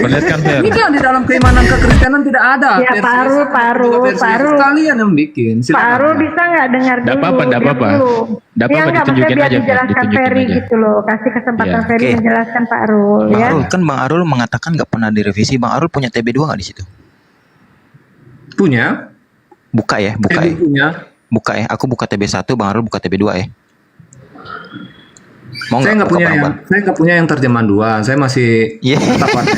lihat kan Fer. Ini kan di dalam keimanan kekristenan tidak ada. Ya, Versi itu kalian yang bikin. Pak Silakan. Arul bisa nggak dengar Nggak dulu? apa-apa, nggak Diam apa-apa. dulu. Nggak Ya apa-apa, nggak, ditunjukin maksudnya biar aja, Fer. dijelaskan Ditunjukin Ferry aja. gitu loh. Kasih kesempatan Ya. Ferry Oke. menjelaskan Pak Arul Bang ya. Arul, kan Bang Arul mengatakan nggak pernah direvisi. Bang Arul punya TB2 nggak di situ? Punya? Buka ya, buka ya. Punya. Buka ya. Aku buka TB1, Bang Arul buka TB2 ya. Mau Saya nggak buka punya bareng-bareng? saya nggak punya yang terjemahan dua. Saya masih Iya. tetap ada.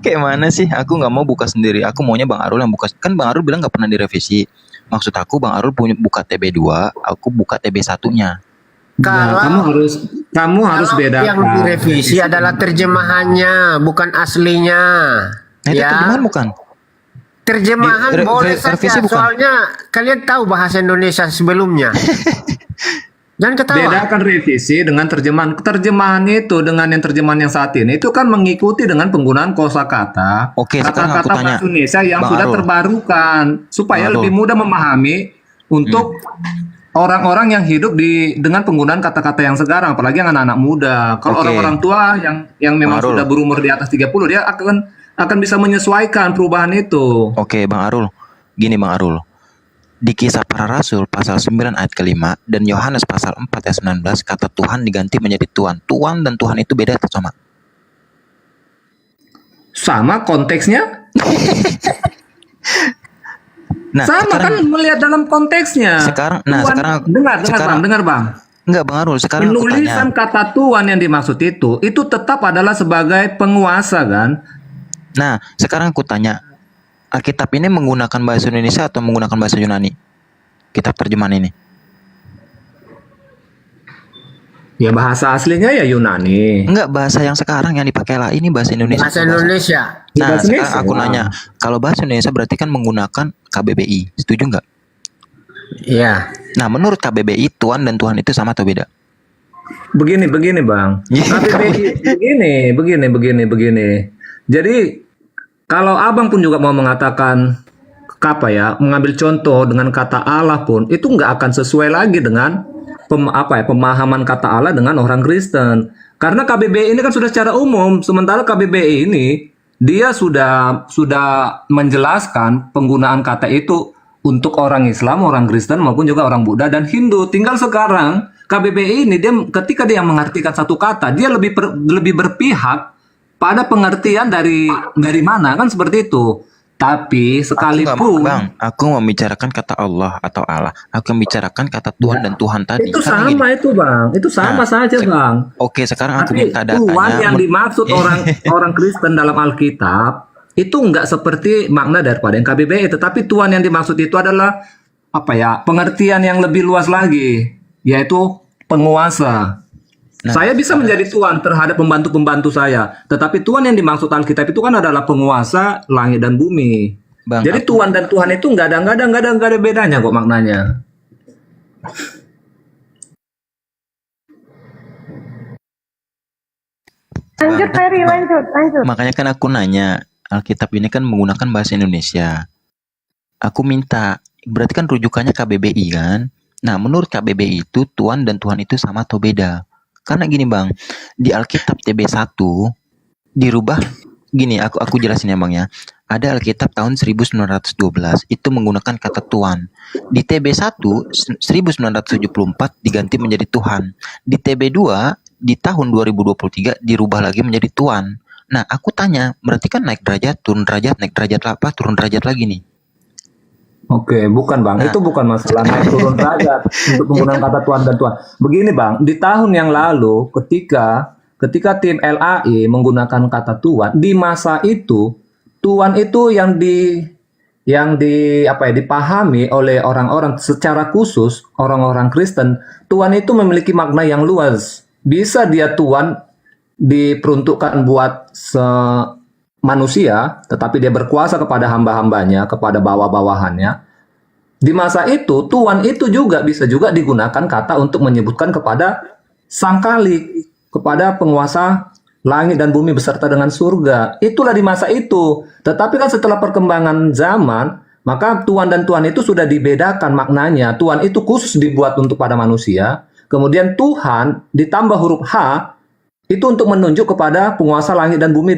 Kayak mana sih? Aku nggak mau buka sendiri. Aku maunya Bang Arul yang buka. Kan Bang Arul bilang nggak pernah direvisi. Maksud aku Bang Arul punya buka TB2, aku buka TB1-nya. Nah, kamu harus bedakan. Yang direvisi adalah terjemahannya, bukan aslinya. Nah, itu Ya. terjemahan bukan? Terjemahan boleh revisi saja, bukan? soalnya kalian tahu bahasa Indonesia sebelumnya. Jangan ketawa. Bedakan revisi dengan terjemahan. Terjemahan itu dengan yang terjemahan yang saat ini itu kan mengikuti dengan penggunaan kosakata, Oke, sekarang aku kata-kata tanya, bahasa Indonesia yang Bang sudah Arul. terbarukan supaya Bang Arul. lebih mudah memahami untuk orang-orang yang hidup dengan penggunaan kata-kata yang sekarang, apalagi yang anak-anak muda. Kalau Oke. orang-orang tua yang memang Bang Arul. sudah berumur di atas 30, dia akan bisa menyesuaikan perubahan itu. Oke, Bang Arul. Gini Bang Arul. Di Kisah Para Rasul pasal 9 ayat ke-5 dan Yohanes pasal 4 ayat 19 kata Tuhan diganti menjadi Tuhan. Tuhan dan Tuhan itu beda atau sama? Sama konteksnya? Nah, Sama sekarang, kan melihat dalam konteksnya. Sekarang- nah, Tuhan- sekarang- dengar bang. enggak Bang Arul, sekarang aku Penulisan tanya. kata Tuhan yang dimaksud itu tetap adalah sebagai penguasa kan? Nah, sekarang aku tanya. Alkitab ini menggunakan bahasa Indonesia atau menggunakan bahasa Yunani? Kitab terjemahan ini. Ya bahasa aslinya ya Yunani. Enggak, bahasa yang sekarang yang dipakai lah ini bahasa Indonesia. Bahasa Indonesia. Nah, Bahasa sekarang Indonesia. aku nanya, kalau bahasa Indonesia berarti kan menggunakan KBBI. Setuju nggak? Iya. Nah, menurut KBBI Tuhan dan Tuhan itu sama atau beda? Begini bang. KBBI begini. Jadi kalau abang pun juga mau mengatakan mengambil contoh dengan kata Allah pun itu nggak akan sesuai lagi dengan pemahaman kata Allah dengan orang Kristen. Karena KBBI ini kan sudah secara umum, sementara KBBI ini dia sudah menjelaskan penggunaan kata itu untuk orang Islam, orang Kristen maupun juga orang Buddha dan Hindu. Tinggal sekarang KBBI ini ketika dia mengartikan satu kata, dia lebih berpihak pada pengertian dari mana kan seperti itu. Tapi sekalipun Aku mau membicarakan kata Allah atau Allah. Aku membicarakan kata Tuhan dan Tuhan tadi. itu Karena sama gini, itu bang, itu sama Nah, saja bang. Oke, sekarang aku Tapi minta Tuhan datanya. yang dimaksud orang Kristen dalam Alkitab itu enggak seperti makna daripada yang KBBI, tetapi Tuhan yang dimaksud itu adalah pengertian yang lebih luas lagi, yaitu penguasa. Nah, Saya bisa menjadi Tuhan terhadap pembantu-pembantu saya, tetapi Tuhan yang dimaksud Alkitab itu kan adalah penguasa langit dan bumi. Bang, Jadi Tuhan dan Tuhan itu nggak ada bedanya kok maknanya. Lanjut Ferry, lanjut. makanya kan aku nanya, Alkitab ini kan menggunakan bahasa Indonesia. Aku minta, berarti kan rujukannya KBBI kan? Nah, menurut KBBI itu Tuhan dan Tuhan itu sama atau beda? Karena gini Bang, di Alkitab TB1 dirubah gini, aku jelasin ya Bang ya. Ada Alkitab tahun 1912 itu menggunakan kata Tuhan. Di TB1 1974 diganti menjadi Tuhan. Di TB2 di tahun 2023 dirubah lagi menjadi Tuhan. Nah, aku tanya, berarti kan naik derajat, turun derajat, naik derajat apa, turun derajat lagi nih. Oke, bukan bang, Nah. itu bukan masalah naik turun derajat untuk penggunaan kata Tuhan dan Tuhan. Begini bang, di tahun yang lalu ketika tim LAI menggunakan kata Tuhan, di masa itu Tuhan itu yang dipahami oleh orang-orang secara khusus orang-orang Kristen, Tuhan itu memiliki makna yang luas. Bisa dia Tuhan diperuntukkan buat manusia, tetapi dia berkuasa kepada hamba-hambanya, kepada bawah-bawahannya. Di masa itu, Tuhan itu juga bisa juga digunakan kata untuk menyebutkan kepada Sang Khalik, kepada penguasa langit dan bumi beserta dengan surga. Itulah di masa itu. Tetapi kan setelah perkembangan zaman, maka Tuhan dan Tuhan itu sudah dibedakan maknanya. Tuhan itu khusus dibuat untuk pada manusia. Kemudian Tuhan ditambah huruf H, itu untuk menunjuk kepada penguasa langit dan bumi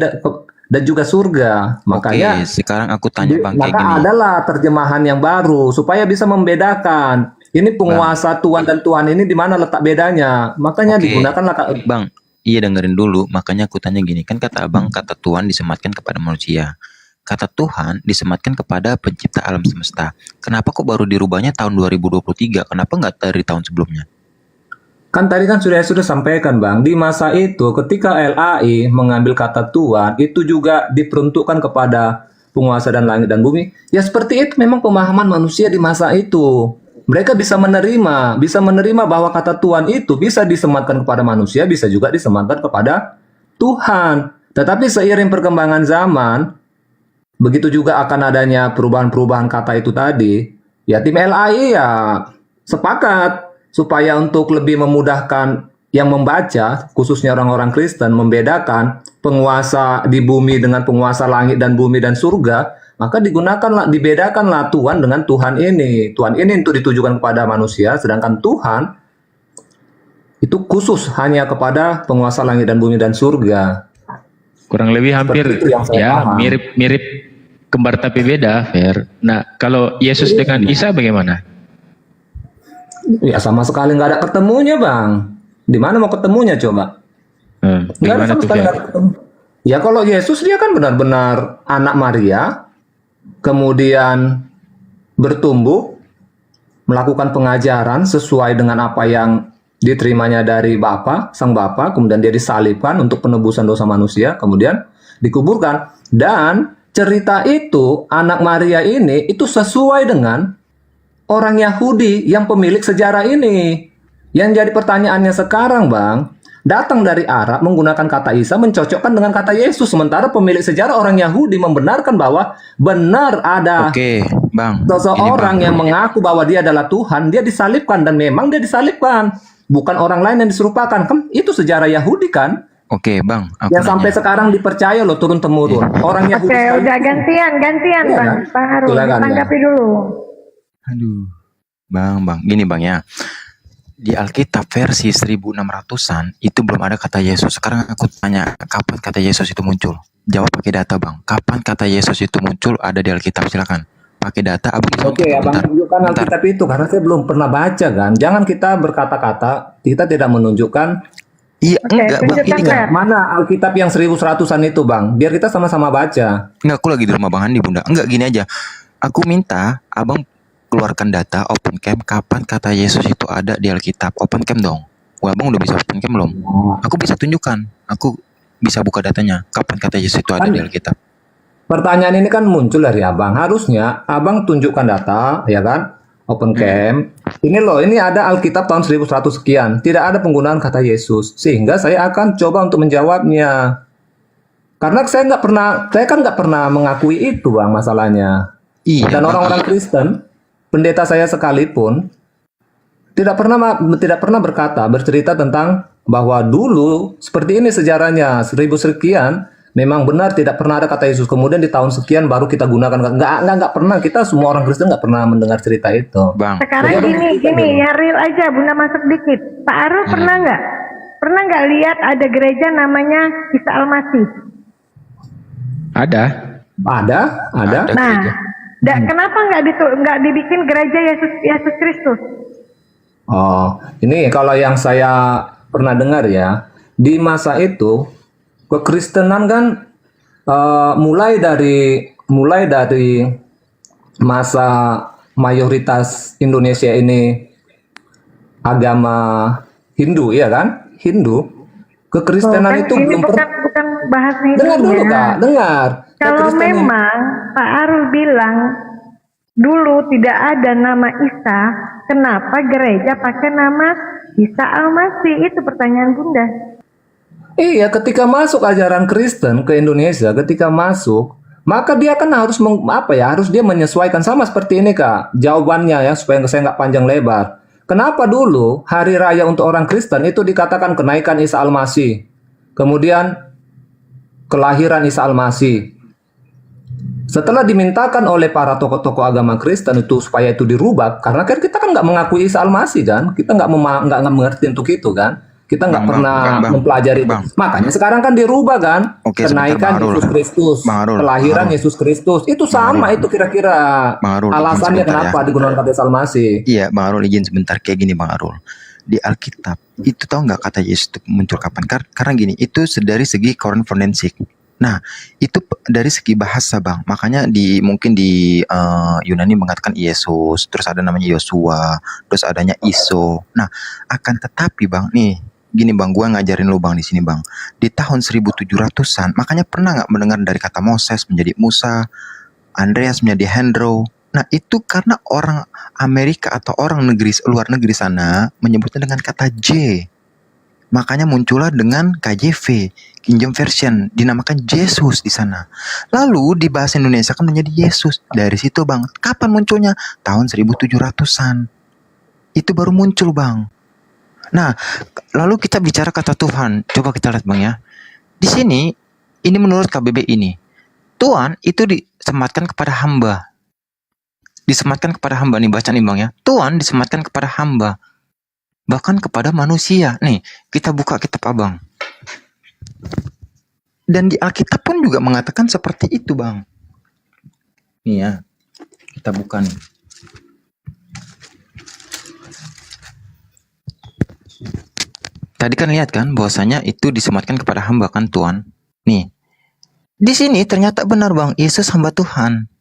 dan juga surga. Makanya Oke, sekarang aku tanya Bang kayak maka gini. adalah terjemahan yang baru supaya bisa membedakan. Ini penguasa Tuhan dan Tuhan ini di mana letak bedanya. Makanya Oke. digunakanlah Bang, iya dengerin dulu. Makanya aku tanya gini, kan kata Abang, kata Tuhan disematkan kepada manusia. Kata Tuhan disematkan kepada pencipta alam semesta. Kenapa kok baru dirubahnya tahun 2023? Kenapa nggak dari tahun sebelumnya? Kan tadi kan sudah sampaikan Bang, di masa itu ketika LAI mengambil kata Tuhan itu juga diperuntukkan kepada penguasa dan langit dan bumi. Ya seperti itu memang pemahaman manusia di masa itu. Mereka bisa menerima bahwa kata Tuhan itu bisa disematkan kepada manusia, bisa juga disematkan kepada Tuhan. Tetapi seiring perkembangan zaman, begitu juga akan adanya perubahan-perubahan kata itu tadi, ya tim LAI ya sepakat supaya untuk lebih memudahkan yang membaca, khususnya orang-orang Kristen, membedakan penguasa di bumi dengan penguasa langit dan bumi dan surga, maka dibedakanlah Tuhan dengan Tuhan ini. Tuhan ini untuk ditujukan kepada manusia, sedangkan Tuhan itu khusus hanya kepada penguasa langit dan bumi dan surga. Kurang lebih hampir Seperti itu yang saya ya paham. mirip kembar tapi beda, Fer. Nah, kalau Yesus dengan Isa bagaimana? Ya sama sekali nggak ada ketemunya Bang. Di mana mau ketemunya coba? Nggak ada Bagaimana sama tuh, sekali Fer? nggak ketemu. Ya kalau Yesus dia kan benar-benar anak Maria, kemudian bertumbuh, melakukan pengajaran sesuai dengan apa yang diterimanya dari Sang Bapa, kemudian dia disalibkan untuk penebusan dosa manusia, kemudian dikuburkan. Dan cerita itu, anak Maria ini, itu sesuai dengan orang Yahudi yang pemilik sejarah ini. Yang jadi pertanyaannya sekarang Bang, datang dari Arab menggunakan kata Isa mencocokkan dengan kata Yesus, sementara pemilik sejarah orang Yahudi membenarkan bahwa benar ada Oke, Bang. seseorang Ini, Bang. yang mengaku bahwa dia adalah Tuhan, dia disalibkan dan memang dia disalibkan, bukan orang lain yang diserupakan. Kan itu sejarah Yahudi kan, Oke, Bang. Aku yang sampai nanya. sekarang dipercaya loh turun temurun. Orang Yahudi Oke, sekalipun. udah gantian Iya, Bang. kan? Pak Harun, Silakan, tanggapi dulu. Aduh. Bang. Gini Bang ya. Di Alkitab versi 1600-an itu belum ada kata Yesus. Sekarang aku tanya, kapan kata Yesus itu muncul? Jawab pakai data, Bang. Kapan kata Yesus itu muncul ada di Alkitab? Silakan. Pakai data, Abang bisa Oke, Abang tunjukkan bentar. Alkitab itu karena saya belum pernah baca kan. Jangan kita berkata-kata, kita tidak menunjukkan Iya, Oke, enggak, Bang. tunjukkan, Ini enggak. Fer. mana Alkitab yang 1100-an itu, Bang. Biar kita sama-sama baca. Enggak, aku lagi di rumah Bang Handi, Bunda. Enggak, gini aja. Aku minta Abang keluarkan data open cam kapan kata Yesus itu ada di Alkitab. Open cam dong. Wah, Abang udah bisa open cam belum? Aku bisa tunjukkan. Aku bisa buka datanya. Kapan kata Yesus itu ada di Alkitab? Pertanyaan ini kan muncul dari Abang. Harusnya Abang tunjukkan data, ya kan? Open cam. Ini loh, ini ada Alkitab tahun 1100 sekian. Tidak ada penggunaan kata Yesus. Sehingga saya akan coba untuk menjawabnya. Karena saya kan nggak pernah mengakui itu, Bang, masalahnya. Iya, Dan Bang. orang-orang Kristen, pendeta saya sekalipun, tidak pernah bercerita tentang bahwa dulu seperti ini sejarahnya 1000 sekian. Memang benar tidak pernah ada kata Yesus. Kemudian di tahun sekian baru kita gunakan. Nggak pernah. Kita semua orang Kristen nggak pernah mendengar cerita itu. Bang. Sekarang gini, yang real aja, Bunda masuk dikit. Pak Arul pernah nggak lihat ada gereja namanya Isa Almasih? Ada. Ada. Nah, gereja. kenapa nggak dibikin gereja Yesus Kristus? Oh, ini kalau yang saya pernah dengar ya, di masa itu kekristenan kan mulai dari masa mayoritas Indonesia ini agama Hindu, ya kan? Hindu. Kekristenan Kan itu ini belum bukan bahas dengar dulu, Hindunya. Kak, dengar. Kalau Kekristenan- memang Pak Arul bilang dulu tidak ada nama Isa, kenapa gereja pakai nama Isa Almasih? Itu pertanyaan Bunda. Iya, ketika masuk ajaran Kristen ke Indonesia, maka dia kan harus harus dia menyesuaikan sama seperti ini, Kak. Jawabannya ya, supaya saya nggak panjang lebar. Kenapa dulu hari raya untuk orang Kristen itu dikatakan kenaikan Isa Almasih, kemudian kelahiran Isa Almasih. Setelah dimintakan oleh para tokoh-tokoh agama Kristen itu supaya itu dirubah, karena kan kita kan nggak mengakui Isa Almasih kan, kita nggak mengerti untuk itu kan. Kita nggak Bang, pernah Bang. mempelajari itu. Bang. Makanya sekarang kan dirubah kan. Oke, sebentar, Kenaikan Bang Arul. Yesus Kristus, Bang Arul, kelahiran Bang Arul. Yesus Kristus. Itu sama itu kira-kira Bang Arul, izin alasannya sebentar kenapa ya. digunakan kata Yesus Almasih. Iya, Bang Arul izin sebentar. Kayak gini Bang Arul. Di Alkitab itu tahu nggak kata Yesus itu muncul kapan? Karena gini, itu dari segi korespondensik. Nah, itu dari segi bahasa Bang. Makanya mungkin di Yunani mengatakan Yesus, terus ada namanya Yosua, terus adanya Iso. Nah, akan tetapi Bang, nih gini Bang, gua ngajarin lu Bang di sini Bang. Di tahun 1700-an, makanya pernah nggak mendengar dari kata Moses menjadi Musa, Andreas menjadi Hendro. Nah, itu karena orang Amerika atau orang luar negeri sana menyebutnya dengan kata J. Makanya muncullah dengan KJV, King James Version, dinamakan Yesus di sana. Lalu di bahasa Indonesia kan menjadi Yesus. Dari situ Bang, kapan munculnya? Tahun 1700-an. Itu baru muncul Bang. Nah, lalu kita bicara kata Tuhan. Coba kita lihat Bang ya. Di sini, ini menurut KBB ini. Tuhan itu disematkan kepada hamba. Disematkan kepada hamba nih, baca nih Bang ya. Tuhan disematkan kepada hamba. Bahkan kepada manusia. Nih, kita buka kitab Abang. Dan di Alkitab pun juga mengatakan seperti itu Bang. Nih ya, kita buka nih. Tadi kan lihat kan bahwasanya itu disematkan kepada hamba kan Tuhan. Nih. Di sini ternyata benar Bang, Yesus hamba Tuhan.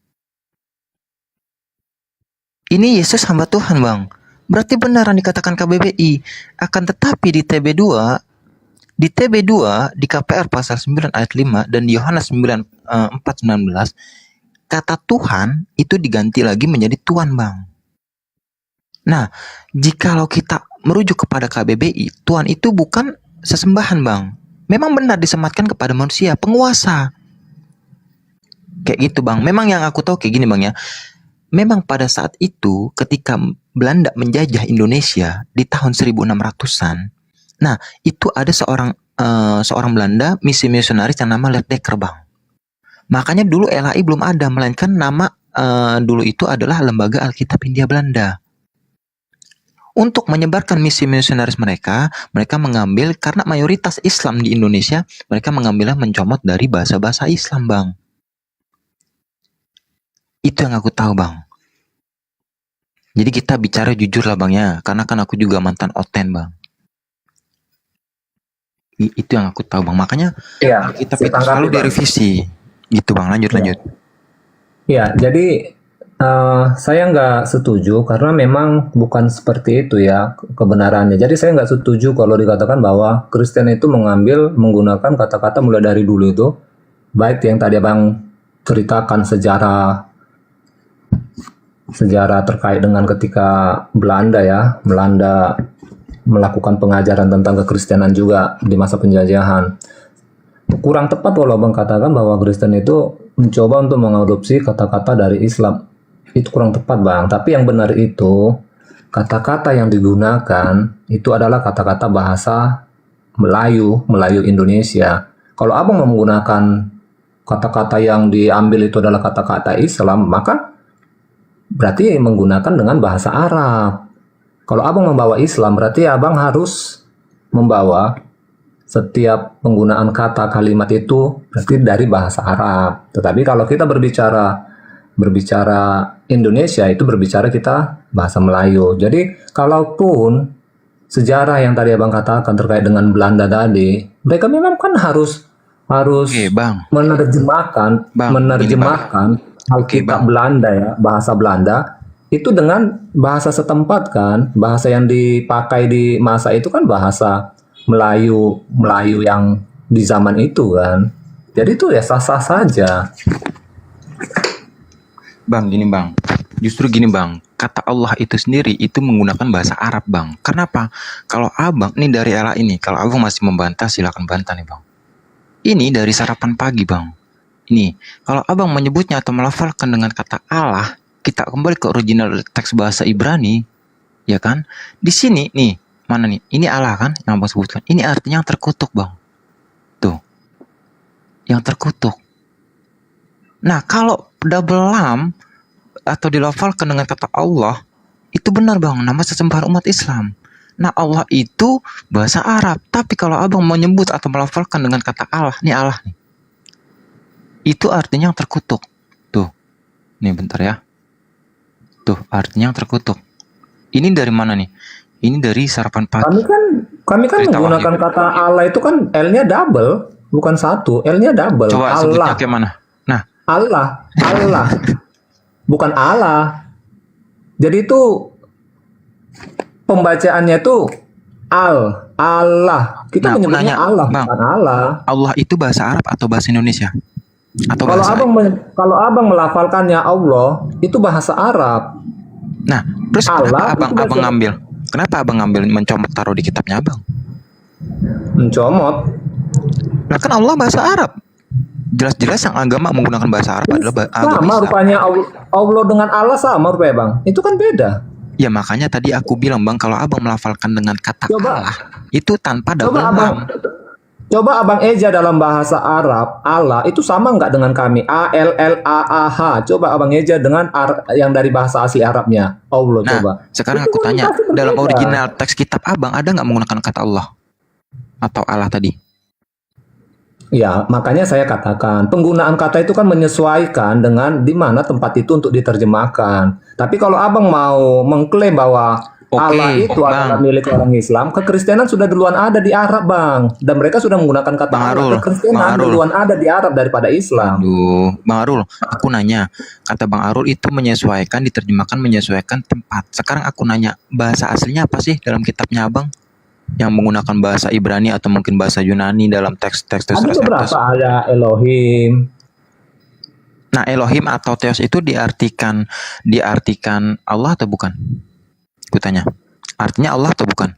Ini Yesus hamba Tuhan Bang. Berarti benaran dikatakan KBBI. Akan tetapi di TB2 di KPR pasal 9 ayat 5 dan di Yohanes 4:19 kata Tuhan itu diganti lagi menjadi Tuhan Bang. Nah, jikalau kita merujuk kepada KBBI, Tuhan itu bukan sesembahan Bang. Memang benar disematkan kepada manusia, penguasa. Kayak gitu Bang. Memang yang aku tahu kayak gini Bang ya. Memang pada saat itu ketika Belanda menjajah Indonesia di tahun 1600-an. Nah, itu ada seorang Belanda misi misionaris yang nama Ledecker Bang. Makanya dulu LAI belum ada, melainkan nama dulu itu adalah Lembaga Alkitab Hindia Belanda. Untuk menyebarkan misi misionaris mereka mengambil, karena mayoritas Islam di Indonesia, mereka mengambilnya mencomot dari bahasa-bahasa Islam Bang. Itu yang aku tahu Bang. Jadi kita bicara jujur lah Bang ya, karena kan aku juga mantan oten Bang. Itu yang aku tahu Bang. Makanya Iya, kita itu selalu direvisi. Gitu Bang, lanjut. Ya, jadi saya nggak setuju karena memang bukan seperti itu ya kebenarannya. Jadi saya nggak setuju kalau dikatakan bahwa Kristen itu menggunakan kata-kata mulai dari dulu itu, baik yang tadi Abang ceritakan sejarah terkait dengan ketika Belanda melakukan pengajaran tentang kekristenan juga di masa penjajahan. Kurang tepat kalau Abang katakan bahwa Kristen itu mencoba untuk mengadopsi kata-kata dari Islam. Itu kurang tepat Bang, tapi yang benar itu kata-kata yang digunakan itu adalah kata-kata bahasa Melayu Indonesia. Kalau Abang menggunakan kata-kata yang diambil itu adalah kata-kata Islam, maka berarti menggunakan dengan bahasa Arab. Kalau Abang membawa Islam, berarti Abang harus membawa setiap penggunaan kata kalimat itu berarti dari bahasa Arab. Tetapi kalau kita berbicara Indonesia itu berbicara kita bahasa Melayu. Jadi kalaupun sejarah yang tadi Abang katakan terkait dengan Belanda tadi, mereka memang kan harus Oke, Bang. menerjemahkan Alkitab Belanda ya, bahasa Belanda itu dengan bahasa setempat kan, bahasa yang dipakai di masa itu kan bahasa Melayu yang di zaman itu kan. Jadi itu ya sah-sah saja. Bang, gini Bang. Justru gini Bang, kata Allah itu sendiri itu menggunakan bahasa Arab Bang. Kenapa? Kalau Abang, nih dari era ini, kalau Abang masih membantah silakan bantah nih Bang. Ini dari sarapan pagi Bang. Ini, kalau Abang menyebutnya atau melafalkan dengan kata Allah, kita kembali ke original teks bahasa Ibrani, ya kan? Di sini nih, mana nih? Ini Allah kan yang Abang sebutkan. Ini artinya yang terkutuk Bang. Tuh. Yang terkutuk. Nah, kalau double lam atau dilafalkan dengan kata Allah, itu benar Bang, nama sesembahan umat Islam. Nah, Allah itu bahasa Arab. Tapi kalau abang menyebut atau melafalkan dengan kata Allah, nih Allah nih, itu artinya yang terkutuk. Tuh, nih bentar ya. Tuh, artinya yang terkutuk. Ini dari mana nih? Ini dari sarapan pagi. Kami kan Cerita menggunakan kata Allah itu kan L-nya double, bukan satu. L-nya double. Coba sebutnya Allah. kayak mana? Nah, Allah. Bukan Allah. Jadi itu pembacaannya tuh Allah. Kita Nah, aku menyebutnya nanya, Allah, Bang. bukan Allah. Allah itu bahasa Arab atau bahasa Indonesia? Atau Kalau bahasa kalau abang melafalkannya Allah, itu bahasa Arab. Nah, terus Allah kenapa itu bahasa- abang ngambil? Kenapa abang ngambil mencomot taruh di kitabnya abang? Mencomot. Nah, kan Allah bahasa Arab. Jelas-jelas yang agama menggunakan bahasa Arab adalah agama Sama Islam. rupanya Allah dengan Allah sama rupanya, Bang. Itu kan beda. Ya makanya tadi aku bilang, Bang, kalau abang melafalkan dengan kata Coba. Allah itu tanpa double lam. Coba abang eja dalam bahasa Arab, Allah itu sama nggak dengan kami? ALLAAH. Coba abang eja dengan yang dari bahasa asli Arabnya. Allah, Nah, coba. sekarang Itu aku kan tanya, pasti berbeda. dalam original teks kitab abang ada nggak menggunakan kata Allah atau Allah tadi? Ya, makanya saya katakan penggunaan kata itu kan menyesuaikan dengan di mana tempat itu untuk diterjemahkan. Tapi kalau abang mau mengklaim bahwa Oke, Allah itu adalah Bang. milik orang Islam, kekristenan sudah duluan ada di Arab, Bang. Dan mereka sudah menggunakan kata Bang Allah. Arul, Kekristenan Bang Arul. duluan ada di Arab daripada Islam. Aduh, Bang Arul, aku nanya, kata Bang Arul itu menyesuaikan, diterjemahkan menyesuaikan tempat. Sekarang aku nanya, bahasa aslinya apa sih dalam kitabnya abang? Yang menggunakan bahasa Ibrani atau mungkin bahasa Yunani dalam teks-teks Ada reseptus. beberapa, ada Elohim. Nah, Elohim atau Theos itu diartikan Allah atau bukan? Aku tanya. Artinya Allah atau bukan?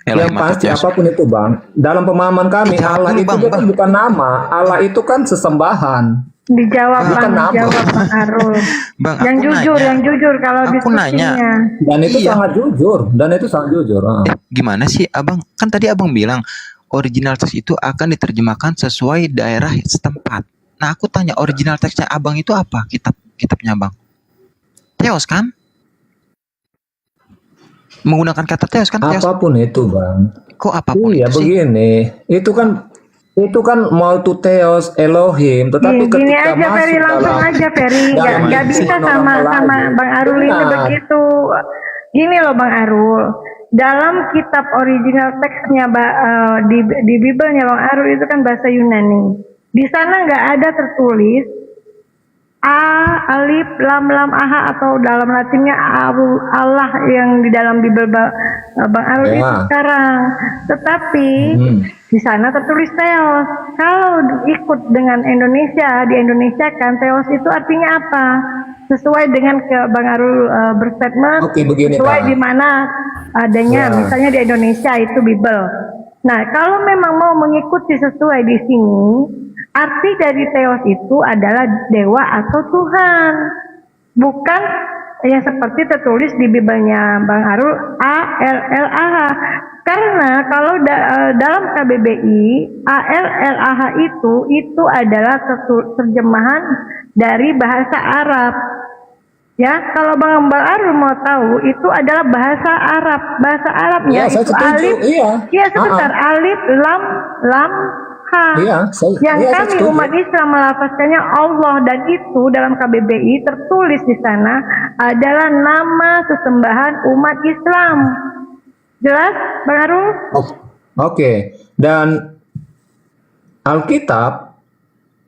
Yang atau pasti Theos. apapun itu, Bang. Dalam pemahaman kami, Jawab Allah dulu, itu Bang, kan Bang. bukan nama. Allah itu kan sesembahan. Dijawab Bukan Bang, nama. dijawab Bang Arul. Bang, Yang aku jujur, nanya. yang jujur kalau Aku diskusinya. nanya. Dan itu Iya. sangat jujur. Dan itu sangat jujur. Ah. Gimana sih abang? Kan tadi abang bilang original teks itu akan diterjemahkan sesuai daerah setempat. Nah, aku tanya original teksnya abang itu apa? Kitabnya abang? Theos kan? Menggunakan kata Theos kan? Theos. Apapun itu, Bang. Kok apapun Iya, itu sih? begini. Itu kan Theos Elohim, tetapi Gini ketika aja Ferry, masuk langsung dalam aja Ferry, dalam nggak bisa lingkungan sama orang sama Melayu. Bang Arul ini Benar. begitu. Gini loh Bang Arul, dalam kitab original teksnya di Biblenya Bang Arul itu kan bahasa Yunani. Di sana nggak ada tertulis A, alif, lam, aha atau dalam Latinnya Allah yang di dalam Bible Bang Arul Ya. itu sekarang. Tetapi di sana tertulis Theos. Kalau ikut dengan Indonesia, di Indonesia kan Theos itu artinya apa? Sesuai dengan Bang Arul berstatement, Oke, begini, sesuai Pak. di mana adanya, Ya. misalnya di Indonesia itu Bible. Nah, kalau memang mau mengikuti sesuai di sini, arti dari Theos itu adalah dewa atau Tuhan, bukan yang seperti tertulis di Biblenya Bang Arul ALLAH. Karena kalau dalam KBBI ALLAH itu adalah terjemahan dari bahasa Arab. Ya, kalau Bang Arul mau tahu itu adalah bahasa Arab. Bahasa Arabnya Iya, saya itu setuju. alif. Iya. Iya, sebentar. Alif, lam, ha. Iya, Yang saya kami setuju. umat Islam melafazkannya Allah, dan itu dalam KBBI tertulis di sana adalah nama sesembahan umat Islam. Jelas, Bang Arul? Oke. Dan Alkitab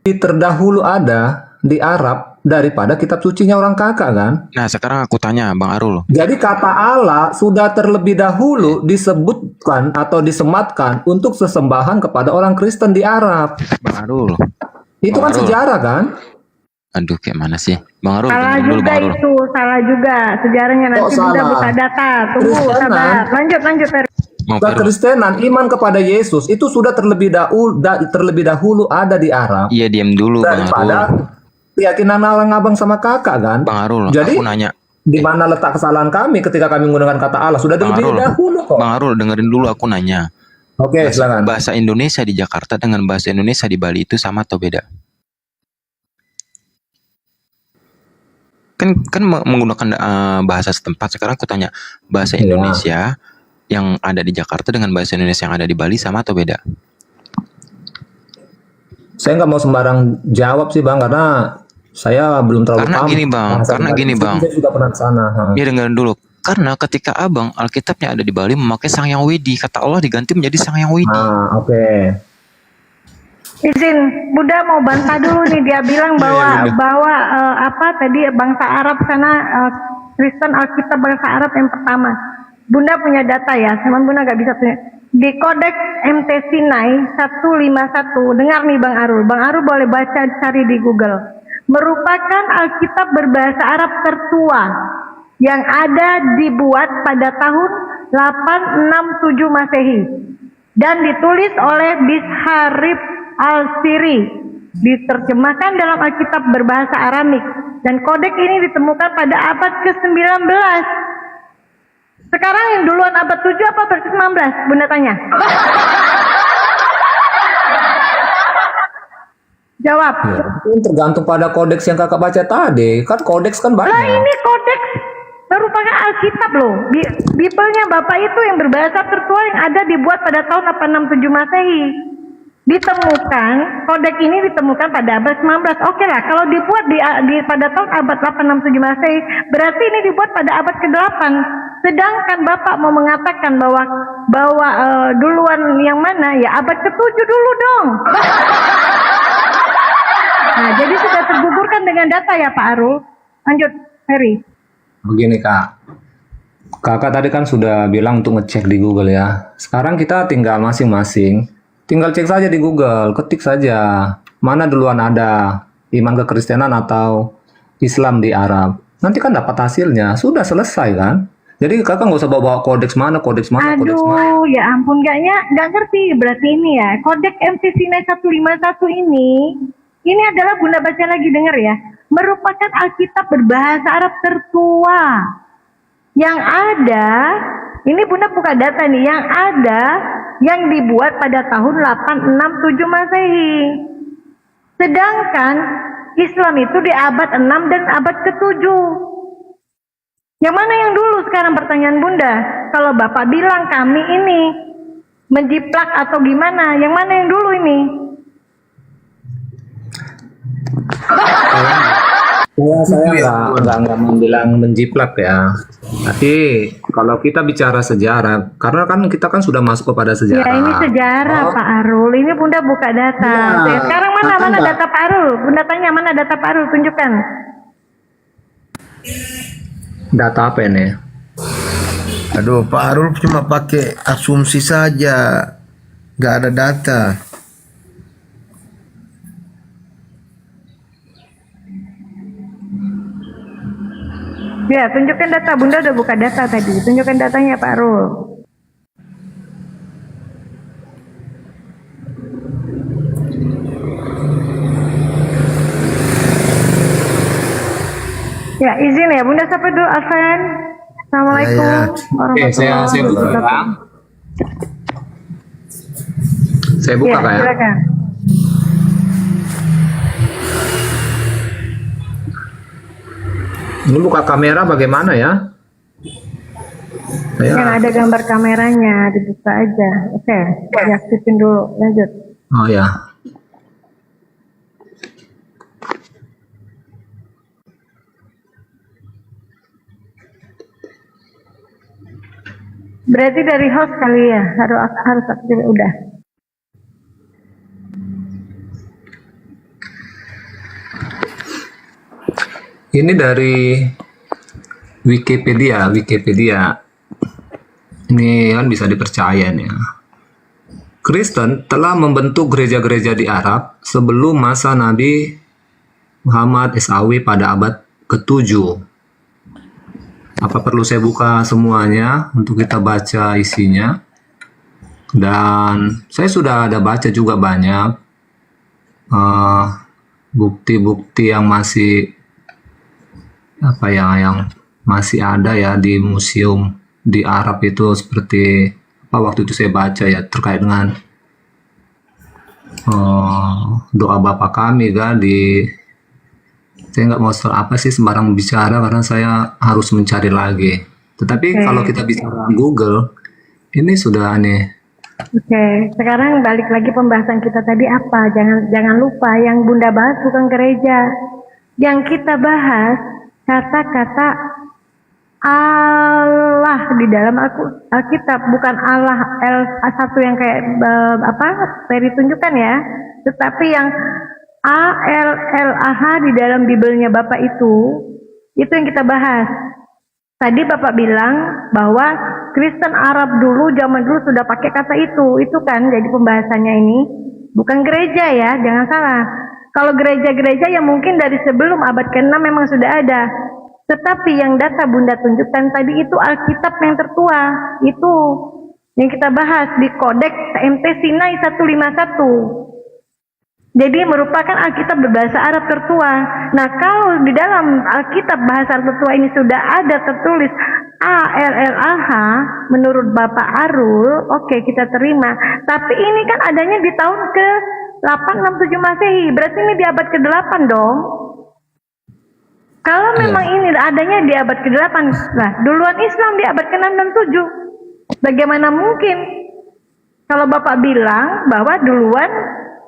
terdahulu ada di Arab daripada kitab sucinya orang kakak kan? Nah, sekarang aku tanya Bang Arul. Jadi kata Allah sudah terlebih dahulu disebutkan atau disematkan untuk sesembahan kepada orang Kristen di Arab. Bang Arul. Itu kan Baru. sejarah kan? Aduh, kayak mana sih? Bang Arul, Salah dengerin dulu juga Bang Arul. itu, salah juga. Sejarahnya nanti Kok bisa salah? buka data. Tunggu, Kristenan. sabar. Lanjut, Fer. Bang Ferul. Kekristenan, iman kepada Yesus itu sudah terlebih dahulu ada di Arab Iya, diam dulu Bang daripada Arul. keyakinan orang abang sama kakak kan? Bang Arul, Jadi aku nanya. di mana letak kesalahan kami ketika kami menggunakan kata Allah sudah Bang terlebih Arul. dahulu kok. Bang Arul, dengerin dulu aku nanya. Oke, silakan. Bahasa Indonesia di Jakarta dengan bahasa Indonesia di Bali itu sama atau beda? Kan menggunakan bahasa setempat. Sekarang aku tanya, bahasa Iya. Indonesia yang ada di Jakarta dengan bahasa Indonesia yang ada di Bali sama atau beda? Saya nggak mau sembarang jawab sih Bang, karena saya belum terlalu Karena paham. gini, Bang. bahasa Karena Bali. gini, Bang. Saya juga pernah ke sana. Ya dengerin dulu. Karena ketika Abang Alkitabnya ada di Bali memakai Sangyang Widi, kata Allah diganti menjadi Sangyang Widi. Oke. Izin, Bunda mau bantah dulu nih. Dia bilang bahwa tadi bangsa Arab sana Kristen Alkitab bangsa Arab yang pertama. Bunda punya data ya, cuman Bunda nggak bisa punya. Di Kodeks MT Sinai 151, dengar nih Bang Arul. Bang Arul boleh baca, cari di Google. Merupakan Alkitab berbahasa Arab tertua yang ada dibuat pada tahun 867 Masehi dan ditulis oleh Bisharif Al-Siri, diterjemahkan dalam Alkitab berbahasa Aramik, dan kodeks ini ditemukan pada abad ke-19. Sekarang yang duluan abad 7 apa abad ke-19? Bunda tanya. Jawab. Ya, itu tergantung pada kodeks yang kakak baca tadi. Kan kodeks kan Lah banyak. ini kodeks merupakan Alkitab loh. Bibelnya Bapak itu yang berbahasa tertua yang ada dibuat pada tahun 867 Masehi. Ditemukan, kodeks ini ditemukan pada abad 19. Oke lah, kalau dibuat pada tahun abad 867 Masehi, berarti ini dibuat pada abad ke-8. Sedangkan Bapak mau mengatakan bahwa duluan yang mana? Ya abad ke-7 dulu dong. Nah, jadi sudah tergugurkan dengan data ya Pak Arul. Lanjut, Ferry. Begini Kak. Kakak tadi kan sudah bilang untuk ngecek di Google ya. Sekarang kita tinggal masing-masing. Tinggal cek saja di Google, ketik saja. Mana duluan ada iman kekristenan atau Islam di Arab. Nanti kan dapat hasilnya. Sudah selesai kan? Jadi kakak nggak usah bawa kodeks mana, kodeks mana, kodeks mana. Aduh, ya ampun, nggak ngerti berarti ini ya. Kodeks MC Sinai 151 ini adalah Bunda baca lagi, dengar ya. Merupakan Alkitab berbahasa Arab tertua. Yang ada, ini Bunda buka data nih, yang ada yang dibuat pada tahun 867 Masehi. Sedangkan Islam itu di abad 6 dan abad ke-7. Yang mana yang dulu sekarang pertanyaan Bunda? Kalau Bapak bilang kami ini menjiplak atau gimana? Yang mana yang dulu ini? Saya nggak membilang menjiplak ya. Tapi kalau kita bicara sejarah, karena kan kita kan sudah masuk kepada sejarah. Ya ini sejarah Pak Arul. Ini Bunda buka data. Ya, Sekarang mana data Pak Arul? Bunda tanya mana data Pak Arul? Tunjukkan. Data apa ini? Aduh, Pak Arul cuma pakai asumsi saja, nggak ada data. Ya, tunjukkan data. Bunda udah buka data tadi. Tunjukkan datanya Pak Arul. Ya, izin ya. Bunda sapa dulu, Alvan. Assalamualaikum Ya, ya. Oke, saya buka. wabarakatuh. Saya buka Ya, Kak ya. silakan. Ini buka kamera bagaimana ya? Yang Saya, ada gambar kameranya, dibuka aja. Oke, diaktifin dulu. Lanjut. oh ya. Berarti dari host kali ya, harus aktif udah. Ini dari Wikipedia. Ini kan bisa dipercaya nih ya. Kristen telah membentuk gereja-gereja di Arab sebelum masa Nabi Muhammad SAW pada abad ke-7. Apa perlu saya buka semuanya untuk kita baca isinya? Dan saya sudah ada baca juga banyak bukti-bukti yang masih yang masih ada ya di museum di Arab itu, seperti waktu itu saya baca ya terkait dengan doa Bapa kami kan saya nggak mau sembarang bicara karena saya harus mencari lagi. Tetapi kalau kita bicara Google Ini sudah aneh. Oke, sekarang balik lagi pembahasan kita tadi apa? Jangan lupa yang Bunda bahas bukan gereja. Yang kita bahas kata-kata Allah di dalam Alkitab, bukan Allah satu yang kayak Ferry tunjukkan ya, tetapi yang ALLAH di dalam Bibelnya Bapak itu yang kita bahas. Tadi Bapak bilang bahwa Kristen Arab dulu, zaman dulu sudah pakai kata itu kan, jadi pembahasannya ini bukan gereja ya, jangan salah. Kalau gereja-gereja yang mungkin dari sebelum abad ke-6 memang sudah ada. Tetapi yang data Bunda tunjukkan tadi itu Alkitab yang tertua. Itu yang kita bahas di Kodeks TMT Sinai 151. Jadi merupakan Alkitab berbahasa Arab tertua. Nah, kalau di dalam Alkitab bahasa Arab tertua ini sudah ada tertulis ALLAH menurut Bapak Arul, oke, kita terima. Tapi ini kan adanya di tahun ke-867 Masehi. Berarti ini di abad ke-8 dong. Kalau memang ini adanya di abad ke-8, nah duluan Islam di abad ke-6 dan 7. Bagaimana mungkin kalau Bapak bilang bahwa duluan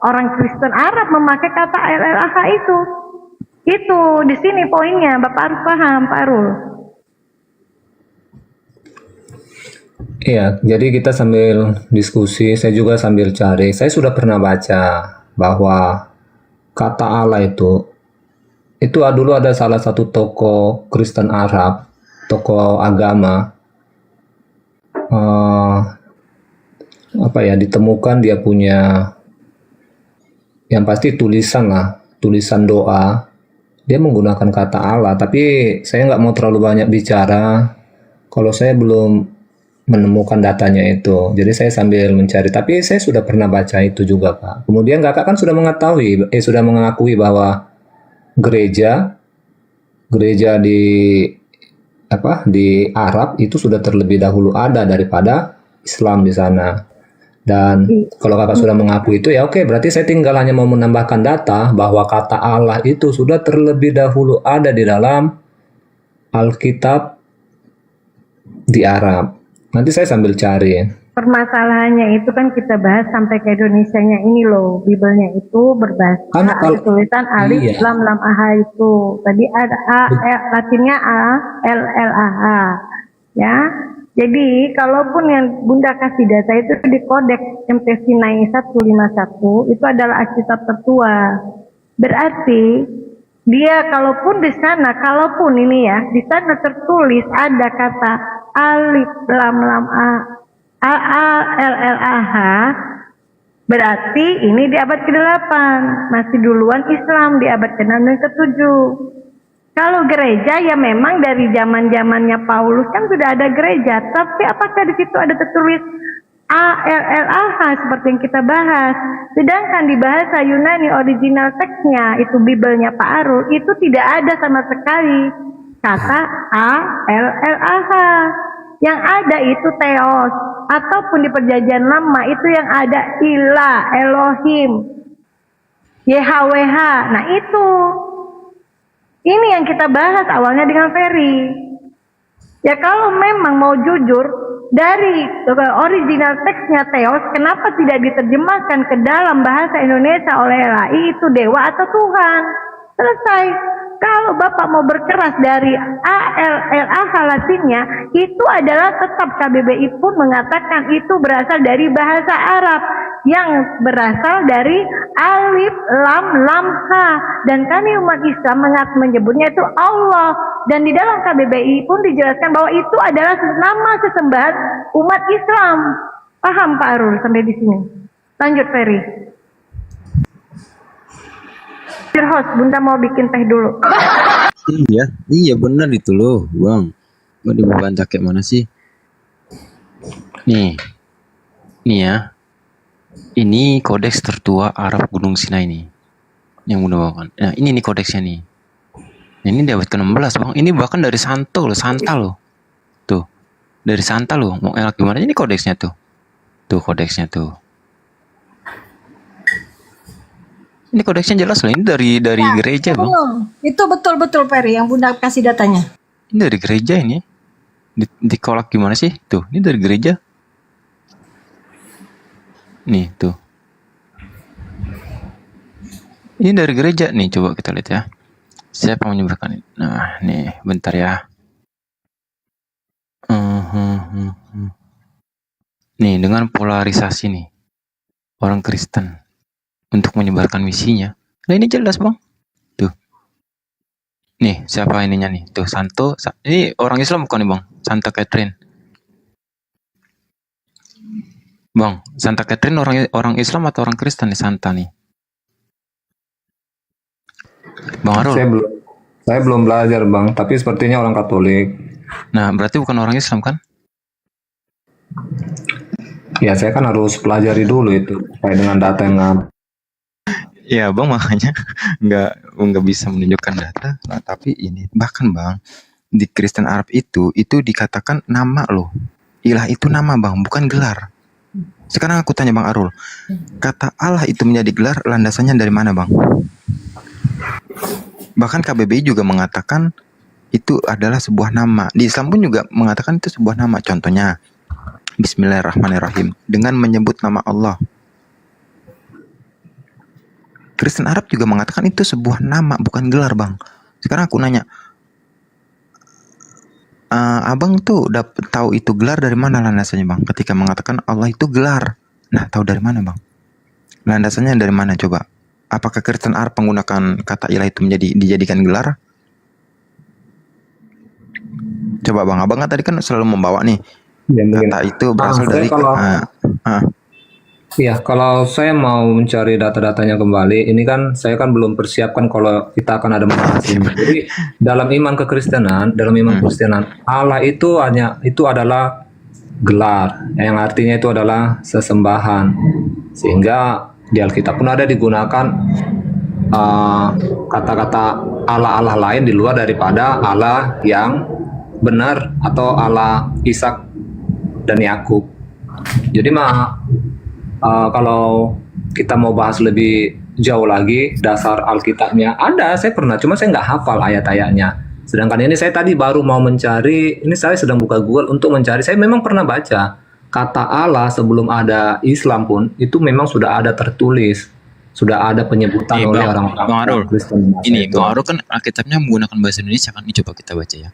orang Kristen Arab memakai kata ALLAH itu? Itu di sini poinnya, Bapak harus paham, Pak Arul. Iya, jadi kita sambil diskusi, saya juga sambil cari. Saya sudah pernah baca bahwa kata Allah itu dulu ada salah satu tokoh Kristen Arab, tokoh agama, ditemukan dia punya, yang pasti tulisan doa. Dia menggunakan kata Allah, tapi saya nggak mau terlalu banyak bicara kalau saya belum menemukan datanya itu. Jadi saya sambil mencari, tapi saya sudah pernah baca itu juga, Pak. Kemudian Kakak kan sudah mengakui bahwa gereja di Arab itu sudah terlebih dahulu ada daripada Islam di sana. Dan kalau Kakak sudah mengakui itu, ya oke, berarti saya tinggal hanya mau menambahkan data bahwa kata Allah itu sudah terlebih dahulu ada di dalam Alkitab di Arab. Nanti saya sambil cari. Permasalahannya itu kan kita bahas sampai ke Indonesianya ini loh, Bibelnya itu berbahasa ada tulisan alif lam lam aha itu. Tadi ada Latinnya ALLAH ya. Jadi kalaupun yang Bunda kasih data itu di Kodeks TMT Sinai 151 itu adalah Alkitab tertua. Berarti dia kalaupun di sana, di sana tertulis ada kata alif lam lam ALLAH, berarti ini di abad ke-8, masih duluan Islam di abad ke-6 dan ke-7. Kalau gereja ya memang dari zaman-zamannya Paulus kan sudah ada gereja, tapi apakah di situ ada tertulis ALLAH seperti yang kita bahas? Sedangkan di bahasa Yunani original teksnya itu Bibelnya Pak Arul itu tidak ada sama sekali kata ALLAH. Yang ada itu Theos, ataupun di perjanjian lama itu yang ada Ilah, Elohim, YHWH. Nah itu, ini yang kita bahas awalnya dengan Ferry. Ya kalau memang mau jujur, dari original teksnya Theos, kenapa tidak diterjemahkan ke dalam bahasa Indonesia oleh LAI itu dewa atau Tuhan? Selesai. Kalau Bapak mau berkeras dari ALLAH Latinnya, itu adalah tetap KBBI pun mengatakan itu berasal dari bahasa Arab yang berasal dari alif lam lam ha, dan kami umat Islam menyebutnya itu Allah. Dan di dalam KBBI pun dijelaskan bahwa itu adalah nama sesembahan umat Islam. Paham Pak Arul sampai di sini? Lanjut Ferry. Host, Bunda mau bikin teh dulu. Iya benar itu loh, Bang. Mau dibaca kayak mana sih? Nih ya. Ini kodeks tertua Arab Gunung Sinai nih, yang Bunda bawakan. Nah ini nih kodeksnya nih. Ini di abad ke-16 Bang. Ini bahkan dari Santa loh. Tuh, dari Santa loh. Mau enak gimana? Ini kodeksnya tuh. Tuh kodeksnya tuh. Ini kodeksnya jelas loh, ini dari gereja Bang. Itu betul Ferry yang Bunda kasih datanya. Ini dari gereja ini. Dikolak gimana sih? Tuh, ini dari gereja. Nih tuh. Ini dari gereja nih, coba kita lihat ya. Siapa yang menyebarkan ini? Nah, nih, bentar ya. Nih, dengan polarisasi nih, orang Kristen untuk menyebarkan misinya. Nah, ini jelas bang. Tuh. Nih, siapa ininya nih? Tuh, Santo. Ini orang Islam bukan nih bang? Santa Catherine. Bang, Santa Catherine orang Islam atau orang Kristen nih Santa nih? Bang Arul. Saya belum belajar bang, tapi sepertinya orang Katolik. Nah, berarti bukan orang Islam kan? Ya saya kan harus pelajari dulu itu kayak dengan data yang Ya bang, makanya nggak bisa menunjukkan data. Nah, tapi ini bahkan bang, di Kristen Arab itu dikatakan nama loh. Ilah itu nama bang, bukan gelar. Sekarang aku tanya bang Arul, kata Allah itu menjadi gelar, landasannya dari mana bang? Bahkan KBBI juga mengatakan itu adalah sebuah nama. Di Islam pun juga mengatakan itu sebuah nama. Contohnya Bismillahirrahmanirrahim dengan menyebut nama Allah. Kristen Arab juga mengatakan itu sebuah nama, bukan gelar bang. Sekarang aku nanya, abang tuh dapat tahu itu gelar dari mana landasannya bang? Ketika mengatakan Allah itu gelar, nah tahu dari mana bang? Landasannya dari mana coba? Apakah Kristen Arab menggunakan kata ilah itu dijadikan gelar? Coba bang, abang kan tadi kan selalu membawa nih kata itu berasal dari Iya, kalau saya mau mencari data-datanya kembali, ini kan saya kan belum persiapkan kalau kita akan ada membahas ini. Jadi dalam iman kekristenan, Allah itu adalah gelar, yang artinya itu adalah sesembahan. Sehingga di Alkitab pun ada digunakan kata-kata Allah-Allah lain di luar daripada Allah yang benar atau Allah Ishak dan Yakub. Jadi kalau kita mau bahas lebih jauh lagi dasar Alkitabnya ada, saya pernah, cuma saya nggak hafal ayat-ayatnya. Sedangkan ini saya tadi baru mau mencari, ini saya sedang buka Google untuk mencari. Saya memang pernah baca kata Allah sebelum ada Islam pun itu memang sudah ada tertulis, sudah ada penyebutan oleh orang-orang Kristen. Ini Bang Arul kan Alkitabnya menggunakan bahasa Indonesia kan, ini coba kita baca ya.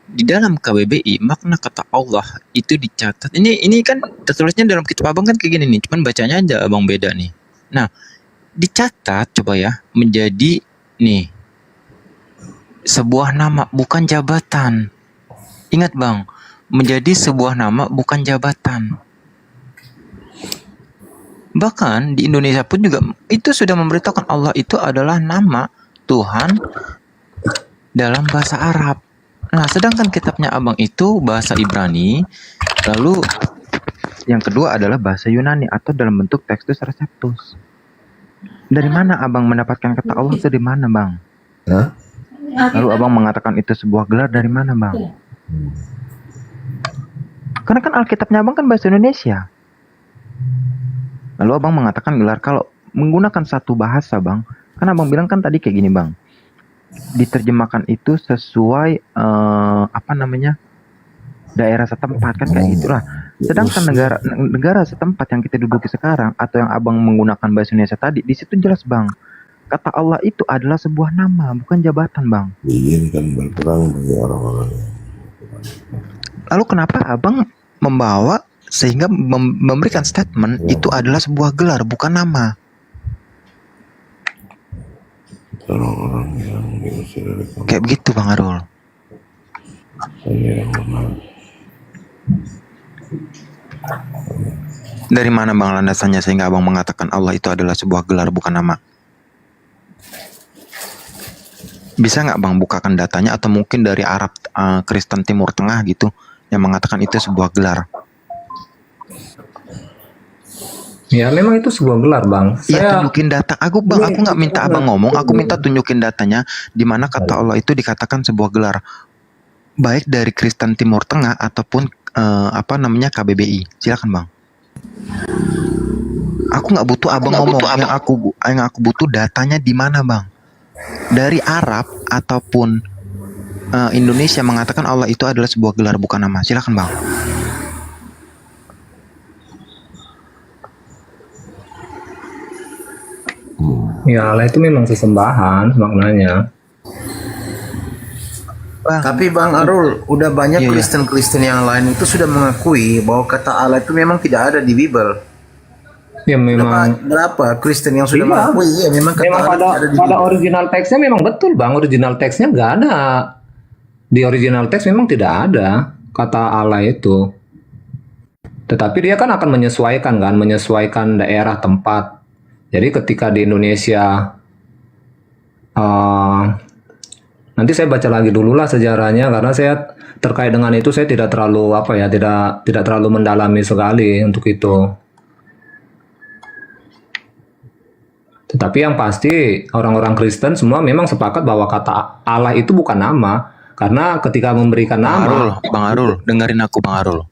Di dalam KBBI makna kata Allah itu dicatat. Ini kan tertulisnya dalam kitab abang kan kayak gini nih, cuman bacanya aja abang beda nih. Nah, dicatat coba ya menjadi nih sebuah nama bukan jabatan. Ingat bang, menjadi sebuah nama bukan jabatan. Bahkan di Indonesia pun juga itu sudah memberitakan Allah itu adalah nama Tuhan dalam bahasa Arab. Nah, sedangkan kitabnya abang itu bahasa Ibrani, lalu yang kedua adalah bahasa Yunani atau dalam bentuk Textus Receptus. Dari mana abang mendapatkan kata Allah itu dari mana bang? Hah? Lalu abang mengatakan itu sebuah gelar dari mana bang? Karena kan Alkitabnya abang kan bahasa Indonesia. Lalu abang mengatakan gelar kalau menggunakan satu bahasa bang. Kan abang bilang kan tadi kayak gini bang. Diterjemahkan itu sesuai daerah setempat kan kayak gitulah. Sedangkan negara setempat yang kita duduki sekarang atau yang abang menggunakan bahasa Indonesia tadi, di situ jelas bang, kata Allah itu adalah sebuah nama bukan jabatan bang. Diizinkan berperang bagi orang-orang yang Lalu kenapa abang membawa sehingga memberikan statement itu adalah sebuah gelar bukan nama? orang-orang yang diusir dari kampung. Kayak begitu bang Arul. Saya yang lemah. Dari mana bang landasannya sehingga abang mengatakan Allah itu adalah sebuah gelar bukan nama? Bisa nggak bang bukakan datanya atau mungkin dari Arab Kristen Timur Tengah gitu yang mengatakan itu sebuah gelar? Ya memang itu sebuah gelar bang. Iya tunjukin data. Aku nggak minta abang ngomong, aku minta tunjukin datanya di mana kata Allah itu dikatakan sebuah gelar. Baik dari Kristen Timur Tengah ataupun KBBI. Silakan bang. Aku nggak butuh abang ngomong. Yang aku butuh datanya di mana bang? Dari Arab ataupun Indonesia mengatakan Allah itu adalah sebuah gelar bukan nama. Silakan bang. Ya Allah itu memang sesembahan maknanya. Bang, Tapi Bang Arul, udah banyak Iya, iya. Kristen-Kristen yang lain itu sudah mengakui bahwa kata Allah itu memang tidak ada di Bible. Ya memang Berapa Kristen yang sudah Iya. mengakui ya memang kata memang Allah pada tidak ada di pada Bible. original teksnya memang betul Bang, original teksnya nggak ada. Di original teks memang tidak ada kata Allah itu. Tetapi dia kan akan menyesuaikan daerah tempat. Jadi ketika di Indonesia, eh, nanti saya baca lagi dulu lah sejarahnya karena saya terkait dengan itu saya tidak terlalu tidak terlalu mendalami sekali untuk itu. Tetapi yang pasti orang-orang Kristen semua memang sepakat bahwa kata Allah itu bukan nama karena ketika memberikan nama, Bang Arul, dengerin aku Bang Arul.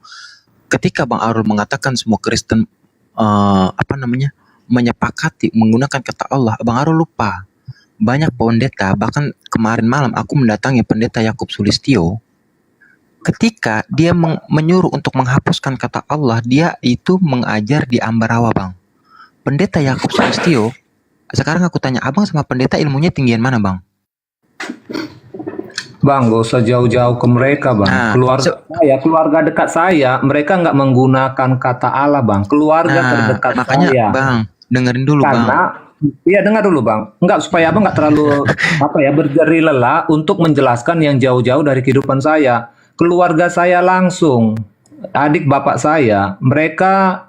Ketika Bang Arul mengatakan semua Kristen menyepakati menggunakan kata Allah, Bang Arul lupa. Banyak pendeta, bahkan kemarin malam aku mendatangi pendeta Yakub Sulistyo. Ketika dia menyuruh untuk menghapuskan kata Allah, dia itu mengajar di Ambarawa, Bang. Pendeta Yakub Sulistyo, sekarang aku tanya, abang sama pendeta ilmunya tinggian mana, Bang? Bang, gak usah jauh-jauh ke mereka, Bang. Nah, Keluarga dekat saya, mereka nggak menggunakan kata Allah, Bang. Keluarga terdekat makanya saya. Bang, dengerin dulu Bang. Karena, iya dengar dulu, Bang. Enggak, supaya Abang nggak terlalu berjeri lelah untuk menjelaskan yang jauh-jauh dari kehidupan saya. Keluarga saya langsung, adik bapak saya, mereka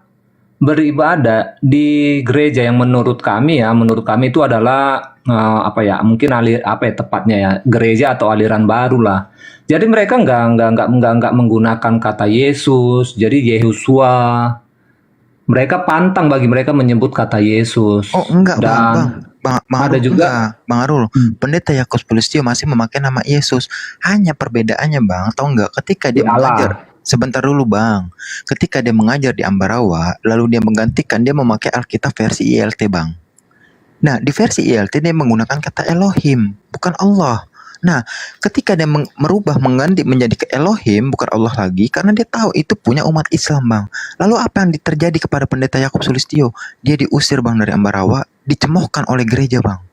beribadah di gereja yang menurut kami itu adalah mungkin tepatnya ya gereja atau aliran baru lah. Jadi mereka nggak menggunakan kata Yesus, jadi Yehosua. Mereka pantang bagi mereka menyebut kata Yesus. Oh enggak Dan Bang ada Arul, juga enggak. Bang Arul, pendeta Yakub Sulistyo masih memakai nama Yesus. Hanya perbedaannya Bang, tahu enggak? Ketika dia Di Allah. mengajar, sebentar dulu Bang. Ketika dia mengajar di Ambarawa, lalu dia menggantikan, dia memakai Alkitab versi ILT Bang. Nah, di versi ILT dia menggunakan kata Elohim, bukan Allah. Nah, ketika dia mengganti menjadi ke Elohim, bukan Allah lagi, karena dia tahu itu punya umat Islam, Bang. Lalu apa yang terjadi kepada pendeta Yakub Sulistyo? Dia diusir, Bang, dari Ambarawa, dicemohkan oleh gereja, Bang.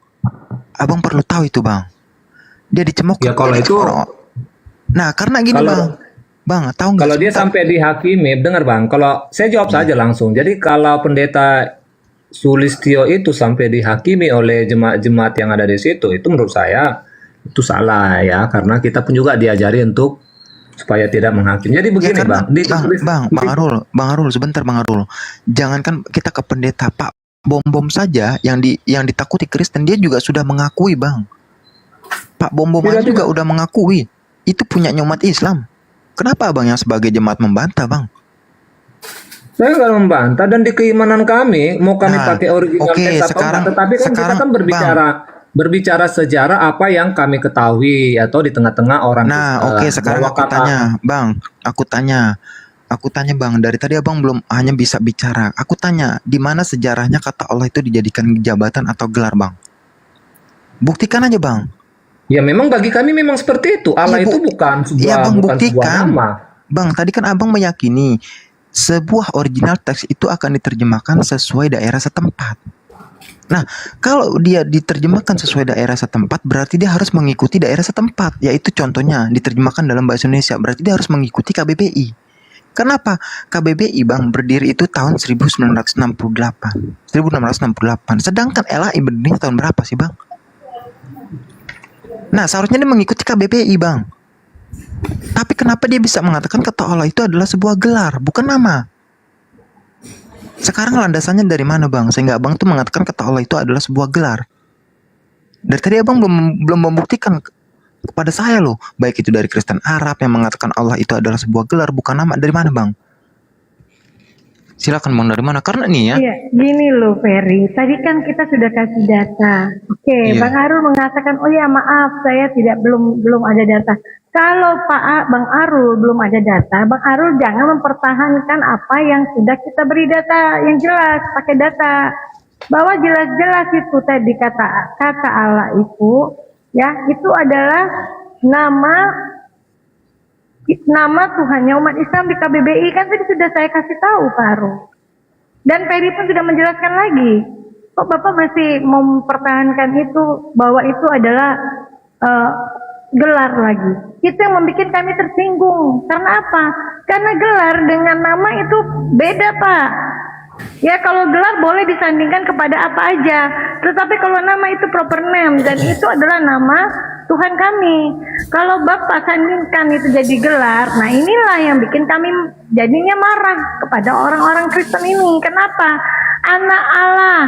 Abang perlu tahu itu, Bang. Dia dicemohkan. Ya, kalau oleh itu- Nah, karena gini, Kalau- Bang, tahu nggak? Kalau dia sebentar. sampai dihakimi, dengar Bang, kalau saya jawab saja langsung. Jadi kalau pendeta Sulistyo itu sampai dihakimi oleh jemaat-jemaat yang ada di situ, itu menurut saya itu salah ya, karena kita pun juga diajari untuk supaya tidak menghakimi. Jadi begini Ya, karena, Bang, Bang Arul, sebentar Bang Arul. Jangankan kita ke pendeta, Pak Bom saja yang ditakuti Kristen, dia juga sudah mengakui, Bang. Pak Bom Tidak, juga udah mengakui itu punya umat Islam. Kenapa Abang yang sebagai jemaat membantah, Bang? saya nggak membantah dan di keimanan kami mau kami Nah, pakai original oke, teks atau sekarang- enggak, tetapi kan kita sekarang, kan berbicara sejarah apa yang kami ketahui atau di tengah-tengah orang Nah, Kristen. oke, sekarang Bahwa aku tanya, Bang. Aku tanya, Bang. Dari tadi Abang belum hanya bisa bicara. Aku tanya, di mana sejarahnya kata Allah itu dijadikan jabatan atau gelar, Bang? Buktikan aja, Bang. Ya memang bagi kami memang seperti itu. Allah Iya, itu bukan Iya, Bang, bukan sebuah buktikan. nama. Bang, tadi kan Abang meyakini sebuah original teks itu akan diterjemahkan sesuai daerah setempat. Nah, kalau dia diterjemahkan sesuai daerah setempat, berarti dia harus mengikuti daerah setempat. Yaitu contohnya, diterjemahkan dalam bahasa Indonesia, berarti dia harus mengikuti KBBI. Kenapa? KBBI, Bang, berdiri itu tahun 1668. Sedangkan LAI berdiri tahun berapa sih, Bang? Nah, seharusnya dia mengikuti KBBI, Bang. Tapi kenapa dia bisa mengatakan kata Allah itu adalah sebuah gelar, bukan nama? Sekarang landasannya dari mana, Bang? Sehingga Abang tuh mengatakan kata Allah itu adalah sebuah gelar. Dari tadi Abang belum membuktikan kepada saya loh, baik itu dari Kristen Arab yang mengatakan Allah itu adalah sebuah gelar, bukan nama. Dari mana, Bang? Silakan, Bang, dari mana? Karena nih ya. Iya, gini loh Ferry. Tadi kan kita sudah kasih data. Oke, Iya. Bang Arul mengatakan, oh ya maaf, saya belum ada data. Kalau Bang Arul belum ada data, Bang Arul jangan mempertahankan apa yang sudah kita beri data yang jelas, pakai data. Bahwa jelas-jelas itu tadi kata Allah itu, ya itu adalah nama Tuhannya umat Islam di KBBI kan tadi sudah saya kasih tahu Pak Arul. Dan Ferry pun sudah menjelaskan lagi kok Bapak masih mau mempertahankan itu bahwa itu adalah eh, gelar lagi. Itu yang membuat kami tersinggung. Karena apa? Karena gelar dengan nama itu beda, Pak. Ya kalau gelar boleh disandingkan kepada apa aja, tetapi kalau nama itu proper name dan itu adalah nama Tuhan kami. Kalau Bapak sandingkan itu jadi gelar, nah inilah yang bikin kami jadinya marah kepada orang-orang Kristen ini. Kenapa? Anak Allah.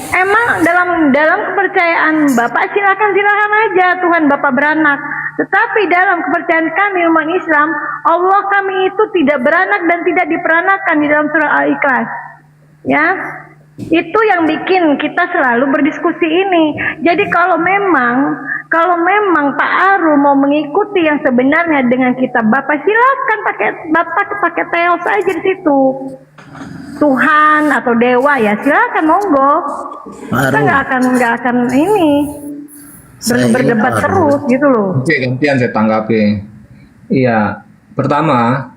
Emang dalam kepercayaan Bapak silakan aja Tuhan Bapak beranak. Tetapi dalam kepercayaan kami umat Islam, Allah kami itu tidak beranak dan tidak diperanakan di dalam surah Al-Ikhlas. Ya. Itu yang bikin kita selalu berdiskusi ini. Jadi kalau memang Pak Arul mau mengikuti yang sebenarnya dengan kitab Bapak, silakan pakai teos aja di situ. Tuhan atau dewa ya silakan monggo. Kita nggak akan ini berdebat terus gitu loh. Oke, gantian saya tanggapi. Iya, pertama,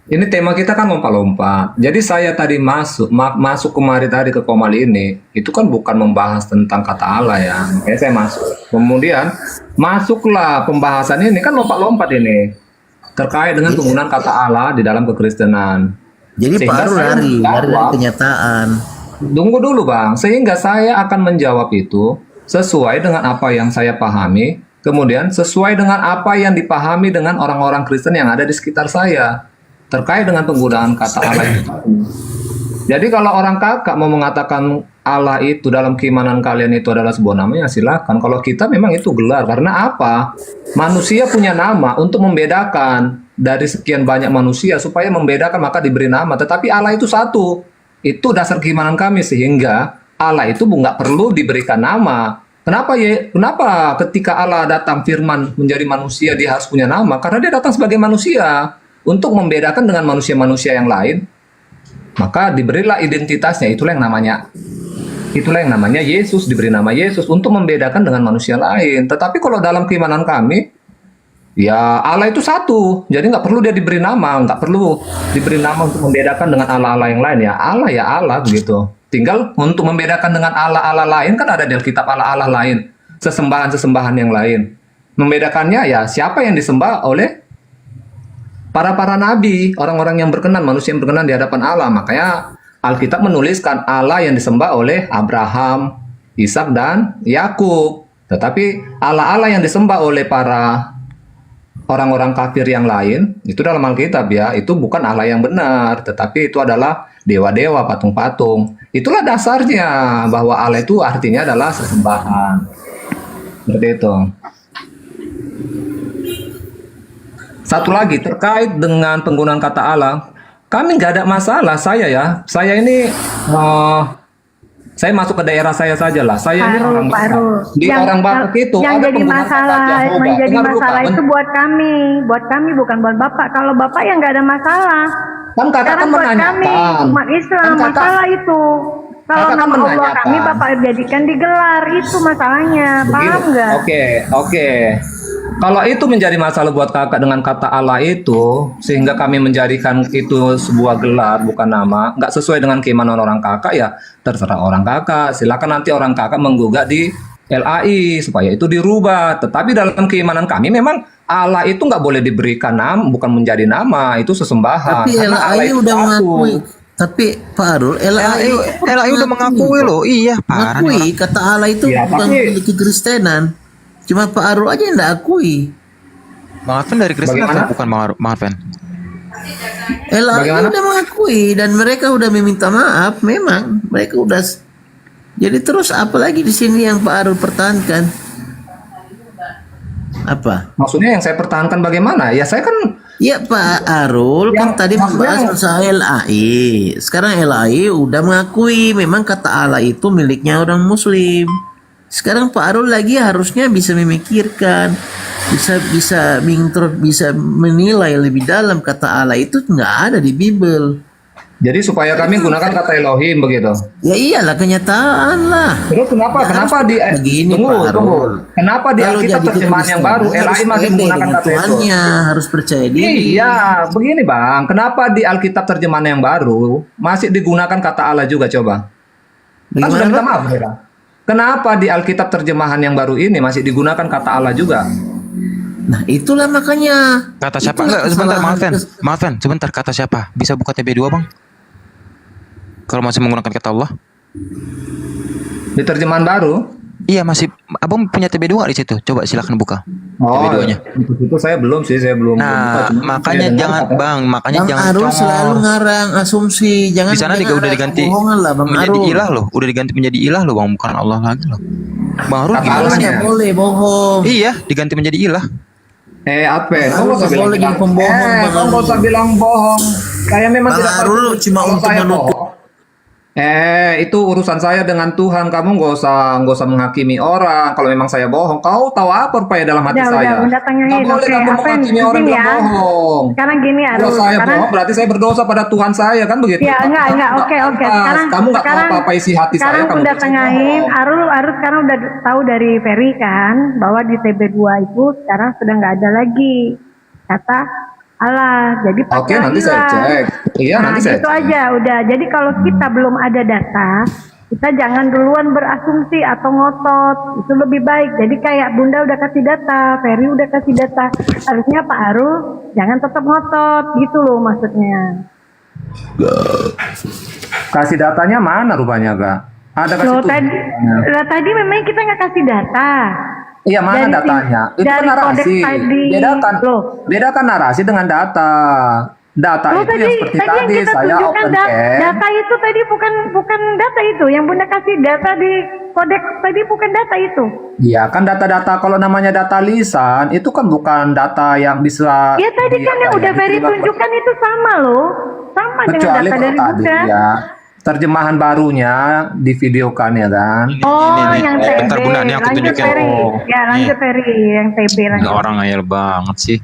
ini tema kita kan lompat-lompat. Jadi saya tadi masuk kemari tadi ke Komal ini, itu kan bukan membahas tentang kata Allah ya. Makanya saya masuk. Kemudian masuklah pembahasan ini kan lompat-lompat ini terkait dengan penggunaan kata Allah di dalam kekristenan. Jadi Pak Arul dari kenyataan. Tunggu dulu Bang, sehingga saya akan menjawab itu sesuai dengan apa yang saya pahami, kemudian sesuai dengan apa yang dipahami dengan orang-orang Kristen yang ada di sekitar saya terkait dengan penggunaan kata Allah itu. Jadi kalau orang kakak mau mengatakan Allah itu dalam keimanan kalian itu adalah sebuah nama, ya silakan. Kalau kita memang itu gelar, karena apa? Manusia punya nama untuk membedakan dari sekian banyak manusia, supaya membedakan maka diberi nama. Tetapi Allah itu satu. Itu dasar keimanan kami, sehingga Allah itu nggak perlu diberikan nama. Kenapa ya? Kenapa ketika Allah datang firman menjadi manusia dia harus punya nama? Karena dia datang sebagai manusia untuk membedakan dengan manusia-manusia yang lain. Maka diberilah identitasnya, itulah yang namanya Yesus, diberi nama Yesus untuk membedakan dengan manusia lain. Tetapi kalau dalam keimanan kami, ya Allah itu satu, jadi nggak perlu dia diberi nama, nggak perlu diberi nama untuk membedakan dengan Allah-Allah yang lain. Ya Allah begitu. Tinggal untuk membedakan dengan Allah-Allah lain kan ada di Alkitab Allah-Allah lain, sesembahan-sesembahan yang lain. Membedakannya ya siapa yang disembah oleh para nabi, orang-orang yang berkenan, manusia yang berkenan di hadapan Allah. Makanya Alkitab menuliskan Allah yang disembah oleh Abraham, Ishak dan Yakub. Tetapi Allah-Allah yang disembah oleh para orang-orang kafir yang lain, itu dalam Alkitab ya, itu bukan Allah yang benar, tetapi itu adalah dewa-dewa, patung-patung. Itulah dasarnya bahwa Allah itu artinya adalah sesembahan. Seperti itu. Satu lagi terkait dengan penggunaan kata Allah, kami nggak ada masalah. Saya ini saya masuk ke daerah saya saja lah. Saya ini orang Batak. Di orang Batak itu yang ada jadi penggunaan kata masalah, Jehovah. menjadi Dengar dulu, masalah Pak. itu buat kami bukan buat Bapak. Kalau Bapak yang nggak ada masalah. Kan kakak Sekarang kan buat kami menanyakan. umat Islam Kan kakak- masalah itu. Kalau kakak kan nama Allah menanyakan. kami Bapak jadikan digelar, itu masalahnya. Paham nggak? Oke. Kalau itu menjadi masalah buat kakak dengan kata Allah itu, sehingga kami menjadikan itu sebuah gelar bukan nama, nggak sesuai dengan keimanan orang kakak, ya terserah orang kakak. Silakan nanti orang kakak menggugat di LAI supaya itu dirubah. Tetapi dalam keimanan kami memang Allah itu nggak boleh diberikan nama, bukan menjadi nama, itu sesembahan. Tapi Karena Allah LAI itu udah satu. mengakui. Tapi Pak Arul, LAI udah mengakui loh. Iya, parah nih mengakui orang. kata Allah itu Ya, bukan tapi- memiliki Kristenan. Cuma Pak Arul aja yang tidak akui. Bang Adven dari Kristen Bagaimana? atau bukan Bang Adven? LAI Bagaimana? udah mengakui dan mereka udah meminta maaf. Memang mereka udah. Jadi terus apa lagi di sini yang Pak Arul pertahankan? Apa? Maksudnya yang saya pertahankan bagaimana? Ya saya kan Ya Pak Arul kan tadi membahas masalah LAI. Sekarang LAI udah mengakui memang kata Allah itu miliknya orang Muslim. Sekarang Pak Arul lagi harusnya bisa memikirkan, bisa menilai lebih dalam kata Allah itu nggak ada di Bible. Jadi supaya kami gunakan kata Elohim begitu. Ya iyalah kenyataan lah. Terus kenapa? Kenapa di Begini, tunggu, Pak tunggu. Arul. Kenapa di Kalau Alkitab jadi terjemahan yang baru Kristen, LAI harus masih pede menggunakan dengan kata itu? Tuhannya, harus percaya diri. Iya, begini Bang. Kenapa di Alkitab terjemahan yang baru masih digunakan kata Allah juga coba? Kan sudah Bagaimana, minta Pak? maaf, Saudara. Kenapa di Alkitab terjemahan yang baru ini masih digunakan kata Allah juga? Nah itulah makanya. Kata siapa? Itulah Enggak, sebentar, kesalahan maaf Fen, sebentar, kata siapa? Bisa buka TB2 bang? Kalau masih menggunakan kata Allah? Di terjemahan baru? Iya masih, abang punya TB2 di situ. Coba silakan buka TB2-nya. Itu saya belum sih, saya belum. Nah, buka, cuma makanya saya dengar jangan kata- bang, makanya Bang jangan Arul selalu congor. ngarang asumsi. Jangan Di sana juga udah diganti kebohongan lah Bang menjadi Arul. ilah loh, udah diganti menjadi ilah loh bang, bukan Allah lagi loh. Bang Arul Kata gimana Allah sih? nya. Nggak boleh bohong. Iya, diganti menjadi ilah. Adven, Bang Arul kamu nggak usah nggak boleh jadi pembohong, Bang kamu nggak Arul. usah bilang bohong. Saya memang Bang tidak Arul tahu cuma kalau untuk saya menutup. bohong. Itu urusan saya dengan Tuhan. Kamu nggak usah menghakimi orang. Kalau memang saya bohong, kau tahu apa rupanya dalam hati saya? Udah tanyain. Nggak boleh Oke, kamu apa yang menghakimi orang penting bilang ya? bohong. Sekarang gini Kalau Arul, saya sekarang bohong berarti saya berdosa pada Tuhan saya kan begitu? ya enggak, oke. Sekarang Kamu nggak tahu sekarang apa isi hati saya. sekarang Kamu udah terus tengahin bohong. Arul sekarang udah tahu dari Ferry kan bahwa di TB2 itu sekarang sudah nggak ada lagi kata Allah. Jadi Oke, pakai nanti saya ilah. cek. Iya, Nah, nanti saya gitu cek. aja udah. Jadi kalau kita belum ada data, kita jangan duluan berasumsi atau ngotot. Itu lebih baik. Jadi kayak Bunda udah kasih data, Ferry udah kasih data. Harusnya Pak Arul jangan tetap ngotot gitu loh maksudnya. Kasih datanya mana rupanya, Kak? Ada kasih Loh, tadi, tunjuknya. tadi memang kita nggak kasih data. Iya, mana Dari datanya? Itu kan dari narasi. kodeks tadi. Loh. Bedakan narasi dengan data. Data Loh, itu yang seperti yang tadi kita saya tunjukkan open cam. data itu tadi bukan data itu. Yang Bunda kasih data di kodeks tadi bukan data itu. Iya, kan data-data kalau namanya data lisan itu kan bukan data yang bisa Ya tadi kan yang udah Ferry diterima tunjukkan itu sama loh. Sama dengan kecuali data kalau dari tadi Bunda. ya terjemahan barunya divideokan ya kan. Oh, Ini, yang bentar, TB. Bunda, ini aku Lanjut tunjukin. Ferry. Oh, Ya, lanjut Ferry. Yang TB Ini lanjut. orang ngeyel banget sih.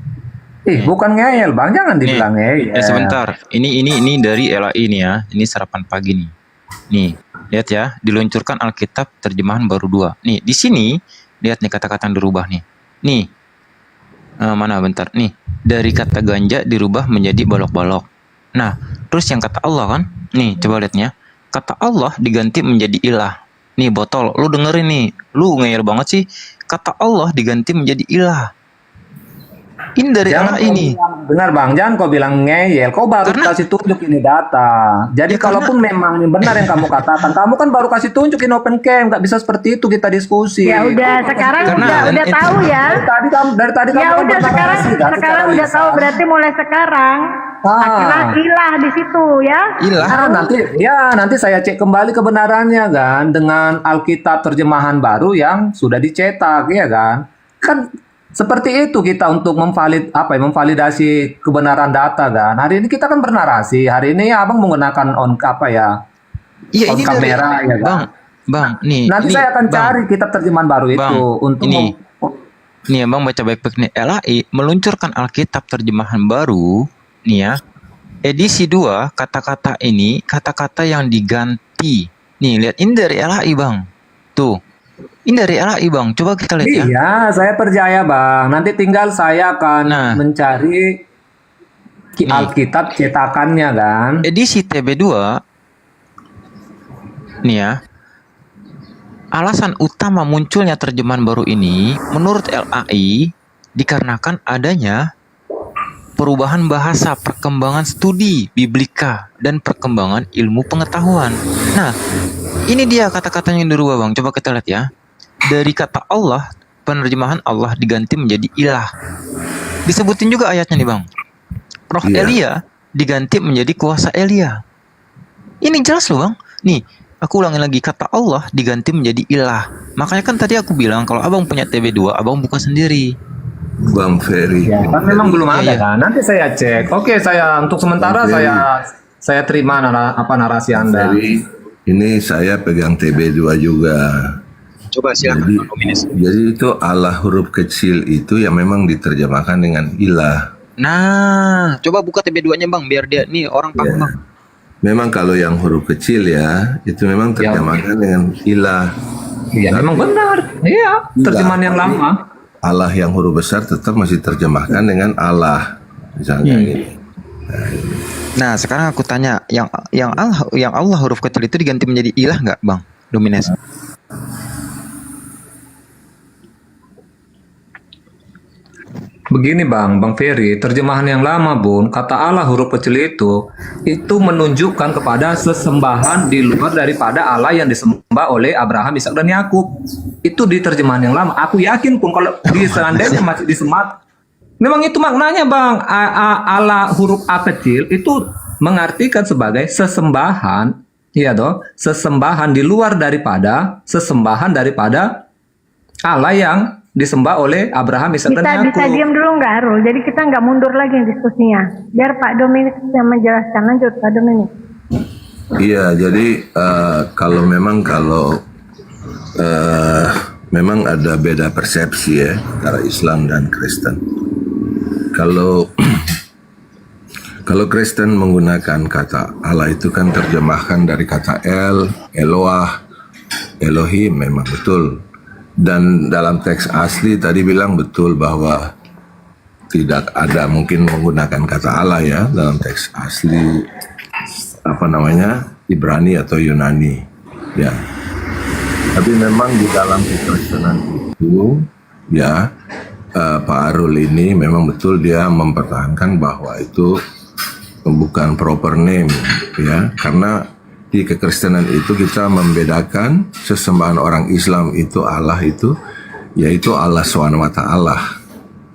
Bukan ngeyel, Bang, jangan dibilang ngeyel. Sebentar. Ini dari LAI nih ya. Ini sarapan pagi nih. Nih, lihat ya, diluncurkan Alkitab terjemahan baru 2. Nih, di sini lihat nih kata-kata yang dirubah nih. Nih. Mana bentar. Nih, dari kata ganja dirubah menjadi balok-balok. Nah, terus yang kata Allah kan? Nih, coba lihat ya. Kata Allah diganti menjadi ilah. Nih, botol, lu dengerin nih. Lu ngeyel banget sih. Kata Allah diganti menjadi ilah. Ini dari Jangan Allah ini. Dengar Bang, jangan kau bilang ngeyel. Kau baru Karena- kasih tunjuk ini data. Jadi Ya, karena- kalaupun memang ini benar yang kamu katakan, kamu kan baru kasih tunjukin open cam, nggak bisa seperti itu kita diskusi. Ya udah, sekarang Karena- udah tahu ya. Dari tadi kamu Ya kan udah sekarang bernarasi, kan, sekarang secara udah tahu lisan. berarti mulai sekarang akhirnya ilah di situ ya. Ilah. Nanti saya cek kembali kebenarannya kan dengan Alkitab terjemahan baru yang sudah dicetak ya kan. Kan seperti itu kita untuk memvalidasi kebenaran data kan. Hari ini kita kan bernarasi. Hari ini Abang menggunakan Iya, on ini kamera ya kan. Bang, nih. Nanti ini, saya akan Bang, cari kitab terjemahan baru Bang, itu untuk ini. Nih, Bang baca baik-baik nih. LAI meluncurkan Alkitab terjemahan baru, nih ya. Edisi 2, kata-kata ini, kata-kata yang diganti. Nih, lihat ini dari LAI, Bang. Tuh. Ini dari LAI, Bang. Coba kita lihat ya. Iya, saya percaya Bang. Nanti tinggal saya akan Nah. mencari Nih. Alkitab cetakannya kan. Edisi TB2 nih ya. Alasan utama munculnya terjemahan baru ini menurut LAI dikarenakan adanya perubahan bahasa, perkembangan studi biblika dan perkembangan ilmu pengetahuan. Nah, ini dia kata-katanya yang dirubah, Bang. Coba kita lihat ya. Dari kata Allah, penerjemahan Allah diganti menjadi ilah. Disebutin juga ayatnya nih, Bang. Roh Iya. Elia diganti menjadi kuasa Elia. Ini jelas loh, Bang. Nih, aku ulangin lagi, kata Allah diganti menjadi ilah. Makanya kan tadi aku bilang kalau Abang punya TB2, Abang buka sendiri. Bang Ferry. Ya, kan memang belum ada Iya. kan. Nanti saya cek. Oke, saya untuk sementara Oke. saya terima narasi Anda. Ferry, ini saya pegang TB2 juga. Coba Jadi itu Allah huruf kecil itu yang memang diterjemahkan dengan ilah. Nah, coba buka TB2-nya, Bang, biar dia nih orang paham, Iya. Bang. Memang kalau yang huruf kecil ya, itu memang terjemahkan dengan ilah. Iya, memang benar. Iya, terjemahan yang lama. Allah yang huruf besar tetap masih terjemahkan dengan Allah. Misalnya gitu. Nah, sekarang aku tanya, yang Allah huruf kecil itu diganti menjadi ilah nggak, Bang Domines? Begini Bang Ferry, terjemahan yang lama Bun, kata Allah huruf kecil itu menunjukkan kepada sesembahan di luar daripada Allah yang disembah oleh Abraham, Ishak dan Yakub. Itu di terjemahan yang lama. Aku yakin pun kalau di seandainya masih disemat, memang itu maknanya Bang. Allah huruf A kecil itu mengartikan sebagai sesembahan, iya toh, sesembahan di luar daripada Allah yang disembah oleh Abraham, Ishak dan Yakub. Bisa diam dulu nggak Arul? Jadi kita nggak mundur lagi diskusinya. Biar Pak Dominik yang menjelaskan. Lanjut Pak Dominik. Iya, jadi kalau memang ada beda persepsi ya antara Islam dan Kristen. Kalau Kristen menggunakan kata Allah itu kan terjemahkan dari kata Eloah, Elohim, memang betul. Dan dalam teks asli tadi bilang betul bahwa tidak ada mungkin menggunakan kata Allah ya dalam teks asli Ibrani atau Yunani ya. Tapi memang di dalam kekristenan itu ya Pak Arul ini memang betul dia mempertahankan bahwa itu bukan proper name ya, karena di kekristenan itu kita membedakan sesembahan orang Islam itu Allah itu yaitu Allah SWT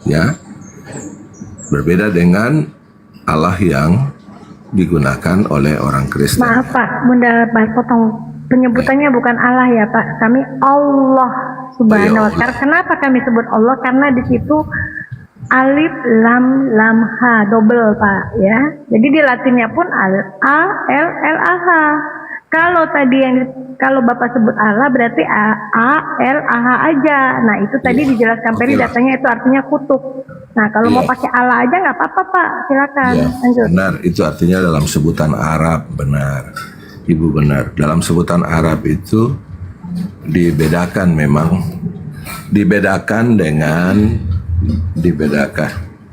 ya, berbeda dengan Allah yang digunakan oleh orang Kristen. Maaf Pak, Bunda potong. Penyebutannya bukan Allah ya Pak, kami Allah Subhanahu wa Ta'ala. Kenapa kami sebut Allah? Karena di situ alif lam ha double Pak ya. Jadi di Latinnya pun a l a h. Kalau Bapak sebut Allah berarti a l a h aja. Nah, itu tadi dijelaskan Peri datanya itu artinya kutub. Nah, kalau mau pakai Allah aja nggak apa-apa Pak. Silakan. Lanjut. Benar, itu artinya dalam sebutan Arab, benar. Ibu benar. Dalam sebutan Arab itu dibedakan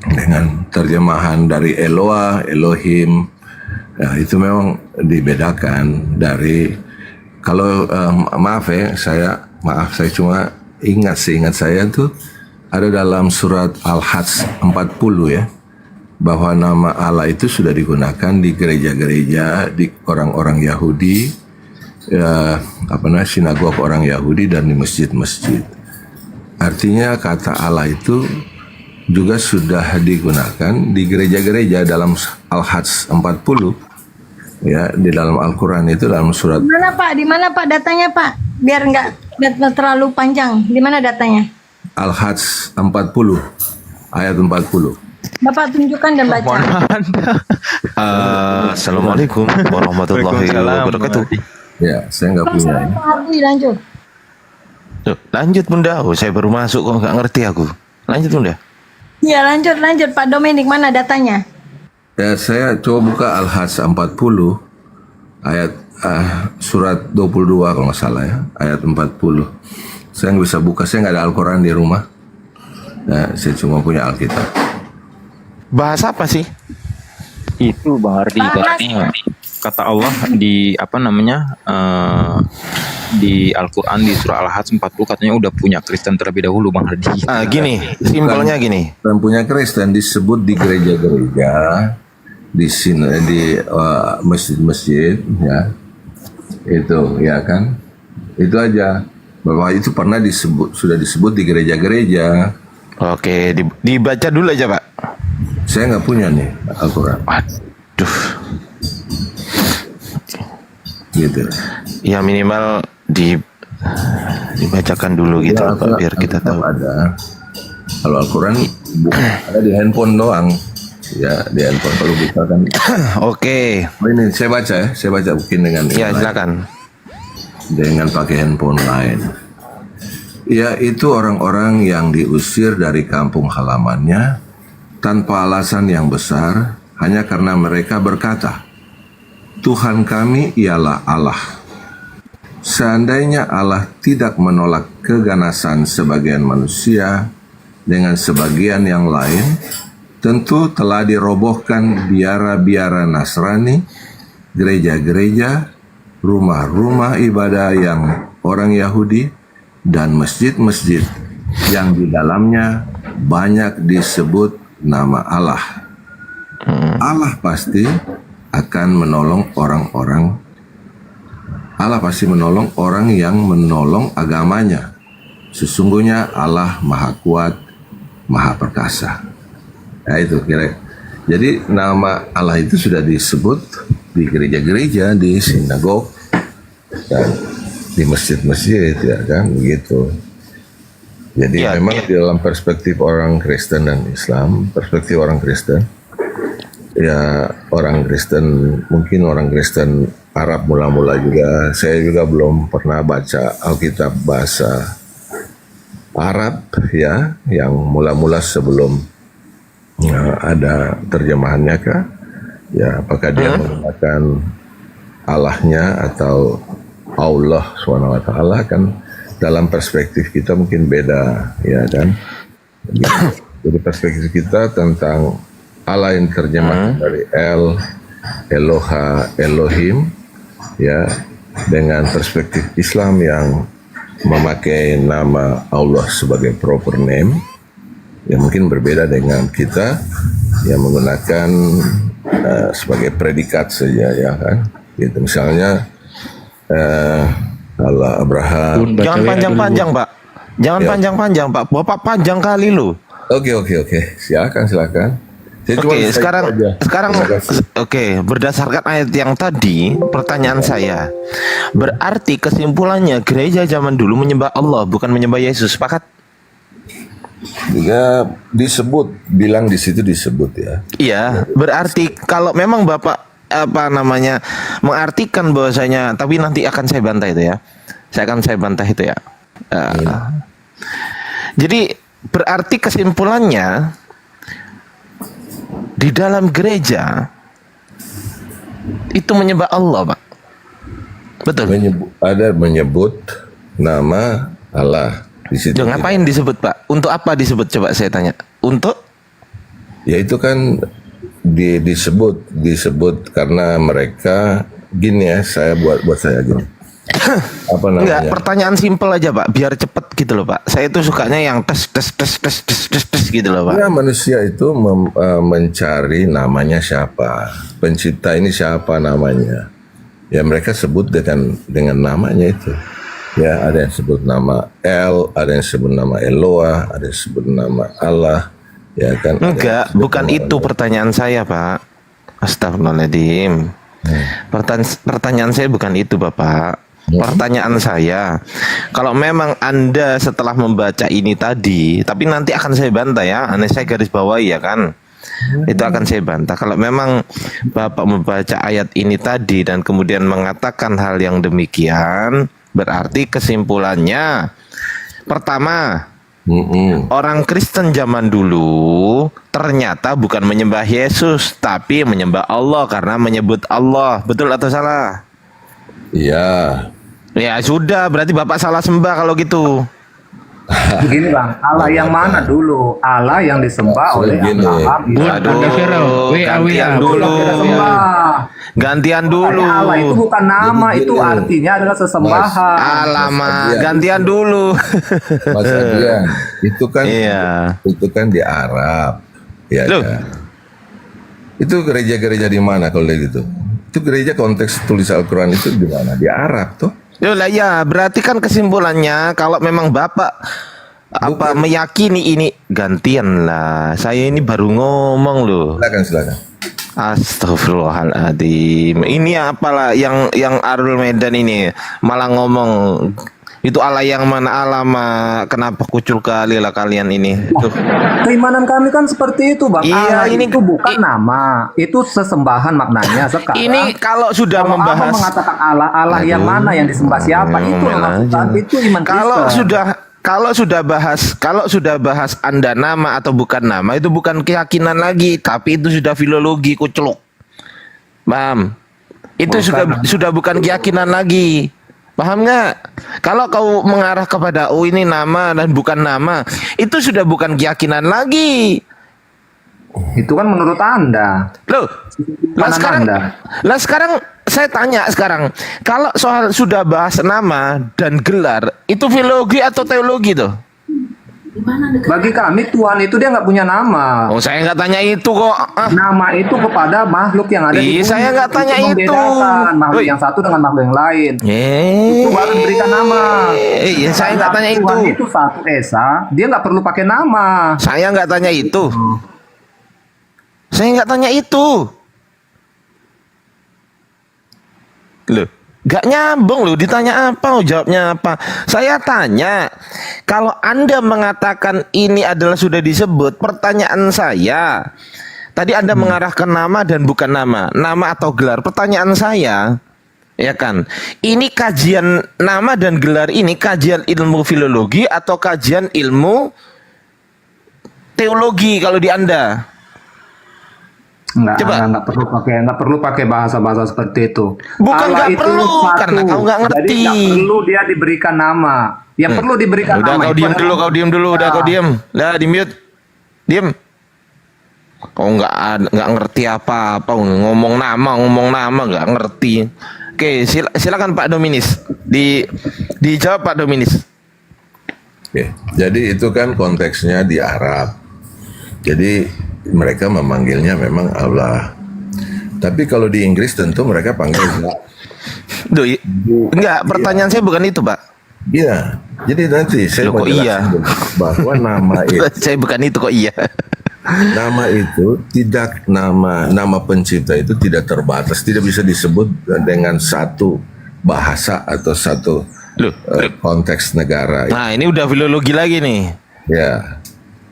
dengan terjemahan dari Eloah, Elohim. Ya, itu memang dibedakan dari kalau maaf saya cuma seingat saya tuh ada dalam surat Al-Hajj 40 ya, bahwa nama Allah itu sudah digunakan di gereja-gereja, di orang-orang Yahudi, sinagog orang Yahudi dan di masjid-masjid. Artinya kata Allah itu juga sudah digunakan di gereja-gereja dalam Al-Hajj 40 ya, di dalam Al-Quran itu dalam surat. Di mana Pak datanya Pak? Biar nggak terlalu panjang. Di mana datanya? Al-Hajj 40 ayat 40. Bapak tunjukkan dan baca. Assalamualaikum warahmatullahi wabarakatuh. Ya, saya nggak punya. Lanjut. Tuh, lanjut Bunda. Oh, saya baru masuk kok nggak ngerti aku. Lanjut Bunda. Ya lanjut Pak Dominik, mana datanya? Ya, saya coba buka Al-Hajj 40 ayat surat 22 kalau nggak salah ya, ayat 40. Saya nggak bisa buka, saya nggak ada Al-Quran di rumah. Nah, saya cuma punya Alkitab. Bahasa apa sih? Itu Bang Ardi katanya kata Allah di di Al-Quran di surah Al-Hajj 40 katanya udah punya Kristen terlebih dahulu Bang Ardi. Gini, simpelnya gini. Dan punya Kristen disebut di gereja-gereja, di sini di masjid-masjid ya. Itu ya kan? Itu aja. Bahwa itu pernah sudah disebut di gereja-gereja. Oke, dibaca dulu aja Pak. Saya nggak punya nih Al-Quran. Waduh. Gitu. Ya minimal dibacakan dulu gitu Ya, Pak, biar kita tahu. Ada. Kalau Al-Quran ada di handphone doang. Ya, di handphone kalau buka kan. Oke. Ini saya baca mungkin dengan Ya silakan. dengan pakai handphone lain. Ya, itu orang-orang yang diusir dari kampung halamannya tanpa alasan yang besar hanya karena mereka berkata, Tuhan kami ialah Allah. Seandainya Allah tidak menolak keganasan sebagian manusia dengan sebagian yang lain, tentu telah dirobohkan biara-biara Nasrani, gereja-gereja, rumah-rumah ibadah yang orang Yahudi, dan masjid-masjid yang di dalamnya banyak disebut nama Allah. Allah pasti akan menolong Allah pasti menolong orang yang menolong agamanya. Sesungguhnya Allah Maha Kuat, Maha Perkasa. Nah itu kira. Jadi nama Allah itu sudah disebut di gereja-gereja, di sinagog, dan di masjid-masjid, ya kan, begitu. Jadi Ya, memang di dalam perspektif orang Kristen dan Islam, perspektif orang Kristen, ya orang Kristen, mungkin orang Kristen Arab mula-mula juga, saya juga belum pernah baca Alkitab bahasa Arab ya, yang mula-mula sebelum ada terjemahannya kah? Ya, apakah dia menggunakan Allahnya atau Allah SWT kan dalam perspektif kita mungkin beda, ya kan? Jadi perspektif kita tentang Allah yang terjemahkan dari Eloha, Elohim, ya, dengan perspektif Islam yang memakai nama Allah sebagai proper name, ya mungkin berbeda dengan kita yang menggunakan sebagai predikat saja, ya kan? Gitu misalnya Allah Abraham. Jangan panjang-panjang, Pak. Jangan panjang-panjang, Pak. Bapak panjang kali loh. Oke. Silakan. Saya cuma Oke, sekarang Terima kasih. berdasarkan ayat yang tadi, pertanyaan saya, berarti kesimpulannya gereja zaman dulu menyembah Allah, bukan menyembah Yesus, sepakat? Ya bilang di situ disebut ya. Iya, berarti kalau memang Bapak mengartikan bahwasanya, tapi nanti akan saya bantah itu ya. Saya bantah itu ya. Jadi berarti kesimpulannya di dalam gereja itu menyembah Allah, Pak. Betul. Menyebut nama Allah di situ. Jangan ngapain disebut, Pak? Untuk apa disebut, coba saya tanya? Untuk? Ya itu kan disebut karena mereka gini ya, saya buat saya gini. Apa namanya? Enggak, pertanyaan simpel aja, Pak, biar cepet gitu loh, Pak. Saya itu sukanya yang tes gitu loh, Pak. Ya, manusia itu mencari namanya siapa, pencipta ini siapa namanya. Ya mereka sebut dengan namanya itu. Ya ada yang sebut nama El, ada yang sebut nama Eloah, ada yang sebut nama Allah. Ya kan? Enggak, bukan itu pertanyaan saya, Pak. Astagfirullahaladzim. Pertanyaan saya bukan itu, Bapak. Pertanyaan saya, kalau memang Anda setelah membaca ini tadi, tapi nanti akan saya bantah ya, saya garis bawahi ya kan, itu akan saya bantah. Kalau memang Bapak membaca ayat ini tadi dan kemudian mengatakan hal yang demikian, berarti kesimpulannya, pertama, orang Kristen zaman dulu ternyata bukan menyembah Yesus, tapi menyembah Allah karena menyebut Allah. Betul atau salah? Iya. Ya sudah, berarti Bapak salah sembah kalau gitu. Begini Bang, Allah yang mana dulu? Allah yang disembah oleh Abraham. Gantian dulu. Gantian dulu. Allah itu bukan nama, itu artinya adalah sesembahan. Alamak, gantian dulu. Mas Adrian, itu kan Iya. itu kan di Arab, ya Loh. kan? Itu gereja-gereja di mana kalau gitu? Itu gereja konteks tulis Al-Quran itu di mana? Di Arab tuh. Ya, berarti kan kesimpulannya kalau memang Bapak meyakini ini gantian lah. Saya ini baru ngomong loh. Silakan. Astagfirullahaladzim. Ini apalah yang Arul Medan ini malah ngomong itu Allah yang mana alamak, kenapa kucul kali lah kalian ini. Tuh. Keimanan kami kan seperti itu Bang. Iya, Allah ini itu bukan nama, itu sesembahan maknanya. Sekarang Ini kalau sudah kalau membahas Abang mengatakan Allah yang mana yang disembah siapa, itu maksudnya itu iman Kristen. Kalau sudah bahas Anda nama atau bukan nama, itu bukan keyakinan lagi, tapi itu sudah filologi kuceluk. Paham? Itu sudah bukan keyakinan lagi. Paham nggak? Kalau kau mengarah kepada oh ini nama dan bukan nama, itu sudah bukan keyakinan lagi. Itu kan menurut Anda. Loh, lah sekarang saya tanya sekarang, kalau soal sudah bahas nama dan gelar, itu filologi atau teologi tuh? Bagi kami Tuhan itu dia nggak punya nama. Oh, saya nggak tanya itu kok. Nama itu kepada makhluk yang ada di bumi. Saya nggak tanya itu. Membedakan makhluk yang satu dengan makhluk yang lain. Itu baru diberikan nama. Saya nggak tanya itu. Tuhan itu satu esa, dia nggak perlu pakai nama. Saya nggak tanya itu. Saya nggak tanya itu. Loh, nggak nyambung loh. Ditanya apa, jawabnya apa. Saya tanya, kalau Anda mengatakan ini adalah sudah disebut, pertanyaan saya, tadi Anda mengarahkan nama dan bukan nama, nama atau gelar. Pertanyaan saya, ya kan, ini kajian nama dan gelar ini kajian ilmu filologi atau kajian ilmu teologi kalau di Anda? Nggak perlu pakai bahasa-bahasa seperti itu. Bukan nggak perlu, karena kau nggak ngerti. Jadi nggak perlu dia diberikan nama. Yang perlu diberikan udah, nama. Kau diam dulu, udah kau diam. Lah di mute. Diam. Kau nggak ngerti apa-apa, ngomong nama nggak ngerti. Oke, silakan Pak Dominis. Dijawab Pak Dominis. Oke, jadi itu kan konteksnya di Arab. Jadi mereka memanggilnya memang Allah. Tapi kalau di Inggris tentu mereka panggil Allah. Enggak, pertanyaan saya bukan itu, Pak. Iya. Jadi nanti saya kok iya? Bahwa nama itu saya bukan itu kok iya. Nama itu tidak nama pencipta itu tidak terbatas, tidak bisa disebut dengan satu bahasa atau satu konteks negara. Nah, ini udah filologi lagi nih. Ya.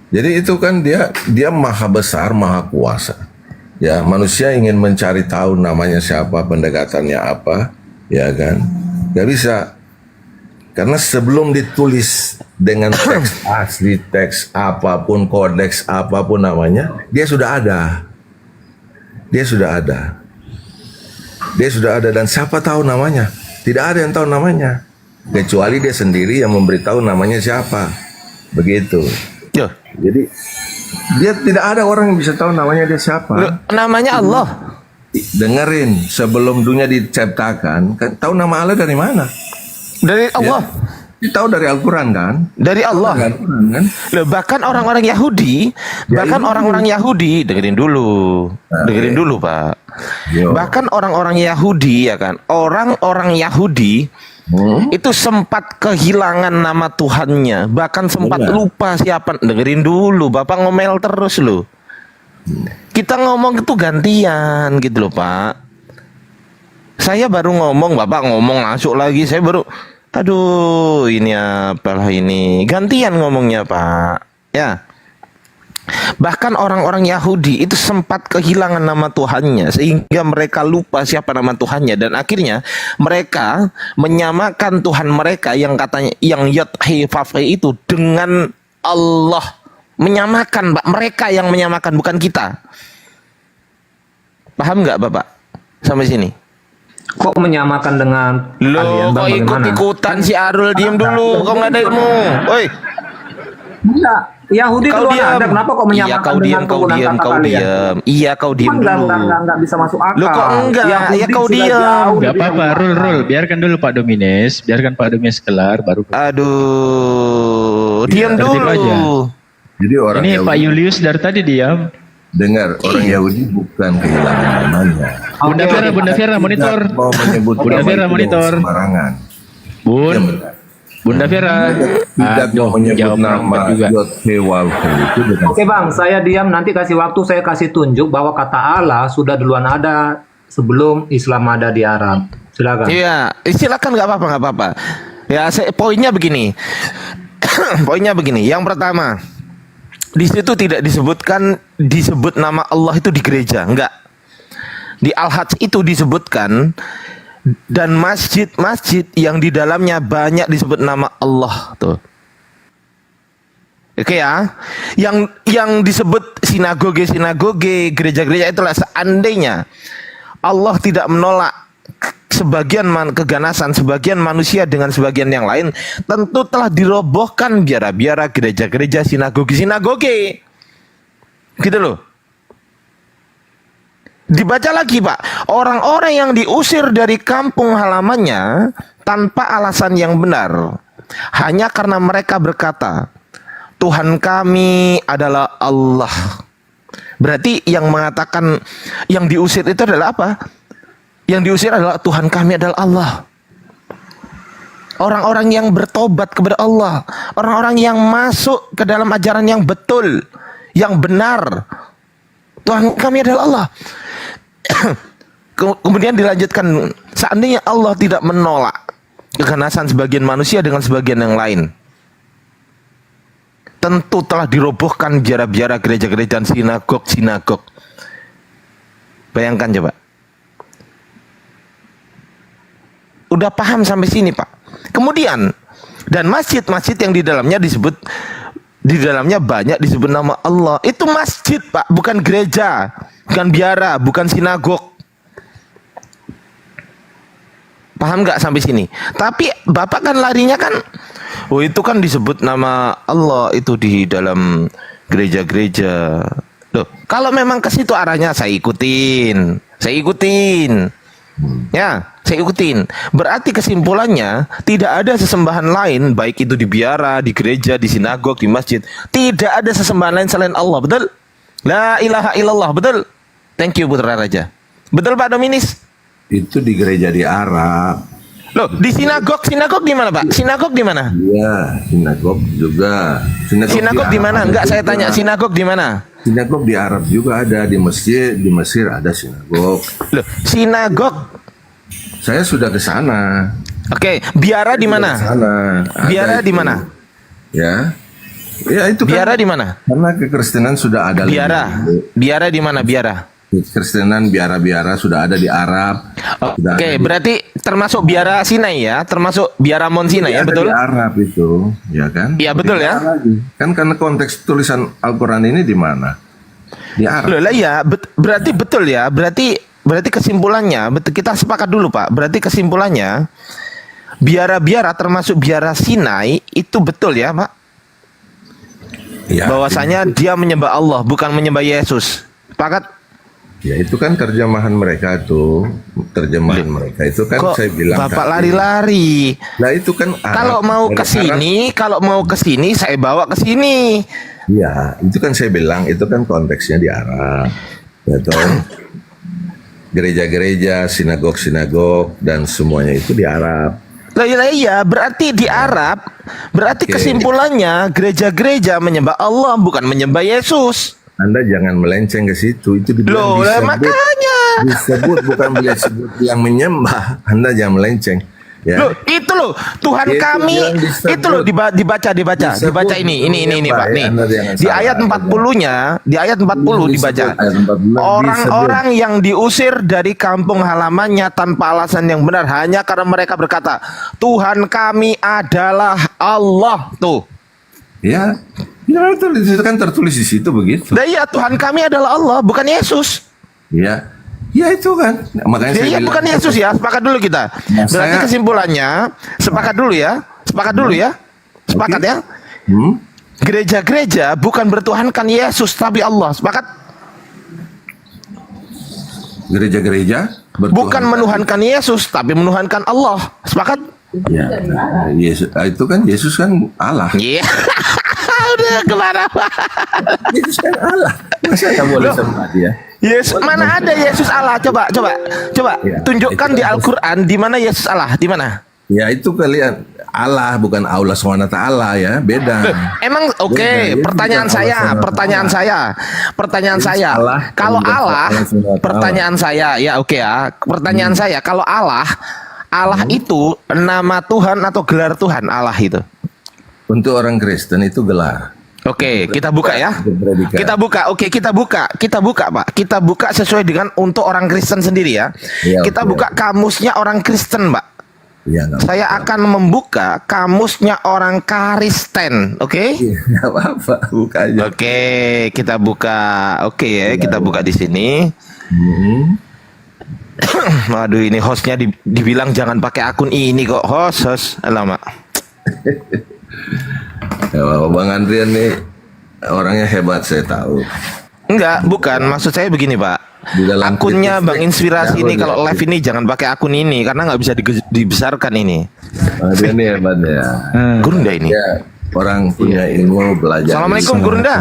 Jadi itu kan dia maha besar, maha kuasa. Ya, manusia ingin mencari tahu namanya siapa, pendekatannya apa, ya kan? Gak bisa. Karena sebelum ditulis dengan teks asli, teks apapun, kodeks apapun namanya, dia sudah ada. Dia sudah ada dan siapa tahu namanya? Tidak ada yang tahu namanya. Kecuali dia sendiri yang memberitahu namanya siapa. Begitu. Jadi dia tidak ada orang yang bisa tahu namanya dia siapa. Namanya Allah. Dengerin, sebelum dunia diciptakan, kan tahu nama Allah dari mana? Dari Allah. Ya, tahu dari Al-Quran kan? Dari Allah. Kan? Loh, bahkan orang-orang Yahudi, dengerin dulu Pak. Bahkan orang-orang Yahudi ya kan, orang-orang Yahudi itu sempat kehilangan nama Tuhannya, bahkan sempat lupa siapa. Dengerin dulu, Bapak ngomel terus loh. Kita ngomong itu gantian gitu loh Pak. Saya baru ngomong, Bapak ngomong masuk lagi. Saya baru, aduh ini apalah ini. Gantian ngomongnya Pak. Ya. Bahkan orang-orang Yahudi itu sempat kehilangan nama Tuhannya sehingga mereka lupa siapa nama Tuhannya dan akhirnya mereka menyamakan Tuhan mereka yang katanya yang Yod-He Vav-He itu dengan Allah. Menyamakan, Pak. Mereka yang menyamakan, bukan kita. Paham nggak Bapak? Sampai sini. Kok menyamakan dengan Loh, kok ikut-ikutan si Arul? Diam dulu, kau nggak ada ilmu. Oi. Enggak. Yahudi Kau keluar Anda, kenapa kok menyamakan dengan penggunaan kata kalian? Iya, kau diam dulu. Enggak bisa masuk akal. Lu kok enggak? Yahudi Ya kau sudah diam. jauh Gak dari apa-apa, Rul. Biarkan dulu Pak Dominis. Biarkan Pak Dominis kelar, baru. Aduh, diam tertib dulu. aja. Jadi orang Ini Yahudi, Pak Julius dari tadi diam. dengar, orang Yahudi bukan kehilangan namanya. Bunda Vera monitor. Tidak mau menyebut Bunda nama Vera itu monitor. sembarangan. Bun. Ya, benar. Bunda Vera. Tidak mau menyebut jawab nama juga. Yod-He Vav-He itu dengan Oke Bang, saya diam, nanti kasih waktu, saya kasih tunjuk bahwa kata Allah sudah duluan ada sebelum Islam ada di Arab. Silakan. Iya, silakan nggak apa-apa. Ya, poinnya begini. Poinnya begini. Yang pertama, di situ tidak disebut nama Allah itu di gereja, enggak. Di Al-Hajj itu disebutkan dan masjid-masjid yang di dalamnya banyak disebut nama Allah tuh. Oke ya. Yang disebut sinagoge, gereja-gereja itulah seandainya Allah tidak menolak keganasan sebagian manusia dengan sebagian yang lain tentu telah dirobohkan biara-biara, gereja-gereja, sinagogi. Gitu loh. Dibaca lagi, Pak. Orang-orang yang diusir dari kampung halamannya tanpa alasan yang benar, hanya karena mereka berkata, Tuhan kami adalah Allah. Berarti yang mengatakan yang diusir itu adalah apa? Yang diusir adalah Tuhan kami adalah Allah. Orang-orang yang bertobat kepada Allah, orang-orang yang masuk ke dalam ajaran yang betul, yang benar. Tuhan kami adalah Allah. Kemudian dilanjutkan, seandainya Allah tidak menolak keganasan sebagian manusia dengan sebagian yang lain, tentu telah dirobohkan biara-biara, gereja-gereja dan sinagog. Bayangkan coba. Udah paham sampai sini, Pak? Kemudian, dan masjid-masjid yang di dalamnya banyak disebut nama Allah. Itu masjid, Pak, bukan gereja, bukan biara, bukan sinagog. Paham nggak sampai sini? Tapi Bapak kan larinya kan, oh itu kan disebut nama Allah itu di dalam gereja-gereja. Loh, kalau memang ke situ arahnya saya ikutin. Ya, saya ikutin. Berarti kesimpulannya tidak ada sesembahan lain, baik itu di biara, di gereja, di sinagog, di masjid. Tidak ada sesembahan lain selain Allah, betul? La ilaha illallah, betul? Thank you, Putra Raja. Betul, Pak Dominis? Itu di gereja di Arab. Loh, di sinagog di mana, Pak? Sinagog di mana? Iya, sinagog juga. Sinagog di mana? Enggak, saya tanya sinagog di mana? Sinagog di Arab juga ada, di Mesir ada sinagog. Loh, sinagog. Saya sudah ke sana. Oke, biara di mana? Biara di mana? Ya. Ya itu kan. Biara di mana? Karena kekristenan sudah ada. Biara di mana biara? Kekristenan biara-biara sudah ada di Arab. Oke, berarti termasuk biara Sinai ya, termasuk biara Mount Sinai ya, betul? Di Arab itu, ya kan? Iya, betul ya. Kan karena konteks tulisan Al-Quran ini di mana? Di Arab. Loh lah ya, berarti betul ya, berarti kesimpulannya, kita sepakat dulu Pak, berarti kesimpulannya biara-biara termasuk biara Sinai itu betul ya Pak? Ya, bahwasanya dia menyembah Allah, bukan menyembah Yesus. Sepakat? Ya itu kan terjemahan mereka tuh, mereka itu kan kok saya bilang. Bapak lari-lari. Nah itu kan Arab. Kalau mau ke sini, saya bawa ke sini. Ya itu kan saya bilang itu kan konteksnya di Arab, betul. Gereja-gereja, sinagog-sinagog dan semuanya itu di Arab. Iya, berarti di Arab, berarti kesimpulannya gereja-gereja menyembah Allah bukan menyembah Yesus. Anda jangan melenceng ke situ. Itu loh, makanya disebut bukan disebut yang menyembah. Anda jangan melenceng. Ya. Loh, itu loh Tuhan kami itu loh dibaca ini Pak nih. Di ayat 40-nya, di ayat 40 dibaca. Orang-orang yang diusir dari kampung halamannya tanpa alasan yang benar hanya karena mereka berkata, Tuhan kami adalah Allah. Tuh. Ya. Ya, itu kan tertulis di situ begitu. Nah, iya, Tuhan kami adalah Allah, bukan Yesus. Iya. Ya itu kan. Makanya saya bilang, bukan Yesus ya. Sepakat dulu kita. Berarti kesimpulannya, sepakat dulu ya. Sepakat ya. Gereja-gereja bukan bertuhankan Yesus tapi Allah. Sepakat? Gereja-gereja bukan menuhankan Yesus tapi menuhankan Allah. Sepakat? Ya. Yesus itu kan Yesus kan Allah. Iya. Udah kemana Pak? Yesus kan Allah. Masa nggak boleh sama dia? Yesus mana ada Yesus Allah? Coba ya, tunjukkan di Al-Quran di mana Yesus Allah, di mana? Ya itu kalian Allah bukan Allah SWT ya, beda. Emang oke, pertanyaan saya. Kalau Allah, pertanyaan saya ya oke ya. Pertanyaan saya, kalau Allah itu nama Tuhan atau gelar Tuhan Allah itu? Untuk orang Kristen itu gelar. Oke, kita buka ya. Kita buka Pak. Kita buka sesuai dengan untuk orang Kristen sendiri ya. Kita buka kamusnya orang Kristen, Pak. Ya, saya akan membuka kamusnya orang Kristen, oke? Nggak apa-apa, buka aja. Oke, kita buka. Oke ya, kita buka di sini. Waduh, ini hostnya dibilang jangan pakai akun ini kok. Host. Alamak. Ya, Bang Andrian nih orangnya hebat, saya tahu. Enggak, bukan. Maksud saya begini, Pak. Di dalam Akunnya kritik, Bang Inspirasi ya, ini lo kalau lihat. live ini jangan pakai akun ini karena nggak bisa dibesarkan ini. Dia nih hebat ya. Gurunda ini. Ya, orang punya ilmu belajar. Assalamualaikum Gurunda.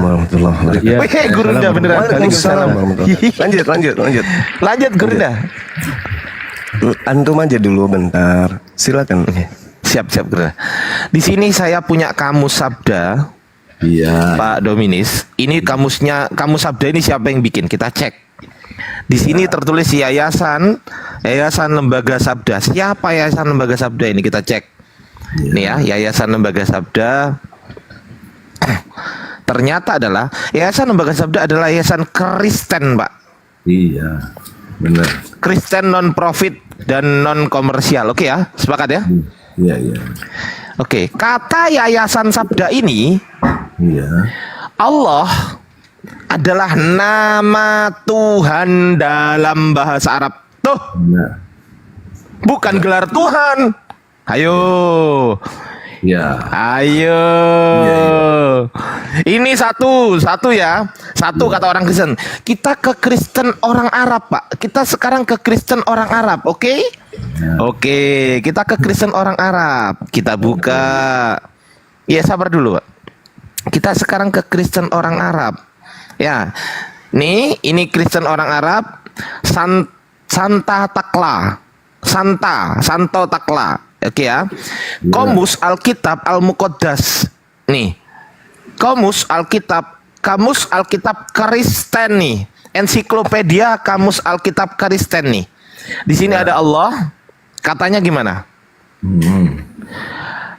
Ya. Wih, Gurunda beneran. Waalaikumsalam warahmatullahi. Lanjut Gurunda. Antum aja dulu bentar. Silakan. Siap Gurunda. Di sini saya punya kamus sabda, Iya. Pak Dominis. Ini kamus sabda ini siapa yang bikin? Kita cek. Di sini tertulis Yayasan Lembaga Sabda. Siapa Yayasan Lembaga Sabda ini? Kita cek. Nih ya, Yayasan Lembaga Sabda. Ternyata adalah Yayasan Lembaga Sabda adalah yayasan Kristen, Pak. Iya. Benar. Kristen non profit dan non komersial. Oke ya, sepakat ya? Iya. Oke, kata Yayasan Sabda ini Iya. Allah adalah nama Tuhan dalam bahasa Arab. Tuh, Benar. bukan gelar Tuhan. Ayo. Ya. Ayo. Ini satu ya. Satu kata orang Kristen. Kita ke Kristen orang Arab, Pak. Kita sekarang ke Kristen orang Arab, oke? Oke, kita ke Kristen orang Arab. Kita buka. Ya, sabar dulu, Pak. Kita sekarang ke Kristen orang Arab. Ya. Nih, ini Kristen orang Arab. Santo Takla. Oke ya. Komus Alkitab Al-Muqaddas. Nih. Kamus Alkitab Kristen nih. Ensiklopedia Kamus Alkitab Kristen nih. Di sini ada Allah. Katanya gimana?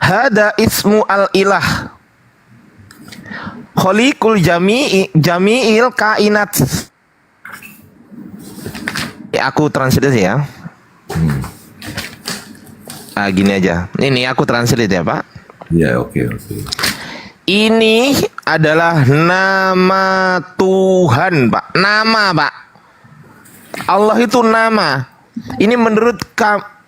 Hada ismu al-ilah. Khaliqul jami'il kainat. Ya, aku translate ya. Gini aja. Ini aku translate ya, Pak. Ya, oke. Ini adalah nama Tuhan, Pak. Nama, Pak. Allah itu nama. Ini menurut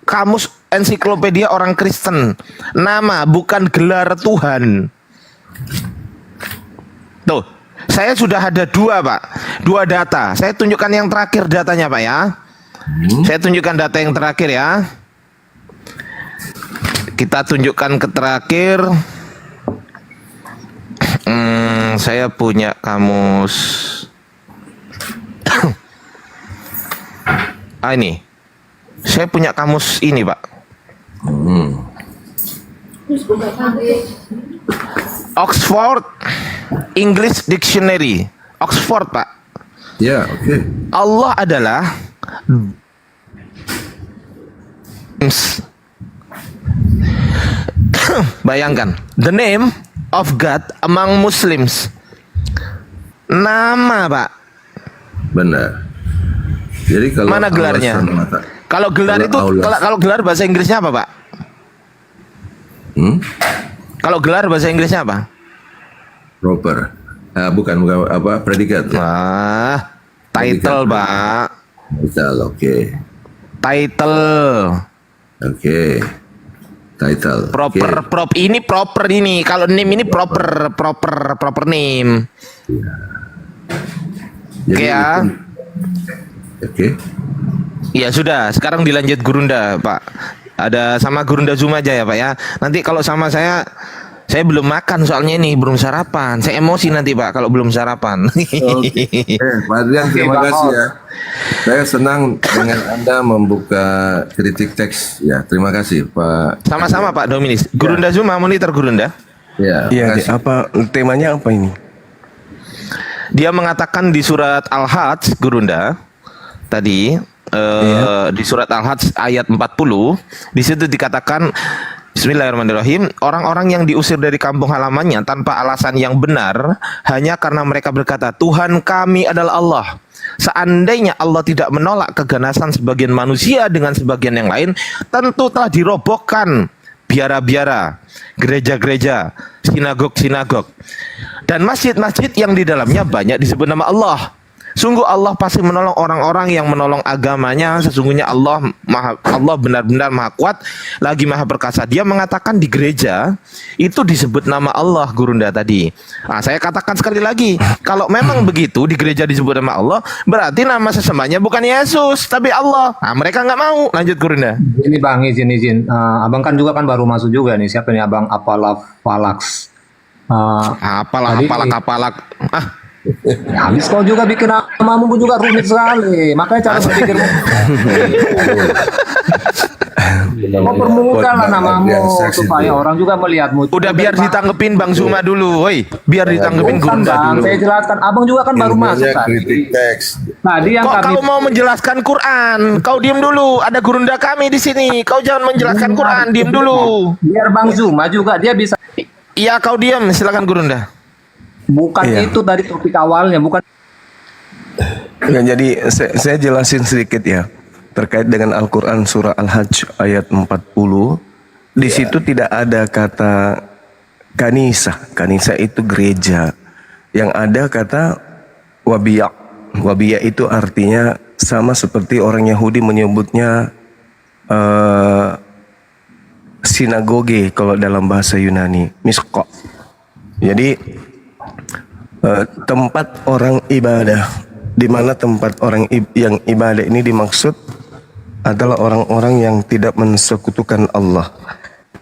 kamus ensiklopedia orang Kristen. Nama, bukan gelar Tuhan. Tuh, saya sudah ada dua, Pak. Dua data. Saya tunjukkan yang terakhir datanya, Pak ya. Saya tunjukkan data yang terakhir ya. Kita tunjukkan ke terakhir. Saya punya kamus. Ini. Saya punya kamus ini, Pak. Oxford English Dictionary. Oxford, Pak. Ya, oke. Allah adalah bayangkan, the name of God among Muslims. Nama, Pak. Benar. Jadi kalau Mana gelarnya? Kalau gelar itu, kalau gelar bahasa Inggrisnya apa, Pak? Kalau gelar bahasa Inggrisnya apa? Proper. Bukan apa, predikat. Title, Pak. Title, oke. Title. Oke. Title. Proper ini proper ini. Kalau name ini proper name. Oke ya. Oke. Ya sudah, sekarang dilanjut Gurunda, Pak. Ada sama Gurunda Zoom aja ya, Pak ya. Nanti kalau sama saya belum makan soalnya ini, belum sarapan. Saya emosi nanti, Pak, kalau belum sarapan. Pak Adrian, terima kasih ya. Saya senang dengan Anda membuka kritik teks. Ya, terima kasih, Pak. Sama-sama, Pak Dominis. Gurunda Zoom, monitor Gurunda. Ya, Iya, makasih. apa temanya apa ini? Dia mengatakan di surat Al-Hajj, Gurunda, tadi di surat Al-Hajj ayat 40, di situ dikatakan Bismillahirrahmanirrahim, orang-orang yang diusir dari kampung halamannya tanpa alasan yang benar hanya karena mereka berkata, Tuhan kami adalah Allah. Seandainya Allah tidak menolak keganasan sebagian manusia dengan sebagian yang lain, tentu telah dirobohkan biara-biara, gereja-gereja, sinagog-sinagog, dan masjid-masjid yang di dalamnya banyak disebut nama Allah. Sungguh Allah pasti menolong orang-orang yang menolong agamanya. Sesungguhnya Allah benar-benar maha kuat, lagi maha perkasa. Dia mengatakan di gereja itu disebut nama Allah, Gurunda tadi. Nah, saya katakan sekali lagi, kalau memang begitu di gereja disebut nama Allah, berarti nama sesembahnya bukan Yesus tapi Allah. Nah, mereka nggak mau. Lanjut, Gurunda. Ini Bang, izin. Abang kan juga kan baru masuk juga nih. Siapa nih Abang Apalax? Apalak. Ya, habis kau juga bikin namamu juga rumit sekali. Makanya cara berpikir kau permudah lah namamu supaya orang juga melihatmu. Udah biar ditanggepin Bang Zuma dulu, woi. Biar ditanggepin Bukan, Gurunda Bang, dulu. saya jelaskan. Abang juga kan baru masuk tadi. kritik teks. Tadi yang Kok kami kau mau menjelaskan Quran? Kau diam dulu. Ada Gurunda kami di sini. Kau jangan menjelaskan Quran. Diam dulu. biar Bang Zuma juga dia bisa. Iya, kau diam. Silakan Gurunda. Bukan Iya. itu dari topik awalnya, bukan. Ya, jadi saya jelasin sedikit ya terkait dengan Al-Quran surah Al-Hajj ayat 40. Di situ tidak ada kata kanisa. Kanisa itu gereja. Yang ada kata wabiya. Wabiya itu artinya sama seperti orang Yahudi menyebutnya sinagoge kalau dalam bahasa Yunani, miskok. Jadi tempat orang ibadah, di mana tempat orang yang ibadah ini dimaksud adalah orang-orang yang tidak mensekutukan Allah.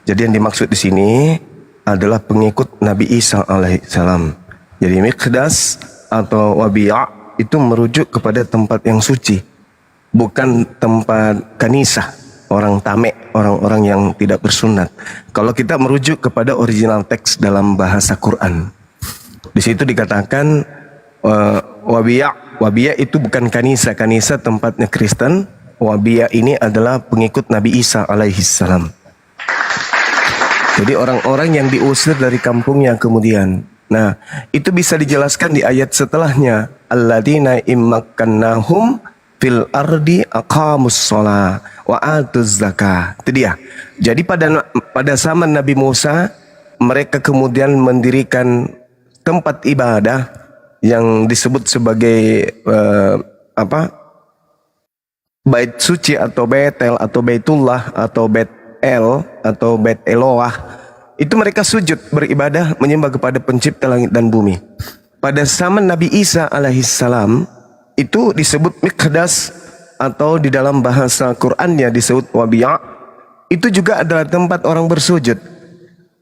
Jadi yang dimaksud di sini adalah pengikut Nabi Isa alaihissalam. Jadi Miqdas atau Wabiya itu merujuk kepada tempat yang suci, bukan tempat kanisa, orang tamek, orang-orang yang tidak bersunat. Kalau kita merujuk kepada original teks dalam bahasa Quran, di situ dikatakan Wabiya itu bukan kanisa. Kanisa tempatnya Kristen. Wabiya ini adalah pengikut Nabi Isa alaihissalam. Jadi orang-orang yang diusir dari kampungnya kemudian. Nah, itu bisa dijelaskan di ayat setelahnya. Alladzina immakkannahum fil ardi aqamus shalah wa atuz zakah. Itu dia. Jadi pada zaman Nabi Musa, mereka kemudian mendirikan tempat ibadah yang disebut sebagai bait suci atau Betel atau Baitullah atau Bet El atau Bet Eloah. Itu mereka sujud beribadah menyembah kepada pencipta langit dan bumi. Pada zaman Nabi Isa alaihissalam itu disebut Miqdas atau di dalam bahasa Qur'annya disebut Wabiya. Itu juga adalah tempat orang bersujud.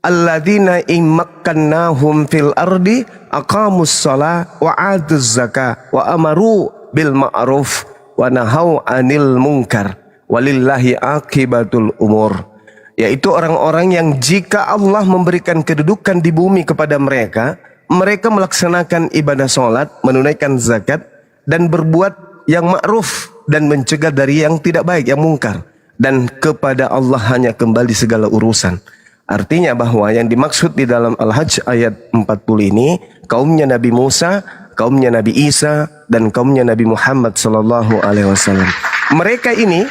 Alladzina immakkannahum fil ardi aqamus shalah wa atuz zakah wa amaru bil ma'ruf wa nahau 'anil munkar walillahi akibatul umur. Yaitu orang-orang yang jika Allah memberikan kedudukan di bumi kepada mereka, mereka melaksanakan ibadah salat, menunaikan zakat dan berbuat yang ma'ruf dan mencegah dari yang tidak baik, yang mungkar, dan kepada Allah hanya kembali segala urusan. Artinya bahwa yang dimaksud di dalam Al-Hajj ayat 40 ini kaumnya Nabi Musa, kaumnya Nabi Isa, dan kaumnya Nabi Muhammad sallallahu alaihi wasallam. Mereka ini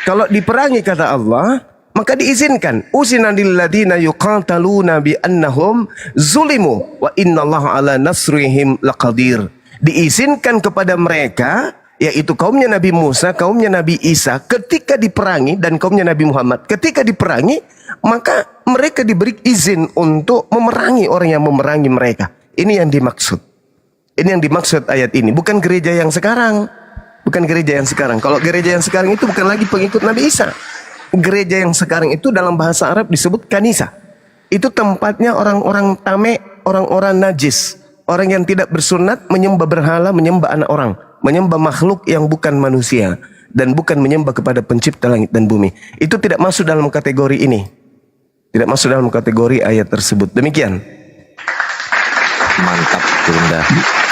kalau diperangi kata Allah, maka diizinkan. Usina lil ladina yuqataluna bi annahum zulimu wa innallaha ala nasrihim laqadir. Diizinkan kepada mereka, yaitu kaumnya Nabi Musa, kaumnya Nabi Isa, ketika diperangi, dan kaumnya Nabi Muhammad ketika diperangi, maka mereka diberi izin untuk memerangi orang yang memerangi mereka. Ini yang dimaksud. Ini yang dimaksud ayat ini. Bukan gereja yang sekarang. Bukan gereja yang sekarang. Kalau gereja yang sekarang itu bukan lagi pengikut Nabi Isa. Gereja yang sekarang itu dalam bahasa Arab disebut kanisa. Itu tempatnya orang-orang tamek, orang-orang najis, orang yang tidak bersunat, menyembah berhala, menyembah anak orang, menyembah makhluk yang bukan manusia, dan bukan menyembah kepada pencipta langit dan bumi. Itu tidak masuk dalam kategori ini. Tidak masuk dalam kategori ayat tersebut. Demikian. Mantap, Gurunda.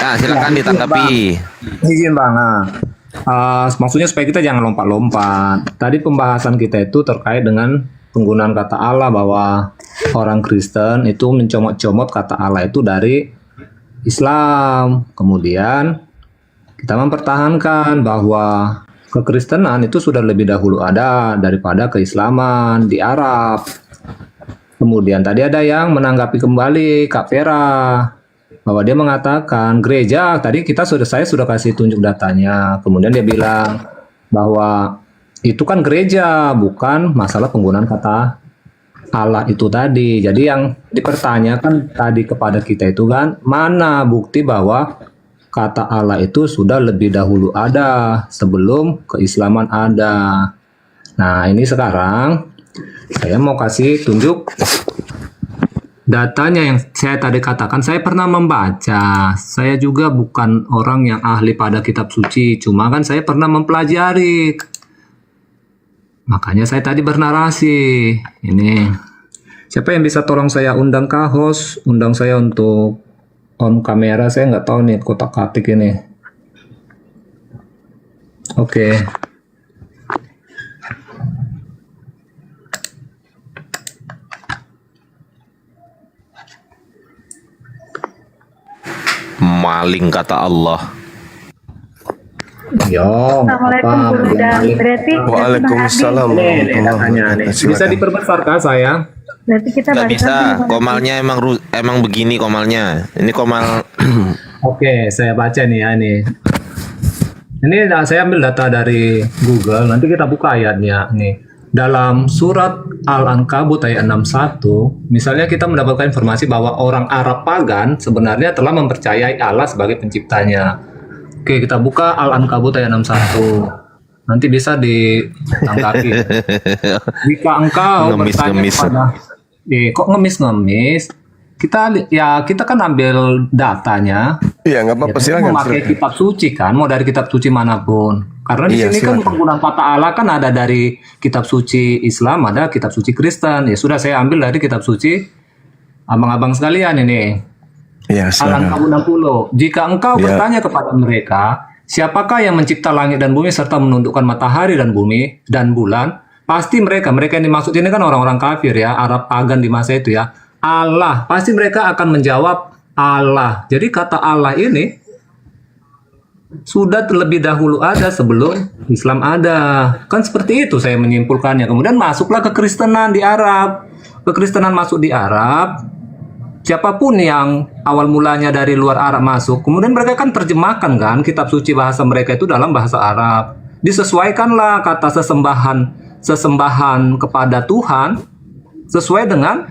Nah, silakan ditanggapi. Izin Bang. Maksudnya supaya kita jangan lompat-lompat. Tadi pembahasan kita itu terkait dengan penggunaan kata Allah, bahwa orang Kristen itu mencomot-comot kata Allah itu dari Islam. Kemudian kita mempertahankan bahwa kekristenan itu sudah lebih dahulu ada daripada keislaman di Arab. Kemudian tadi ada yang menanggapi kembali, Kak Vera. bahwa dia mengatakan gereja tadi saya sudah kasih tunjuk datanya. Kemudian dia bilang bahwa itu kan gereja, bukan masalah penggunaan kata Allah itu tadi. Jadi yang dipertanyakan tadi kepada kita itu kan, mana bukti bahwa kata Allah itu sudah lebih dahulu ada sebelum keislaman ada. Nah, ini sekarang saya mau kasih tunjuk datanya yang saya tadi katakan. Saya pernah membaca. Saya juga bukan orang yang ahli pada kitab suci, cuma kan saya pernah mempelajari. Makanya saya tadi bernarasi. Ini. Siapa yang bisa tolong saya undang ke host, undang saya untuk on kamera. Saya nggak tahu nih kotak-katik ini. Oke. Maling kata Allah. Yo, Assalamualaikum apa? Guru Dan. Berarti Waalaikumsalam Ini warahmatullahi datanya nih. wabarakatuh. Bisa Silakan. diperbesar kah saya? berarti kita Nggak balik bisa, lagi. komalnya emang begini komalnya. Ini komal Oke, saya baca nih ya ini. Ini saya ambil data dari Google. Nanti kita buka ayatnya nih. Dalam surat Al-Ankabut ayat 61, misalnya kita mendapatkan informasi bahwa orang Arab pagan sebenarnya telah mempercayai Allah sebagai penciptanya. Oke, kita buka Al-Ankabut ayat 61. Nanti bisa ditanggapi. Jika engkau bertanya Ngemis-ngemis. kepada kok ngemis-ngemis? Kita kan ambil datanya. Iya, nggak apa-apa, Ya, silakan. memakai silakan. kitab suci kan, mau dari kitab suci manapun. Karena di Iya, sini kan silakan. penggunaan kata Allah kan ada dari kitab suci Islam, ada kitab suci Kristen. Ya sudah, saya ambil dari kitab suci abang-abang sekalian ini. Iya, silakan. Al-Ankabut 60. Jika engkau Ya. bertanya kepada mereka, siapakah yang mencipta langit dan bumi serta menundukkan matahari dan bumi dan bulan? Pasti mereka yang dimaksud ini kan orang-orang kafir ya, Arab pagan di masa itu ya. Allah, pasti mereka akan menjawab Allah. Jadi kata Allah ini sudah terlebih dahulu ada sebelum Islam ada. Kan seperti itu saya menyimpulkannya. Kemudian masuklah kekristenan di Arab. Kekristenan masuk di Arab. Siapapun yang awal mulanya dari luar Arab masuk, kemudian mereka kan terjemahkan kan kitab suci bahasa mereka itu dalam bahasa Arab. Disesuaikanlah kata sesembahan kepada Tuhan sesuai dengan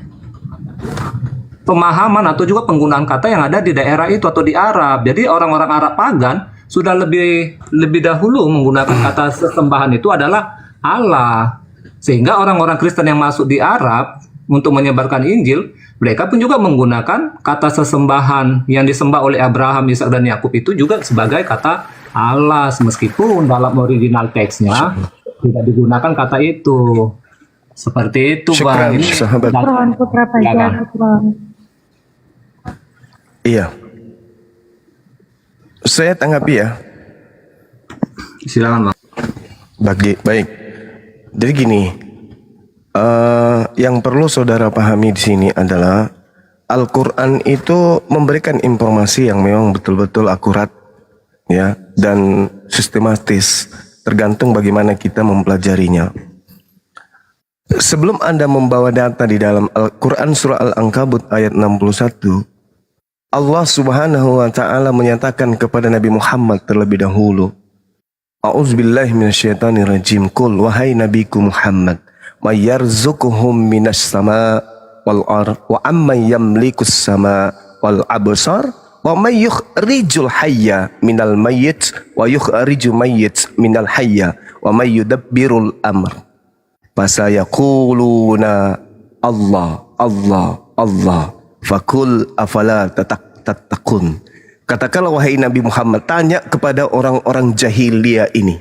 pemahaman atau juga penggunaan kata yang ada di daerah itu atau di Arab. Jadi orang-orang Arab pagan sudah lebih dahulu menggunakan kata sesembahan itu adalah Allah. Sehingga orang-orang Kristen yang masuk di Arab untuk menyebarkan Injil, mereka pun juga menggunakan kata sesembahan yang disembah oleh Abraham, Ishak dan Yakub itu juga sebagai kata Allah, meskipun dalam original teksnya tidak digunakan kata itu. Seperti itu, Syukran, Bang. Ini sahabat. Putra Putra Fajar, Silakan. Putra. Iya. Saya tanggapi ya. Silakan, Bang. Baik. Jadi gini, yang perlu saudara pahami di sini adalah Al-Quran itu memberikan informasi yang memang betul-betul akurat, ya, dan sistematis, tergantung bagaimana kita mempelajarinya. Sebelum Anda membawa data di dalam Al-Quran surah Al-Ankabut ayat 61, Allah Subhanahu wa taala menyatakan kepada Nabi Muhammad terlebih dahulu, A'udzubillahi minasyaitonirrajim. Qul wahai nabiku Muhammad, may yarzuquhum minas sama wal ard wa amman yamlikus sama wal absar wa may yukhrijul hayya minal mayyit wa yukhriju mayyit minal hayya wa may yudabbirul amr. Fasayaquluna Allah. Fakul afala tattaqun. Katakanlah wahai Nabi Muhammad, tanya kepada orang-orang jahiliyah ini,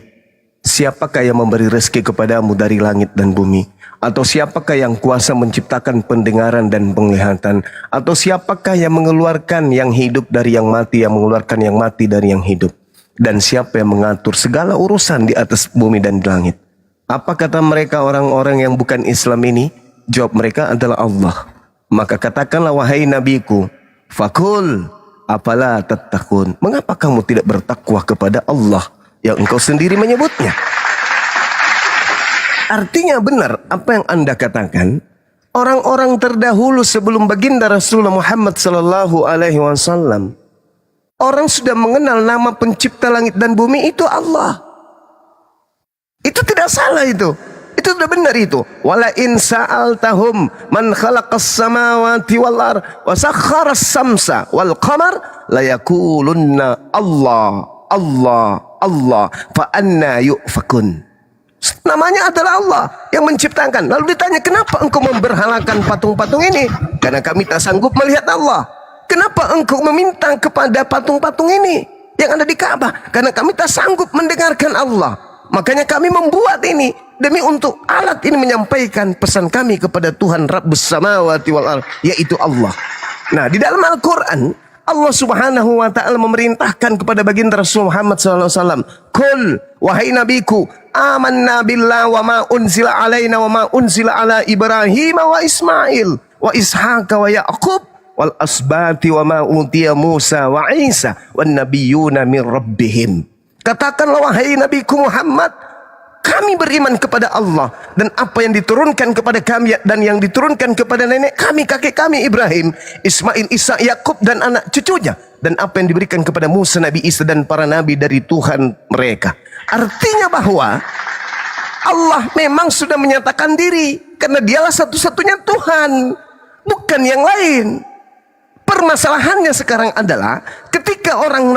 siapakah yang memberi rezeki kepadamu dari langit dan bumi? Atau siapakah yang kuasa menciptakan pendengaran dan penglihatan? Atau siapakah yang mengeluarkan yang hidup dari yang mati, yang mengeluarkan yang mati dari yang hidup? Dan siapa yang mengatur segala urusan di atas bumi dan di langit? Apa kata mereka orang-orang yang bukan Islam ini? Jawab mereka adalah Allah. Maka katakanlah wahai nabiku, fakul apala tattaqun. Mengapa kamu tidak bertakwa kepada Allah yang engkau sendiri menyebutnya? Artinya benar apa yang Anda katakan. orang-orang terdahulu sebelum baginda Rasulullah Muhammad sallallahu alaihi wasallam, orang sudah mengenal nama pencipta langit dan bumi itu Allah. Itu tidak salah itu. Itu sudah benar itu. Wala in sa'altahum man khalaqas samawati wal ard wa sakharas samsa wal qamar la yaqulunna Allah, Allah, Allah. Fa anna yufakun. Namanya adalah Allah yang menciptakan. Lalu ditanya, kenapa engkau memberhalakan patung-patung ini? Karena kami tak sanggup melihat Allah. Kenapa engkau meminta kepada patung-patung ini yang ada di Ka'bah? Karena kami tak sanggup mendengarkan Allah. Makanya kami membuat ini demi untuk alat ini menyampaikan pesan kami kepada Tuhan Rabbus Samawati wal Ard, yaitu Allah. Nah, di dalam Al-Quran Allah Subhanahu wa ta'ala memerintahkan kepada baginda Rasul Muhammad SAW, Kul, wahai nabiku, amanna billah wa ma unzila alaina wa ma unzila ala Ibrahim wa Ismail wa Ishaq wa Ya'qub wal asbati wa ma utiya Musa wa Isa wan nabiyuna min rabbihim. Katakanlah wahai nabiku Muhammad, kami beriman kepada Allah dan apa yang diturunkan kepada kami dan yang diturunkan kepada nenek kami, kakek kami Ibrahim, Ismail, Isa, Yakub dan anak cucunya, dan apa yang diberikan kepada Musa, Nabi Isa dan para nabi dari Tuhan mereka. Artinya bahwa Allah memang sudah menyatakan diri karena dialah satu-satunya Tuhan, bukan yang lain. Permasalahannya sekarang adalah ketika orang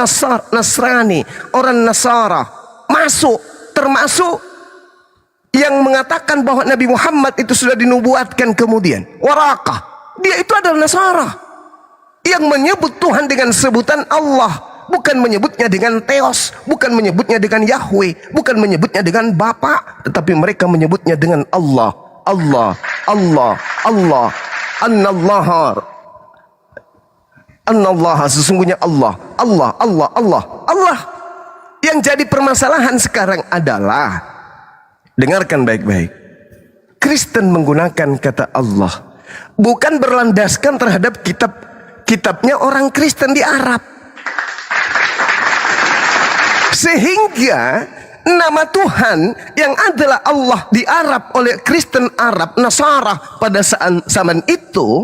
Nasrani, orang Nasara masuk, termasuk yang mengatakan bahwa Nabi Muhammad itu sudah dinubuatkan kemudian. Warakah, dia itu adalah Nasara yang menyebut Tuhan dengan sebutan Allah, bukan menyebutnya dengan Theos, bukan menyebutnya dengan Yahweh, bukan menyebutnya dengan Bapa, tetapi mereka menyebutnya dengan Allah. Allah, Allah, Allah, An-Allah, sesungguhnya Allah, Allah, Allah, Allah, Allah. Yang jadi permasalahan sekarang adalah, dengarkan baik-baik, Kristen menggunakan kata Allah bukan berlandaskan terhadap kitabnya orang Kristen di Arab, sehingga nama Tuhan yang adalah Allah di Arab oleh Kristen Arab Nasara pada zaman itu,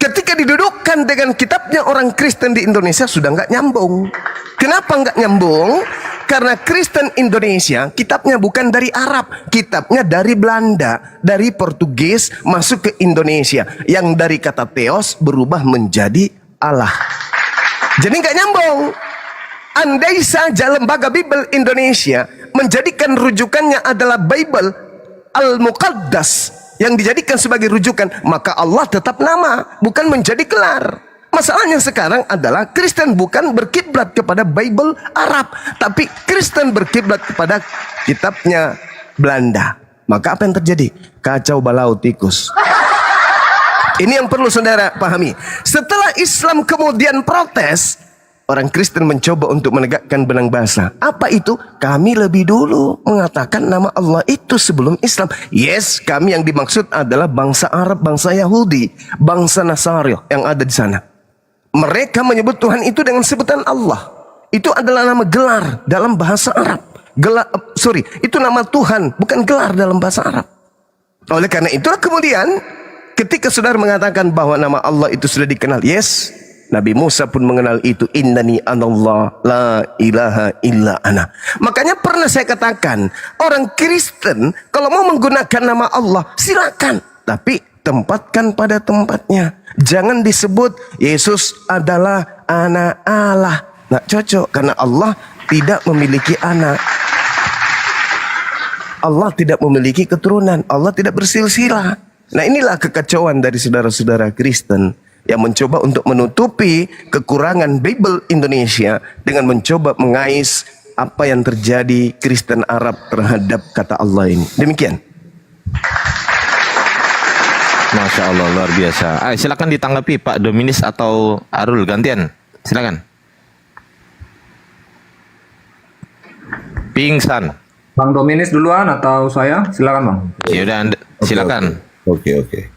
ketika didudukkan dengan kitabnya orang Kristen di Indonesia sudah nggak nyambung. Kenapa nggak nyambung? Karena Kristen Indonesia kitabnya bukan dari Arab, kitabnya dari Belanda, dari Portugis masuk ke Indonesia, yang dari kata Theos berubah menjadi Allah. Jadi nggak nyambung. Andai saja lembaga Bible Indonesia menjadikan rujukannya adalah Bible Al-Muqaddas yang dijadikan sebagai rujukan, maka Allah tetap nama, bukan menjadi gelar. Masalahnya sekarang adalah Kristen bukan berkiblat kepada Bible Arab, tapi Kristen berkiblat kepada kitabnya Belanda. Maka apa yang terjadi? Kacau balau tikus. Ini yang perlu saudara pahami. Setelah Islam kemudian protes, orang Kristen mencoba untuk menegakkan benang basah. Apa itu? Kami lebih dulu mengatakan nama Allah itu sebelum Islam. Yes, kami yang dimaksud adalah bangsa Arab, bangsa Yahudi, bangsa Nasara yang ada di sana. Mereka menyebut Tuhan itu dengan sebutan Allah. Itu adalah nama gelar dalam bahasa Arab. Itu nama Tuhan, bukan gelar dalam bahasa Arab. Oleh karena itulah kemudian ketika saudara mengatakan bahwa nama Allah itu sudah dikenal, yes, Nabi Musa pun mengenal itu. Innani anallah la ilaha illa ana. Makanya pernah saya katakan, orang Kristen kalau mau menggunakan nama Allah silakan, tapi tempatkan pada tempatnya. Jangan disebut Yesus adalah anak Allah. Nggak cocok, karena Allah tidak memiliki anak. Allah tidak memiliki keturunan. Allah tidak bersilsilah. Nah, inilah kekacauan dari saudara-saudara Kristen yang mencoba untuk menutupi kekurangan Bible Indonesia dengan mencoba mengais apa yang terjadi Kristen Arab terhadap kata Allah ini. Demikian. Masya Allah, luar biasa. Silakan ditanggapi Pak Dominis atau Arul, gantian. Silakan. Pingsan. Bang Dominis duluan atau saya? Silakan Bang. Ya udah, silakan. Oke.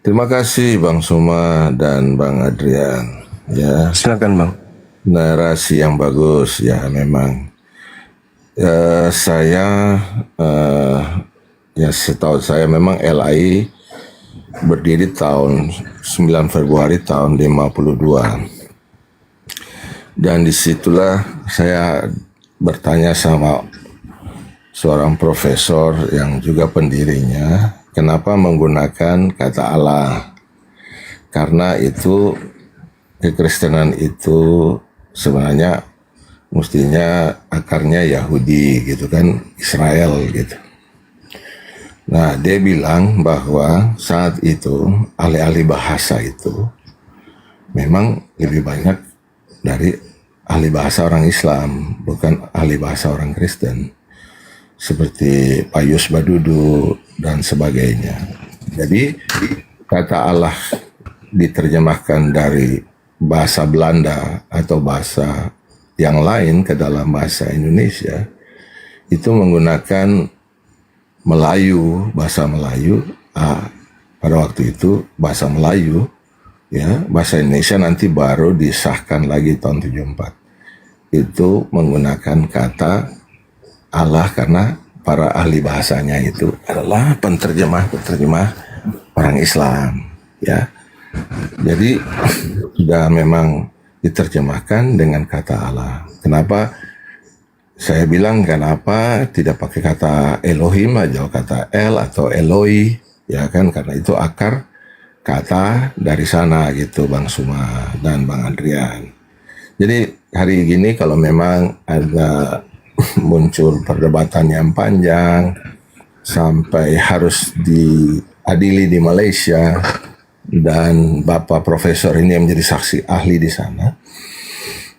Terima kasih Bang Suma dan Bang Adrian. Ya. Silakan Bang. Narasi yang bagus ya memang. Saya ya setahu saya memang LAI berdiri tahun 9 Februari tahun 52. Dan disitulah saya bertanya sama seorang profesor yang juga pendirinya, kenapa menggunakan kata Allah? Karena itu kekristenan itu sebenarnya mestinya akarnya Yahudi gitu kan, Israel gitu. Nah, dia bilang bahwa saat itu ahli-ahli bahasa itu memang lebih banyak dari ahli bahasa orang Islam, bukan ahli bahasa orang Kristen. Seperti Pius Badudu dan sebagainya. Jadi kata Allah diterjemahkan dari bahasa Belanda atau bahasa yang lain ke dalam bahasa Indonesia, itu menggunakan Melayu, bahasa Melayu. Pada waktu itu bahasa Melayu, ya, bahasa Indonesia nanti baru disahkan lagi tahun 74. Itu menggunakan kata Allah karena para ahli bahasanya itu adalah penterjemah orang Islam, ya. Jadi sudah memang diterjemahkan dengan kata Allah. Kenapa saya bilang kenapa tidak pakai kata Elohim aja, kata El atau Eloi, ya kan, karena itu akar kata dari sana gitu, Bang Suma dan Bang Adrian. Jadi hari gini kalau memang ada muncul perdebatan yang panjang sampai harus diadili di Malaysia, dan Bapak Profesor ini yang menjadi saksi ahli di sana,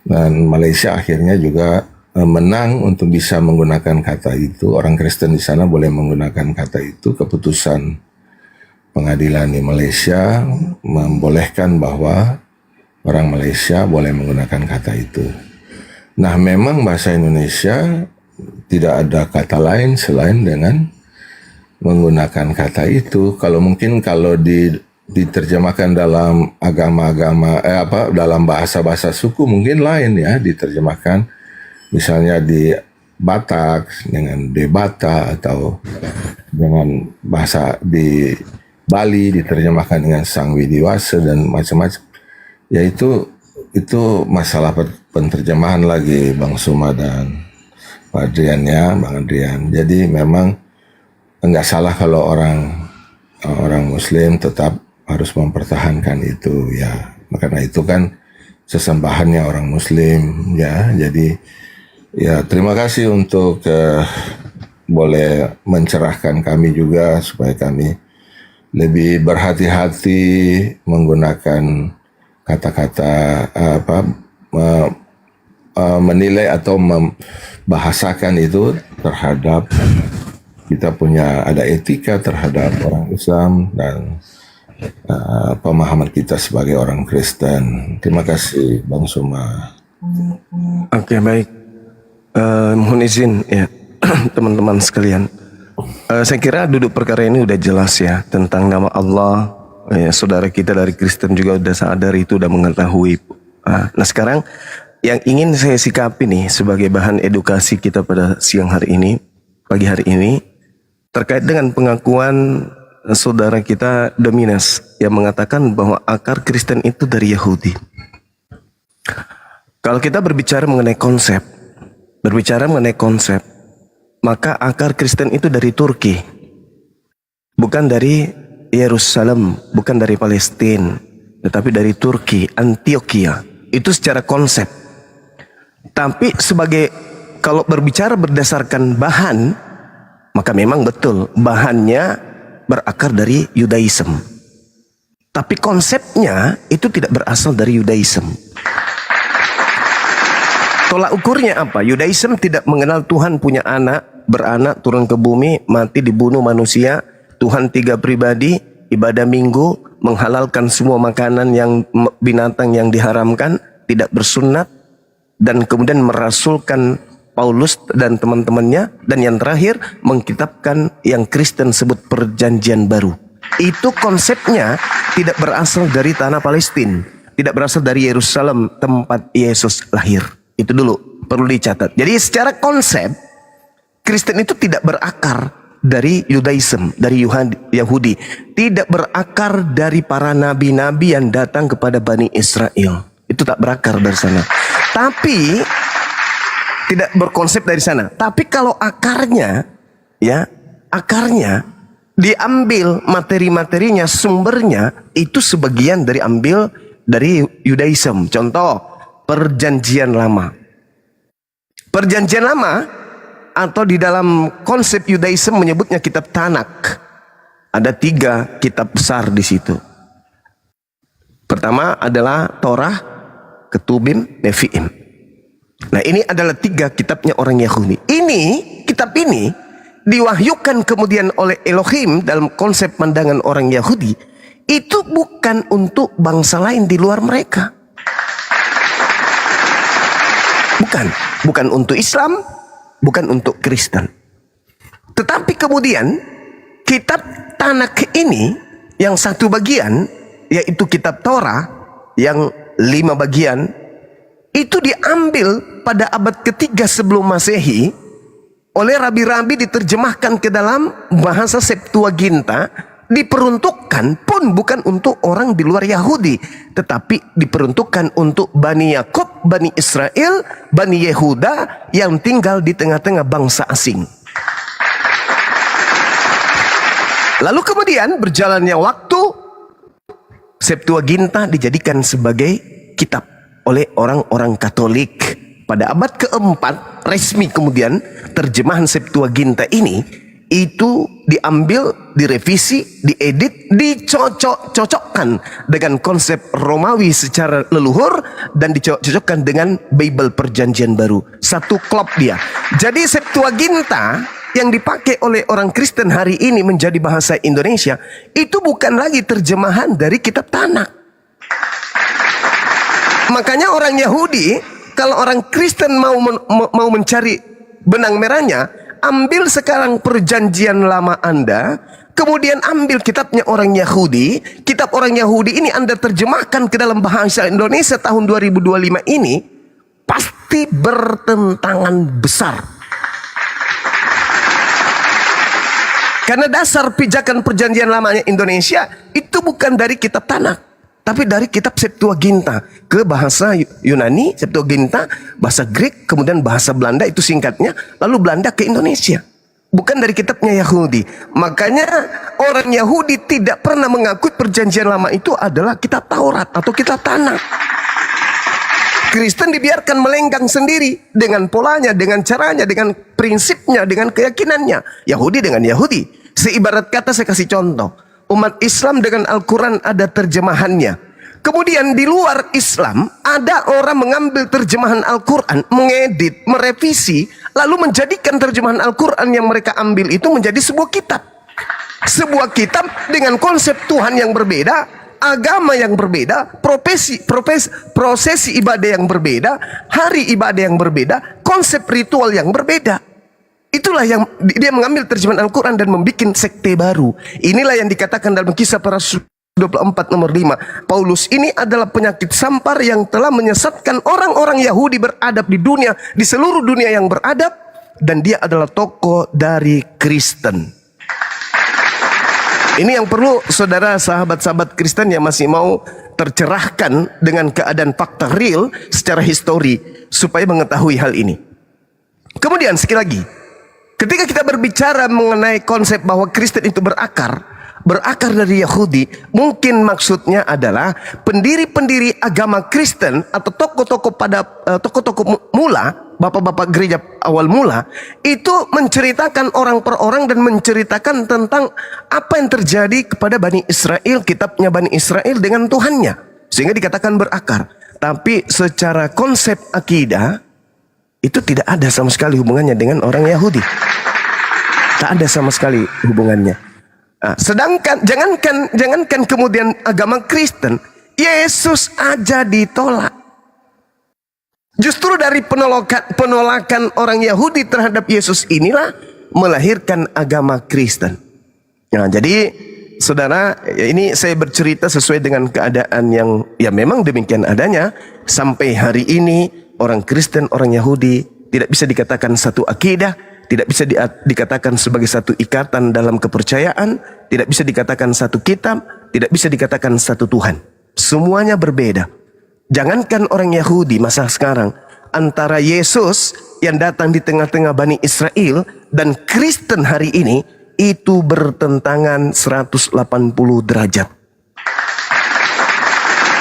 dan Malaysia akhirnya juga menang untuk bisa menggunakan kata itu. Orang Kristen di sana boleh menggunakan kata itu. Keputusan pengadilan di Malaysia membolehkan bahwa orang Malaysia boleh menggunakan kata itu. Nah, memang bahasa Indonesia tidak ada kata lain selain dengan menggunakan kata itu. Kalau diterjemahkan dalam agama-agama dalam bahasa-bahasa suku mungkin lain ya, diterjemahkan misalnya di Batak dengan Debata, atau dengan bahasa di Bali diterjemahkan dengan Sang Widiwasa dan macam-macam. Ya itu masalah penterjemahan lagi, Bang Suma dan Pak Adrian ya, Bang Adrian. Jadi memang enggak salah kalau orang Muslim tetap harus mempertahankan itu ya. Karena itu kan sesembahannya orang Muslim ya. Jadi ya terima kasih untuk boleh mencerahkan kami juga supaya kami lebih berhati-hati menggunakan kata-kata menilai atau membahasakan itu terhadap kita punya ada etika terhadap orang Islam dan pemahaman kita sebagai orang Kristen. Terima kasih Bang Suma. Oke, baik. Mohon izin ya teman-teman sekalian. Saya kira duduk perkara ini udah jelas ya tentang nama Allah. Ya, saudara kita dari Kristen juga udah sadar itu, udah mengetahui. Nah sekarang yang ingin saya sikapi nih sebagai bahan edukasi kita pada siang hari ini, pagi hari ini, terkait dengan pengakuan saudara kita Dominas yang mengatakan bahwa akar Kristen itu dari Yahudi. Kalau kita berbicara mengenai konsep, maka akar Kristen itu dari Turki, bukan dari Yerusalem, bukan dari Palestina, tetapi dari Turki, Antioquia. Itu secara konsep. Tapi kalau berbicara berdasarkan bahan, maka memang betul bahannya berakar dari Yudaism. Tapi konsepnya itu tidak berasal dari Yudaism. Tolak ukurnya apa? Yudaism tidak mengenal Tuhan punya anak, beranak, turun ke bumi, mati, dibunuh manusia, Tuhan 3 pribadi, ibadah minggu, menghalalkan semua makanan yang binatang yang diharamkan, tidak bersunat, dan kemudian merasulkan Paulus dan teman-temannya, dan yang terakhir mengkitabkan yang Kristen sebut perjanjian baru. Itu konsepnya tidak berasal dari tanah Palestina, tidak berasal dari Yerusalem tempat Yesus lahir. Itu dulu perlu dicatat. Jadi secara konsep Kristen itu tidak berakar dari Yudaism, dari Yahudi. Tidak berakar dari para nabi-nabi yang datang kepada Bani Israel. Itu tak berakar dari sana. Tapi tidak berkonsep dari sana. Tapi kalau akarnya, ya, akarnya diambil materi-materinya, sumbernya itu sebagian dari ambil dari Yudaism. Contoh, Perjanjian Lama. Perjanjian Lama atau di dalam konsep Yudaism menyebutnya kitab Tanak. Ada 3 kitab besar di situ. Pertama adalah Torah, Ketubim, Nevi'im. Nah, ini adalah 3 kitabnya orang Yahudi. Kitab ini diwahyukan kemudian oleh Elohim dalam konsep pandangan orang Yahudi. Itu bukan untuk bangsa lain di luar mereka. Bukan untuk Islam, bukan untuk Kristen. Tetapi kemudian kitab Tanak ini yang satu bagian, yaitu kitab Torah yang 5 bagian, itu diambil pada abad ketiga sebelum Masehi oleh rabi-rabi, diterjemahkan ke dalam bahasa Septuaginta, diperuntukkan pun bukan untuk orang di luar Yahudi, tetapi diperuntukkan untuk Bani Yakub, Bani Israel, Bani Yehuda yang tinggal di tengah-tengah bangsa asing. Lalu kemudian berjalannya waktu, Septuaginta dijadikan sebagai kitab oleh orang-orang Katolik. Pada abad keempat resmi kemudian terjemahan Septuaginta ini itu diambil, direvisi, diedit, dicocok-cocokkan dengan konsep Romawi secara leluhur dan dicocokkan dengan Bible Perjanjian Baru. Satu klop dia. Jadi Septuaginta yang dipakai oleh orang Kristen hari ini menjadi bahasa Indonesia itu bukan lagi terjemahan dari kitab Tanak. Makanya orang Yahudi, kalau orang Kristen mau mencari benang merahnya, ambil sekarang Perjanjian Lama Anda, kemudian ambil kitabnya orang Yahudi. Kitab orang Yahudi ini Anda terjemahkan ke dalam bahasa Indonesia tahun 2025 ini, pasti bertentangan besar. Karena dasar pijakan Perjanjian Lamanya Indonesia itu bukan dari kitab Tanak, tapi dari kitab Septuaginta ke bahasa Yunani, Septuaginta, bahasa Greek, kemudian bahasa Belanda, itu singkatnya, lalu Belanda ke Indonesia. Bukan dari kitabnya Yahudi. Makanya orang Yahudi tidak pernah mengakui Perjanjian Lama itu adalah kitab Taurat atau kitab Tanak. Kristen dibiarkan melenggang sendiri dengan polanya, dengan caranya, dengan prinsipnya, dengan keyakinannya. Yahudi dengan Yahudi. Seibarat kata saya kasih contoh. Umat Islam dengan Al-Quran ada terjemahannya. Kemudian di luar Islam ada orang mengambil terjemahan Al-Quran, mengedit, merevisi, lalu menjadikan terjemahan Al-Quran yang mereka ambil itu menjadi sebuah kitab. Sebuah kitab dengan konsep Tuhan yang berbeda, agama yang berbeda, prosesi ibadah yang berbeda, hari ibadah yang berbeda, konsep ritual yang berbeda. Itulah yang dia mengambil terjemahan Al-Quran dan membuat sekte baru. Inilah yang dikatakan dalam Kisah Para Rasul 24 nomor 5. Paulus ini adalah penyakit sampar yang telah menyesatkan orang-orang Yahudi beradab di dunia, di seluruh dunia yang beradab, dan dia adalah tokoh dari Kristen. Ini yang perlu saudara sahabat-sahabat Kristen yang masih mau tercerahkan dengan keadaan fakta real secara histori supaya mengetahui hal ini. Kemudian sekali lagi, ketika kita berbicara mengenai konsep bahwa Kristen itu berakar dari Yahudi, mungkin maksudnya adalah pendiri-pendiri agama Kristen atau tokoh-tokoh mula, bapak-bapak gereja awal mula, itu menceritakan orang per orang dan menceritakan tentang apa yang terjadi kepada Bani Israel, kitabnya Bani Israel dengan Tuhannya, sehingga dikatakan berakar. Tapi secara konsep akidah itu tidak ada sama sekali hubungannya dengan orang Yahudi. Tak ada sama sekali hubungannya. Nah, sedangkan jangankan kemudian agama Kristen, Yesus aja ditolak. Justru dari penolakan orang Yahudi terhadap Yesus inilah melahirkan agama Kristen. Nah, jadi saudara, ini saya bercerita sesuai dengan keadaan yang ya memang demikian adanya. Sampai hari ini orang Kristen, orang Yahudi tidak bisa dikatakan satu akidah, tidak bisa dikatakan sebagai satu ikatan dalam kepercayaan, tidak bisa dikatakan satu kitab, tidak bisa dikatakan satu Tuhan. Semuanya berbeda. Jangankan orang Yahudi masa sekarang, antara Yesus yang datang di tengah-tengah Bani Israel dan Kristen hari ini, itu bertentangan 180 derajat.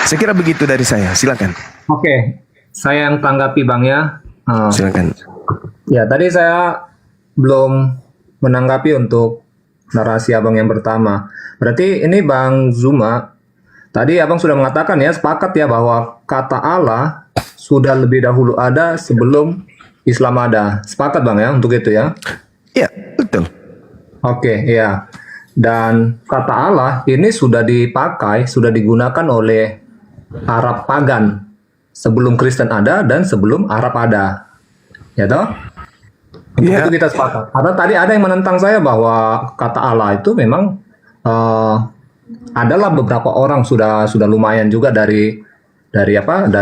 Saya kira begitu dari saya, silakan. Oke, saya yang tanggapi Bang ya. Silakan. Ya, tadi saya belum menanggapi untuk narasi Abang yang pertama. Berarti ini Bang Zuma, tadi Abang sudah mengatakan ya, sepakat ya bahwa kata Allah sudah lebih dahulu ada sebelum Islam ada. Sepakat Bang ya untuk itu ya? Ya, betul. Oke, ya. Dan kata Allah ini sudah dipakai, sudah digunakan oleh Arab pagan sebelum Kristen ada dan sebelum Arab ada. Ya toh? Untuk itu kita sepakat. Karena tadi ada yang menentang saya bahwa kata Allah itu memang adalah beberapa orang sudah lumayan juga dari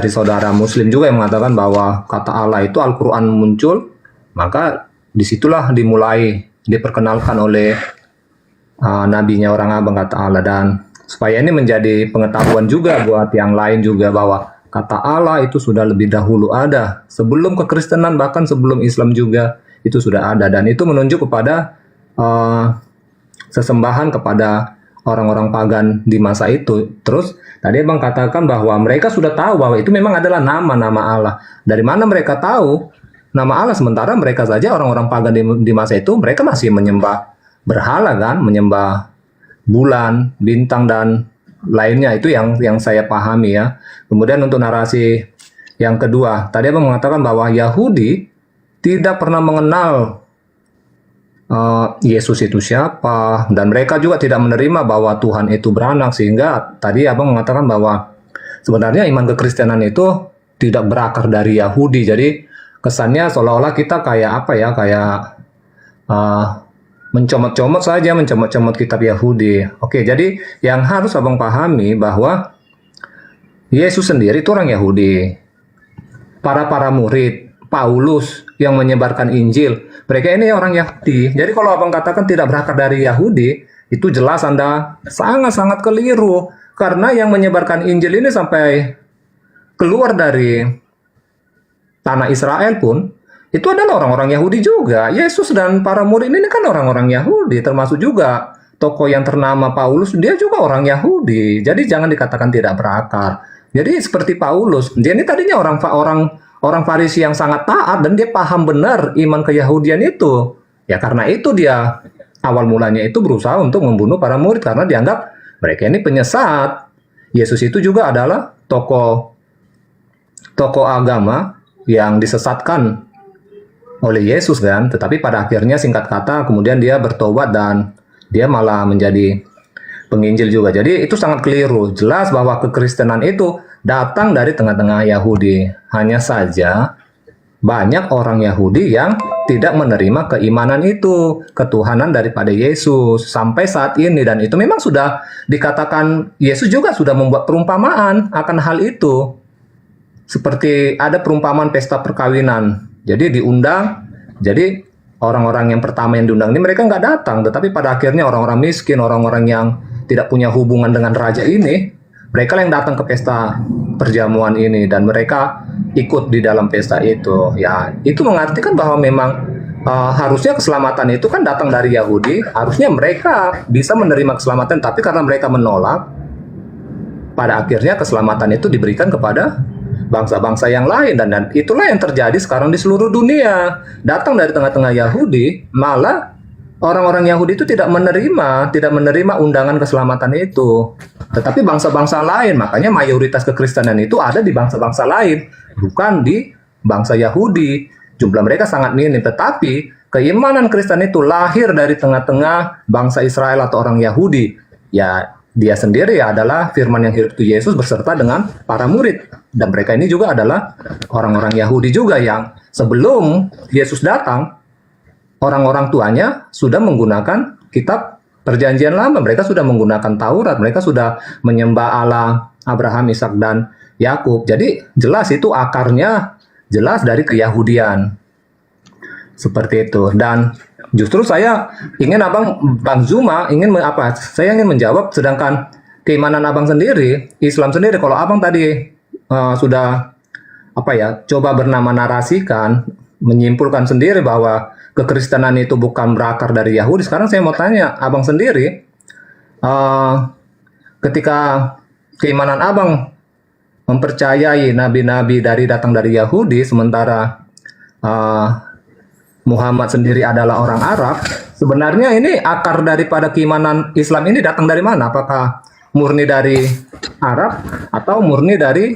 saudara Muslim juga yang mengatakan bahwa kata Allah itu Al-Quran muncul, maka disitulah dimulai diperkenalkan oleh nabinya orang Abang kata Allah. Dan supaya ini menjadi pengetahuan juga buat yang lain juga bahwa kata Allah itu sudah lebih dahulu ada sebelum kekristenan, bahkan sebelum Islam juga itu sudah ada, dan itu menunjuk kepada sesembahan kepada orang-orang pagan di masa itu. Terus tadi Abang katakan bahwa mereka sudah tahu bahwa itu memang adalah nama-nama Allah. Dari mana mereka tahu nama Allah, sementara mereka saja orang-orang pagan di masa itu mereka masih menyembah berhala kan, menyembah bulan, bintang dan lainnya. Itu yang saya pahami ya. Kemudian untuk narasi yang kedua, tadi Abang mengatakan bahwa Yahudi tidak pernah mengenal Yesus itu siapa, dan mereka juga tidak menerima bahwa Tuhan itu beranak, sehingga tadi Abang mengatakan bahwa sebenarnya iman kekristenan itu tidak berakar dari Yahudi. Jadi kesannya seolah-olah kita kayak mencomot-comot saja, mencomot-comot kitab Yahudi. Oke, jadi yang harus Abang pahami bahwa Yesus sendiri itu orang Yahudi. Para murid, Paulus yang menyebarkan Injil, mereka ini orang Yahudi. Jadi kalau Abang katakan tidak berakar dari Yahudi, itu jelas Anda sangat-sangat keliru. Karena yang menyebarkan Injil ini sampai keluar dari tanah Israel pun, itu adalah orang-orang Yahudi juga. Yesus dan para murid ini kan orang-orang Yahudi, termasuk juga tokoh yang ternama Paulus, dia juga orang Yahudi. Jadi jangan dikatakan tidak berakar. Jadi seperti Paulus, dia ini tadinya orang Farisi yang sangat taat, dan dia paham benar iman keyahudian itu. Ya karena itu dia awal mulanya itu berusaha untuk membunuh para murid karena dianggap mereka ini penyesat. Yesus itu juga adalah tokoh agama yang disesatkan oleh Yesus kan, tetapi pada akhirnya singkat kata kemudian dia bertobat dan dia malah menjadi penginjil juga. Jadi itu sangat keliru. Jelas bahwa kekristenan itu datang dari tengah-tengah Yahudi. Hanya saja banyak orang Yahudi yang tidak menerima keimanan itu, ketuhanan daripada Yesus sampai saat ini, dan itu memang sudah dikatakan Yesus juga sudah membuat perumpamaan akan hal itu. Seperti ada perumpamaan pesta perkawinan. Jadi diundang, jadi orang-orang yang pertama yang diundang ini mereka nggak datang, tetapi pada akhirnya orang-orang miskin, orang-orang yang tidak punya hubungan dengan raja ini, mereka yang datang ke pesta perjamuan ini dan mereka ikut di dalam pesta itu. Ya, itu mengartikan bahwa memang harusnya keselamatan itu kan datang dari Yahudi, harusnya mereka bisa menerima keselamatan, tapi karena mereka menolak, pada akhirnya keselamatan itu diberikan kepada bangsa-bangsa yang lain, dan itulah yang terjadi sekarang di seluruh dunia. Datang dari tengah-tengah Yahudi, malah orang-orang Yahudi itu tidak menerima undangan keselamatan itu. Tetapi bangsa-bangsa lain, makanya mayoritas kekristenan itu ada di bangsa-bangsa lain, bukan di bangsa Yahudi. Jumlah mereka sangat minim, tetapi keimanan Kristen itu lahir dari tengah-tengah bangsa Israel atau orang Yahudi. Ya, dia sendiri adalah firman yang hidup itu Yesus beserta dengan para murid. Dan mereka ini juga adalah orang-orang Yahudi juga yang sebelum Yesus datang, orang-orang tuanya sudah menggunakan kitab perjanjian lama. Mereka sudah menggunakan Taurat. Mereka sudah menyembah Allah Abraham, Ishak, dan Yakub. Jadi jelas itu akarnya jelas dari keyahudian. Seperti itu. Dan justru saya ingin Bang Zuma saya ingin menjawab, sedangkan keimanan abang sendiri, Islam sendiri, kalau abang tadi sudah coba bernama narasikan, menyimpulkan sendiri bahwa kekristenan itu bukan berakar dari Yahudi. Sekarang saya mau tanya abang sendiri, ketika keimanan abang mempercayai nabi-nabi datang dari Yahudi, sementara Muhammad sendiri adalah orang Arab, sebenarnya ini akar daripada keimanan Islam ini datang dari mana? Apakah murni dari Arab atau murni dari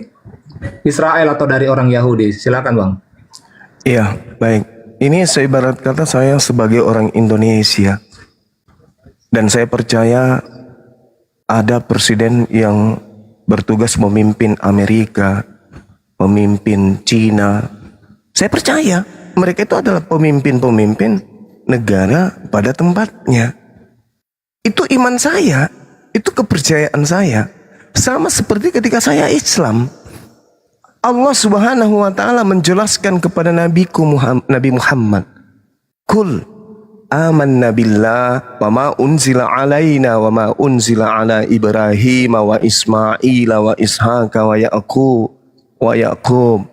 Israel atau dari orang Yahudi? Silakan Bang. Iya, baik. Ini saya ibarat kata saya sebagai orang Indonesia. Dan saya percaya ada presiden yang bertugas memimpin Amerika, memimpin Cina. Saya percaya mereka itu adalah pemimpin-pemimpin negara pada tempatnya. Itu iman saya, itu kepercayaan saya. Sama seperti ketika saya Islam. Allah Subhanahu wa taala menjelaskan kepada Nabi Muhammad, "Qul amanna billah wa ma unzila alaina wa ma unzila ala Ibrahim wa Ismail wa Ishaqa wa Yaqub."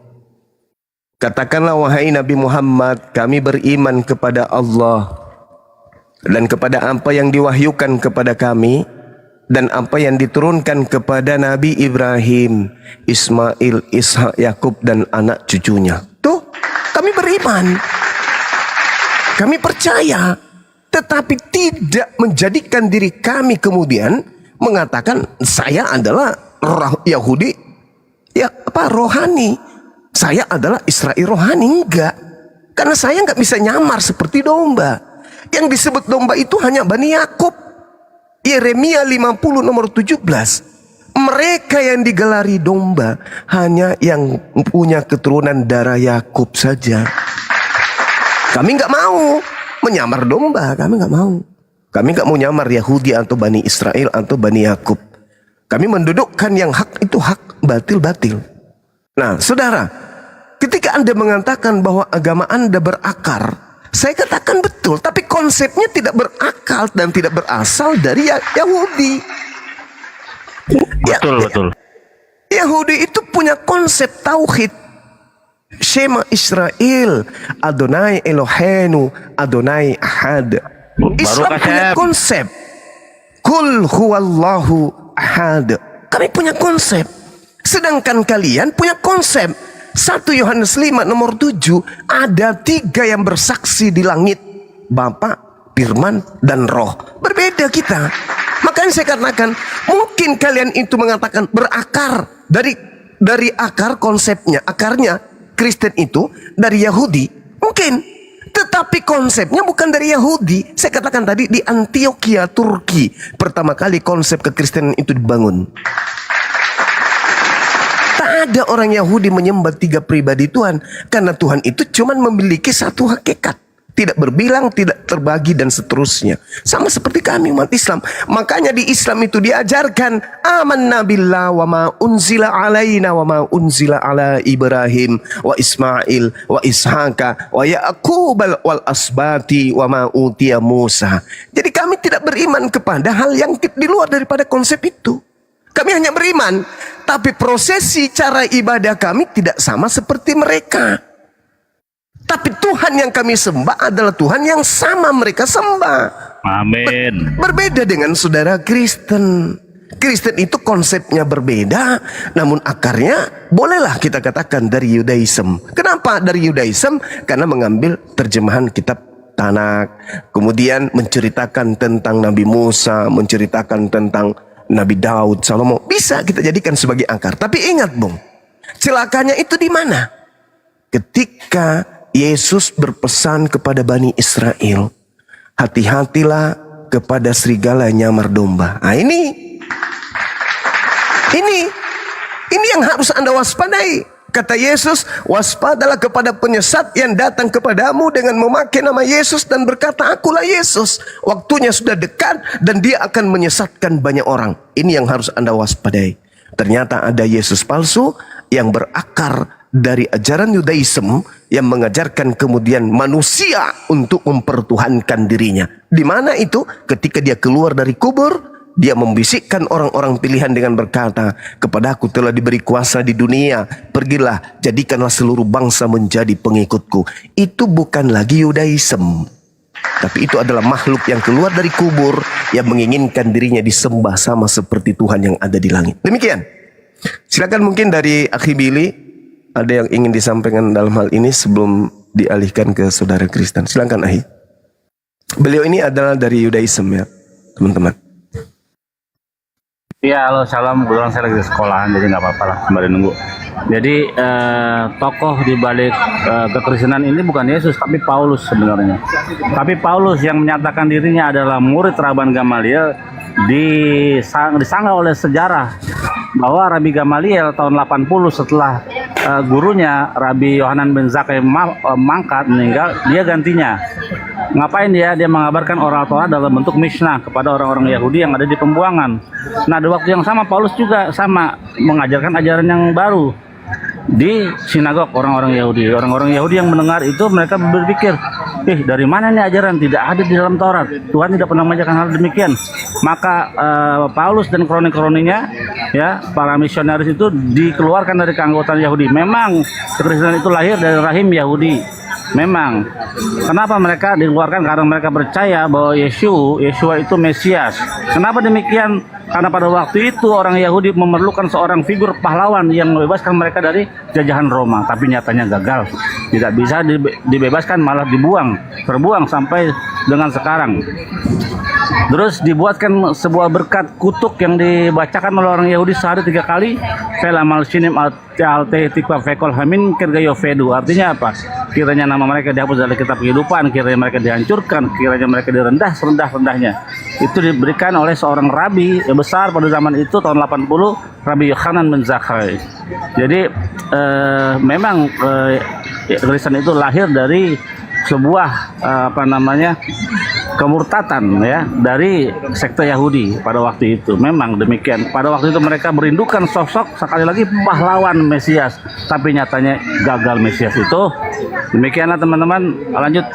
Katakanlah wahai Nabi Muhammad, kami beriman kepada Allah dan kepada apa yang diwahyukan kepada kami dan apa yang diturunkan kepada Nabi Ibrahim, Ismail, Ishak, Yakub dan anak cucunya. Tuh, kami beriman. Kami percaya, tetapi tidak menjadikan diri kami kemudian mengatakan saya adalah Yahudi, rohani. Saya adalah Israel rohani. Enggak. Karena saya enggak bisa nyamar seperti domba. Yang disebut domba itu hanya Bani Yakub. Yeremia 50 nomor 17. Mereka yang digelari domba hanya yang punya keturunan darah Yakub saja. Kami enggak mau menyamar domba. Kami enggak mau. Kami enggak mau nyamar Yahudi atau Bani Israel atau Bani Yakub. Kami mendudukkan yang hak itu hak, batil-batil. Nah, saudara, ketika Anda mengatakan bahwa agama Anda berakar, saya katakan betul, tapi konsepnya tidak berakal dan tidak berasal dari Yahudi. Betul. Yahudi itu punya konsep tauhid. Shema Israel, Adonai Elohenu, Adonai Ahad. Islam punya konsep. Kul huwallahu ahad. Kami punya konsep. Sedangkan kalian punya konsep. 1 Yohanes 5 nomor 7. Ada 3 yang bersaksi di langit. Bapa, Firman, dan Roh. Berbeda kita. Makanya saya katakan, mungkin kalian itu mengatakan berakar. Dari akar konsepnya. Akarnya Kristen itu dari Yahudi. Mungkin. Tetapi konsepnya bukan dari Yahudi. Saya katakan tadi di Antioquia, Turki. Pertama kali konsep kekristenan itu dibangun. Tak ada orang Yahudi menyembah 3 pribadi Tuhan. Karena Tuhan itu cuma memiliki satu hakikat. Tidak berbilang, tidak terbagi, dan seterusnya. Sama seperti kami umat Islam. Makanya di Islam itu diajarkan. Amanna billah wa ma unzila alaina wa ma unzila ala Ibrahim wa Ismail wa Ishaqa wa Yaqub wal asbati wa ma utiya Musa. Jadi kami tidak beriman kepada hal yang di luar daripada konsep itu. Kami hanya beriman. Tapi prosesi cara ibadah kami tidak sama seperti mereka. Tapi Tuhan yang kami sembah adalah Tuhan yang sama mereka sembah. Amin. Berbeda dengan saudara Kristen. Kristen itu konsepnya berbeda, namun akarnya bolehlah kita katakan dari Yudaism. Kenapa dari Yudaism? Karena mengambil terjemahan kitab Tanak, kemudian menceritakan tentang Nabi Musa, menceritakan tentang Nabi Daud, Salomo. Bisa kita jadikan sebagai akar. Tapi ingat, Bung, celakanya itu di mana? Ketika Yesus berpesan kepada Bani Israel, hati-hatilah kepada serigala yang nyamar domba. Nah, ini yang harus Anda waspadai. Kata Yesus, waspadalah kepada penyesat yang datang kepadamu dengan memakai nama Yesus dan berkata, akulah Yesus. Waktunya sudah dekat dan dia akan menyesatkan banyak orang. Ini yang harus Anda waspadai. Ternyata ada Yesus palsu yang berakar dari ajaran Yudaism yang mengajarkan kemudian manusia untuk mempertuhankan dirinya. Di mana itu? Ketika dia keluar dari kubur, dia membisikkan orang-orang pilihan dengan berkata, "Kepadaku telah diberi kuasa di dunia, pergilah, jadikanlah seluruh bangsa menjadi pengikutku." Itu bukan lagi Yudaism, tapi itu adalah makhluk yang keluar dari kubur yang menginginkan dirinya disembah sama seperti Tuhan yang ada di langit. Demikian. Silakan mungkin dari Akhi Billy ada yang ingin disampaikan dalam hal ini sebelum dialihkan ke saudara Kristen. Silakan Akhi. Beliau ini adalah dari Yudaism ya, teman-teman. Iya, halo, salam. Kebetulan saya lagi di sekolahan, jadi nggak apa-apa lah, kembali nunggu. Jadi tokoh di balik kekristenan ini bukan Yesus, tapi Paulus sebenarnya. Tapi Paulus yang menyatakan dirinya adalah murid Rabban Gamaliel disangka oleh sejarah bahwa Rabi Gamaliel tahun 80 setelah gurunya Rabi Yohanan bin Zakkai mangkat meninggal, dia gantinya. Ngapain dia? Dia mengabarkan oral Torah dalam bentuk Mishnah kepada orang-orang Yahudi yang ada di pembuangan. Nah, di waktu yang sama Paulus juga sama mengajarkan ajaran yang baru di sinagog orang-orang Yahudi. Orang-orang Yahudi yang mendengar itu mereka berpikir, dari mana nih ajaran? Tidak ada di dalam Taurat. Tuhan tidak pernah mengajarkan hal demikian. Maka Paulus dan kronik-kroninya, ya, para misionaris itu dikeluarkan dari keanggotaan Yahudi. Memang kekristenan itu lahir dari rahim Yahudi. Memang. Kenapa mereka dikeluarkan? Karena mereka percaya bahwa Yeshua itu Mesias. Kenapa demikian? Karena pada waktu itu orang Yahudi memerlukan seorang figur pahlawan yang membebaskan mereka dari jajahan Roma. Tapi nyatanya gagal. Tidak bisa dibebaskan, malah terbuang sampai dengan sekarang. Terus dibuatkan sebuah berkat kutuk yang dibacakan oleh orang Yahudi sehari 3 kali. Felamal shinim alte tikwa fekol hamin kergayo fedu. Artinya apa? Kiranya nama mereka dihapus dari kitab kehidupan, kiranya mereka dihancurkan, kiranya mereka direndah serendah-rendahnya. Itu diberikan oleh seorang rabi yang besar pada zaman itu tahun 80, Rabi Yohanan bin Zakkai. Jadi memang Kristen itu lahir dari sebuah kemurtatan ya dari sekte Yahudi pada waktu itu. Memang demikian. Pada waktu itu mereka merindukan sosok sekali lagi pahlawan Mesias, tapi nyatanya gagal Mesias itu. Demikianlah teman-teman, lanjut.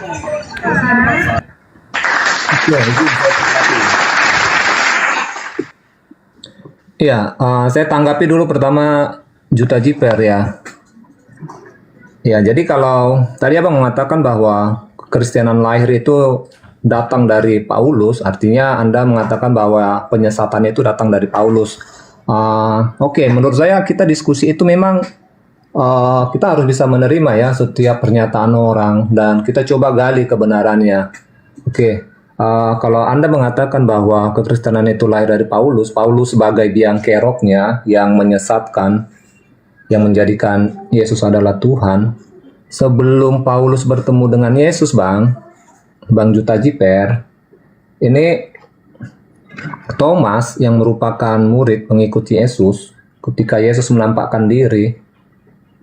Iya, saya tanggapi dulu pertama Juta Jiper ya. Ya, jadi kalau tadi Abang mengatakan bahwa kekristenan lahir itu datang dari Paulus, artinya Anda mengatakan bahwa penyesatannya itu datang dari Paulus. Oke, menurut saya kita diskusi itu memang kita harus bisa menerima ya setiap pernyataan orang dan kita coba gali kebenarannya. Oke, kalau Anda mengatakan bahwa kekristenan itu lahir dari Paulus sebagai biang keroknya yang menyesatkan, yang menjadikan Yesus adalah Tuhan. Sebelum Paulus bertemu dengan Yesus, Bang Juta Jiper, ini Thomas yang merupakan murid pengikut Yesus, ketika Yesus menampakkan diri,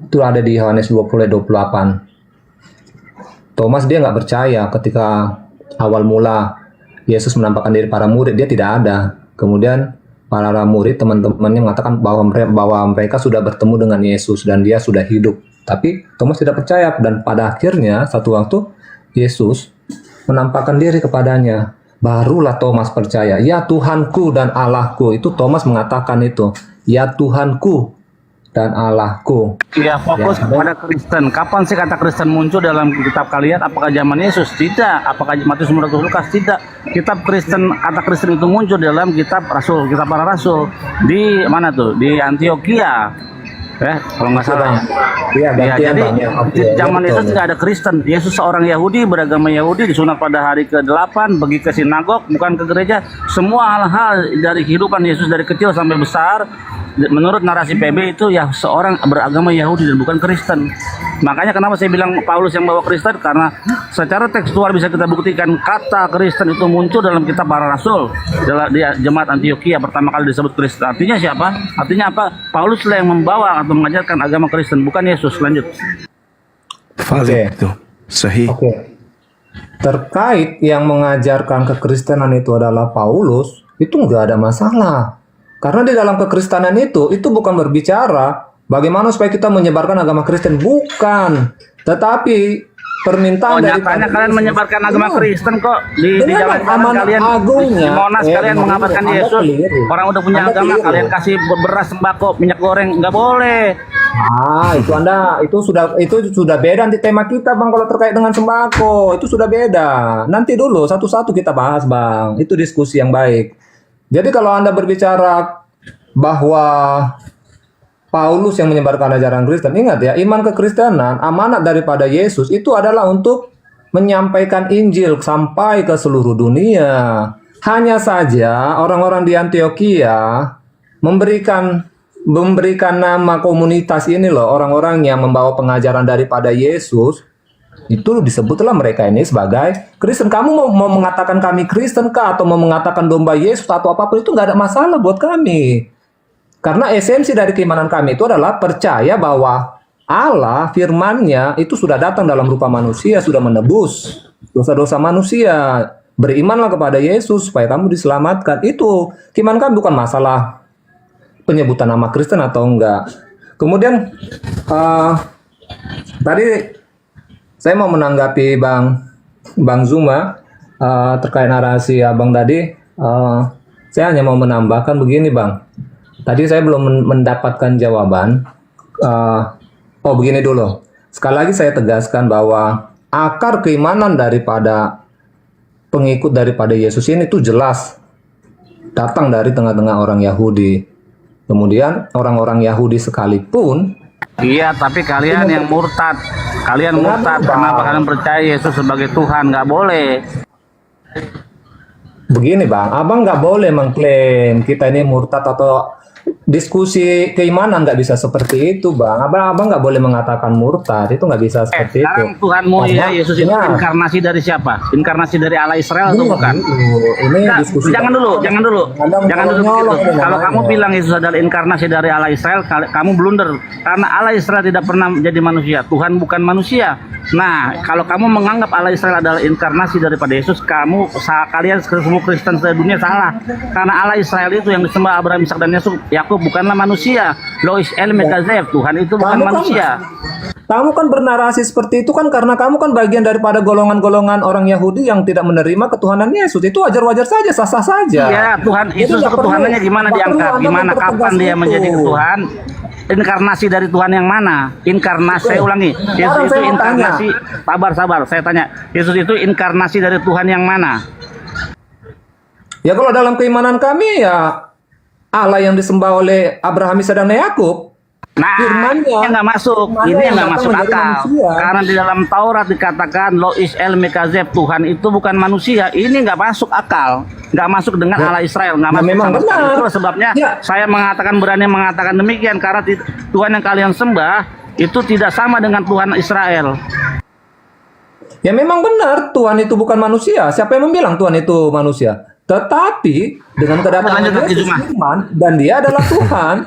itu ada di Yohanes 20:28. Thomas dia nggak percaya ketika awal mula Yesus menampakkan diri para murid, dia tidak ada. Kemudian para murid, teman-temannya mengatakan bahwa mereka sudah bertemu dengan Yesus dan dia sudah hidup. Tapi Thomas tidak percaya dan pada akhirnya satu waktu Yesus menampakkan diri kepadanya. Barulah Thomas percaya. Ya Tuhanku dan Allahku. Itu Thomas mengatakan itu. Ya Tuhanku dan Allahku. Ya, fokus kepada Kristen. Kapan sih kata Kristen muncul dalam kitab kalian? Apakah zaman Yesus? Tidak. Apakah Matius, Markus, Lukas? Tidak. Kitab Kristen, kata Kristen itu muncul dalam kitab para rasul. Di mana tuh? Di Antioquia. Kalau nggak salah ya. Jadi zaman Yesus tidak ada Kristen. Yesus seorang Yahudi, beragama Yahudi, disunat pada hari ke-8, pergi ke sinagog, bukan ke gereja. Semua hal-hal dari kehidupan Yesus dari kecil sampai besar, menurut narasi PB itu ya seorang beragama Yahudi dan bukan Kristen. Makanya kenapa saya bilang Paulus yang bawa Kristen, karena secara tekstual bisa kita buktikan kata Kristen itu muncul dalam kitab para rasul, di jemaat Antioquia pertama kali disebut Kristen. Artinya siapa? Artinya apa? Paulus lah yang membawa atau mengajarkan agama Kristen, bukan Yesus. Lanjut. Valid itu. Sahih. Oke. Terkait yang mengajarkan kekristenan itu adalah Paulus, itu nggak ada masalah. Karena di dalam kekristenan itu bukan berbicara bagaimana supaya kita menyebarkan agama Kristen, bukan. Tetapi permintaan dari nyatanya kalian menyebarkan agama Kristen kok di jalan-jalan amanat kalian agungnya. di Monas kalian mengabarkan Anda Yesus. keliru. Orang udah punya Anda agama keliru. kalian kasih beras, sembako, minyak goreng, nggak boleh. Itu sudah beda nanti tema kita, Bang, kalau terkait dengan sembako. Itu sudah beda. Nanti dulu satu-satu kita bahas, Bang. Itu diskusi yang baik. Jadi kalau Anda berbicara bahwa Paulus yang menyebarkan ajaran Kristen, ingat ya, iman kekristenan, amanat daripada Yesus itu adalah untuk menyampaikan Injil sampai ke seluruh dunia. Hanya saja orang-orang di Antioquia memberikan nama komunitas ini loh, orang-orang yang membawa pengajaran daripada Yesus, itu disebutlah mereka ini sebagai Kristen. Kamu mau mengatakan kami Kristen kah, atau mau mengatakan domba Yesus atau apapun, itu nggak ada masalah buat kami. Karena esensi dari keimanan kami itu adalah percaya bahwa Allah, firman-Nya itu sudah datang dalam rupa manusia, sudah menebus dosa-dosa manusia. Berimanlah kepada Yesus supaya kamu diselamatkan. Itu keimanan kami, bukan masalah penyebutan nama Kristen atau enggak. Kemudian tadi saya mau menanggapi Bang Zuma terkait narasi Abang tadi. Saya hanya mau menambahkan begini, Bang. Tadi saya belum mendapatkan jawaban. Begini dulu. Sekali lagi saya tegaskan bahwa akar keimanan daripada pengikut daripada Yesus ini itu jelas datang dari tengah-tengah orang Yahudi. Kemudian orang-orang Yahudi sekalipun. Iya, tapi kalian yang murtad. Kalian murtad. Kenapa kalian percaya Yesus sebagai Tuhan? Nggak boleh. Begini, Bang, Abang nggak boleh mengklaim kita ini murtad atau diskusi keimanan nggak bisa seperti itu, Bang. Abang nggak boleh mengatakan murtad, itu nggak bisa seperti itu. Sekarang Tuhanmu ya Yesus itu inkarnasi dari siapa? Inkarnasi dari Allah Israel atau bukan? Jangan dulu begitu. Kalau kamu bilang Yesus adalah inkarnasi dari Allah Israel, kamu blunder. Karena Allah Israel tidak pernah menjadi manusia. Tuhan bukan manusia. Nah, kalau kamu menganggap Allah Israel adalah inkarnasi daripada Yesus, kalian semua Kristen sedunia salah. Karena Allah Israel itu yang disembah Abraham, Ishak dan Yakub bukanlah manusia. Lois el Mekazev, Tuhan itu bukan manusia. Kamu kan bernarasi seperti itu kan karena kamu kan bagian daripada golongan-golongan orang Yahudi yang tidak menerima ketuhanan Yesus. Itu wajar-wajar saja, sah-sah saja. Iya, Tuhan Yesus ketuhanannya gimana diangkat? Gimana, kapan dia menjadi Tuhan? Inkarnasi dari Tuhan yang mana? Inkarnasi, saya ulangi. Yesus itu inkarnasi. Sabar, saya tanya. Yesus itu inkarnasi dari Tuhan yang mana? Ya kalau dalam keimanan kami ya Allah yang disembah oleh Abraham, Ishak dan Yakub. Nah, ini nggak masuk. Ini nggak masuk akal. Karena di dalam Taurat dikatakan Lois el Mekazev, Tuhan itu bukan manusia. Ini nggak masuk akal. Nggak masuk dengan Allah Israel. Nggak masuk sama sekali. Itulah sebabnya saya berani mengatakan demikian. Karena Tuhan yang kalian sembah itu tidak sama dengan Tuhan Israel. Ya memang benar Tuhan itu bukan manusia. Siapa yang bilang Tuhan itu manusia? Tetapi dengan kedatangan Yesus firman dan dia adalah Tuhan.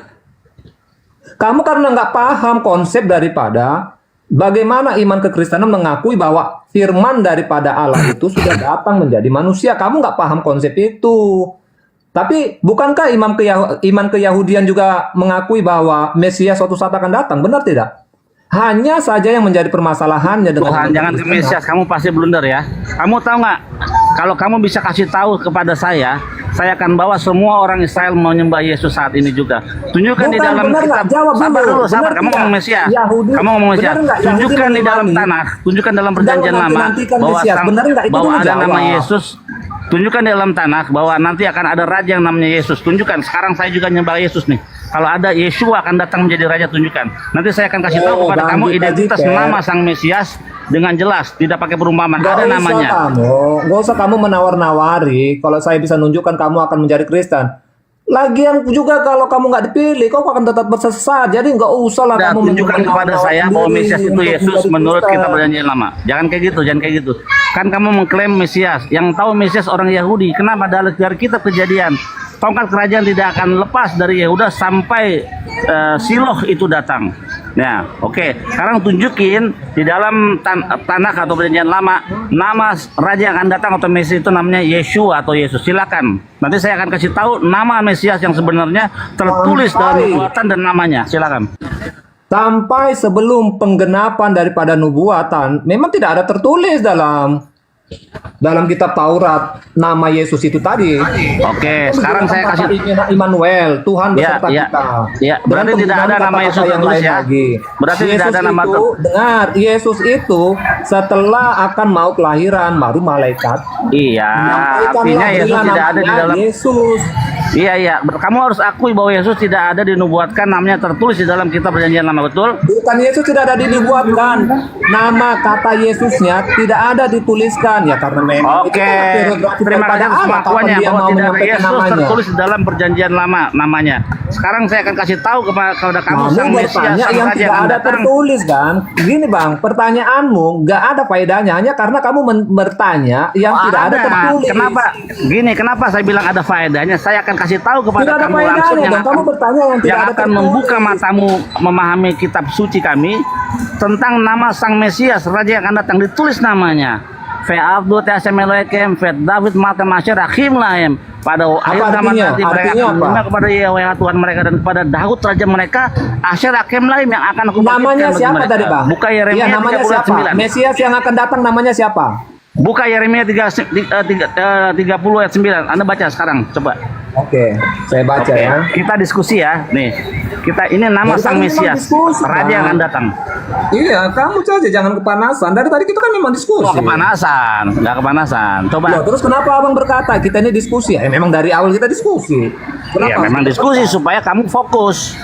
Kamu karena nggak paham konsep daripada bagaimana iman kekristenan mengakui bahwa firman daripada Allah itu sudah datang menjadi manusia. Kamu nggak paham konsep itu. Tapi bukankah iman keyahudian juga mengakui bahwa Mesias suatu saat akan datang? Benar tidak? Hanya saja yang menjadi permasalahannya dengan Tuhan, jangan ke Mesias, kamu pasti blunder ya. Kamu tahu nggak? Kalau kamu bisa kasih tahu kepada saya akan bawa semua orang Israel menyembah Yesus saat ini juga. Tunjukkan di dalam kitab. Sabar. Kamu ngomong Mesias. Kamu ngomong Mesias. Tunjukkan di dalam tanah. Tunjukkan dalam perjanjian lama bahwa ada nama Yesus. Tunjukkan di dalam tanah bahwa nanti akan ada raja yang namanya Yesus. Tunjukkan. Sekarang saya juga nyembah Yesus nih. Kalau ada Yeshua akan datang menjadi raja, tunjukkan. Nanti saya akan kasih tahu kepada kamu identitas nama Sang Mesias dengan jelas, tidak pakai perumpamaan. Ada namanya. Nggak usah kamu menawar-nawari. Kalau saya bisa nunjukkan kamu akan menjadi Kristen. Lagian juga kalau kamu nggak dipilih, kau akan tetap bersesat. Jadi nggak usah lah kamu tunjukkan kepada saya bahwa Mesias itu Yesus menurut kitab perjanjian lama. Jangan kayak gitu, Kan kamu mengklaim Mesias. Yang tahu Mesias orang Yahudi. Kenapa dari kitab Kejadian? Tongkat kerajaan tidak akan lepas dari Yehuda sampai Siloh itu datang. Nah, oke. Sekarang tunjukin di dalam Tanakh atau Perjanjian Lama nama raja yang akan datang atau Mesias itu namanya Yeshua atau Yesus. Silakan. Nanti saya akan kasih tahu nama Mesias yang sebenarnya tertulis dalam nubuatan dan namanya. Silakan. Sampai sebelum penggenapan daripada nubuatan, memang tidak ada tertulis dalam kitab Taurat nama Yesus itu tadi. Oke, sekarang saya kasih Immanuel, Tuhan beserta kita. Ya, berarti tidak ada nama Yesus tertulis ya. Berarti tidak ada nama dengar, Yesus itu setelah akan mau kelahiran baru malaikat. Iya, artinya Yesus tidak ada di dalam Yesus. Iya. Kamu harus akui bahwa Yesus tidak ada dinubuatkan, namanya tertulis di dalam kitab Perjanjian Lama, betul? Bukan Yesus tidak ada dinubuatkan. Nama kata Yesusnya tidak ada dituliskan ya karena memang Oke. Terima kasih atas pengakuannya bahwa tidak ada Yesus tertulis di dalam Perjanjian Lama namanya. Sekarang saya akan kasih tahu kepada kamu sang Mesias, sang yang Raja tidak yang ada datang. tertulis kan. Gini Bang, pertanyaanmu nggak ada faedahnya hanya karena kamu bertanya yang tidak ada tertulis. Kenapa saya bilang ada faedahnya? Saya akan kasih tahu kepada Tidak ada kamu langsung faedahnya yang dong. Kamu bertanya yang tidak ada akan tertulis. membuka matamu memahami kitab suci kami tentang nama sang Mesias, Raja yang akan datang, ditulis namanya. Fe'abdu ta'asemeloekem, Fe David Matem Asher Hakim Lahem. Pada akhir zaman nanti mereka akan menerima kepada Yahweh Tuhan mereka dan kepada Daud Raja mereka, Asher Hakim Lahem yang akan aku bangkitkan Namanya bagi siapa mereka. tadi Bang? Buka Yeremia Iya, namanya 30 ayat siapa? 9. Mesias yang akan datang namanya siapa? Buka Yeremia 30 ayat 9. Anda baca sekarang, coba. Oke, saya baca ya. Kita diskusi ya. Nih, ini nama Dari sang tadi memang Mesias, diskusi, Raja Bang. yang akan datang. Iya, kamu saja jangan kepanasan. Dari tadi kita kan memang diskusi. Oh, kepanasan, nggak kepanasan. Coba. Loh, terus kenapa abang berkata kita ini diskusi? Memang dari awal kita diskusi. Kenapa? Ya memang diskusi supaya kamu fokus.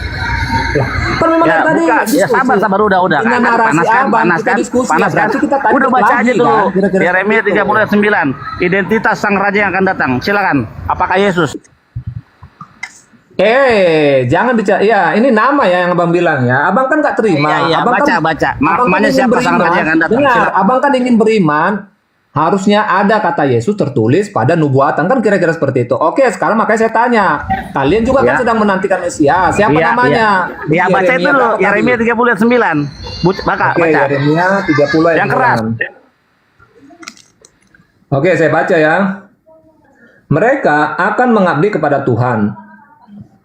Kan memang Ya, tadi buka. diskusi. Ya sabar udah. Dengan narasi abang kita diskusi. Panaskan. Berarti kita tadi Udah baca lagi, aja dulu. kan? Kira-kira Yeremia seperti itu. 30 ayat 9. Identitas sang raja yang akan datang. Silakan. Apakah Yesus? Jangan bicara. Ya, ini nama ya yang abang bilang ya. Abang kan nggak terima. Iya, abang baca. abang kan Namanya ingin siapa sang beriman. raja yang akan datang? Dengar, Silakan. abang kan ingin beriman. Harusnya ada kata Yesus tertulis pada nubuatan kan kira-kira seperti itu. Oke, sekarang makanya saya tanya. Kalian juga kan Ya. sedang menantikan Mesias. Siapa namanya? Ya, baca itu dulu. Yeremia 30 ayat 9. Baca. Yeremia 30 ayat Yang keras. 9. Oke, saya baca ya. Mereka akan mengabdi kepada Tuhan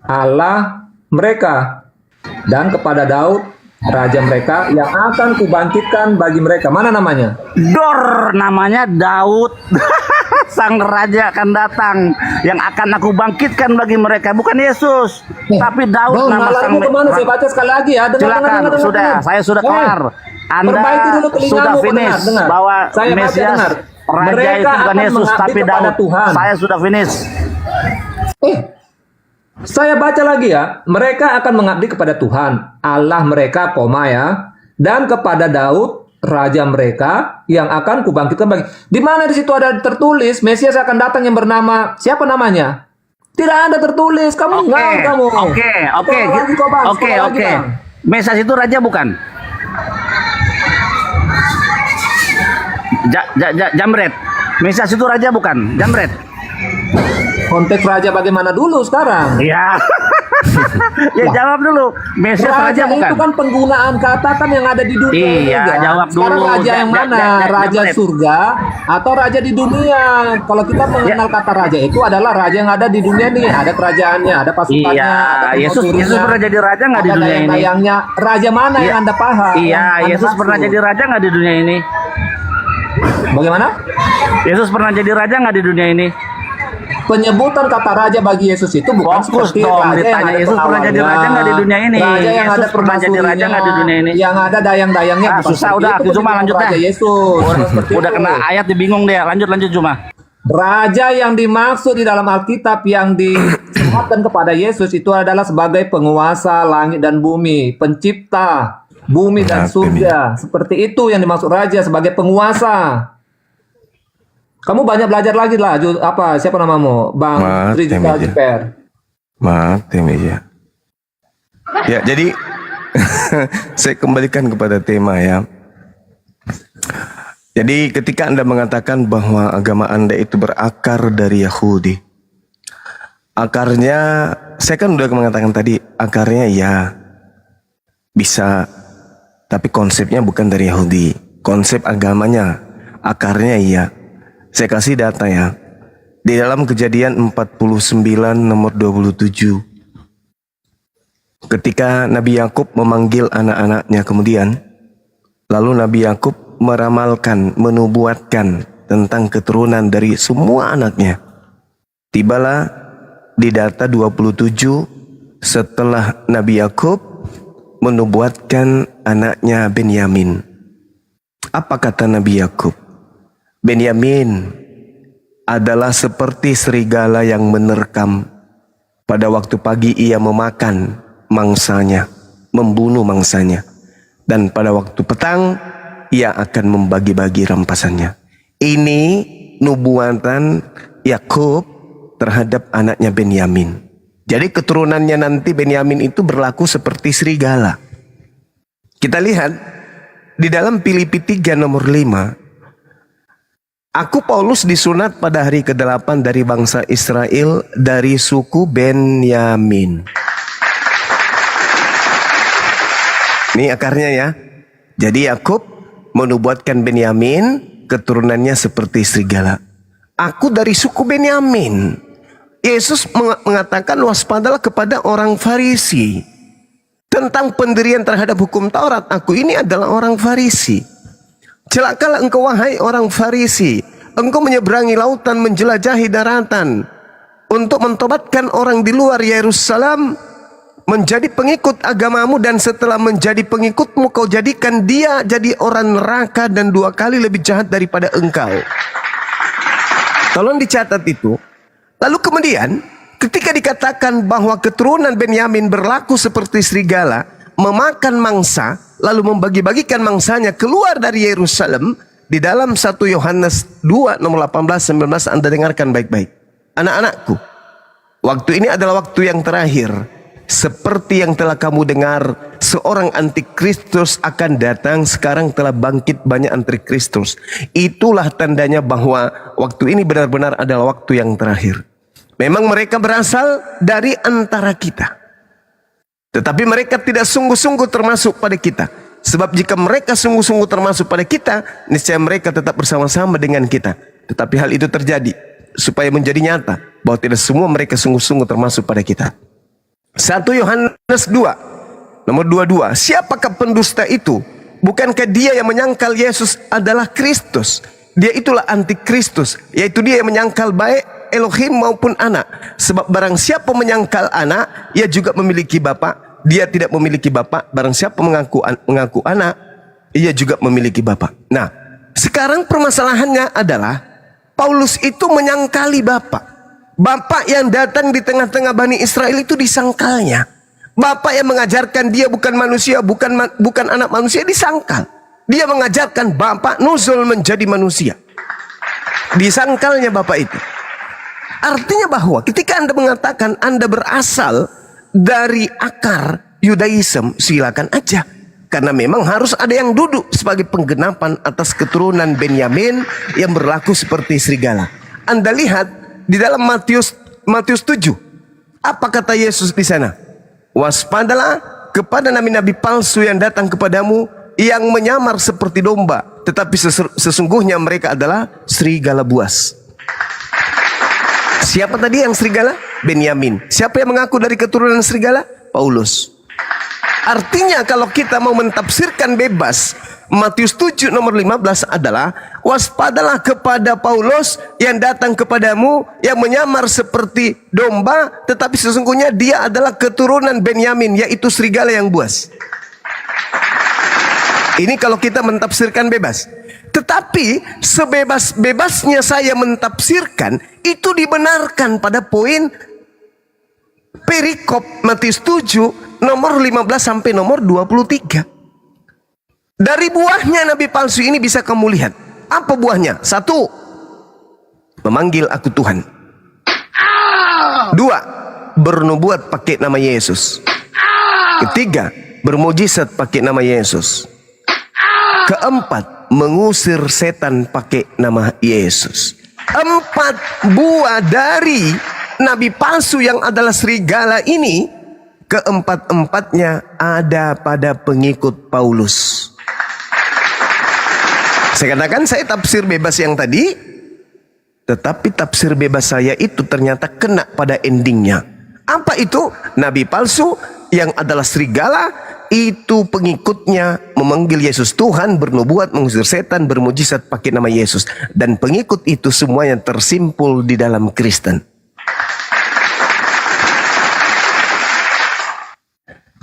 Allah mereka dan kepada Daud raja mereka yang akan kubangkitkan bagi mereka. Mana namanya? Dor, namanya Daud. Sang raja akan datang yang akan aku bangkitkan bagi mereka, bukan Yesus, tapi Daud. Bang, nama sang kemana? Saya baca sekali lagi ya. Silakan, saya sudah kelar. Anda perbaiki dulu telingamu, sudah finish dengar. bahwa Saya baca, Mesias dengar. raja Mereka itu bukan akan Yesus mengabdi tapi kepada Daud. Tuhan. Saya sudah finish. Saya baca lagi ya. Mereka akan mengabdi kepada Tuhan Allah mereka, ya, dan kepada Daud raja mereka yang akan kubangkitkan bagi. Di mana di situ ada tertulis Mesias akan datang yang bernama siapa namanya? Tidak ada tertulis. Kamu kamu. Oke. Mesias itu raja bukan? Jamret. Mesias itu raja bukan? Jamret. Konteks raja bagaimana dulu sekarang? Ya. Ya jawab dulu. Mesias raja bukan? Itu kan penggunaan kata kan yang ada di dunia. Iya, kan? jawab Sekarang dulu. raja yang mana? Raja surga atau raja di dunia? Kalau kita mengenal kata raja itu adalah raja yang ada di dunia nih. Ada kerajaannya, ada pasukannya. Iya, ada Yesus pernah jadi raja nggak di dunia ini? Dayang-dayangnya. Raja mana yang Anda paham? Iya, Yesus pernah jadi raja nggak di dunia ini? Bagaimana? Yesus pernah jadi raja nggak di dunia ini? Penyebutan kata raja bagi Yesus itu bukan fokus seperti dong, raja yang ditanya ada Yesus pernah jadi raja nggak di dunia ini? Raja yang Yesus ada pernah jadi raja nggak di dunia ini? Yang ada dayang-dayangnya. bukan Susah seperti udah, itu cuma lanjut dah. Raja Yesus. Udah kena ayat dibingung deh. Lanjut cuma. Raja yang dimaksud di dalam Alkitab yang disebutkan kepada Yesus itu adalah sebagai penguasa langit dan bumi, pencipta bumi dan surga. Seperti itu yang dimaksud raja sebagai penguasa. Kamu banyak belajar lagi lah. Siapa namamu? Bang Rizka Jiper. Mati meja. Ya, jadi saya kembalikan kepada tema ya. Jadi ketika Anda mengatakan bahwa agama Anda itu berakar dari Yahudi, akarnya, saya kan udah mengatakan tadi, akarnya ya. Bisa, tapi konsepnya bukan dari Yahudi. Konsep agamanya, akarnya iya. Saya kasih data ya. Di dalam Kejadian 49 nomor 27. Ketika Nabi Yakub memanggil anak-anaknya kemudian, lalu Nabi Yakub meramalkan, menubuatkan tentang keturunan dari semua anaknya. Tibalah di data 27 setelah Nabi Yakub menubuatkan anaknya Benyamin. Apa kata Nabi Yakub? Benyamin adalah seperti serigala yang menerkam. Pada waktu pagi ia memakan mangsanya, membunuh mangsanya. Dan pada waktu petang ia akan membagi-bagi rampasannya. Ini nubuatan Yakub terhadap anaknya Benyamin. Jadi keturunannya nanti Benyamin itu berlaku seperti serigala. Kita lihat di dalam Filipi 3 nomor 5. Aku Paulus disunat pada hari ke-8 dari bangsa Israel dari suku Benyamin. Ini akarnya ya. Jadi Yakub menubuatkan Benyamin, keturunannya seperti serigala. Aku dari suku Benyamin. Yesus mengatakan waspadalah kepada orang Farisi. Tentang pendirian terhadap hukum Taurat, aku ini adalah orang Farisi. Celakalah engkau wahai orang Farisi, engkau menyeberangi lautan, menjelajahi daratan untuk mentobatkan orang di luar Yerusalem menjadi pengikut agamamu, dan setelah menjadi pengikutmu kau jadikan dia jadi orang neraka dan 2 kali lebih jahat daripada engkau. Tolong dicatat itu. Lalu kemudian ketika dikatakan bahwa keturunan Benyamin berlaku seperti serigala, memakan mangsa, lalu membagi-bagikan mangsanya keluar dari Yerusalem, di dalam 1 Yohanes 2 nomor 18-19 Anda dengarkan baik-baik. Anak-anakku, waktu ini adalah waktu yang terakhir. Seperti yang telah kamu dengar, seorang antikristus akan datang. Sekarang telah bangkit banyak antikristus. Itulah tandanya bahwa waktu ini benar-benar adalah waktu yang terakhir. Memang mereka berasal dari antara kita, tetapi mereka tidak sungguh-sungguh termasuk pada kita. Sebab jika mereka sungguh-sungguh termasuk pada kita, niscaya mereka tetap bersama-sama dengan kita. Tetapi hal itu terjadi supaya menjadi nyata bahwa tidak semua mereka sungguh-sungguh termasuk pada kita. 1 Yohanes 2 nomor 22. Siapakah pendusta itu? Bukankah dia yang menyangkal Yesus adalah Kristus? Dia itulah antikristus, yaitu dia yang menyangkal baik Elohim maupun anak. Sebab barang siapa menyangkal anak, ia juga memiliki bapa. Dia tidak memiliki bapa. Barang siapa mengaku anak, ia juga memiliki bapa. Nah, sekarang permasalahannya adalah Paulus itu menyangkali bapa. Bapak yang datang di tengah-tengah Bani Israel itu disangkalnya. Bapak yang mengajarkan dia bukan manusia, bukan anak manusia, disangkal. Dia mengajarkan bapak nuzul menjadi manusia. Disangkalnya bapak itu. Artinya bahwa ketika Anda mengatakan Anda berasal dari akar Yudaism, silakan aja. Karena memang harus ada yang duduk sebagai penggenapan atas keturunan Benyamin yang berlaku seperti serigala. Anda lihat di dalam Matius 7. Apa kata Yesus di sana? Waspadalah kepada nabi-nabi palsu yang datang kepadamu, yang menyamar seperti domba, tetapi sesungguhnya mereka adalah serigala buas. Siapa tadi yang serigala? Benyamin. Siapa yang mengaku dari keturunan serigala? Paulus. Artinya kalau kita mau mentafsirkan bebas, Matius 7 nomor 15 adalah waspadalah kepada Paulus yang datang kepadamu, yang menyamar seperti domba, tetapi sesungguhnya dia adalah keturunan Benyamin, yaitu serigala yang buas. Ini kalau kita mentafsirkan bebas. Tetapi sebebas-bebasnya saya mentafsirkan, itu dibenarkan pada poin perikop Matius 7 nomor 15 sampai nomor 23. Dari buahnya nabi palsu ini bisa kamu lihat. Apa buahnya? 1, memanggil aku Tuhan. 2, bernubuat pakai nama Yesus. 3, bermujizat pakai nama Yesus. 4, mengusir setan pakai nama Yesus. 4 buah dari nabi palsu yang adalah serigala ini keempat-empatnya ada pada pengikut Paulus. Saya katakan saya tafsir bebas yang tadi, tetapi tafsir bebas saya itu ternyata kena pada endingnya. Apa itu? Nabi palsu yang adalah serigala, itu pengikutnya memanggil Yesus Tuhan, bernubuat, mengusir setan, bermujizat pakai nama Yesus. Dan pengikut itu semuanya tersimpul di dalam Kristen.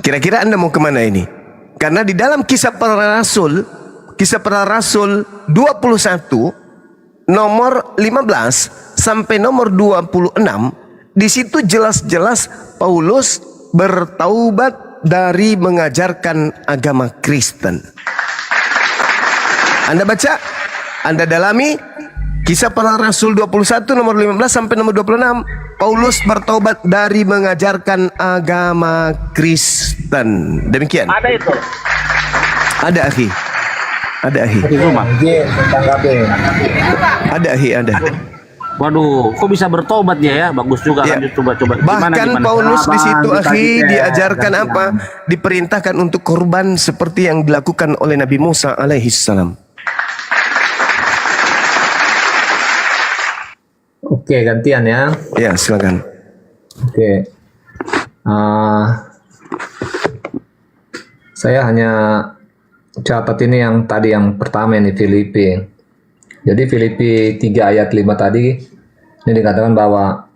Kira-kira Anda mau kemana ini? Karena di dalam Kisah Para Rasul 21 nomor 15 sampai nomor 26, di situ jelas-jelas Paulus bertaubat dari mengajarkan agama Kristen. Anda baca, Anda dalami Kisah Para Rasul 21 nomor 15 sampai nomor 26. Paulus bertobat dari mengajarkan agama Kristen. Demikian. Ada itu. Ada akhi. Ada akhi. Ada akhi, ada. Waduh, kok bisa bertobat dia ya? Bagus juga. Ya. Lanjut, coba. Bahkan Paulus di situ akhi diajarkan apa? Diperintahkan untuk korban seperti yang dilakukan oleh Nabi Musa alaihissalam. Oke, gantian ya. Ya, silakan. Oke. Saya hanya catat ini yang tadi yang pertama ini Filipi. Jadi Filipi 3 ayat 5 tadi ini dikatakan bahwa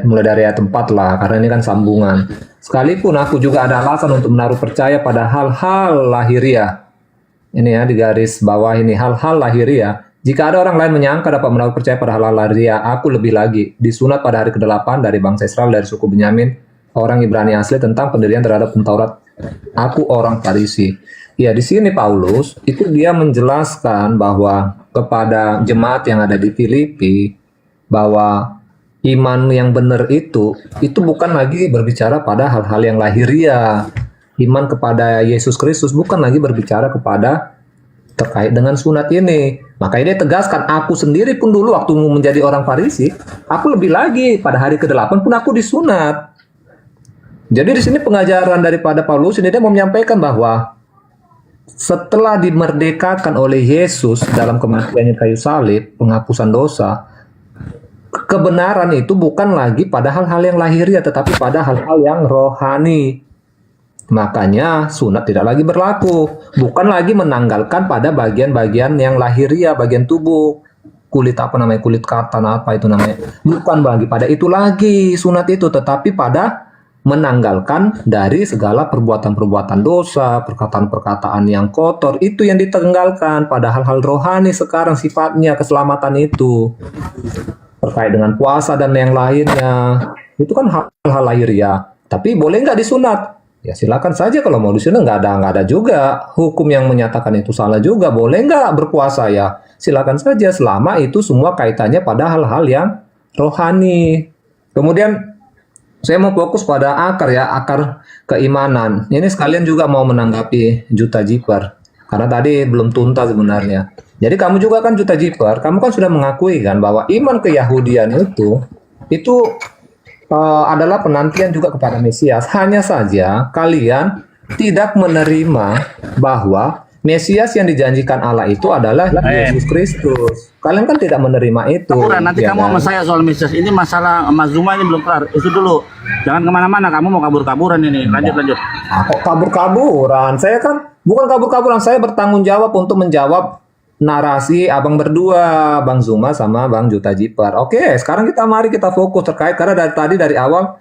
mulai dari ayat 4 lah, karena ini kan sambungan. Sekalipun aku juga ada alasan untuk menaruh percaya pada hal-hal lahiriah. Ini ya di garis bawah ini, hal-hal lahiriah. Jika ada orang lain menyangka dapat menaruh percaya pada hal-hal lahiriah, aku lebih lagi. Disunat pada hari ke-8 dari bangsa Israel, dari suku Benyamin, orang Ibrani asli, tentang pendirian terhadap Taurat. Aku orang Farisi. Ya, di sini Paulus itu dia menjelaskan bahwa kepada jemaat yang ada di Filipi bahwa iman yang benar itu bukan lagi berbicara pada hal-hal yang lahiriah. Iman kepada Yesus Kristus bukan lagi berbicara kepada terkait dengan sunat ini. Makanya dia tegaskan, aku sendiri pun dulu waktu menjadi orang Farisi, aku lebih lagi pada hari ke-8 pun aku disunat. Jadi di sini pengajaran daripada Paulus ini dia mau menyampaikan bahwa setelah dimerdekakan oleh Yesus dalam kematiannya kayu salib, penghapusan dosa, kebenaran itu bukan lagi pada hal-hal yang lahiriah, tetapi pada hal-hal yang rohani. Makanya sunat tidak lagi berlaku, bukan lagi menanggalkan pada bagian-bagian yang lahiriah, bagian tubuh, kulit kulit katan itu namanya, bukan bagi pada itu lagi sunat itu, tetapi pada menanggalkan dari segala perbuatan-perbuatan dosa, perkataan-perkataan yang kotor, itu yang ditanggalkan pada hal-hal rohani sekarang sifatnya keselamatan itu. Terkait dengan puasa dan yang lainnya, itu kan hal-hal lahiriah. Tapi boleh nggak disunat? Ya silakan saja kalau mau disunat, nggak ada juga hukum yang menyatakan itu salah juga. Boleh nggak berpuasa ya? Silakan saja selama itu semua kaitannya pada hal-hal yang rohani. Kemudian saya mau fokus pada akar keimanan. Ini sekalian juga mau menanggapi Juta Jiper. Karena tadi belum tuntas sebenarnya. Jadi kamu juga kan Juta Jiper, kamu kan sudah mengakui kan bahwa iman keyahudian itu adalah penantian juga kepada Mesias. Hanya saja kalian tidak menerima bahwa Mesias yang dijanjikan Allah itu adalah Yesus Kristus. Kalian kan tidak menerima itu. Nanti ya kamu kan? sama saya soal Mesias. Ini masalah Mas Zuma ini belum kelar. Itu dulu. Jangan kemana-mana. Kamu mau kabur-kaburan ini. Lanjut. Kok kabur-kaburan? Saya kan bukan kabur-kaburan. Saya bertanggung jawab untuk menjawab narasi abang berdua, Bang Zuma sama Bang Juta Jiper. Oke, sekarang mari kita fokus terkait. Karena dari awal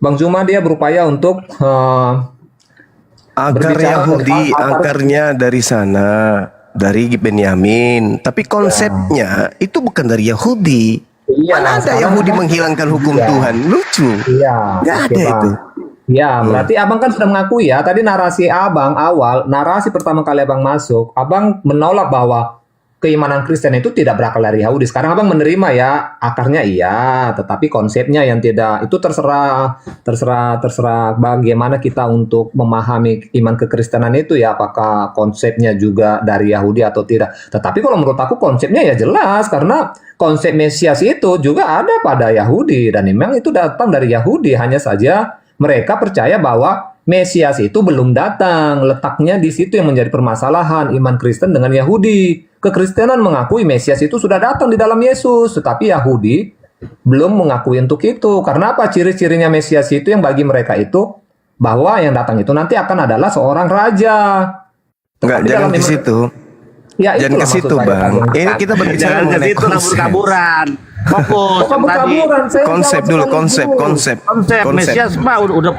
Bang Zuma dia berupaya untuk akar Yahudi, akarnya dari sana, dari Benyamin. Tapi konsepnya itu bukan dari Yahudi. Iya, mana ada Yahudi menghilangkan hukum Tuhan? Lucu. Iya. Nggak ada itu. Ya, berarti abang kan sudah mengakui ya. Tadi narasi abang awal, narasi pertama kali abang masuk, abang menolak bahwa keimanan Kristen itu tidak berakar dari Yahudi. Sekarang abang menerima ya, akarnya iya, tetapi konsepnya yang tidak. Itu terserah bagaimana kita untuk memahami iman kekristenan itu ya, apakah konsepnya juga dari Yahudi atau tidak. Tetapi kalau menurut aku konsepnya ya jelas, karena konsep Mesias itu juga ada pada Yahudi dan memang itu datang dari Yahudi, hanya saja mereka percaya bahwa Mesias itu belum datang. Letaknya di situ yang menjadi permasalahan iman Kristen dengan Yahudi. Kekristenan mengakui Mesias itu sudah datang di dalam Yesus, tetapi Yahudi belum mengakui untuk itu. Karena apa? Ciri-cirinya Mesias itu yang bagi mereka itu bahwa yang datang itu nanti akan adalah seorang raja. Enggak, Tapi jangan dalam ke iman- situ. Ya, Jangan itulah ke situ, maksud saya, Bang. Bang. Ini kita berbicara Jangan ke mengenai situ, konsep. kabur-kaburan. Fokus Kok yang tadi. kabur-kaburan? Saya Konsep jawab dulu, sekali konsep. Konsep Mesias mah udah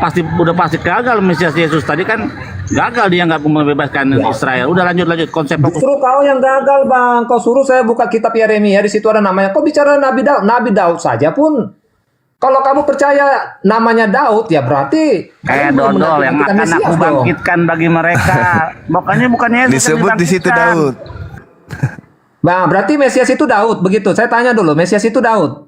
pasti gagal. Mesias Yesus tadi kan gagal, dia nggak membebaskan Israel. Udah lanjut konsep fokus. Justru kau yang gagal, Bang. Kau suruh saya buka kitab Yeremia, di situ ada namanya. Kau bicara Nabi Daud. Nabi Daud saja pun, kalau kamu percaya namanya Daud, ya berarti Kayak kamu belum dodol yang menantikan akan Mesias aku dong. bangkitkan bagi mereka. Makanya bukan Yesus yang Disebut di situ dibangkitkan. Daud. Bang, berarti Mesias itu Daud, begitu. Saya tanya dulu, Mesias itu Daud.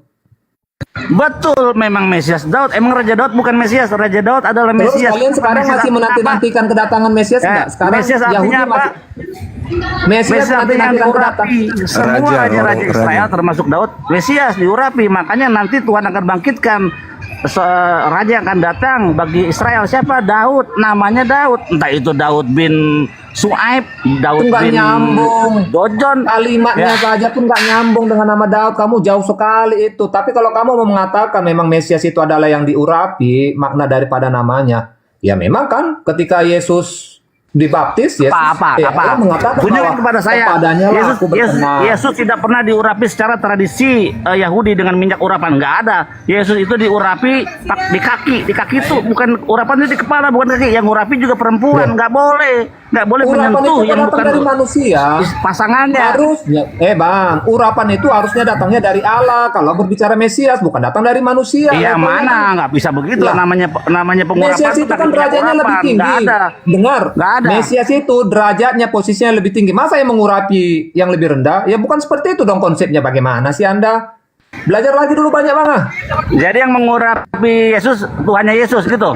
Betul, memang Mesias Daud. Emang Raja Daud bukan Mesias. Raja Daud adalah Terus Mesias. kalian sekarang Mesias masih artinya apa? menanti-nantikan kedatangan Mesias Ya, enggak? Sekarang Mesias artinya Yahudi apa? masih Mesias artinya nanti-nantikan kedatangan. diurapi. Semua Raja, raja-raja orang Israel raja. termasuk Daud, Mesias diurapi. Makanya nanti Tuhan akan bangkitkan raja yang akan datang bagi Israel. Siapa? Daud. Namanya Daud. Entah itu Daud bin Suaib, Daud Itu nggak bin nyambung. Dojon. Kalimatnya Ya. saja pun nggak nyambung dengan nama Daud. Kamu jauh sekali itu. Tapi kalau kamu mau mengatakan memang Mesias itu adalah yang diurapi, makna daripada namanya, ya memang kan ketika Yesus dibaptis, Yesus Apa? Allah mengatakan Bunyikan bahwa kepada saya. kepadanya lah Yesus, aku Yesus, berkenan. Yesus tidak pernah diurapi secara tradisi Yahudi dengan minyak urapan, nggak ada. Yesus itu diurapi di kaki itu bukan urapan itu di kepala, bukan kaki. Yang urapi juga perempuan, nggak boleh Urapan menyentuh itu yang datang bukan dari manusia. pasangannya. Harusnya, Bang, urapan itu harusnya datangnya dari Allah. Kalau berbicara Mesias, bukan datang dari manusia. Iya, Levelnya mana nggak bisa begitu Lah. namanya pengurapan. Mesias itu kan derajatnya lebih tinggi. Nggak ada. Dengar, Nggak ada. Mesias itu derajatnya posisinya lebih tinggi. Masa yang mengurapi yang lebih rendah? Ya bukan seperti itu dong konsepnya. Bagaimana sih Anda? Belajar lagi dulu banyak banget. Jadi yang mengurapi Yesus Tuhannya Yesus gitu.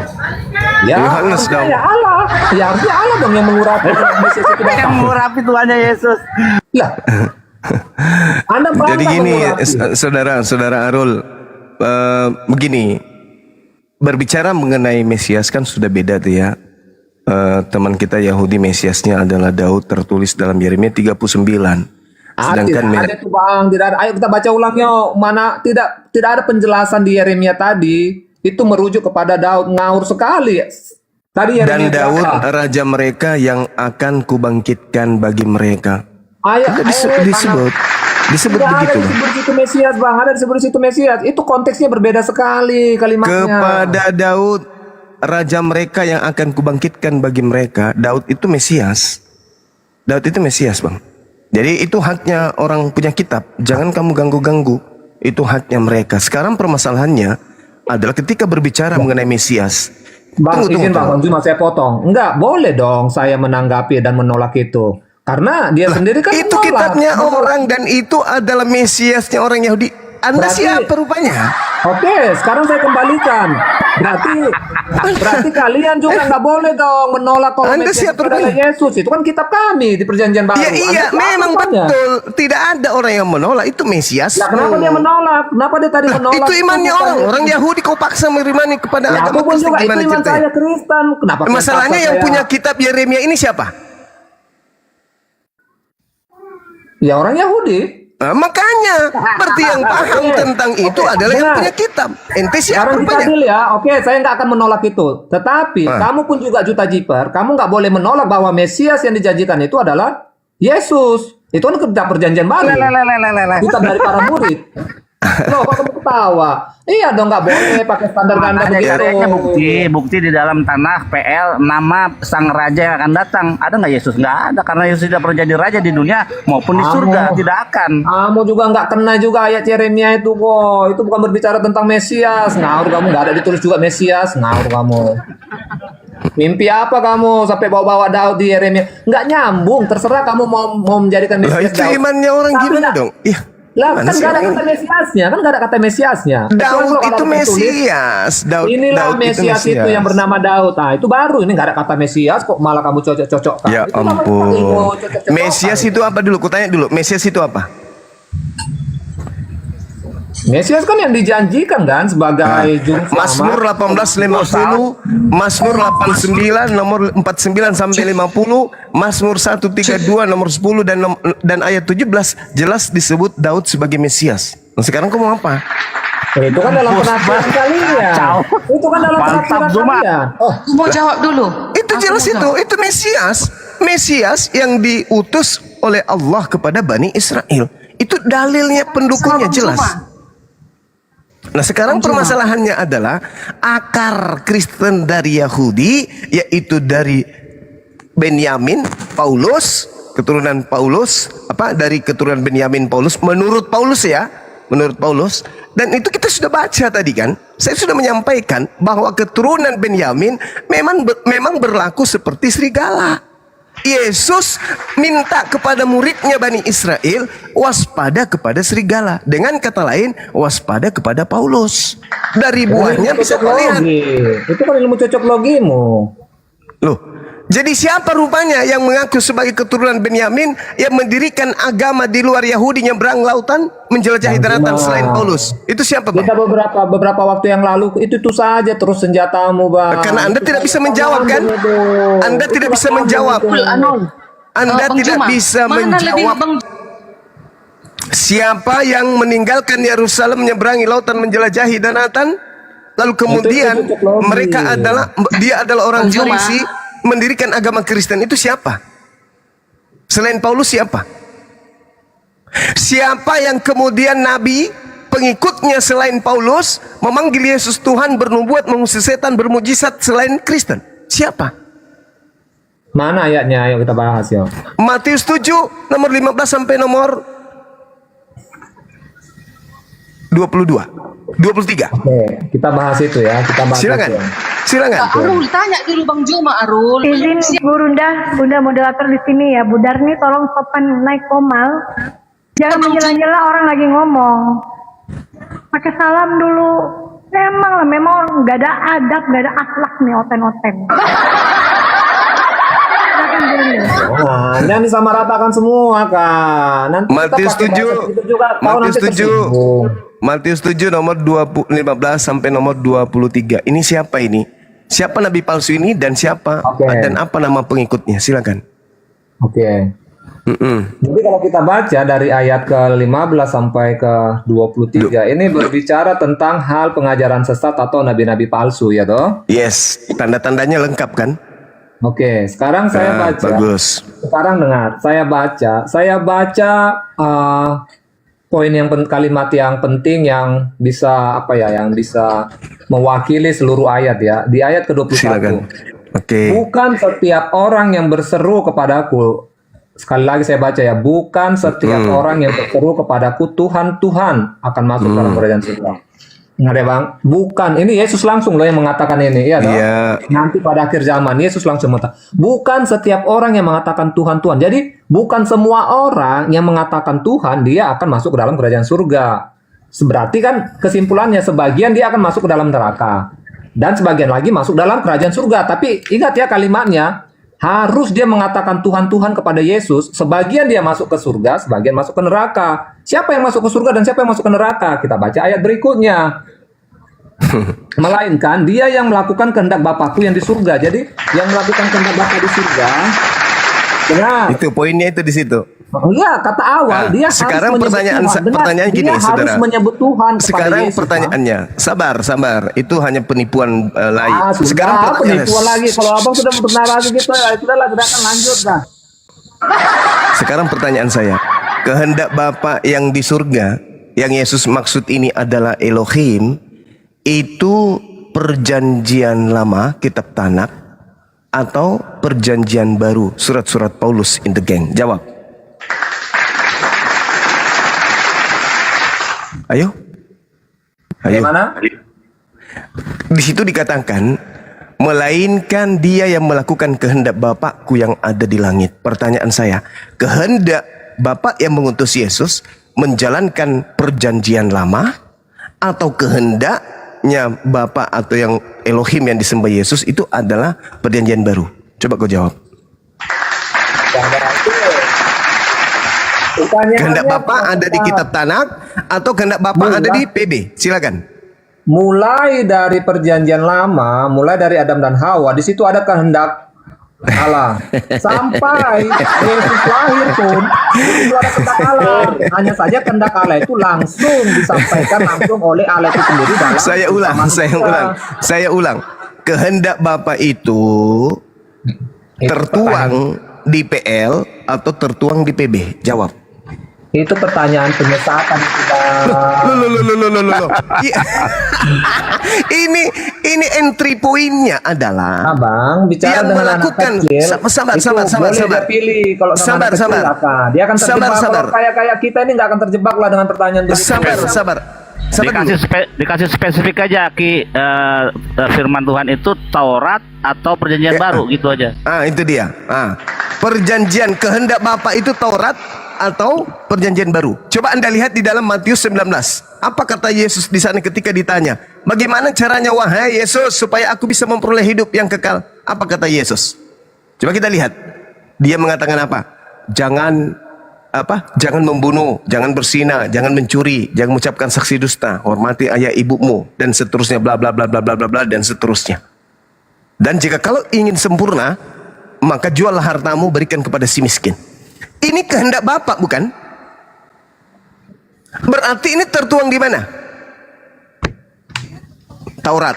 Ya, Yohanes harusnya dong. ya Allah. Ya harusnya Allah dong yang mengurapi Mesias itu Yang datang. mengurapi Tuhannya Yesus. Lah, Anda paham Jadi nggak gini, mengurapi? saudara Arul, begini, berbicara mengenai Mesias kan sudah beda tuh ya. Teman kita Yahudi Mesiasnya adalah Daud, tertulis dalam Yeremia 39. Sedangkan Tidak ada tuh Bang, tidak ada. Ayo kita baca ulang yuk. Mana tidak ada penjelasan di Yeremia tadi. Itu merujuk kepada Daud, ngawur sekali. Tadi dan Yeremia Daud berapa? raja mereka yang akan kubangkitkan bagi mereka. Ayat Disebut Tidak ada begitu, Bang. disebut situ Mesias, Bang. Ada disebut situ Mesias. Itu konteksnya berbeda sekali kalimatnya. Kepada Daud raja mereka yang akan kubangkitkan bagi mereka. Daud itu Mesias. Daud itu Mesias, Bang. Jadi itu haknya orang punya kitab. Jangan kamu ganggu-ganggu. Itu haknya mereka. Sekarang permasalahannya adalah ketika berbicara mengenai Mesias. Bang, Tunggu. izin Bang, cuma saya potong. Enggak, boleh dong saya menanggapi dan menolak itu. Karena dia sendiri kan Itu menolak. kitabnya orang dan itu adalah Mesiasnya orang Yahudi. Anda Berarti- siapa rupanya? Oke, sekarang saya kembalikan. Berarti kalian juga nggak boleh dong menolak kalau Anda Mesias siapa itu adalah rupanya? Yesus. Itu kan kitab kami di Perjanjian Baru. Iya, Anda iya, siapa memang rupanya? betul. Tidak ada orang yang menolak. Itu Mesias. Lah, kenapa dia menolak? Kenapa dia tadi menolak? Itu imannya bukan orang. Yesus. Orang Yahudi kau paksa merimani kepada Ya, agama aku pun Kristen. juga itu Gimana iman ceritanya? saya Kristen. Kenapa? saya Masalahnya paksa yang saya- punya kitab Yeremia ini siapa? Ya orang Yahudi. Nah, makanya berarti yang paham Oke. tentang itu Oke, adalah yang benar. punya kitab. Ente siapa Sekarang kita rupanya? adil ya. Oke, saya nggak akan menolak itu. Tetapi kamu pun juga Juta Jiper, kamu nggak boleh menolak bahwa Mesias yang dijanjikan itu adalah Yesus. Itu kan kitab Perjanjian Baru. Kitab dari para murid. Loh, kok kamu ketawa? Iya dong, nggak boleh pakai standar-standar Makanya begitu. caranya bukti di dalam tanah PL nama sang raja yang akan datang. Ada nggak Yesus? Nggak ada, karena Yesus tidak pernah jadi raja di dunia maupun di surga, tidak akan. Kamu juga nggak kena juga ayat Yeremia itu kok. Itu bukan berbicara tentang Mesias. Ngawur kamu, nggak ada ditulis juga Mesias. Ngawur kamu. Mimpi apa kamu sampai bawa-bawa Daud di Yeremia? Nggak nyambung. Terserah kamu mau menjadikan Lah Mesias itu Daud. imannya orang Tapi gimana nggak- dong? Iya. Lah Gimana kan sih nggak ada orang kata ini? Mesiasnya, kan nggak ada kata Mesiasnya. Kecuali Daud kalau itu ada tulis, Mesias. Daud Inilah itu Mesias itu yang bernama Daud. Nah itu baru. Ini nggak ada kata Mesias kok malah kamu cocok-cocokkan. Ya Itu namanya ampun. cocok-cocokan. Mesias itu apa dulu? Kutanya dulu. Mesias itu apa? Mesias kan yang dijanjikan kan sebagai juru Mazmur selamat. 1850, Mazmur 89 nomor 49 sampai 50, Mazmur 132 nomor 10 dan ayat 17 jelas disebut Daud sebagai Mesias. Nah, sekarang kamu apa? Itu kan dalam penafsiran kalian. Itu kan dalam penafsiran kalian. Oh, Aku mau jawab dulu. Itu jelas itu Mesias. Mesias yang diutus oleh Allah kepada Bani Israel. Itu dalilnya, pendukungnya jelas. Nah, sekarang permasalahannya adalah akar Kristen dari Yahudi, yaitu dari Benyamin, Paulus, keturunan Paulus, dari keturunan Benyamin Paulus, menurut Paulus ya, menurut Paulus. Dan itu kita sudah baca tadi kan. Saya sudah menyampaikan bahwa keturunan Benyamin memang berlaku seperti serigala. Yesus minta kepada muridnya Bani Israel waspada kepada serigala. Dengan kata lain, waspada kepada Paulus. Dari buahnya bisa melihat. Itu kan ilmu cocok logimu. Loh, jadi siapa rupanya yang mengaku sebagai keturunan Benyamin yang mendirikan agama di luar Yahudi, nyebrang lautan, menjelajahi daratan selain Paulus? Itu siapa, Bang? Kita beberapa waktu yang lalu itu saja terus senjatamu, Bang. Karena Anda tidak bisa menjawab kan? Anda tidak bisa menjawab. Anda tidak bisa menjawab. Siapa yang meninggalkan Yerusalem, menyeberangi lautan, menjelajahi daratan, lalu kemudian dia adalah orang Farisi, mendirikan agama Kristen, itu siapa? Selain Paulus siapa? Siapa yang kemudian nabi, pengikutnya selain Paulus, memanggil Yesus Tuhan, bernubuat, mengusir setan, bermujizat selain Kristen? Siapa? Mana ayatnya? Ayo kita bahas ya. Matius 7 nomor 15 sampai nomor 23. Oke, kita bahas itu ya. Kita bahas Silakan. itu ya. Silakan. Arul, tanya dulu Bang Juma, Arul. Izin Bunda moderator di sini ya. Budar nih tolong sopan naik komal. Jangan menyela-nyela orang lagi ngomong. Pakai salam dulu. Memang nggak ada adab, nggak ada akhlak nih oten-oten. Silakan Bunda. Nah, jangan disamaratakan semua kan. Nanti Matius kita pakai 7 bahasa itu juga, kau Matius nanti 7 tersinggung. Matius 7 nomor 15 sampai nomor 23. Ini siapa ini? Siapa nabi palsu ini dan siapa dan apa nama pengikutnya? Silakan. Oke. Jadi kalau kita baca dari ayat ke-15 sampai ke-23 ini berbicara tentang hal pengajaran sesat atau nabi-nabi palsu ya toh? Yes, tanda-tandanya lengkap kan? Oke, sekarang saya baca. Bagus. Sekarang dengar, saya baca poin kalimat yang penting yang bisa yang bisa mewakili seluruh ayat ya. Di ayat ke-21. Silakan. Oke. Bukan setiap orang yang berseru kepadaku. Sekali lagi saya baca ya, bukan setiap orang yang berseru kepadaku Tuhan, Tuhan akan masuk dalam kerajaan surga. Ingat ya Bang, bukan, ini Yesus langsung loh yang mengatakan ini, ya toh? Nanti pada akhir zaman Yesus langsung mengatakan, bukan setiap orang yang mengatakan Tuhan, Tuhan. Jadi bukan semua orang yang mengatakan Tuhan dia akan masuk ke dalam kerajaan surga. Berarti kan kesimpulannya sebagian dia akan masuk ke dalam neraka dan sebagian lagi masuk dalam kerajaan surga. Tapi ingat ya kalimatnya, harus dia mengatakan Tuhan, Tuhan kepada Yesus. Sebagian dia masuk ke surga, sebagian masuk ke neraka. Siapa yang masuk ke surga dan siapa yang masuk ke neraka? Kita baca ayat berikutnya. Melainkan dia yang melakukan kehendak Bapakku yang di surga. Jadi yang melakukan kehendak Bapa di surga, benar. Itu poinnya itu di situ. Iya, kata awal dia sekarang harus pertanyaan gini, dia saudara. harus menyebut Tuhan kepada sekarang Yesus, pertanyaannya, sabar. Itu hanya penipuan lain. Sekarang penipuan lagi. Kalau abang sudah bernarasi gitu, ya sudahlah, kita akan lanjut dah. Sekarang pertanyaan saya, kehendak Bapa yang di surga, yang Yesus maksud ini adalah Elohim, itu perjanjian lama, kitab Tanakh, atau perjanjian baru, surat-surat Paulus in the gang? Jawab. Ayo. Bagaimana? Di situ dikatakan, melainkan dia yang melakukan kehendak Bapakku yang ada di langit. Pertanyaan saya, kehendak Bapak yang mengutus Yesus menjalankan perjanjian lama, atau kehendaknya Bapak atau yang Elohim yang disembah Yesus itu adalah perjanjian baru? Coba kau jawab. Kehendak Bapa ada di kitab Tanakh atau kehendak Bapa ada di PB? Silakan. Mulai dari perjanjian lama, mulai dari Adam dan Hawa, di situ ada kehendak Allah. Sampai Yesus lahir pun, itu ada kehendak Allah. Hanya saja kehendak Allah itu langsung disampaikan langsung oleh Allah itu sendiri dalam Saya ulang. Kehendak Bapa itu tertuang di PL atau tertuang di PB? Jawab. Itu pertanyaan penyesatan Loh. Ini entry pointnya adalah Abang bicara yang dengan melakukan anak kecil. sabar. Dia pilih kalau dengan anak kecil apa? Dia akan terjebak. Sabar. Kayak kita ini nggak akan terjebak lah dengan pertanyaan begitu. Sabar Dikasih spesifik aja firman Tuhan itu Taurat atau Perjanjian Baru gitu aja. Itu dia. Perjanjian kehendak Bapa itu Taurat atau Perjanjian Baru. Coba Anda lihat di dalam Matius 19. Apa kata Yesus di sana ketika ditanya, "Bagaimana caranya wahai Yesus supaya aku bisa memperoleh hidup yang kekal?" Apa kata Yesus? Coba kita lihat. Dia mengatakan apa? Jangan membunuh, jangan berzina, jangan mencuri, jangan mengucapkan saksi dusta, hormati ayah ibumu, dan seterusnya, bla bla bla bla bla bla bla, dan seterusnya. Dan jika kalau ingin sempurna, maka juallah hartamu, berikan kepada si miskin. Ini kehendak Bapa, bukan? Berarti ini tertuang di mana? Taurat.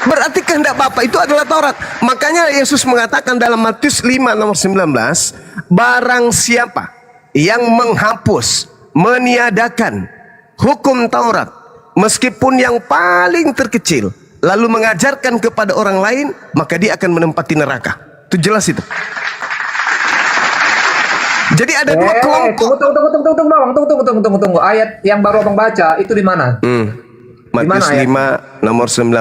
Berarti kehendak Bapa itu adalah Taurat. Makanya Yesus mengatakan dalam Matius 5 nomor 19, barang siapa yang menghapus, meniadakan hukum Taurat, meskipun yang paling terkecil, lalu mengajarkan kepada orang lain, maka dia akan menempati neraka. Itu jelas itu. Jadi ada dua kelompok. Tunggu. Ayat yang baru Abang baca itu di mana? Matius 5 nomor 19.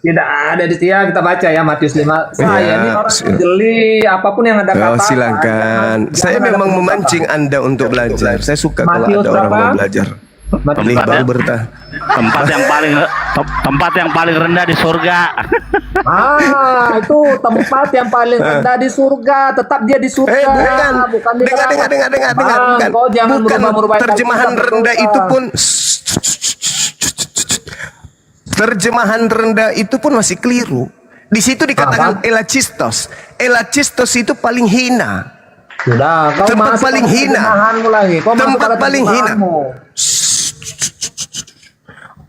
Tidak ada di sini, kita baca ya Matius 5. Saya ini orang jeli, apapun yang ada kata. Silakan. Saya memang memancing Anda untuk belajar. Saya suka kalau ada orang mau belajar. Tempat yang paling rendah di surga. Itu tempat yang paling rendah di surga. Tetap dia di surga. Bukan. Terjemahan rendah itu pun. Terjemahan rendah itu pun masih keliru. Di situ dikatakan elachistos. Elachistos itu paling hina. Sudah, tempat paling hina. Tempat paling hina.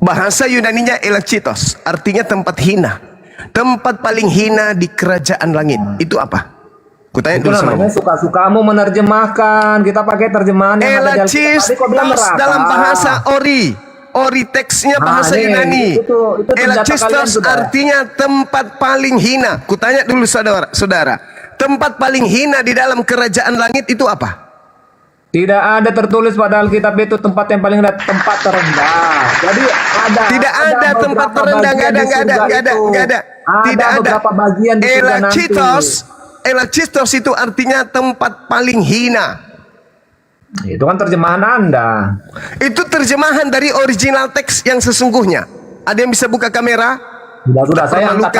Bahasa Yunaninya elachitos, artinya tempat hina. Tempat paling hina di kerajaan langit. Itu apa? Kutanya dulu sama. Suka-sukamu menerjemahkan. Kita pakai terjemahan yang ada dalam bahasa Ori teksnya bahasa Yunani. Elachistos artinya tempat paling hina. Kutanya dulu saudara. Tempat paling hina di dalam kerajaan langit itu apa? Tidak ada tertulis pada Alkitab itu tempat yang paling rendah, tempat terendah. Jadi tidak ada tempat terendah, nggak ada. Tidak ada. Bagian di Elachistos itu artinya tempat paling hina. Itu kan terjemahan Anda. Itu terjemahan dari original teks yang sesungguhnya. Ada yang bisa buka kamera? Sudah saya angkat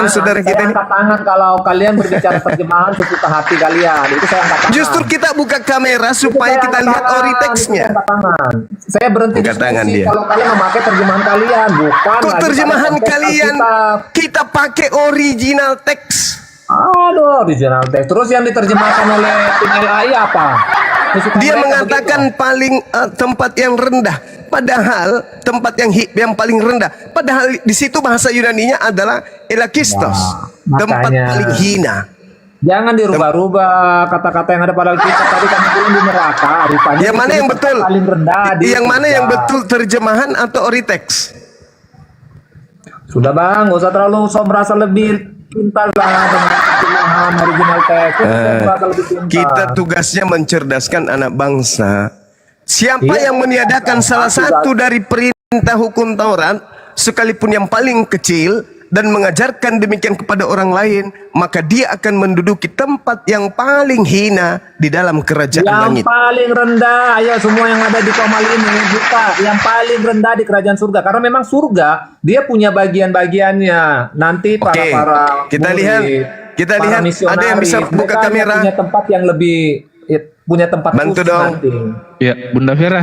tangan kalau kalian berbicara terjemahan sesuka hati kalian. Itu saya angkat tangan. Justru kita buka kamera supaya kita lihat ori teksnya. Saya berhenti diskusi kalau kalian memakai terjemahan kalian, bukan. Kok terjemahan kalian? Kita pakai original teks. Aduh, original teks. Terus yang diterjemahkan oleh tim LAI apa? Dia mengatakan paling tempat yang rendah. Padahal tempat yang paling rendah. Padahal di situ bahasa Yunaninya adalah elakistos, tempat paling hina. Jangan dirubah-rubah kata-kata yang ada pada Alkitab. Tadi kamu bilang di neraka. Rupanya yang mana yang betul? Paling rendah. Yang mana yang betul, terjemahan atau oritex? Sudah bang, gak usah terlalu merasa lebih pintar lah dengan terjemahan original teks. Kita tugasnya mencerdaskan anak bangsa. Siapa yang meniadakan salah satu dari perintah hukum Taurat, sekalipun yang paling kecil, dan mengajarkan demikian kepada orang lain, maka dia akan menduduki tempat yang paling hina di dalam kerajaan langit. Yang paling rendah, ayo semua yang ada di Komal ini buka. Yang paling rendah di kerajaan surga. Karena memang surga, dia punya bagian-bagiannya. Nanti para kita lihat ada yang bisa buka kamera. Punya tempat yang lebih punya tempat Bantu khusus dong. nanti. Ya, Bunda Vera.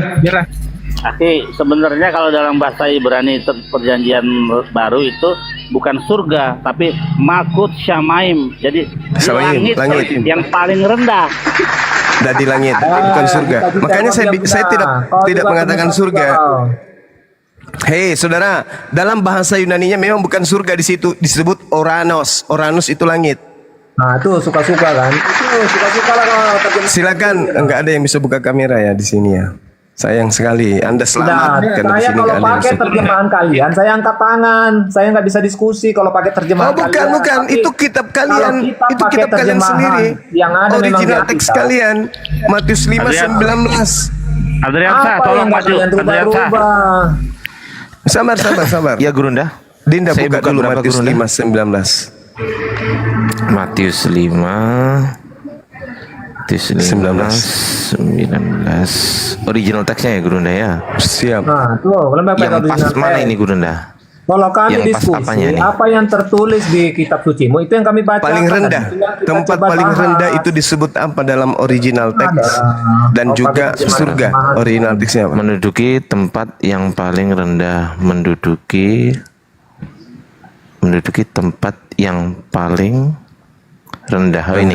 Tapi sebenarnya kalau dalam bahasa Ibrani perjanjian baru itu bukan surga, tapi Malkut Syamaim. Jadi Syamaim, langit. yang paling rendah. Dari langit, bukan surga. kita bisa Makanya saya benar. Kalau tidak juga mengatakan penuh surga. surga. Hei saudara, dalam bahasa Yunaninya memang bukan surga, di situ disebut Oranos. Oranos itu langit. Nah, itu suka-suka kan? Itu suka-suka lah kalau terjemahan. Silakan, enggak ada yang bisa buka kamera ya di sini ya. Sayang sekali, Anda Nah, selamat karena di saya sini kalau nggak ada yang pakai bisa. terjemahan kalian, saya angkat tangan. Saya nggak bisa diskusi kalau pakai terjemahan Oh bukan, kalian. bukan, Tapi itu kitab kalau kalian, kita itu pakai kitab kalian terjemahan sendiri. yang ada memang Original di teks Alkitab. kalian, Matius 5:19. Adriansa, Apa tolong yang nggak maju. kalian Adriansa. rubah-rubah? Sabar. Ya Gurunda. Dinda Saya buka buka dulu berapa, Matius Gurunda? 5:19. Matius 5 19 original teksnya ya Gurunda ya. Siap. Nah, tuh, kalau pakai Yang pas original mana teks. ini Gurunda? Kalau kami Yang pas diskusi, apanya nih? apa yang tertulis di kitab sucimu itu yang kami baca. Paling rendah, tempat paling rendah itu disebut apa dalam original teks dan juga surga. Original teksnya apa? Menduduki tempat yang paling rendah, menduduki tempat yang paling rendah. Oh ini.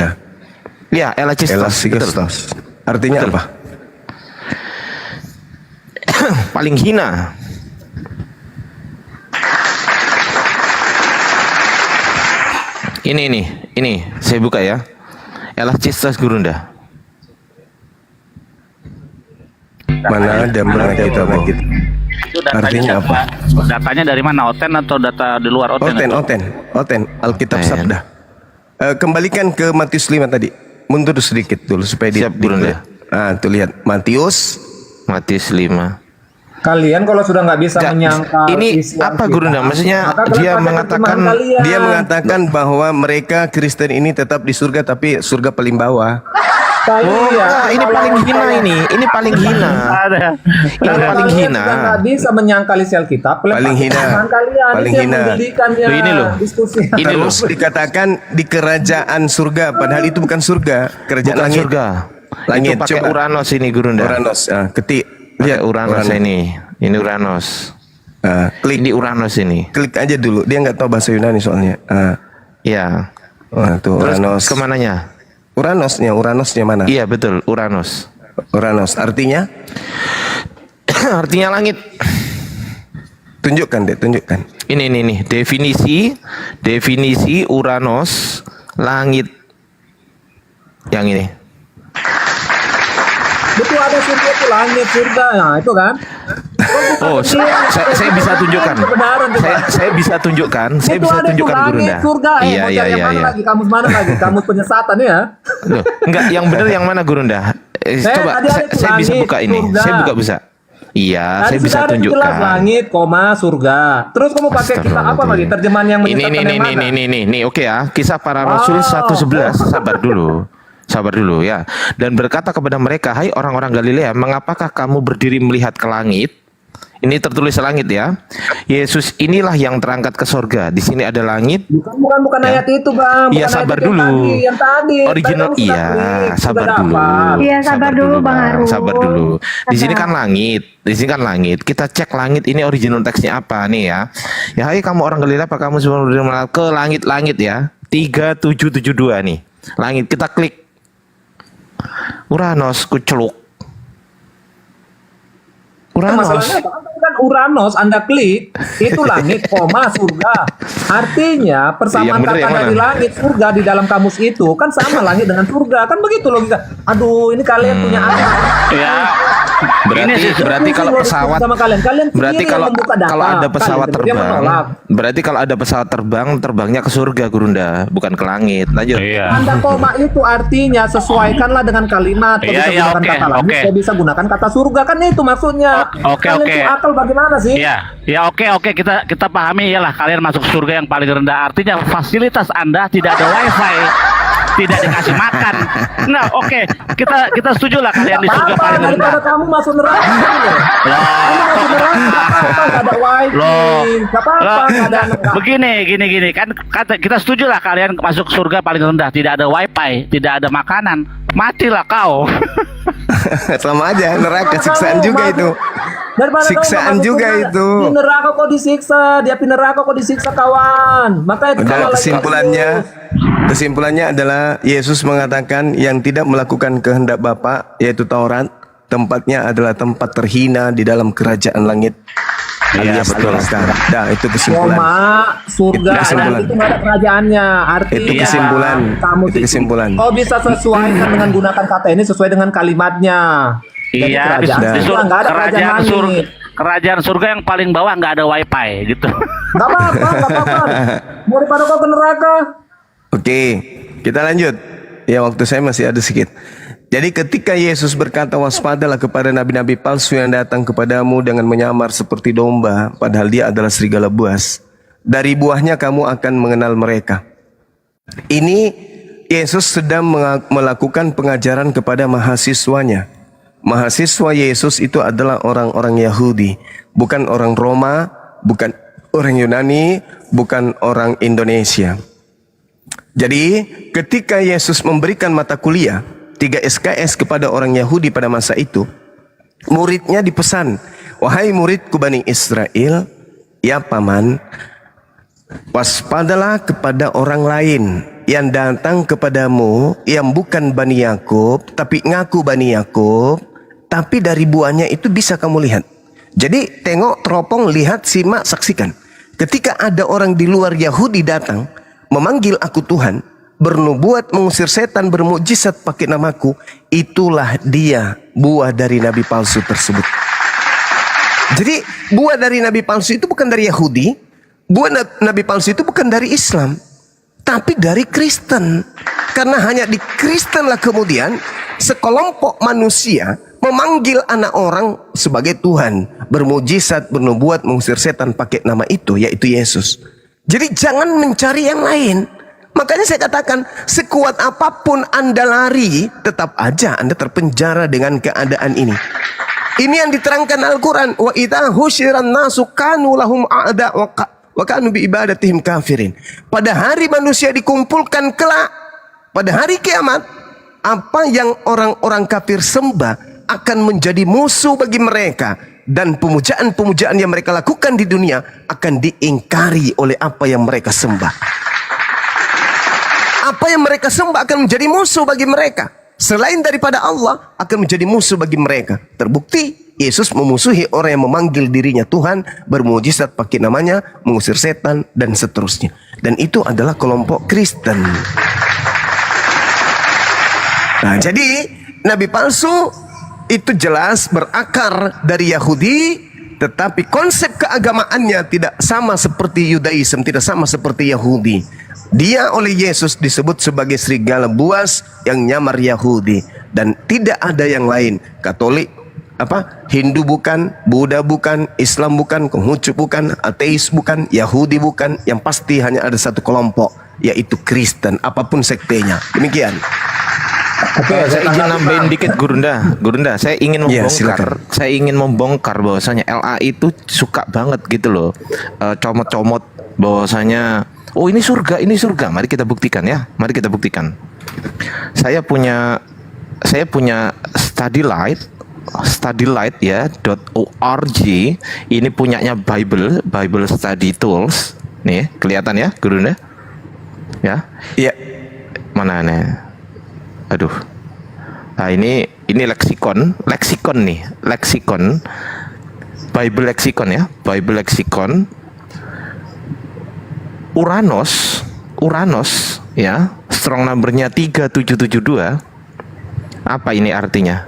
Ya, Elacistos. Elacistos. Artinya Betul. apa? Paling hina. Ini saya buka ya. Elacistos Gurunda. Mana ada pernah kita begitu? Itu datanya Artinya apa? Datanya dari mana? Oten atau data di luar Oten? Oten, Alkitab Oten. Sabda. Kembalikan ke Matius 5 tadi. Mundur sedikit dulu supaya Siap, Gurunda. Tuh lihat Matius 5. Kalian kalau sudah nggak bisa menyangkal Ini isi apa Alkitab, Gurunda? Maksudnya maka kalian dia pakai mengatakan terjemahan kalian. dia mengatakan bahwa mereka Kristen ini tetap di surga tapi surga paling bawah. Iya, ini kalau paling hina saya- ini paling hina. Ada. Ini Kalau paling kalian hina. sudah nggak bisa menyangkal isi Alkitab, Paling hina. Kalian Paling itu yang hina. menjadikannya Loh, ini loh. diskusi. Ini loh. Terus dikatakan di kerajaan surga padahal itu bukan surga, kerajaan Bukan langit. surga. Langit, Itu pakai coba. Uranus ini Gurunda. Uranus, ketik. Lihat Uranus ini. Ini Uranus. Klik Ini Uranus ini. klik aja dulu. Dia nggak tahu bahasa Yunani soalnya. Ya. Tuh Terus Uranus. kemananya? Uranusnya mana? Iya betul, Uranus. Uranus artinya Artinya langit. tunjukkan. Ini definisi Uranus langit. Yang ini. Betul, ada surga itu langit surga, nah itu kan. Oh, saya bisa tunjukkan. Saya bisa tunjukkan. Saya Itu bisa ada tunjukkan itu langit Gurunda. surga. Iya, Mau iya, cari yang iya, mana iya. lagi? Kamus mana lagi? Kamus penyesatan ya. Loh, enggak, yang benar yang mana Gurunda? Coba tadi ada itu saya bisa langit, buka ini. surga. Saya buka bisa. Iya, Tadi saya bisa sudah ada jelas tunjukkan. langit, koma surga. Terus kamu pakai kita apa lagi? Terjemahan yang Ini menyesatkan yang mana? ini oke ya. Kisah para Rasul 1:11. Sabar dulu ya. Dan berkata kepada mereka, "Hai orang-orang Galilea, mengapakah kamu berdiri melihat ke langit?" Ini tertulis langit ya. Yesus inilah yang terangkat ke sorga. Di sini ada langit. Bukan Ya. ayat itu, Bang. Iya, Bukan sabar ayat itu dulu. Yang tadi. Original Tadi kamu sudah iya, klik, sabar sudah dulu. dapat. Iya, sabar dulu, Bang Arul. Sabar dulu. Di sini kan langit. Kita cek langit ini original teksnya apa nih ya. Ya hai kamu orang Galilea, apa kamu semua berdiri ke langit-langit ya. 3772 nih. Langit kita klik. Uranus kuceluk. Uranus. Masalahnya kan Uranus Anda klik itu langit, koma surga. Artinya persamaan Yang bener kata yang dari mana? langit surga di dalam kamus itu kan sama langit dengan surga. Kan begitu logika. Aduh, ini kalian punya apa? Ya. Berarti kalau pesawat sama kalian berarti sendiri kalau yang membuka data. kalau ada pesawat Kalian dia terbang, menolak. berarti kalau ada pesawat terbang terbangnya ke surga Gurunda, bukan ke langit. Lanjut. Iya. Anda koma itu artinya sesuaikanlah dengan kalimat. Kalau Iya, bisa iya, gunakan oke, kata langit, oke. saya bisa gunakan kata surga. Kan itu maksudnya. Oke, Kalian oke. tuh akal bagaimana sih? Iya, ya oke kita pahami ya lah kalian masuk surga yang paling rendah. Artinya fasilitas Anda tidak ada wifi. tidak dikasih makan. Nah, oke, kita setuju lah kalian di surga paling rendah. Daripada kamu masuk neraka. Kamu masuk neraka, nggak ada wifi, nggak apa-apa, nggak ada anak. Begini kan kita setuju lah kalian masuk surga paling rendah, tidak ada wifi, tidak ada makanan, matilah kau. Sama aja neraka, siksaan juga itu. Daripada Siksaan kamu juga masuk surga, itu. Di neraka kok disiksa, di api neraka kok disiksa kawan. Makanya Udah, kalau kesimpulannya adalah Yesus mengatakan yang tidak melakukan kehendak Bapa yaitu Taurat, tempatnya adalah tempat terhina di dalam kerajaan langit. Iya, alias betul. neraka. Nah, itu kesimpulan. surga Itu kesimpulan. itu nggak ada kerajaannya. Artinya Itu kesimpulan. Kamu Itu kesimpulan. kau bisa sesuaikan dengan gunakan kata ini sesuai dengan kalimatnya. Jadi Iya, kerajaan di surga nggak ada kerajaan langit. kerajaan surga yang paling bawah nggak ada wifi gitu. Nggak apa-apa. Daripada kau ke neraka. Oke, kita lanjut. Ya, waktu saya masih ada sedikit. Jadi ketika Yesus berkata, waspadalah kepada nabi-nabi palsu yang datang kepadamu dengan menyamar seperti domba, padahal dia adalah serigala buas. Dari buahnya kamu akan mengenal mereka. Ini Yesus sedang melakukan pengajaran kepada mahasiswanya. Mahasiswa Yesus itu adalah orang-orang Yahudi, bukan orang Roma, bukan orang Yunani, bukan orang Indonesia. Jadi ketika Yesus memberikan mata kuliah 3 SKS kepada orang Yahudi pada masa itu, muridnya dipesan, wahai muridku Bani Israel, ya paman, waspadalah kepada orang lain yang datang kepadamu yang bukan Bani Yakub tapi ngaku Bani Yakub, tapi dari buahnya itu bisa kamu lihat. Jadi tengok, teropong, lihat, simak, saksikan. Ketika ada orang di luar Yahudi datang memanggil aku Tuhan, bernubuat, mengusir setan, bermukjizat pakai namaku, itulah dia buah dari nabi palsu tersebut. Jadi buah dari nabi palsu itu bukan dari Yahudi, buah nabi palsu itu bukan dari Islam, tapi dari Kristen. Karena hanya di Kristenlah kemudian sekelompok manusia memanggil anak orang sebagai Tuhan, bermujizat, bernubuat, mengusir setan pakai nama itu, yaitu Yesus. Jadi jangan mencari yang lain. Makanya saya katakan, sekuat apapun Anda lari, tetap aja Anda terpenjara dengan keadaan ini. Ini yang diterangkan Al-Quran. Wa idza husyiran nasu kanu lahum a'da wa kanu bi ibadatihim kafirin. Pada hari manusia dikumpulkan kelak, pada hari kiamat, apa yang orang-orang kafir sembah akan menjadi musuh bagi mereka, dan pemujaan-pemujaan yang mereka lakukan di dunia akan diingkari oleh apa yang mereka sembah. Apa yang mereka sembah akan menjadi musuh bagi mereka. Selain daripada Allah akan menjadi musuh bagi mereka. Terbukti Yesus memusuhi orang yang memanggil dirinya Tuhan, bermujizat pakai namanya, mengusir setan, dan seterusnya. Dan itu adalah kelompok Kristen. Nah, jadi nabi palsu itu jelas berakar dari Yahudi, tetapi konsep keagamaannya tidak sama seperti Yudaism, tidak sama seperti Yahudi. Dia oleh Yesus disebut sebagai serigala buas yang nyamar Yahudi, dan tidak ada yang lain. Katolik, Hindu bukan, Buddha bukan, Islam bukan, Konghucu bukan, ateis bukan, Yahudi bukan. Yang pasti hanya ada satu kelompok, yaitu Kristen, apapun sektenya. Demikian. Oke, saya izin nambahin dikit Gurunda, saya ingin membongkar, bahwasanya LA itu suka banget gitu loh, comot-comot bahwasanya, oh ini surga, mari kita buktikan ya, Saya punya studylight ya .org, ini punyanya Bible Study Tools, nih kelihatan ya Gurunda, ya, iya, mana nih? Aduh. Nah, ini leksikon Bible leksikon ya, Bible leksikon Uranus ya, strong numbernya 3772. Apa ini artinya?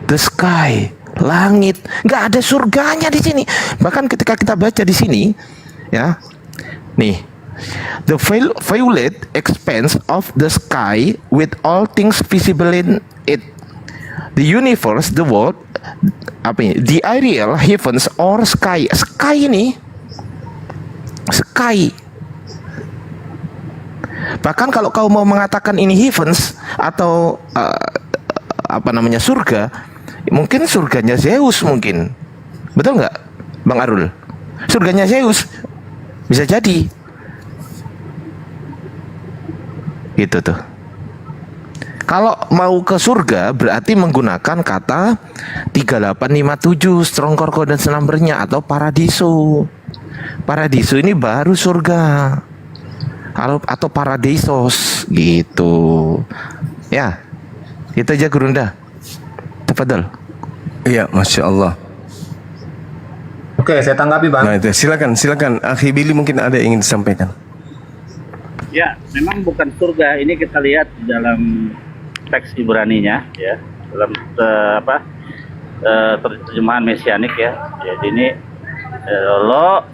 The sky, langit, nggak ada surganya di sini. Bahkan ketika kita baca di sini ya, nih, the violet expanse of the sky with all things visible in it, the universe, the world, the aerial heavens or sky. Sky ini, sky Bahkan kalau kau mau mengatakan ini heavens atau surga, mungkin surganya Zeus mungkin. Betul nggak, Bang Arul? Surganya Zeus bisa jadi. Gitu tuh. Kalau mau ke surga berarti menggunakan kata 3857 Strongcore Concordance number-nya atau paradiso. Paradiso ini baru surga. Atau paradisos gitu. Ya. Itu aja Gurunda. Tafadhol. Iya, Masya Allah. Oke, saya tanggapi Bang. Nah itu silakan Akhi Billy mungkin ada yang ingin disampaikan. Ya, memang bukan surga. Ini kita lihat di dalam teks Ibraninya, ya, dalam terjemahan mesianik ya. Jadi ini lo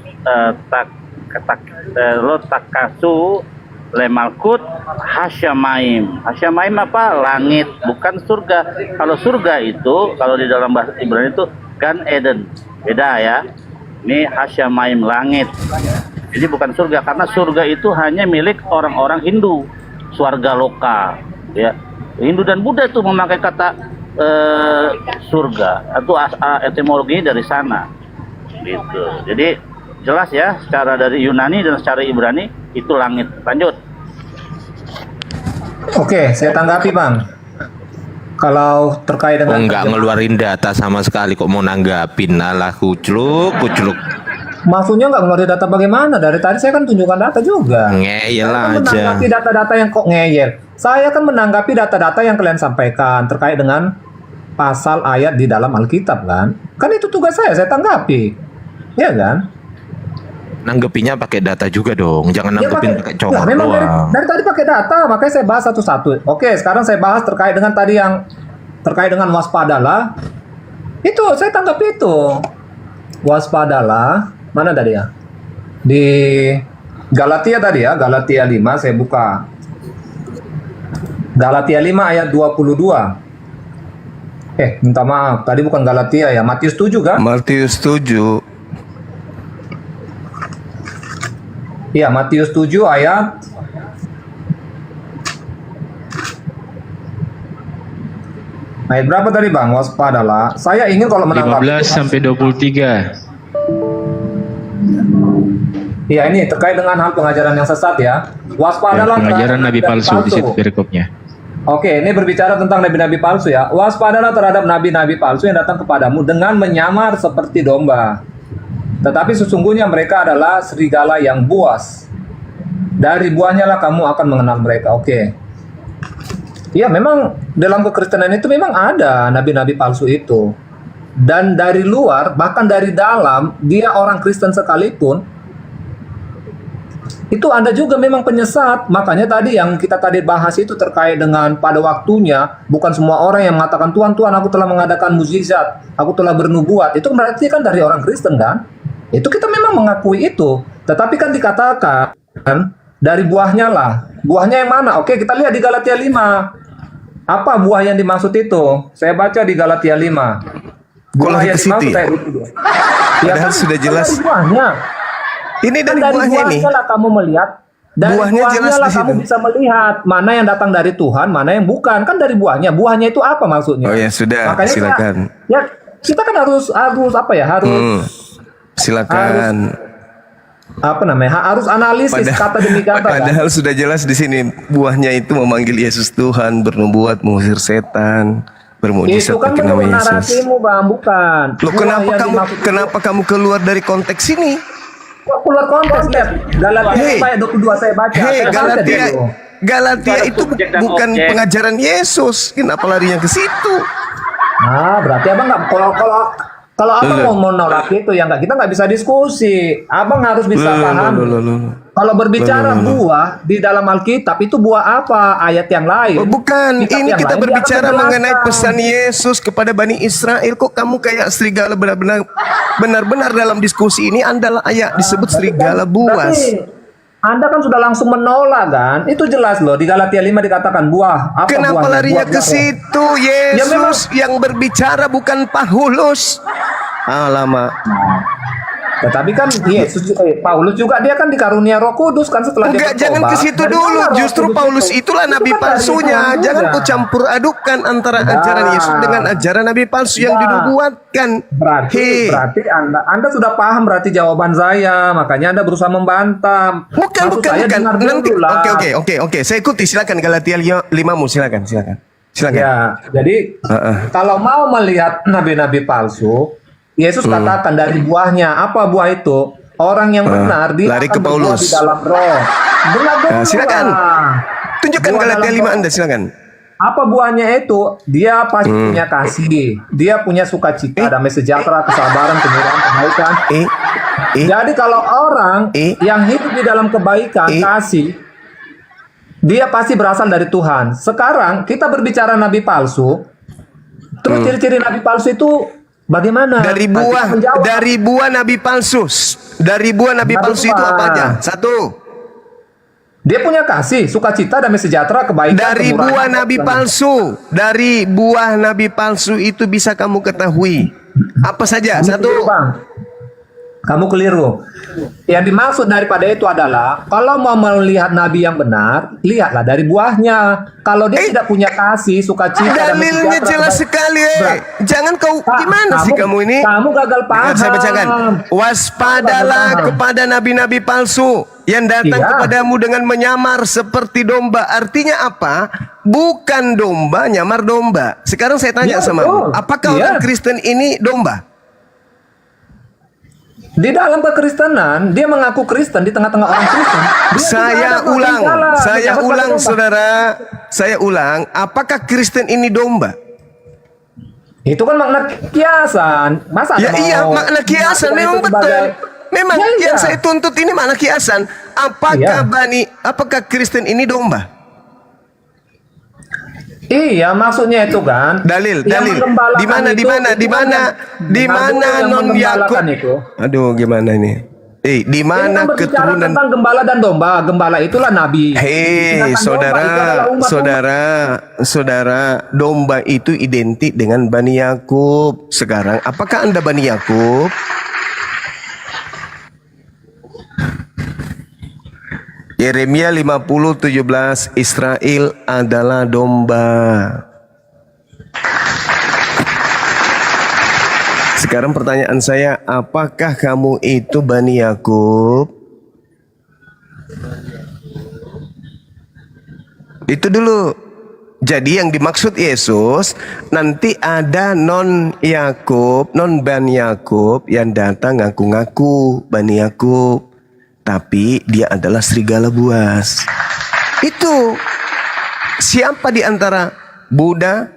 takasu lemalkut hasyamaim. Hasyamaim apa? Langit, bukan surga. Kalau surga itu, kalau di dalam bahasa Ibrani itu Gan Eden, beda ya. Ini hasyamaim, langit. Jadi bukan surga, karena surga itu hanya milik orang-orang Hindu, swarga loka, ya. Hindu dan Buddha itu memakai kata surga, atau etimologinya dari sana, gitu. Jadi jelas ya, secara dari Yunani dan secara Ibrani itu langit. Lanjut. Oke, saya tanggapi Bang. Kalau terkait dengan Nggak ngeluarin data sama sekali kok mau nanggapin, alah kucluk. maksudnya nggak ngeluarin data bagaimana? Dari tadi saya kan tunjukkan data juga. Ngeyel Saya kan aja. menanggapi data-data yang kok ngeyel. Saya kan menanggapi data-data yang kalian sampaikan terkait dengan pasal ayat di dalam Alkitab kan. Kan itu tugas saya tanggapi. Iya kan? Nanggepinnya pakai data juga dong, jangan nanggepin pakai congor memang doang. dari tadi pakai data, makanya saya bahas satu-satu. Oke, sekarang saya bahas terkait dengan tadi yang terkait dengan waspadalah. Itu saya tanggapi itu. Waspadalah, mana tadi ya? Di Galatia tadi ya, Galatia 5 saya buka. Galatia 5 ayat 22. Minta maaf, tadi bukan Galatia ya, Matius 7 kan? Matius 7. Iya, Matius 7 ayat berapa tadi Bang? Waspadalah. Saya ingin kalau menanggapi 15 sampai 23. Iya, ini terkait dengan hal pengajaran yang sesat ya. Waspadalah Ya, pengajaran terhadap nabi palsu di situ perikopnya. Oke, ini berbicara tentang nabi-nabi palsu ya. Waspadalah terhadap nabi-nabi palsu yang datang kepadamu dengan menyamar seperti domba. Tetapi sesungguhnya mereka adalah serigala yang buas. Dari buahnya lah kamu akan mengenal mereka. Oke. Ya, memang dalam kekristenan itu memang ada nabi-nabi palsu itu. Dan dari luar, bahkan dari dalam, dia orang Kristen sekalipun, itu ada juga memang penyesat. Makanya tadi yang kita tadi bahas itu terkait dengan pada waktunya, bukan semua orang yang mengatakan, Tuhan, aku telah mengadakan mukjizat, aku telah bernubuat. Itu berarti kan dari orang Kristen kan? Itu kita memang mengakui itu. Tetapi kan dikatakan dari buahnya lah. Buahnya yang mana? Oke, kita lihat di Galatia 5. Apa buah yang dimaksud itu? Saya baca di Galatia 5. Buah yang dimaksud saya itu. Ya kan sudah jelas. Dari buahnya. Ini dari buahnya nih. Lah kamu melihat. Dari buahnya jelas lah kamu bisa melihat mana yang datang dari Tuhan, mana yang bukan. Kan dari buahnya. Buahnya itu apa maksudnya? Oh ya sudah, makanya silakan. Kita kan harus apa ya? Silakan. Harus analisis kata demi kata. Padahal sudah jelas di sini buahnya itu memanggil Yesus Tuhan, bernubuat, mengusir setan, bermujizat pakai nama Yesus. Narasimu Bang, bukan. Loh, kenapa kamu keluar dari konteks ini? Keluar konteks, lihat. Galatia ayat 22 saya baca. Galatia itu bukan pengajaran Yesus. Kenapa larinya ke situ? Berarti Abang nggak kalau Abang mau menolak itu ya kita nggak bisa diskusi. Abang harus bisa paham. Kalau berbicara buah di dalam Alkitab itu buah apa? Ayat yang lain. Bukan. Ini kita berbicara mengenai pesan Yesus kepada Bani Israel. Kok kamu kayak serigala benar-benar dalam diskusi ini adalah ayat disebut serigala buas. Anda kan sudah langsung menolak kan? Itu jelas loh di Galatia 5 dikatakan buah. Apa kenapa buahnya? larinya ke situ? Yesus yang berbicara bukan Paulus. Lama. Tetapi kan Yesus, Paulus juga dia kan dikarunia Roh Kudus kan setelah dia Enggak, jangan bertobat. ke situ Dari dulu. mana Roh Justru Kudus Paulus itu? itulah Itu nabi kan dari palsunya. Tuhan Jangan juga. kau campur adukan antara ajaran Yesus dengan ajaran nabi palsu yang Nah, dinubuatkan. Berarti Anda sudah paham berarti jawaban saya, makanya Anda berusaha membantah. Bukan, Maksud bukan, saya bukan. dengar Nanti, dulu lah. oke. Saya ikuti, silakan Galatia 5-mu, silakan. Ya, jadi kalau mau melihat nabi-nabi palsu, Yesus katakan dari buahnya. Apa buah itu? Orang yang benar dia lari akan ke berbuah Paulus. di dalam roh. Dengar dulu Silakan. lah. Tunjukkan Buah Galatia dalam 5 roh. Anda, silakan. Apa buahnya itu? Dia pasti punya kasih, dia punya sukacita, damai sejahtera, kesabaran, kemurahan, kebaikan. Jadi kalau orang yang hidup di dalam kebaikan, kasih, dia pasti berasal dari Tuhan. Sekarang kita berbicara nabi palsu. Terus ciri-ciri nabi palsu itu bagaimana? Dari Nah, buah, kita menjawab. dari buah nabi palsu. Dari buah nabi palsu itu apa aja? Satu. Dia punya kasih, sukacita, damai sejahtera, kebaikan. Dari kemurahan, buah nabi palsu. Dari buah nabi palsu itu bisa kamu ketahui. Apa saja? Kamu Satu. keliru, Bang. Kamu keliru. Yang dimaksud daripada itu adalah kalau mau melihat nabi yang benar, lihatlah dari buahnya. Kalau dia tidak punya kasih, sukacita, damai Dalilnya sejahtera, jelas kebaikan. sekali. Jangan kau gimana sih kamu ini? Kamu gagal paham. Dengar, saya bacakan. Waspadalah kepada nabi-nabi palsu yang datang Iya. kepadamu dengan menyamar seperti domba. Artinya apa? Bukan domba, nyamar domba. Sekarang saya tanya Iya, sama betul. kamu, apakah Iya. orang Kristen ini domba? Di dalam kekristenan, dia mengaku Kristen di tengah-tengah orang Kristen. Dia Saya tidak ada ulang, masalah. saya Dia ulang sebagai domba. saudara, saya ulang. Apakah Kristen ini domba? Itu kan makna kiasan. Masa Ya Anda iya, mau makna kiasan mengaku memang itu betul. sebagai- Memang Ya, iya. yang saya tuntut ini makna kiasan. Apakah Iya. apakah Kristen ini domba? Iya, maksudnya itu kan. Dalil. Yang menggembalakan Di mana itu, di itu kan mana yang non Yakub? menggembalakan itu. Aduh, gimana ini? Di Ini mana kan berbicara keturunan? tentang gembala dan domba. Gembala itulah nabi. Hei, Sedangkan domba itu adalah umat-umat. saudara, domba itu identik dengan Bani Yakub. Sekarang, apakah Anda Bani Yakub? Yeremia 50:17, Israel adalah domba. Sekarang pertanyaan saya, apakah kamu itu Bani Yakub? Itu dulu. Jadi yang dimaksud Yesus, nanti ada non Yakub, non Bani Yakub yang datang ngaku-ngaku Bani Yakub. Tapi dia adalah serigala buas. Itu siapa di antara Buddha,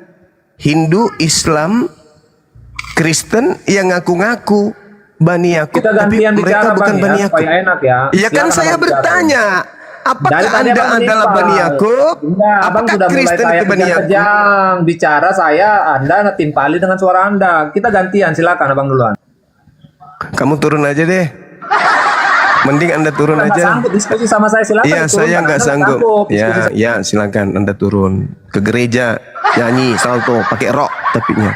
Hindu, Islam, Kristen yang ngaku-ngaku Bani Yakub, Kita tapi gantian mereka bicara, bukan Bang, Bani ya, Yakub. supaya enak ya. Ya kan Silakan saya Abang bicara. bertanya, apakah Dari tadi Anda Abang adalah menyimpang. Bani Yakub? Enggak, Abang Apakah sudah mulai Kristen itu Bani Yakub? kejang. Bicara saya, Anda timpali dengan suara Anda. Kita gantian, silakan Abang duluan. Kamu turun aja deh. Mending Anda turun Anda nggak aja. sanggup diskusi sama saya, silakan. Iya, turun, saya Anda nggak sanggup. diskusi Ya, ya, silakan Anda turun ke gereja, nyanyi salto, pakai rok tapinya.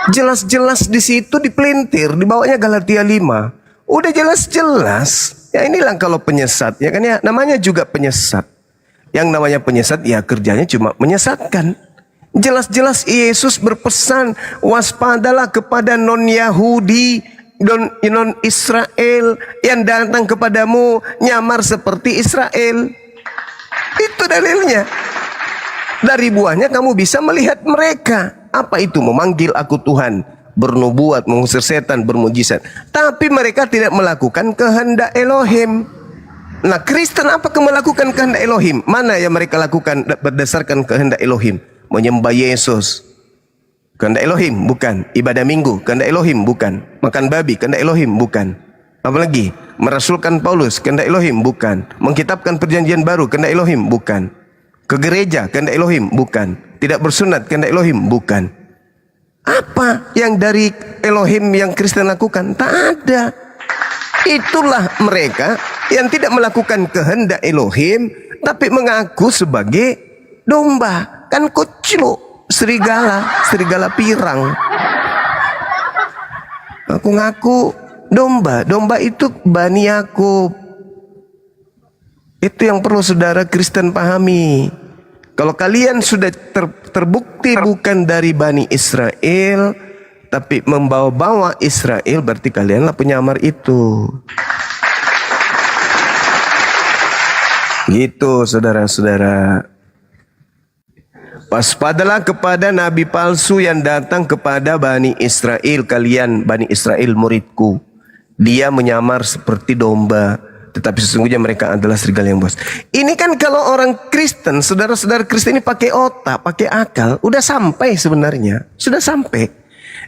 Jelas-jelas di situ dipelintir, dibawanya Galatia 5. Udah jelas-jelas. Ya inilah kalau penyesat, ya kan ya, namanya juga penyesat. Yang namanya penyesat ya kerjanya cuma menyesatkan. Jelas-jelas Yesus berpesan, waspadalah kepada non-Yahudi, non-Israel yang datang kepadamu nyamar seperti Israel. Itu dalilnya. Dari buahnya kamu bisa melihat mereka. Apa itu? Memanggil aku Tuhan, bernubuat, mengusir setan, bermujizat. Tapi mereka tidak melakukan kehendak Elohim. Nah, Kristen apakah melakukan kehendak Elohim? Mana yang mereka lakukan berdasarkan kehendak Elohim? Menyembah Yesus. Kehendak Elohim bukan. Ibadah minggu, kehendak Elohim bukan. Makan babi, kehendak Elohim bukan. Apalagi merasulkan Paulus, kehendak Elohim bukan. Mengkitabkan perjanjian baru, kehendak Elohim bukan. Ke gereja, kehendak Elohim bukan. Tidak bersunat, kehendak Elohim bukan. Apa yang dari Elohim yang Kristen lakukan? Tak ada. Itulah mereka yang tidak melakukan kehendak Elohim, tapi mengaku sebagai domba. Kan koclo. Serigala pirang. Aku ngaku Domba itu Bani Yakub. Itu yang perlu saudara Kristen pahami. Kalau kalian sudah terbukti bukan dari Bani Israel, tapi membawa-bawa Israel, berarti kalianlah penyamar itu. Gitu saudara-saudara. Waspadalah kepada nabi palsu yang datang kepada Bani Israel. Kalian Bani Israel muridku. Dia menyamar seperti domba, tetapi sesungguhnya mereka adalah serigala yang buas. Ini kan kalau orang Kristen, saudara-saudara Kristen ini pakai otak, pakai akal, udah sampai sebenarnya. Sudah sampai.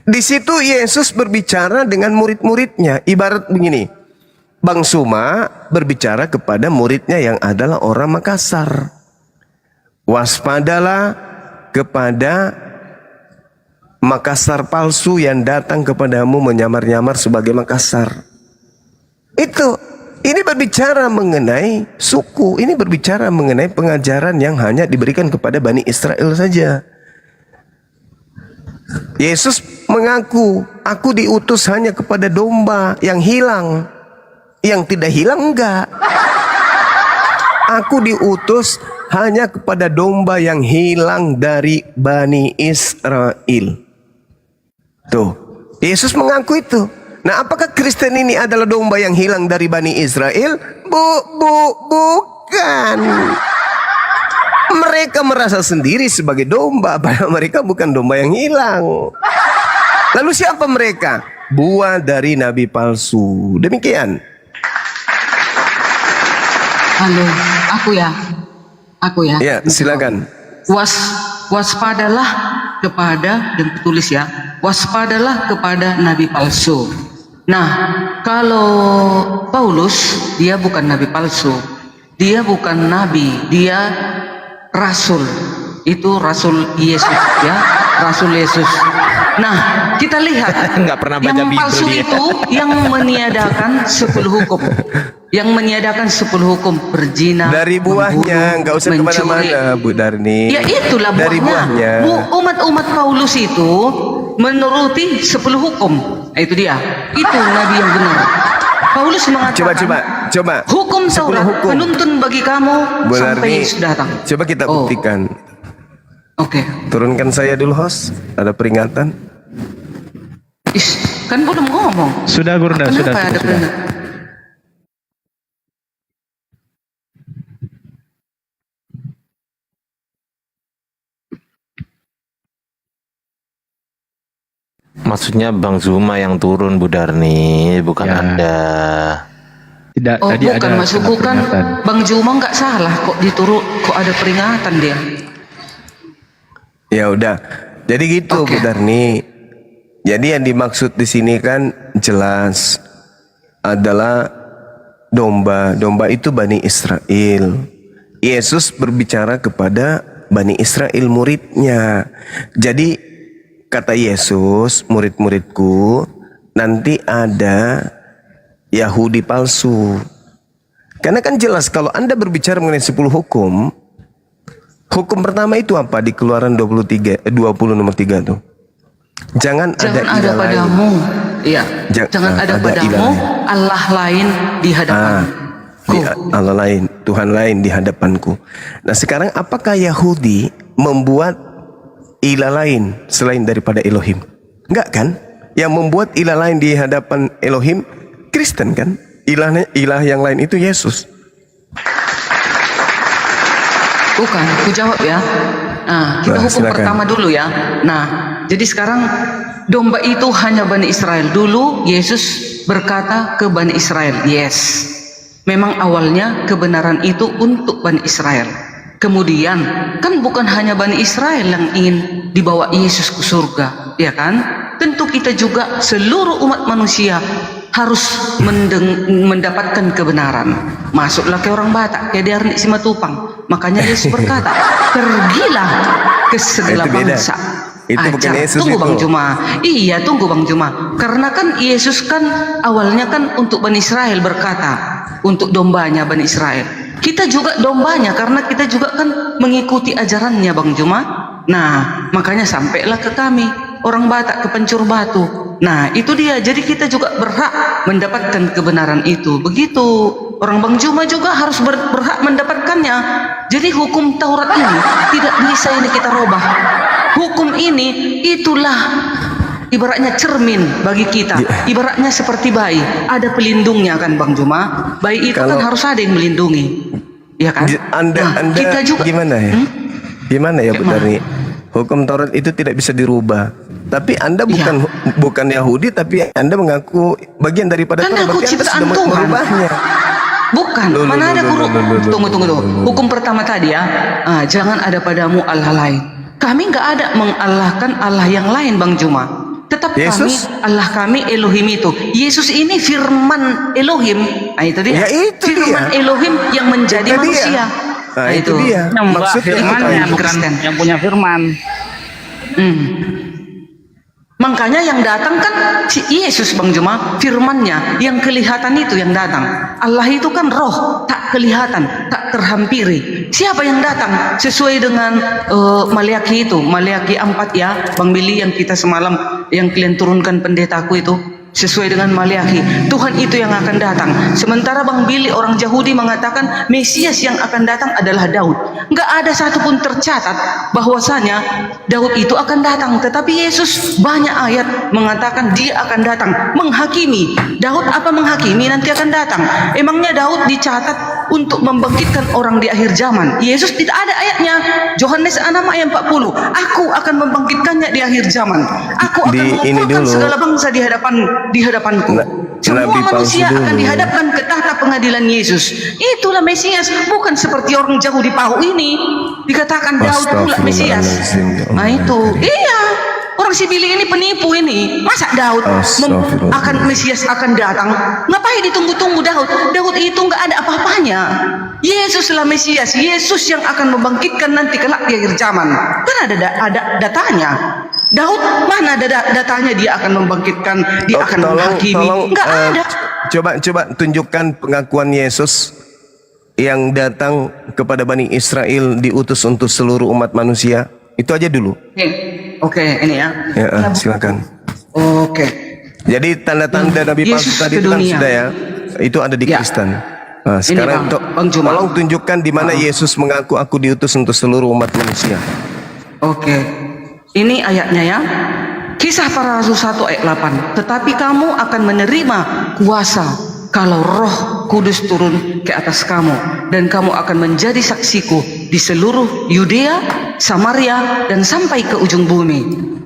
Di situ Yesus berbicara dengan murid-muridnya. Ibarat begini, Bang Suma berbicara kepada muridnya yang adalah orang Makassar. Waspadalah kepada Makassar palsu yang datang kepadamu menyamar-nyamar sebagai Makassar. Ini berbicara mengenai suku. Ini berbicara mengenai pengajaran yang hanya diberikan kepada Bani Israel saja. Yesus mengaku, aku diutus hanya kepada domba yang hilang. Yang tidak hilang enggak. Aku diutus hanya kepada domba yang hilang dari Bani Israel. Tuh, Yesus mengaku itu. Nah, apakah Kristen ini adalah domba yang hilang dari Bani Israel? Bukan. Mereka merasa sendiri sebagai domba, padahal mereka bukan domba yang hilang. Lalu siapa mereka? Buah dari nabi palsu. Demikian. Halo, aku ya. Ya, silakan. Waspadalah kepada, dan tulis ya, waspadalah kepada nabi palsu. Nah, kalau Paulus, dia bukan nabi palsu, dia bukan nabi, dia rasul. Itu rasul Yesus ya, rasul Yesus. Nah, kita lihat Nggak pernah baca yang Bible palsu dia. itu yang meniadakan 10 hukum. Yang meniadakan 10 hukum, berzina, Dari buahnya, nggak usah kemana-mana, Bu Darni. Ya itulah buahnya. Dari buahnya. Umat-umat Paulus itu menuruti 10 hukum. Nah, itu dia. Itu nabi yang benar. Paulus mengatakan, Coba. hukum 10 Taurat hukum. penuntun bagi kamu Bu sampai Darni, Yesus datang. coba kita buktikan. Oke. Turunkan saya dulu, host. Ada peringatan. Kan belum ngomong. Sudah Gurunda, Kenapa sudah. ada peringatan? Maksudnya Bang Zuma yang turun, Bu Darni, bukan Ya. Anda. Tidak, Oh, tadi bukan ada masuk, kena bukan. peringatan. Bang Juma nggak salah kok kok ada peringatan dia. Ya udah. Jadi gitu, Bu Darni. Jadi yang dimaksud di sini kan jelas adalah domba. Domba itu Bani Israel. Yesus berbicara kepada Bani Israel muridnya. Jadi kata Yesus, murid-muridku, nanti ada Yahudi palsu. Karena kan jelas kalau Anda berbicara mengenai 10 hukum, hukum pertama itu apa di Keluaran 20 nomor 3 tuh? Jangan ada ilah lain. padamu. Iya. Jangan ada ada padamu ilah lain. Allah lain di hadapan. Allah lain, Tuhan lain di hadapanku. Nah, sekarang apakah Yahudi membuat ilah lain selain daripada Elohim? Enggak kan? Yang membuat ilah lain di hadapan Elohim Kristen kan? Ilah yang lain itu Yesus. Bukan, aku jawab ya. Nah, kita hukum silakan. pertama dulu ya. Nah, jadi sekarang domba itu hanya Bani Israel. Dulu Yesus berkata ke Bani Israel, yes. Memang awalnya kebenaran itu untuk Bani Israel. Kemudian kan bukan hanya Bani Israel yang ingin dibawa Yesus ke surga, ya kan? Tentu kita juga seluruh umat manusia harus mendapatkan kebenaran. Masuklah ke orang Batak, kayak Diarni Simatupang. Makanya Yesus berkata, pergilah ke segala Itu beda. bangsa. Itu bukan Yesus Tunggu itu. Bang Juma. Iya, tunggu Bang Juma. Karena kan Yesus kan awalnya kan untuk Bani Israel berkata, untuk dombanya Bani Israel. Kita juga dombanya karena kita juga kan mengikuti ajarannya Bang Juma. Nah, makanya sampailah ke kami. orang Batak ke pencur batu. Nah, itu dia. Jadi kita juga berhak mendapatkan kebenaran itu. Begitu. Orang Bang Juma juga harus berhak mendapatkannya. Jadi hukum Taurat ini tidak bisa ini kita robah. Hukum ini itulah ibaratnya cermin bagi kita. Ibaratnya seperti bayi, ada pelindungnya kan Bang Juma. Bayi itu kan harus ada yang melindungi. Ya kan? Anda kita juga gimana ya? Gimana ya Bu Darni? Hukum Taurat itu tidak bisa dirubah. Tapi Anda bukan Yahudi, tapi Anda mengaku bagian daripada Taurat. Aku Berarti Anda ciptaan sudah Tuhan. merubahnya. Bukan, mana ada guru. Tunggu. Hukum pertama tadi ya, jangan ada padamu Allah lain. Kami nggak ada mengalahkan Allah yang lain Bang Juma. Tetap Yesus? kami, Allah kami Elohim itu. Yesus ini firman Elohim. Nah itu dia. Ya, itu firman dia. Elohim yang menjadi Itu dia. manusia. Nah, itu dia. Maksudnya firmannya bukan yang punya firman. Makanya yang datang kan si Yesus Bang Juma, firmannya yang kelihatan itu yang datang. Allah itu kan roh, tak kelihatan, tak terhampiri. Siapa yang datang? Sesuai dengan Maliaki itu, Maliaki 4 ya, Bang Billy yang kita semalam yang kalian turunkan pendetaku itu. Sesuai dengan Maliaki, Tuhan itu yang akan datang. Sementara Bang Billy orang Yahudi mengatakan Mesias yang akan datang adalah Daud. Nggak ada satupun tercatat bahwasanya Daud itu akan datang. Tetapi Yesus banyak ayat mengatakan dia akan datang menghakimi. Daud apa menghakimi? Nanti akan datang. Emangnya Daud dicatat untuk membangkitkan orang di akhir zaman? Yesus tidak ada ayatnya. Yohanes 6 ayat 40. Aku akan membangkitkannya di akhir zaman. Aku akan mengumpulkan segala bangsa di hadapanku. Semua manusia akan dihadapkan ke tahta pengadilan Yesus. Itulah Mesias, bukan seperti orang jauh di Pahu ini dikatakan Daud pula Mesias. Nah itu, iya. Orang si Billy ini penipu ini. Masa Daud akan Mesias akan datang? Ngapain ditunggu-tunggu Daud? Daud itu nggak ada apa-apanya. Yesuslah Mesias. Yesus yang akan membangkitkan nanti kelak di akhir zaman. Kan ada datanya. Daud mana ada datanya dia akan membangkitkan, dia akan menghakimi? Nggak ada. Coba tunjukkan pengakuan Yesus yang datang kepada Bani Israel diutus untuk seluruh umat manusia. Itu aja dulu. Oke, ini ya. Ya, silakan. Oke. Jadi tanda-tanda Nabi palsu tadi itu kan sudah ya. Itu ada di Kristen. Nah, sekarang tolong tunjukkan di mana Yesus mengaku aku diutus untuk seluruh umat manusia. Oke. Ini ayatnya ya. Kisah Para Rasul 1 ayat 8. Tetapi kamu akan menerima kuasa kalau Roh Kudus turun ke atas kamu, dan kamu akan menjadi saksiku di seluruh Yudea, Samaria, dan sampai ke ujung bumi.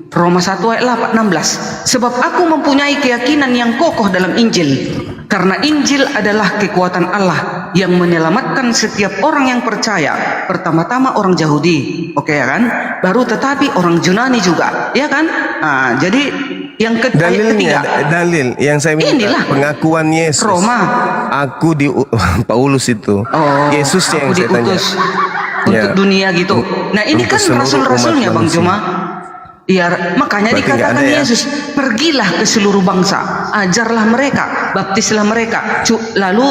Roma 1 ayat 16. Sebab aku mempunyai keyakinan yang kokoh dalam Injil, karena Injil adalah kekuatan Allah yang menyelamatkan setiap orang yang percaya. Pertama-tama orang Yahudi, oke ya kan? Baru tetapi orang Yunani juga, ya kan? Nah, jadi yang ketiga, dalil yang saya minta inilah pengakuan Yesus. Roma. Aku di Paulus itu. Yesus yang saya tanya. Untuk dunia gitu. Nah ini kan rasul-rasulnya Bang Juma. Ya, makanya berarti dikatakan Yesus, pergilah ke seluruh bangsa, ajarlah mereka, baptislah mereka. Lalu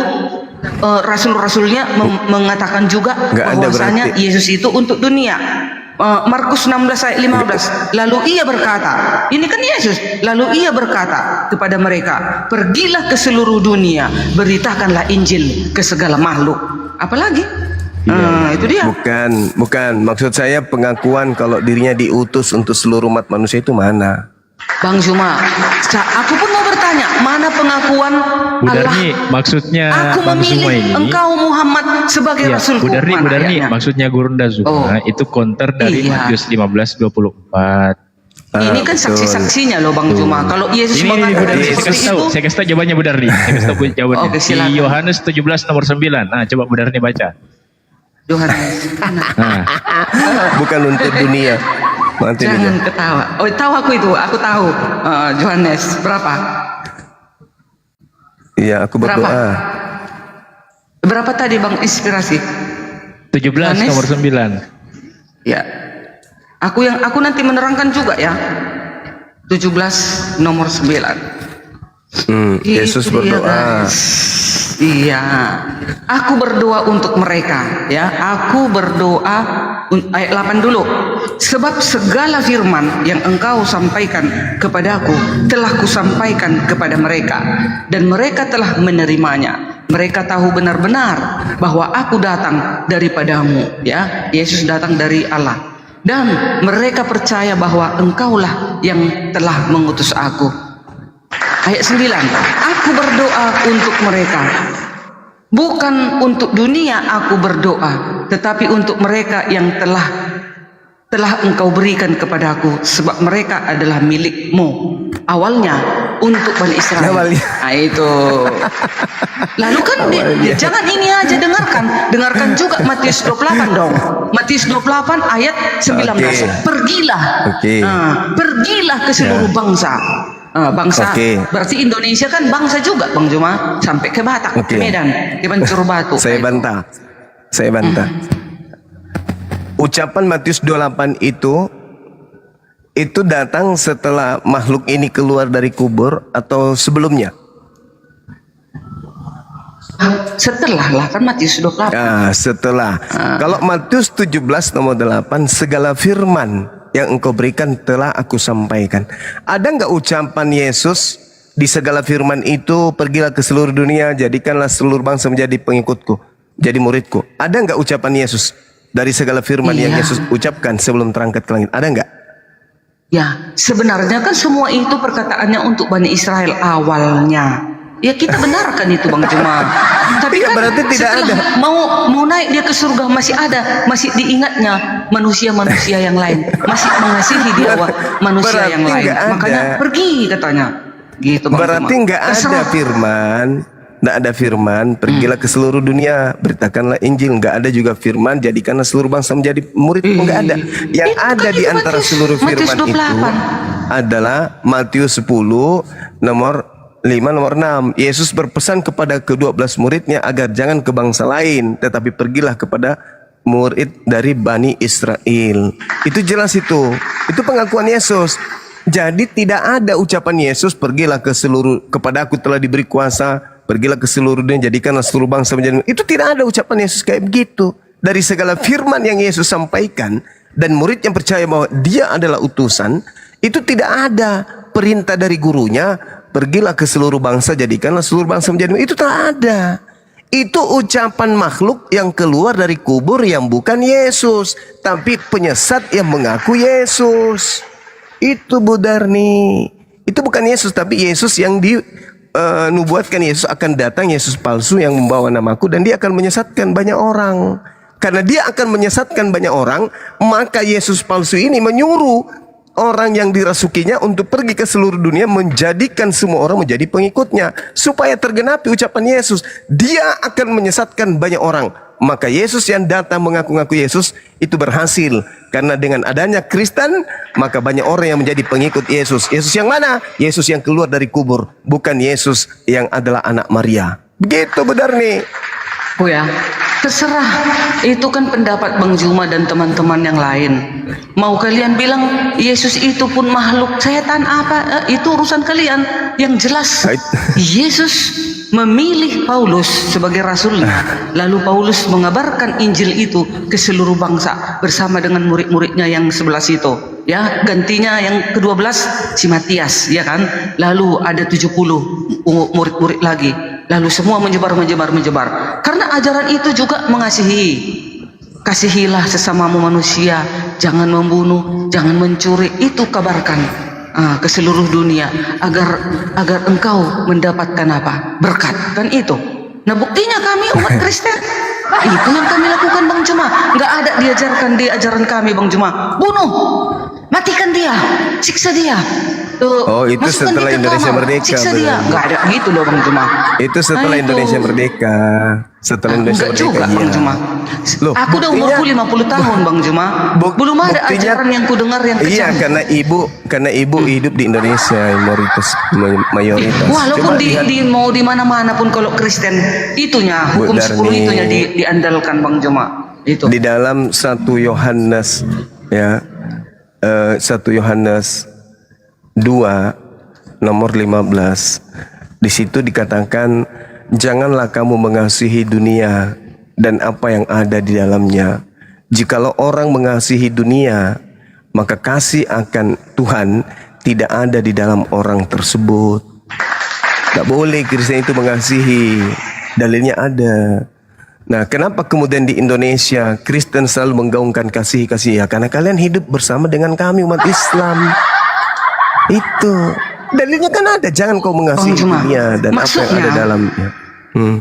rasul-rasulnya mengatakan juga bahwasanya Yesus itu untuk dunia. Markus 16 ayat 15. Lalu ia berkata, ini kan Yesus. Lalu ia berkata kepada mereka, pergilah ke seluruh dunia, beritakanlah Injil ke segala makhluk. Apalagi? Itu dia. Bukan. Maksud saya pengakuan kalau dirinya diutus untuk seluruh umat manusia itu mana? Bang Juma, aku pun mau bertanya, mana pengakuan Budarni, maksudnya aku Bang Zuma ini. Engkau Muhammad sebagai rasulku. Budarni, maksudnya Gurunda Zuma itu counter dari Matius 15:24. Ini kan saksi-saksinya loh Bang Juma. Kalau Yesus mengatakan seperti itu, saya kasih tahu jawabannya Budarni. Saya kasih tahu jawabannya. Di Yohanes 17 nomor 9. Nah, coba Budarni baca. Yohanes. Bukan untuk dunia. Jangan ketawa. Oh, tahu aku itu. Aku tahu. Yohanes berapa? Iya, aku berdoa. Berapa tadi Bang inspirasi? 17 Yohanes? Nomor 9. Ya. Aku nanti menerangkan juga ya. 17 nomor 9. Yesus berdoa. Iya. Aku berdoa untuk mereka ya. Aku berdoa ayat 8 dulu. sebab segala firman yang engkau sampaikan kepadaku telah kusampaikan kepada mereka, dan mereka telah menerimanya. Mereka tahu benar-benar bahwa aku datang daripadamu, ya, Yesus datang dari Allah, dan mereka percaya bahwa engkaulah yang telah mengutus aku. Ayat 9, aku berdoa untuk mereka, bukan untuk dunia aku berdoa, tetapi untuk mereka yang telah engkau berikan kepadaku, sebab mereka adalah milikmu. Awalnya untuk Bani Israel. Nah, itu. Lalu kan jangan ini aja, dengarkan juga Matius 28 dong. Matius 28 ayat 19. Pergilah. Pergilah ke seluruh bangsa. Bangsa berarti Indonesia kan bangsa juga, Bang Juma, sampai ke Batak, ke Medan, ke Pancur Batu. Saya bantah. Ucapan Matius 28 itu datang setelah makhluk ini keluar dari kubur atau sebelumnya? Setelah lah, kan Matius 28. Setelah. Kalau Matius 17 nomor 8, segala firman yang engkau berikan telah aku sampaikan. Ada nggak ucapan Yesus di segala firman itu, pergilah ke seluruh dunia, jadikanlah seluruh bangsa menjadi pengikutku, jadi muridku? Ada nggak ucapan Yesus dari segala firman yang Yesus ucapkan sebelum terangkat ke langit? Ada nggak? Ya, sebenarnya kan semua itu perkataannya untuk Bani Israel awalnya. Ya, kita benarkan itu, Bang Juma. Tapi kan berarti tidak ada. Mau naik dia ke surga, masih ada, masih diingatnya manusia-manusia yang lain, masih mengasihi dia manusia yang lain. Makanya pergi katanya. Gitu, Bang berarti Juma. nggak ada firman. Nggak ada firman, pergilah ke seluruh dunia, beritakanlah Injil. Nggak ada juga firman, jadikanlah seluruh bangsa menjadi murid. Nggak ada. Yang ada di antara seluruh firman itu adalah Matius 10 nomor 5 nomor 6. Yesus berpesan kepada ke-12 muridnya agar jangan ke bangsa lain, tetapi pergilah kepada murid dari Bani Israel. Itu jelas itu. Itu pengakuan Yesus. Jadi tidak ada ucapan Yesus pergilah ke seluruh, kepada aku telah diberi kuasa, pergilah ke seluruh dunia, jadikanlah seluruh bangsa menjadi. Itu tidak ada ucapan Yesus kayak begitu. Dari segala firman yang Yesus sampaikan dan murid yang percaya bahwa dia adalah utusan, itu tidak ada perintah dari gurunya, pergilah ke seluruh bangsa, jadikanlah seluruh bangsa menjadi. Itu tak ada. Itu ucapan makhluk yang keluar dari kubur yang bukan Yesus, tapi penyesat yang mengaku Yesus. Itu Bu Darni. Itu bukan Yesus, tapi Yesus yang nubuatkan Yesus akan datang, Yesus palsu yang membawa namaku, dan dia akan menyesatkan banyak orang. Karena dia akan menyesatkan banyak orang, maka Yesus palsu ini menyuruh orang yang dirasukinya untuk pergi ke seluruh dunia, menjadikan semua orang menjadi pengikutnya, supaya tergenapi ucapan Yesus. Dia akan menyesatkan banyak orang. Maka Yesus yang datang mengaku-ngaku Yesus itu berhasil. Karena dengan adanya Kristen, maka banyak orang yang menjadi pengikut Yesus. Yesus yang mana? Yesus yang keluar dari kubur, bukan Yesus yang adalah anak Maria. Begitu benar nih. Oh ya, terserah. Itu kan pendapat Bang Juma dan teman-teman yang lain. Mau kalian bilang Yesus itu pun makhluk setan apa, itu urusan kalian. Yang jelas Yesus memilih Paulus sebagai rasulnya, lalu Paulus mengabarkan Injil itu ke seluruh bangsa bersama dengan murid-muridnya yang 11 itu, ya. Gantinya yang ke-12 si Matias, ya kan. Lalu ada 70 murid-murid lagi, lalu semua menyebar. Karena ajaran itu juga mengasihi. Kasihilah sesamamu manusia, jangan membunuh, jangan mencuri. Itu kabarkan ke seluruh dunia agar engkau mendapatkan apa? Berkat, kan itu. Nah, buktinya kami umat Kristen itu yang kami lakukan, Bang Juma. Nggak ada diajarkan di ajaran kami, Bang Juma, bunuh, matikan dia, siksa dia. Oh, itu setelah Indonesia merdeka. Siksa dia. Nggak ada gitu loh, Bang Juma. Itu setelah Indonesia merdeka. Setelah Indonesia merdeka juga, Bang Juma. Loh, aku udah umurku 50 tahun, Bang Juma. Belum ada ajaran yang ku dengar yang kecil. Iya, karena ibu hidup di Indonesia mayoritas. Walaupun mau di mana-mana pun kalau Kristen, itunya hukum 10 itunya diandalkan, Bang Juma. Itu. Di dalam 1 Yohanes ya, 1 Yohanes 2 nomor 15, di situ dikatakan, janganlah kamu mengasihi dunia dan apa yang ada di dalamnya. Jikalau orang mengasihi dunia, maka kasih akan Tuhan tidak ada di dalam orang tersebut. Tidak boleh Kristen itu mengasihi. Dalilnya ada. Nah, kenapa kemudian di Indonesia Kristen selalu menggaungkan kasih-kasih? Ya, karena kalian hidup bersama dengan kami umat Islam. Itu dalilnya kan ada. Jangan kau mengasihi dunia dan apa yang ada dalamnya.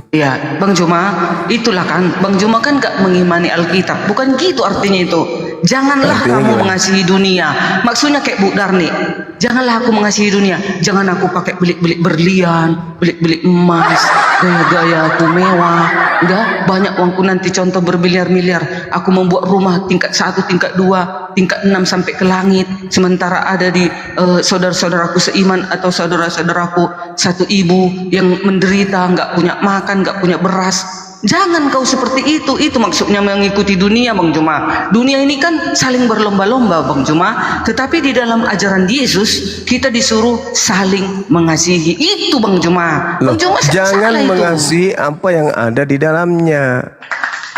Ya, Bang Juma, itulah kan, Bang Juma kan gak mengimani Alkitab, bukan gitu artinya itu. Janganlah kamu mengasihi dunia. Maksudnya kayak Bu Darni, janganlah aku mengasihi dunia. Jangan aku pakai belik-belik berlian, belik-belik emas, gaya-gaya aku mewah. Udah banyak uangku nanti contoh bermiliar-miliar. Aku membuat rumah tingkat 1, tingkat 2, tingkat 6 sampai ke langit. Sementara ada di saudara-saudaraku seiman atau saudara-saudaraku satu ibu yang menderita, nggak punya makan, nggak punya beras. Jangan kau seperti itu maksudnya mengikuti dunia, Bang Juma. Dunia ini kan saling berlomba-lomba, Bang Juma. Tetapi di dalam ajaran Yesus kita disuruh saling mengasihi. Itu Bang Juma. Bang Juma jangan salah mengasihi apa yang ada di dalamnya.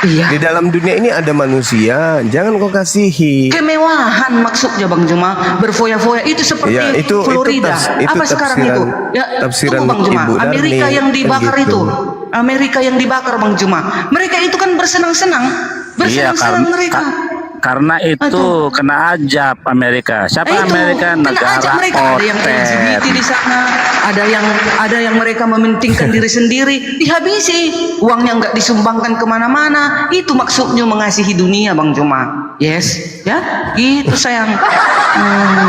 Iya. Di dalam dunia ini ada manusia, jangan kau kasihi. Kemewahan maksudnya Bang Juma, berfoya-foya itu seperti Ya, itu Florida. itu Apa sekarang itu? Ya, tafsiran tunggu Bang Juma. Ibu Amerika Darni, yang dibakar kan gitu. itu. Amerika yang dibakar Bang Juma. Mereka itu kan bersenang-senang. Bersenang-senang mereka. Karena itu kena ajab Amerika. Siapa Itu, Amerika? kena Negara ajab mereka. Ada yang LGBT di sana, ada yang mereka mementingkan diri sendiri, dihabisi, uangnya nggak disumbangkan kemana-mana. Itu maksudnya mengasihi dunia, Bang Juma. Yes, ya, gitu sayang.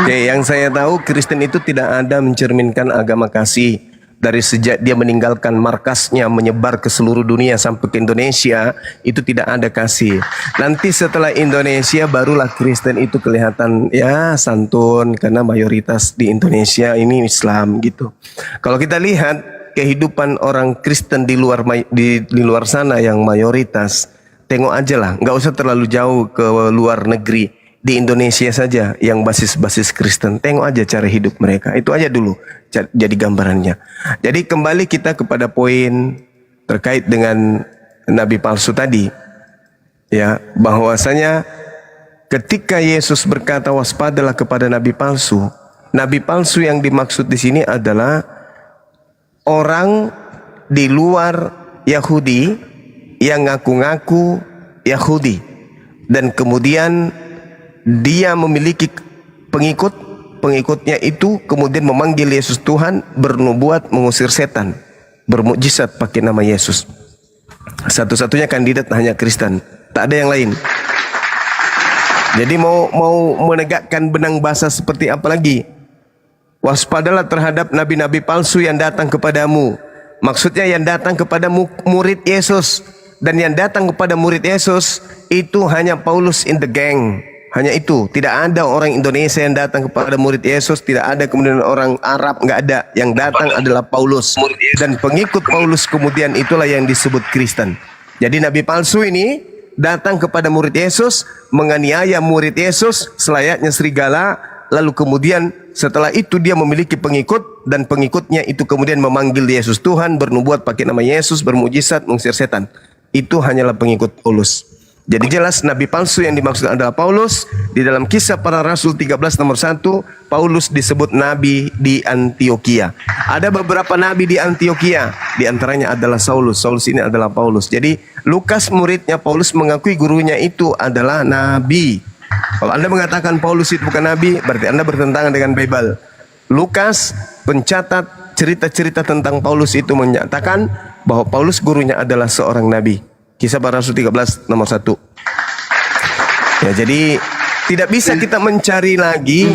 Oke, yang saya tahu Kristen itu tidak ada mencerminkan agama kasih. Dari sejak dia meninggalkan markasnya menyebar ke seluruh dunia sampai ke Indonesia, itu tidak ada kasih. Nanti setelah Indonesia barulah Kristen itu kelihatan ya santun, karena mayoritas di Indonesia ini Islam gitu. Kalau kita lihat kehidupan orang Kristen di luar sana yang mayoritas, tengok aja lah, nggak usah terlalu jauh ke luar negeri. Di Indonesia saja yang basis-basis Kristen, tengok aja cara hidup mereka. Itu aja dulu jadi gambarannya. Jadi kembali kita kepada poin terkait dengan nabi palsu tadi. Ya, bahwasanya ketika Yesus berkata waspadalah kepada nabi palsu yang dimaksud di sini adalah orang di luar Yahudi yang ngaku-ngaku Yahudi dan kemudian dia memiliki pengikutnya itu kemudian memanggil Yesus Tuhan, bernubuat, mengusir setan, bermukjizat pakai nama Yesus. Satu-satunya kandidat hanya Kristen, tak ada yang lain. Jadi mau menegakkan benang basah seperti apa lagi? Waspadalah terhadap nabi-nabi palsu yang datang kepadamu. Maksudnya yang datang kepada murid Yesus, dan yang datang kepada murid Yesus itu hanya Paulus in the gang. Hanya itu, tidak ada orang Indonesia yang datang kepada murid Yesus, tidak ada kemudian orang Arab, nggak ada. Yang datang adalah Paulus, dan pengikut Paulus kemudian itulah yang disebut Kristen. Jadi nabi palsu ini datang kepada murid Yesus, menganiaya murid Yesus selayaknya serigala, lalu kemudian setelah itu dia memiliki pengikut, dan pengikutnya itu kemudian memanggil Yesus Tuhan, bernubuat pakai nama Yesus, bermujizat, mengusir setan. Itu hanyalah pengikut Paulus. Jadi jelas nabi palsu yang dimaksud adalah Paulus. Di dalam Kisah Para Rasul 13 nomor 1, Paulus disebut nabi di Antioquia. Ada beberapa nabi di Antioquia, di antaranya adalah Saulus. Saulus ini adalah Paulus. Jadi Lukas muridnya Paulus mengakui gurunya itu adalah nabi. Kalau Anda mengatakan Paulus itu bukan nabi, berarti Anda bertentangan dengan Bible. Lukas pencatat cerita-cerita tentang Paulus itu menyatakan bahwa Paulus gurunya adalah seorang nabi. Kisah Para Rasul 13 nomor 1. Ya, jadi tidak bisa kita mencari lagi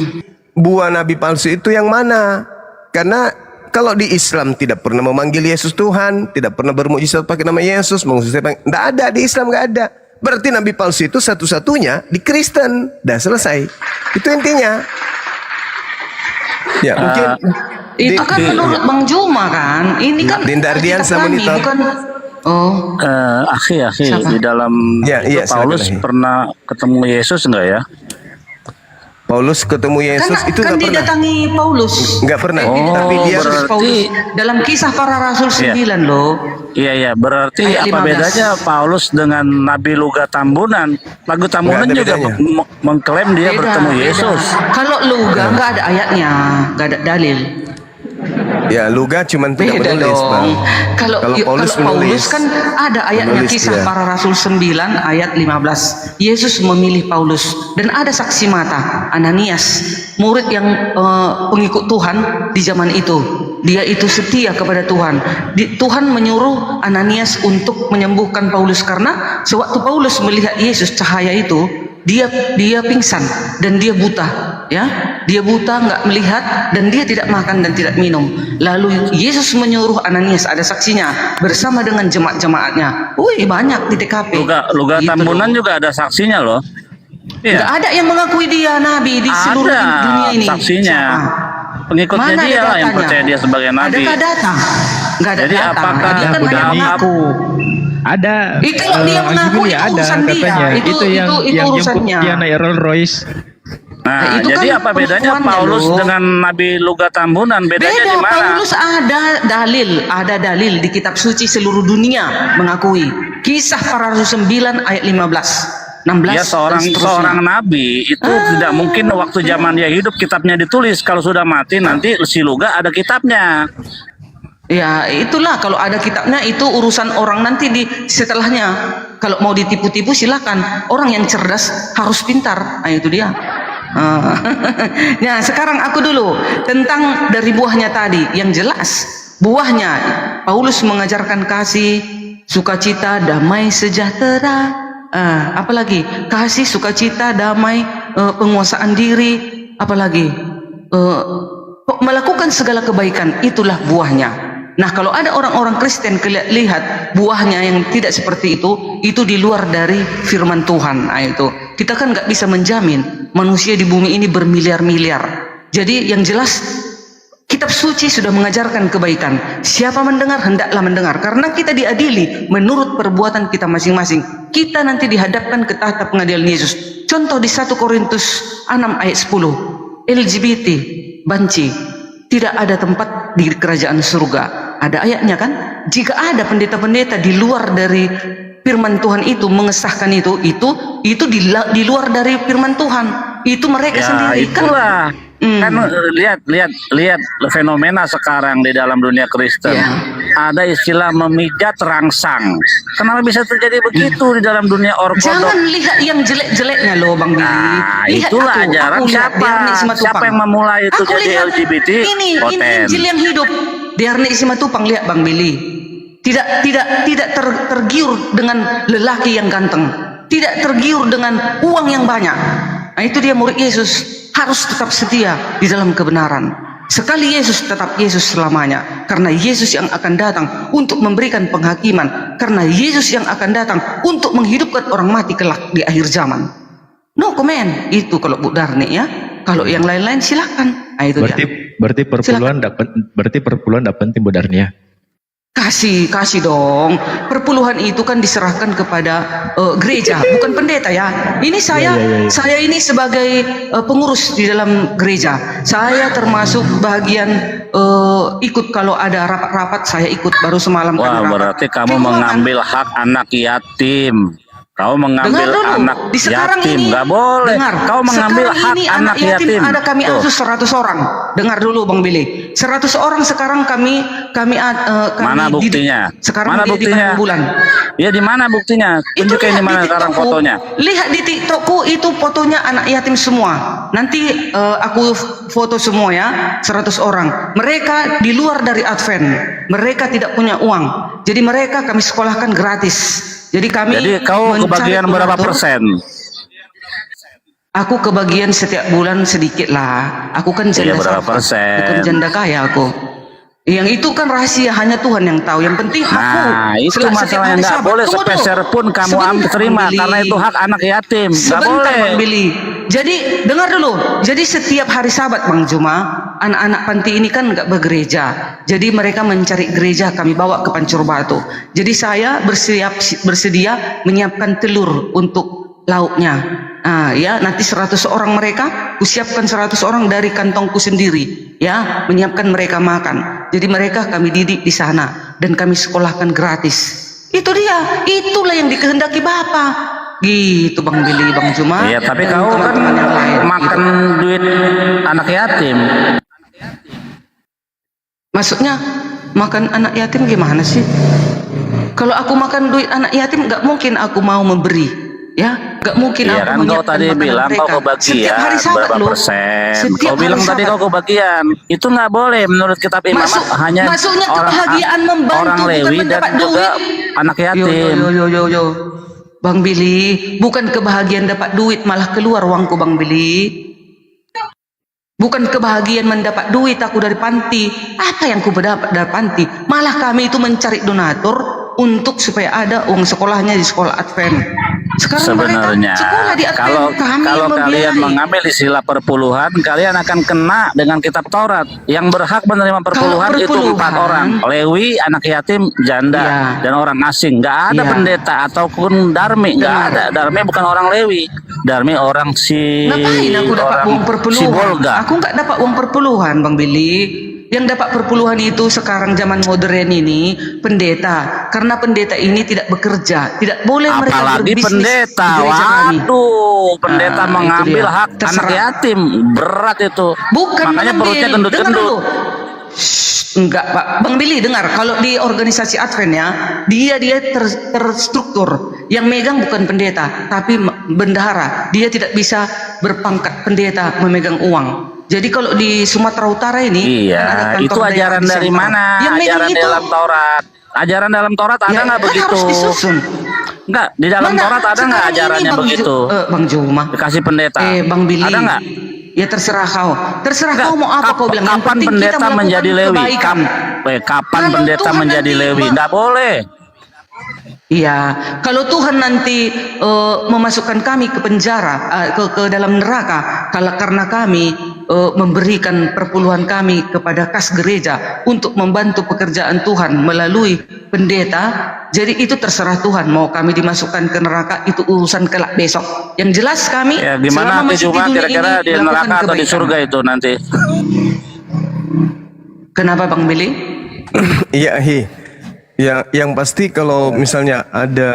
buah nabi palsu itu yang mana. Karena kalau di Islam tidak pernah memanggil Yesus Tuhan, tidak pernah bermukjizat pakai nama Yesus, tidak ada di Islam, nggak ada. Berarti nabi palsu itu satu-satunya di Kristen. Dah selesai. Itu intinya. Ya, mungkin itu kan menurut Bang Juma kan. Ini kan Dindardian sama kami, Nita. bukan. Oh, akhi, siapa? Di dalam iya, Paulus silakan, pernah ketemu Yesus enggak ya? Paulus ketemu Yesus itu kan nggak pernah. didatangi Paulus. Nggak pernah. Tapi dia Yesus Paulus dalam Kisah Para Rasul 9 loh. Iya, berarti Ayat apa 15. bedanya Paulus dengan Nabi Luga Tambunan? Lagu Tambunan Nggak ada juga bedanya. mengklaim dia bertemu Yesus. Kalau Luga nggak ada ayatnya, nggak ada dalil. Ya, Luga cuman tidak Beda menulis, Bang. dong. Kalau Paulus Paulus menulis, kan ada ayatnya menulis Kisah dia. Para Rasul 9 ayat 15. Yesus memilih Paulus dan ada saksi mata Ananias, murid yang pengikut Tuhan di zaman itu. Dia itu setia kepada Tuhan. Tuhan menyuruh Ananias untuk menyembuhkan Paulus karena sewaktu Paulus melihat Yesus cahaya itu, dia pingsan dan dia buta, ya. Dia buta, nggak melihat, dan dia tidak makan dan tidak minum. Lalu Yesus menyuruh Ananias, ada saksinya, bersama dengan jemaat-jemaatnya. Wih, banyak di TKP. Luga Gitu Tambunan loh. juga ada saksinya loh. Nggak Iya. ada yang mengakui dia nabi di seluruh Ada dunia ini. saksinya. Siapa? Pengikutnya Mana dia ada lah yang datanya? percaya dia sebagai nabi. Adakah data? Nggak ada Jadi data. apakah Dia kan udah hanya di- mengaku. Ada Kalau dia mengaku Juli itu ada urusan dia. katanya. Itu yang jemput urusannya. dia naik Rolls Royce. Nah, itu jadi kan apa bedanya pengakuannya Paulus loh. dengan Nabi Luga Tambunan? Bedanya Beda, di mana? Paulus ada dalil di kitab suci seluruh dunia mengakui. Kisah Para Rasul 9 ayat 15, 16 Ya, dan seterusnya. seorang nabi itu tidak mungkin waktu zaman dia hidup kitabnya ditulis. Kalau sudah mati nanti si Luga ada kitabnya. Ya, itulah kalau ada kitabnya itu urusan orang nanti di setelahnya. Kalau mau ditipu-tipu silakan. Orang yang cerdas harus pintar. Nah, itu dia. Nah, sekarang aku dulu tentang dari buahnya tadi. Yang jelas buahnya Paulus mengajarkan kasih, sukacita, damai, sejahtera. Apalagi kasih, sukacita, damai, penguasaan diri. Apalagi melakukan segala kebaikan. Itulah buahnya. Nah, kalau ada orang-orang Kristen lihat buahnya yang tidak seperti itu di luar dari firman Tuhan. Nah, itu kita kan nggak bisa menjamin manusia di bumi ini bermiliar-miliar. Jadi yang jelas kitab suci sudah mengajarkan kebaikan. Siapa mendengar hendaklah mendengar, karena kita diadili menurut perbuatan kita masing-masing. Kita nanti dihadapkan ke tahta pengadilan Yesus. Contoh di 1 Korintus 6 ayat 10, LGBT banci tidak ada tempat di kerajaan surga. Ada ayatnya kan? Jika ada pendeta-pendeta di luar dari firman Tuhan itu mengesahkan itu di luar dari firman Tuhan. Itu mereka Ya, sendiri itulah. Kan lihat fenomena sekarang di dalam dunia Kristen. Ya. Ada istilah memijat rangsang. Kenapa bisa terjadi begitu di dalam dunia ortodok? Jangan lihat yang jelek-jeleknya loh, Bang Billy. Nah, Lihat itulah aku ajarang lihat siapa? Diarni Simatupang. Siapa yang memulai itu Aku jadi lihat LGBT? Ini Poten. Injil yang hidup. Diarni Simatupang, lihat Bang Billy. Tidak tergiur dengan lelaki yang ganteng. Tidak tergiur dengan uang yang banyak. Nah, itu dia murid Yesus. Harus tetap setia di dalam kebenaran. Sekali Yesus, tetap Yesus selamanya. Karena Yesus yang akan datang untuk memberikan penghakiman. Karena Yesus yang akan datang untuk menghidupkan orang mati kelak di akhir zaman. No comment. Itu kalau Bu Darni ya. Kalau yang lain-lain silakan. Nah, itu dia. Berarti perpuluhan dapat penting Bu Darnia. Kasih dong. Perpuluhan itu kan diserahkan kepada gereja, bukan pendeta ya. Ini saya ini sebagai pengurus di dalam gereja. Saya termasuk bagian ikut kalau ada rapat-rapat, saya ikut. Baru semalam Wah, ada rapat. berarti kamu Keuangan. mengambil hak anak yatim. Kau mengambil Dengar dulu, anak di sekarang yatim, ini, nggak boleh. dengar, Kau mengambil sekarang hak ini anak yatim. ada kami Tuh. asuh 100 orang. Dengar dulu Bang Billy. 100 orang sekarang kami Mana didik. buktinya? Sekarang Mana dia di buktinya? bulan. Ya di mana buktinya? Tunjukin di mana sekarang TikTokku. fotonya. Lihat di TikTokku itu fotonya anak yatim semua. Nanti aku foto semua ya, 100 orang. Mereka di luar dari Advent. Mereka tidak punya uang. Jadi mereka kami sekolahkan gratis. Jadi kami kau mencari kebagian berapa donatur. persen? Aku kebagian setiap bulan sedikit lah. Aku kan Iya, janda berapa satu, persen? bukan janda kaya aku. Yang itu kan rahasia, hanya Tuhan yang tahu. Yang penting aku. Nah, itu setiap masalahnya hari nggak Sabat. boleh Tunggu dulu. sepeser pun kamu Sebentar, terima Bang Billy. karena itu hak anak yatim. Nggak Sebentar boleh. Bang Billy. Jadi dengar dulu. Jadi setiap hari Sabat Bang Juma, anak-anak panti ini kan nggak bergereja. Jadi mereka mencari gereja, kami bawa ke Pancur Batu. Jadi saya bersedia menyiapkan telur untuk lauknya. Ya nanti 100 orang mereka kusiapkan 100 orang dari kantongku sendiri, ya, menyiapkan mereka makan. Jadi mereka kami didik di sana dan kami sekolahkan gratis. Itu dia, itulah yang dikehendaki Bapa. Gitu Bang Billy, Bang Juma. Iya, tapi dan kau kan teman-teman yang lain, makan gitu. duit anak yatim. Maksudnya makan anak yatim gimana sih? Kalau aku makan duit anak yatim, nggak mungkin aku mau memberi, ya, nggak mungkin Iya aku kan kau menyiapkan tadi makanan bilang mereka. kau Setiap hari kebagian Sabat berapa loh. persen. Setiap Kau bilang hari tadi Sabat. kau kebagian. Itu nggak boleh menurut kitab imamat, hanya Maksudnya orang kebahagiaan membantu, orang bukan Lewi dan mendapat juga duit. anak yatim. Yo. Bang Billy, bukan kebahagiaan dapat duit malah keluar uangku Bang Billy. Bukan kebahagiaan mendapat duit aku dari panti. Apa yang ku dapat dari panti? Malah kami itu mencari donatur untuk supaya ada uang sekolahnya di sekolah Advent. Sekarang Sebenarnya mereka sekolah di Advent, kalau kami kalau yang kalian membiayai. mengambil istilah perpuluhan, kalian akan kena dengan kitab Taurat. Yang berhak menerima perpuluhan itu 4 orang, Lewi, anak yatim, janda, Iya. dan orang asing. Nggak ada Iya. pendeta ataupun darmi, nggak Benar. ada. Darmi bukan orang Lewi, darmi orang Ngapain aku dapat orang uang perpuluhan? Sibolga. Aku nggak dapat uang perpuluhan, Bang Billy. Yang dapat perpuluhan itu sekarang zaman modern ini pendeta, karena pendeta ini tidak bekerja, tidak boleh mereka Apalagi berbisnis pendeta, di gereja kami. waduh, pendeta Itu mengambil dia. hak Terserah. anak yatim, berat itu. Bukan Makanya mengambil. perutnya Dengar gendut-gendut. dulu. Enggak Pak, Bang Billy dengar, kalau di organisasi Advent ya, dia terstruktur. Yang megang bukan pendeta, tapi bendahara. Dia tidak bisa berpangkat pendeta memegang uang. Jadi kalau di Sumatera Utara ini, Iya, kan ada kantor itu daerah ajaran di dari Sumatera. mana? Yang megang Ajaran itu dalam Taurat. Ajaran dalam Taurat ada ya, nggak kan begitu? harus disusun. Enggak, di dalam Mana? Taurat ada nggak Sekarang ini, ajarannya Bang begitu? Bang Juma. Dikasih pendeta. Bang Billy. Ada nggak? Ya terserah kau. Terserah Enggak, kau mau apa kau bilang. Yang kapan penting kita pendeta melakukan menjadi Lewi? kebaikan. Kapan Kalau pendeta Tuhan menjadi nanti Lewi? Nggak boleh. Iya, kalau Tuhan nanti memasukkan kami ke penjara, ke dalam neraka, kalau karena kami memberikan perpuluhan kami kepada kas gereja untuk membantu pekerjaan Tuhan melalui pendeta, jadi itu terserah Tuhan. Mau kami dimasukkan ke neraka itu urusan kelak besok. Yang jelas kami Ya gimana selama nanti masih di Juma dunia kira-kira ini di melakukan neraka atau di kebaikan. surga itu nanti? Kenapa Bang Billy? Iya, yang pasti kalau misalnya ada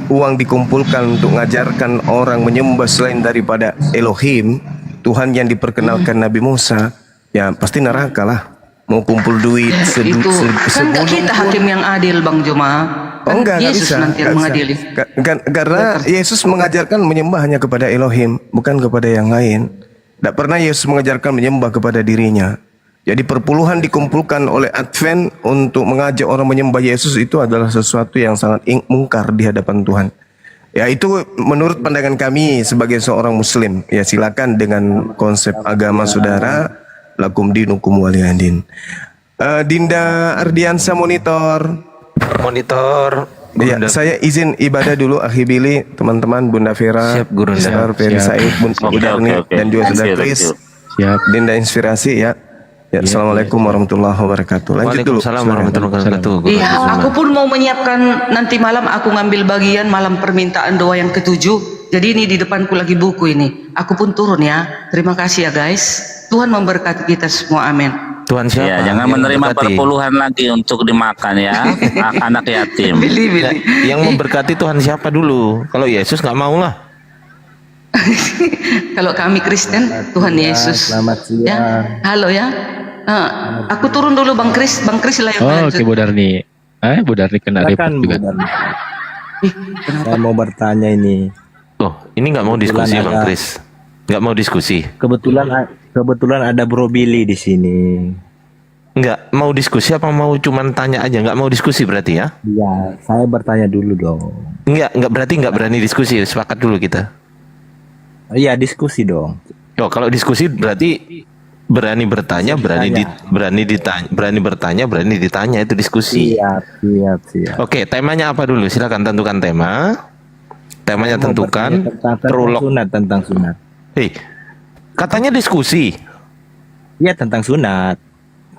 uang dikumpulkan untuk mengajarkan orang menyembah selain daripada Elohim, Tuhan yang diperkenalkan Nabi Musa, ya pasti neraka lah. Mau kumpul duit Itu kan nggak kita hakim yang adil Bang Juma. Oh enggak Yesus bisa. nanti yang Nggak bisa. mengadili. Karena Yesus mengajarkan menyembah hanya kepada Elohim, bukan kepada yang lain. Tidak pernah Yesus mengajarkan menyembah kepada dirinya. Jadi perpuluhan dikumpulkan oleh Advent untuk mengajak orang menyembah Yesus itu adalah sesuatu yang sangat mungkar di hadapan Tuhan. Ya itu menurut pandangan kami sebagai seorang Muslim. Ya silakan dengan konsep agama saudara, lakum dinukum waliyadin. Dinda Ardiansa monitor. Ya, saya izin ibadah dulu, Akhi Billy, teman-teman, Bunda Vera, Siap, Guru. Saudara Ferry Said, Bunda Darni, dan juga Saudara Chris. Siap. Dinda Inspirasi ya. Ya, Assalamualaikum warahmatullahi wabarakatuh. Lanjut dulu. Waalaikumsalam warahmatullahi wabarakatuh. Guru. Iya, aku pun mau menyiapkan nanti malam aku ngambil bagian malam permintaan doa yang ke-7. Jadi ini di depanku lagi buku ini. Aku pun turun ya. Terima kasih ya guys. Tuhan memberkati kita semua. Amin. Tuhan siapa? Ya, jangan Yang menerima memberkati? perpuluhan lagi untuk dimakan ya, anak yatim. Ya, yang memberkati Tuhan siapa dulu? Kalau Yesus nggak mau lah. Kalau kami Kristen, Tuhan Yesus. Selamat siang. Ya, halo ya. Aku turun dulu Bang Kris. Bang Kris lah yang Oh, lanjut. oke Bu Darni. Bu Darni kena repot Silakan, Bu juga. Darni. Saya mau bertanya ini. Oh, ini nggak mau Kebetulan diskusi Bang ada- Kris. Nggak mau diskusi. Kebetulan ada Bro Billy di sini. Nggak mau diskusi apa mau cuman tanya aja? Nggak mau diskusi berarti ya? Iya, saya bertanya dulu dong. Nggak berarti nggak berani diskusi. Sepakat dulu kita. Iya, diskusi dong. Oh, kalau diskusi berarti berani bertanya, berani bertanya, berani ditanya itu diskusi. Siap. Oke, temanya apa dulu? Silakan tentukan tema. Temanya Saya mau tentukan. bertanya tentang Prolog. tentang sunat. Hei, katanya diskusi. Iya, tentang sunat.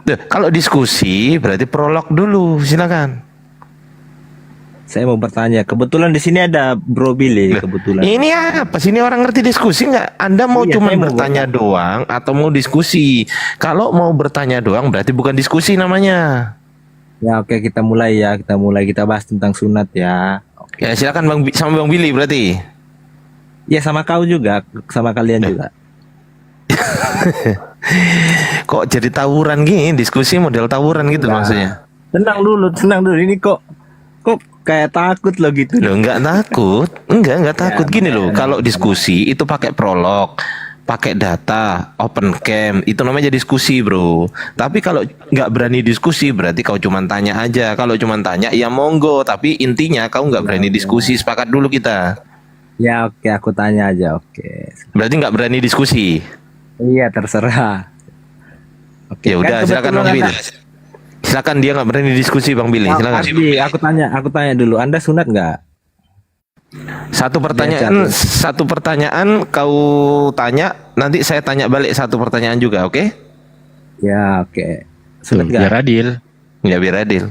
Duh, kalau diskusi berarti prolog dulu. Silakan. Saya mau bertanya. Kebetulan di sini ada Bro Billy. Kebetulan. Ini apa sih? Ini orang ngerti diskusi nggak? Anda mau Iya, cuma saya mau bertanya doang atau mau diskusi? Kalau mau bertanya doang berarti bukan diskusi namanya. Ya oke, kita mulai ya. Kita bahas tentang sunat ya. Ya silakan sama Bang Billy berarti. Ya sama kau juga, sama kalian juga. Kok jadi tawuran gini? Diskusi model tawuran gitu maksudnya? Tenang dulu. Ini kok kayak takut loh gitu. Loh nggak takut, nggak takut gini loh. Kalau diskusi itu pakai prolog, pakai data, open cam, itu namanya diskusi bro. Tapi kalau nggak berani diskusi berarti kau cuma tanya aja. Kalau cuma tanya ya monggo, tapi intinya kau nggak berani diskusi. Sepakat dulu kita. Ya oke, aku tanya aja. Oke. Berarti nggak berani diskusi. Iya terserah. Oke. Ya udah silakan Bang Billy. Silakan, dia nggak berani diskusi Bang Billy. Silakan. Aku tanya dulu. Anda sunat nggak? Satu pertanyaan kau tanya, nanti saya tanya balik satu pertanyaan juga, oke? Ya oke. Sunat nggak? Biar adil. Ya biar adil.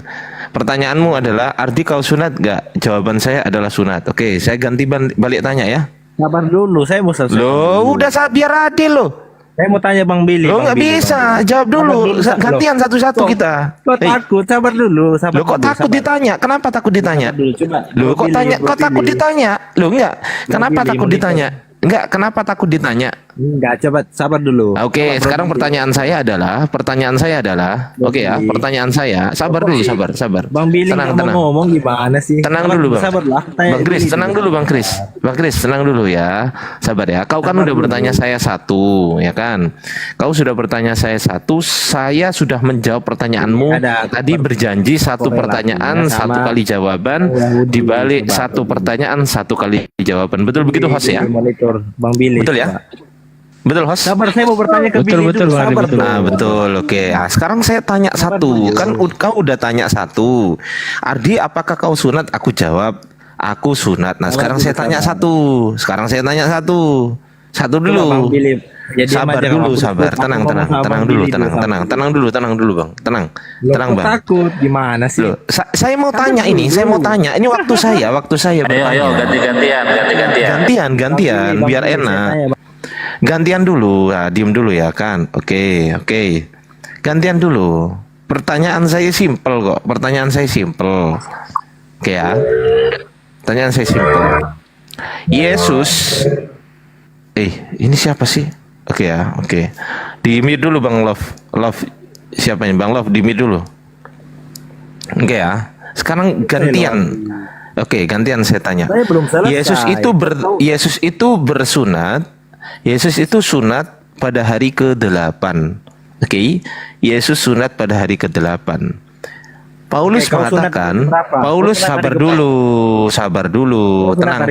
Pertanyaanmu adalah Ardi kau sunat nggak? Jawaban saya adalah sunat. Oke, saya ganti balik tanya ya. Sabar dulu, saya mau selesai. Loh, udah biar adil loh. Saya mau tanya Bang Billy. Lo nggak bisa, jawab dulu. Gantian satu-satu kita. Kok takut? Sabar dulu. Lo kok takut ditanya? Kenapa takut ditanya? Lo kok takut ditanya? Lo enggak. Kenapa takut ditanya? Enggak, kenapa takut ditanya? Enggak, coba sabar dulu. Oke, sekarang pertanyaan saya adalah, oke ya, pertanyaan saya, sabar dulu, sabar. Bang Billy tenang. ngomong gimana sih? Tenang dulu Bang. Sabarlah. Bang Kris, tenang dulu Bang Kris. Bang Kris, tenang dulu ya. Sabar ya. Kau kan udah bertanya saya satu, ya kan? Kau sudah bertanya saya satu, saya sudah menjawab pertanyaanmu. Tadi berjanji satu pertanyaan, satu kali jawaban, dibalik satu pertanyaan, satu kali jawaban. Betul begitu host ya? Monitor Bang Billy. Betul ya? Betul host? Sabar, saya mau bertanya ke Billy dulu. Sabar. Nah betul, oke. Nah, sekarang saya tanya satu. Kan kau udah tanya satu. Ardi, apakah kau sunat? Aku jawab, aku sunat. Nah sekarang saya tanya satu. Satu dulu. Sabar dulu, sabar. Tenang dulu, Bang. Tenang Bang. Takut gimana sih? Loh, saya mau tanya ini. Ini waktu saya bertanya. Ayo Gantian biar enak. Gantian dulu, diem dulu ya kan. Oke. Gantian dulu. Pertanyaan saya simpel kok. Oke ya. Pertanyaan saya simpel. Yesus. Ini siapa sih? Oke ya, oke. Di mute dulu Bang Love. Siapa ini Bang Love? Di mute dulu. Oke ya. Sekarang gantian. Oke, gantian saya tanya. Saya belum selesai. Yesus itu bersunat. Yesus itu sunat pada hari ke-8. Oke. Yesus sunat pada hari ke-8. Paulus mengatakan, Paulus sabar dulu. Tenang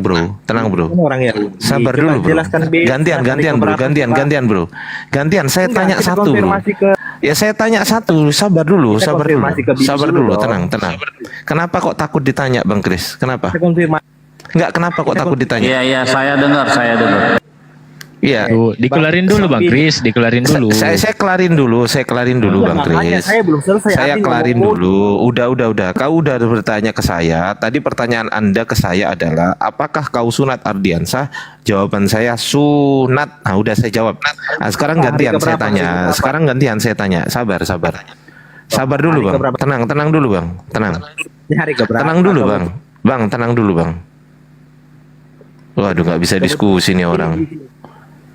bro. Sabar dulu bro. Gantian bro. Saya tanya satu bro. Ya saya tanya satu, sabar dulu. Tenang. Kenapa kok takut ditanya Bang Kris? Kenapa? Enggak, kenapa kok takut ditanya? Iya, saya dengar. Iya. Dikelarin dulu Bang Kris, Saya kelarin dulu Bang Kris. Saya belum selesai. Saya kelarin dulu. Udah. Kau udah bertanya ke saya. Tadi pertanyaan Anda ke saya adalah, apakah kau sunat Ardiansah? Jawaban saya sunat. Nah, udah saya jawab. Nah, sekarang gantian saya tanya. Sabar. Sabar dulu Bang. Tenang dulu Bang. Tenang dulu Bang. Tenang dulu Bang. Waduh, nggak bisa diskusi nih orang.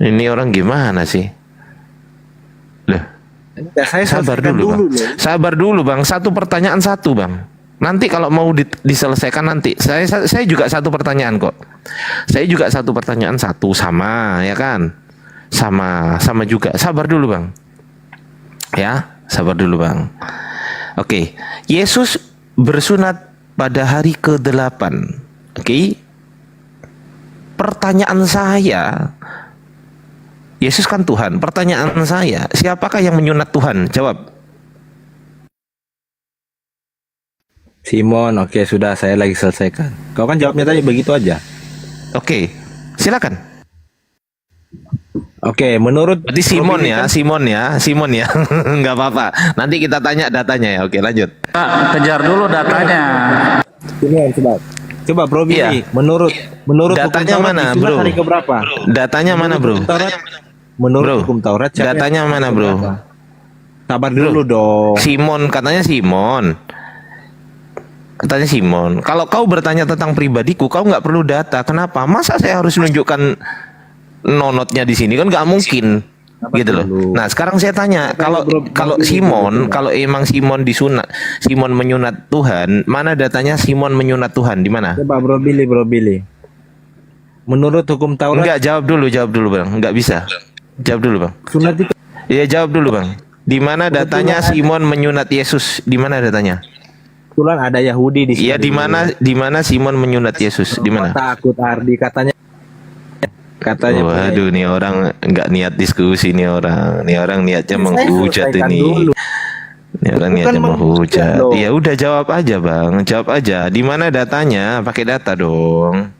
Ini orang gimana sih? Loh. Sabar dulu bang. Satu pertanyaan satu bang. Nanti kalau mau diselesaikan nanti. Saya juga satu pertanyaan kok. Saya juga satu pertanyaan satu sama ya kan? Sama juga. Sabar dulu bang. Ya, sabar dulu bang. Oke. Yesus bersunat pada hari ke-8. Oke. Pertanyaan saya, Yesus kan Tuhan. Pertanyaan saya, siapakah yang menyunat Tuhan? Jawab. Simon, oke sudah saya lagi selesaikan. Kau kan jawabnya tadi begitu aja. Oke, silakan. Oke, menurut Berarti Simon ya, Simon ya. Nggak apa-apa. Nanti kita tanya datanya ya. Oke, lanjut. Pak, kejar dulu datanya. Ini coba Bro Billy, Iya. menurut Datanya hukum Taurat mana, disunat bro? hari keberapa? Datanya mana, bro? Menurut Bro, hukum Taurat siapa datanya yang mana, bro? keberapa? Sabar dulu dong. Simon, katanya Simon. Katanya Simon. Kalau kau bertanya tentang pribadiku, kau nggak perlu data. Kenapa? Masa saya harus nunjukkan nonotnya di sini? Kan nggak mungkin. Gitu loh. Nah, sekarang saya tanya, kalau Simon, kalau emang Simon disunat, Simon menyunat Tuhan, mana datanya Simon menyunat Tuhan? Di mana? Coba Bro Billy. Menurut hukum Taurat Enggak, jawab dulu, Bang. Enggak bisa. Jawab dulu, Bang. sunat itu Iya, jawab dulu, Bang. Di mana datanya Simon menyunat Yesus? Di mana datanya? kebetulan ada Yahudi di sini. Iya, di mana Simon menyunat Yesus? Di mana? Takut Ardi katanya. Waduh, nih orang nggak niat diskusi nih orang. Nih orang niatnya menghujat ini. Nih orang niatnya menghujat. Ya udah jawab aja, Bang. Jawab aja. Di mana datanya? Pakai data dong.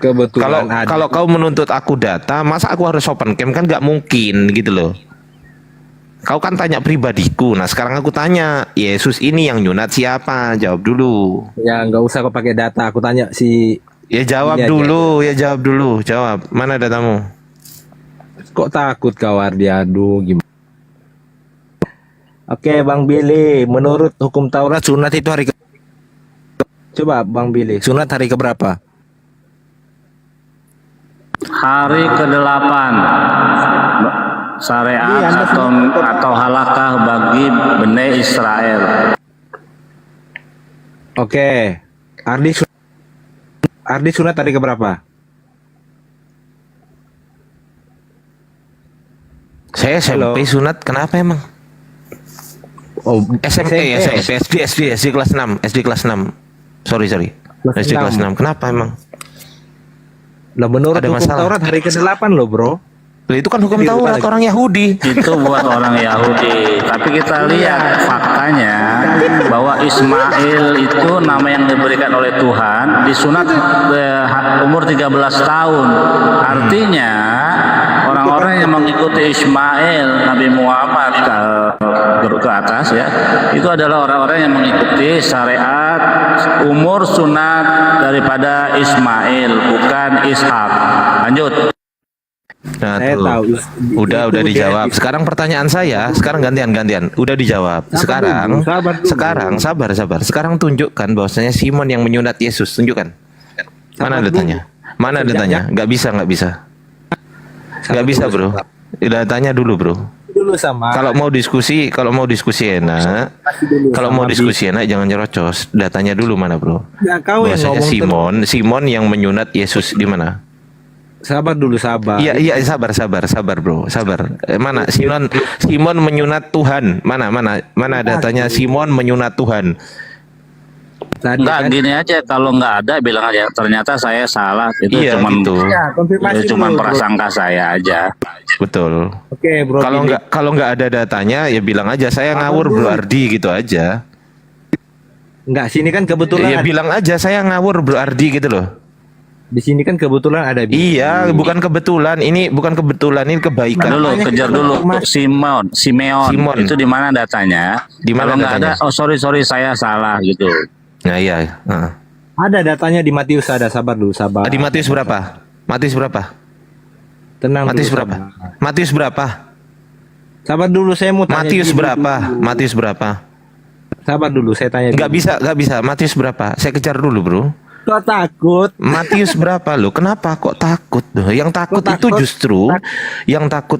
Kebetulan Kalau kau menuntut aku data, masa aku harus open cam? Kan nggak mungkin gitu loh. Kau kan tanya pribadiku. Nah, sekarang aku tanya, Yesus ini yang nyunat siapa? Jawab dulu. Ya nggak usah kau pakai data. Aku tanya si. Ya jawab Ini aja. dulu, ya jawab dulu. Jawab. Mana datamu? Kok takut kau Ardi? Aduh, gimana? Oke, Bang Billy. Menurut hukum Taurat sunat itu hari Coba Bang Billy, sunat hari keberapa? Hari ke-8 syariat atau halakah bagi Bani Israel. Oke. Ardi sunat hari keberapa? Saya SMP sunat, kenapa emang? Oh, SMP ya, saya SD kelas 6, SD kelas 6. Sorry. SD kelas 6. Kenapa emang? Lah menurut Ada hukum masalah? Taurat hari ke-8 loh, Bro. Lah, itu kan hukum Taurat orang Yahudi. Itu buat orang Yahudi. Tapi kita lihat faktanya bahwa Ismail itu nama yang diberikan oleh Tuhan disunat umur 13 tahun. Artinya orang-orang yang mengikuti Ismail Nabi Muhammad ke atas ya, itu adalah orang-orang yang mengikuti syariat umur sunat daripada Ismail, bukan Ishak. Lanjut. Nah, Saya tuh. tahu. Udah Itu dijawab. dia. Sekarang pertanyaan saya, sekarang gantian. Udah dijawab. Sabar dulu. Sabar. Sekarang tunjukkan bahwasanya Simon yang menyunat Yesus. Tunjukkan. Mana Sabar datanya? Mana datanya? Nggak bisa. Nggak bisa, bro. Datanya dulu, bro. Dulu sama. Kalau mau diskusi enak. Kalau mau diskusi enak jangan nyerocos. Datanya dulu mana, bro? Ya, kau yang Bahwasanya ngomong Simon yang menyunat Yesus di mana? Sabar dulu, sabar. Iya, sabar, bro, sabar. Mana Simon menyunat Tuhan? Mana datanya Simon menyunat Tuhan? Enggak, gini aja, kalau nggak ada bilang aja ternyata saya salah. Itu Iya, cuman gitu. Ya, konfirmasi itu cuman dulu, bro. prasangka saya aja. Betul. Oke, Bro. Billy. Kalau nggak ada datanya ya bilang aja saya ngawur Bro Ardi gitu aja. Enggak, sini kan kebetulan Ya bilang aja saya ngawur Bro Ardi gitu loh. di sini kan kebetulan ada Iya, bukan kebetulan. Ini bukan kebetulan, ini kebaikan. Dulu kejar dulu Simeon itu di mana datanya? Di mana Kalau nggak ada, datanya? oh sorry saya salah gitu. Nah, iya. ada datanya di Matius, ada. Sabar dulu, sabar. Di Matius berapa? Tenang Matius dulu, berapa? sabar. Matius berapa? Sabar dulu, saya mau tanya. Matius dulu. berapa? Matius berapa? Sabar dulu, saya tanya. Nggak bisa. Matius berapa? Saya kejar dulu, bro. Kok takut? Matius berapa lo? Kenapa kok takut? Yang takut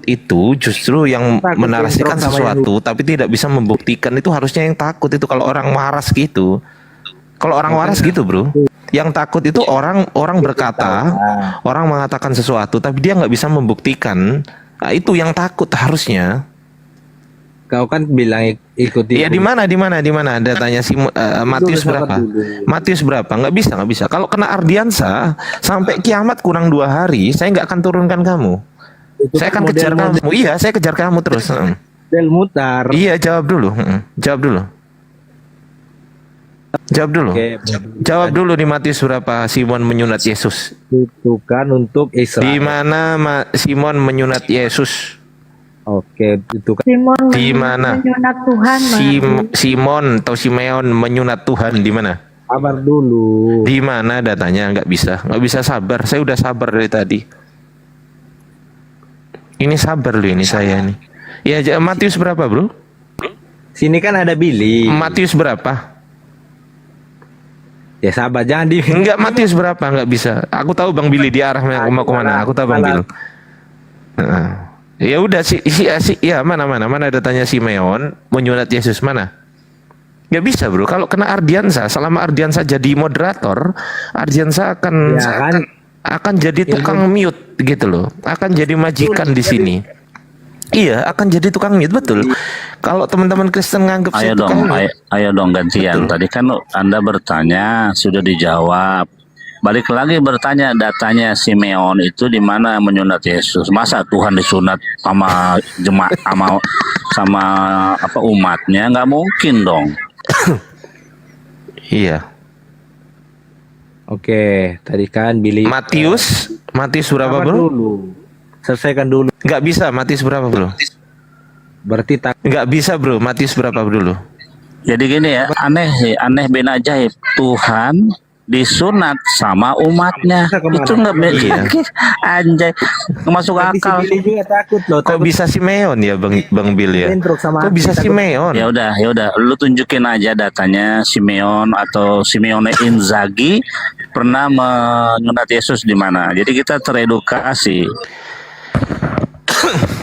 itu justru yang menarasikan sesuatu tapi tidak bisa membuktikan. Itu harusnya yang takut itu kalau orang waras gitu. Kalau orang waras gitu, bro. Yang takut itu orang berkata, orang mengatakan sesuatu tapi dia nggak bisa membuktikan. Nah, itu yang takut harusnya. Kau kan bilang ikuti. Iya, di mana datanya Matius berapa? Matius berapa? Nggak bisa. Kalau kena Ardiansa sampai kiamat kurang 2 hari, saya nggak akan turunkan kamu. Saya akan kejar kamu. Iya, saya kejar kamu terus. Del mutar. Iya, jawab dulu. Jawab dulu. Oke, Jawab dulu di Matius berapa Simon menyunat Yesus? itu kan untuk Di Israel. mana Simon menyunat Yesus? Oke, itu kan Simon Di mana? menyunat Tuhan. Simon atau Simeon menyunat Tuhan di mana? kabar dulu. Di mana datanya? Nggak bisa sabar. Saya udah sabar dari tadi. Ini sabar loh ini saya nih. Ya, Matius berapa, Bro? Sini kan ada Billy. Matius berapa? Ya sabar, jangan di. Enggak, Matius berapa? Enggak bisa. Aku tahu Bang Billy di arah mau kemana. Aku tahu Bang Billy. Ya udah ya mana datanya Simeon menyunat Yesus mana? Nggak bisa, Bro. Kalau kena Ardiansa, selama Ardiansa jadi moderator, Ardiansa akan Ya kan? akan jadi tukang mute gitu loh. Akan jadi majikan di sini. Iya, akan jadi tukang mute, betul. Kalau teman-teman Kristen nganggap Ayo saya dong, tukang mute, ayo dong gantian. Tadi kan Anda bertanya sudah dijawab. Balik lagi bertanya, datanya Simeon itu di mana menyunat Yesus? Masa Tuhan disunat sama jemaat sama apa umatnya? Nggak mungkin dong. iya. Oke, tadi kan Billy. Matius berapa, Sabar Bro? dulu. Selesaikan dulu. Nggak bisa, Matius berapa, Bro? Berarti tak. Nggak bisa, Bro. Matius berapa dulu? Jadi gini ya, aneh bin ajaib. Tuhan disunat sama umatnya. Itu nggak beda. Anjay, nggak masuk akal. Billy juga takut loh. Kok bisa Simeon ya, Bang Bill ya? Kok bisa Simeon? Ya udah, lu tunjukin aja datanya Simeon atau Simeone Inzaghi pernah menyunat Yesus di mana. Jadi kita teredukasi.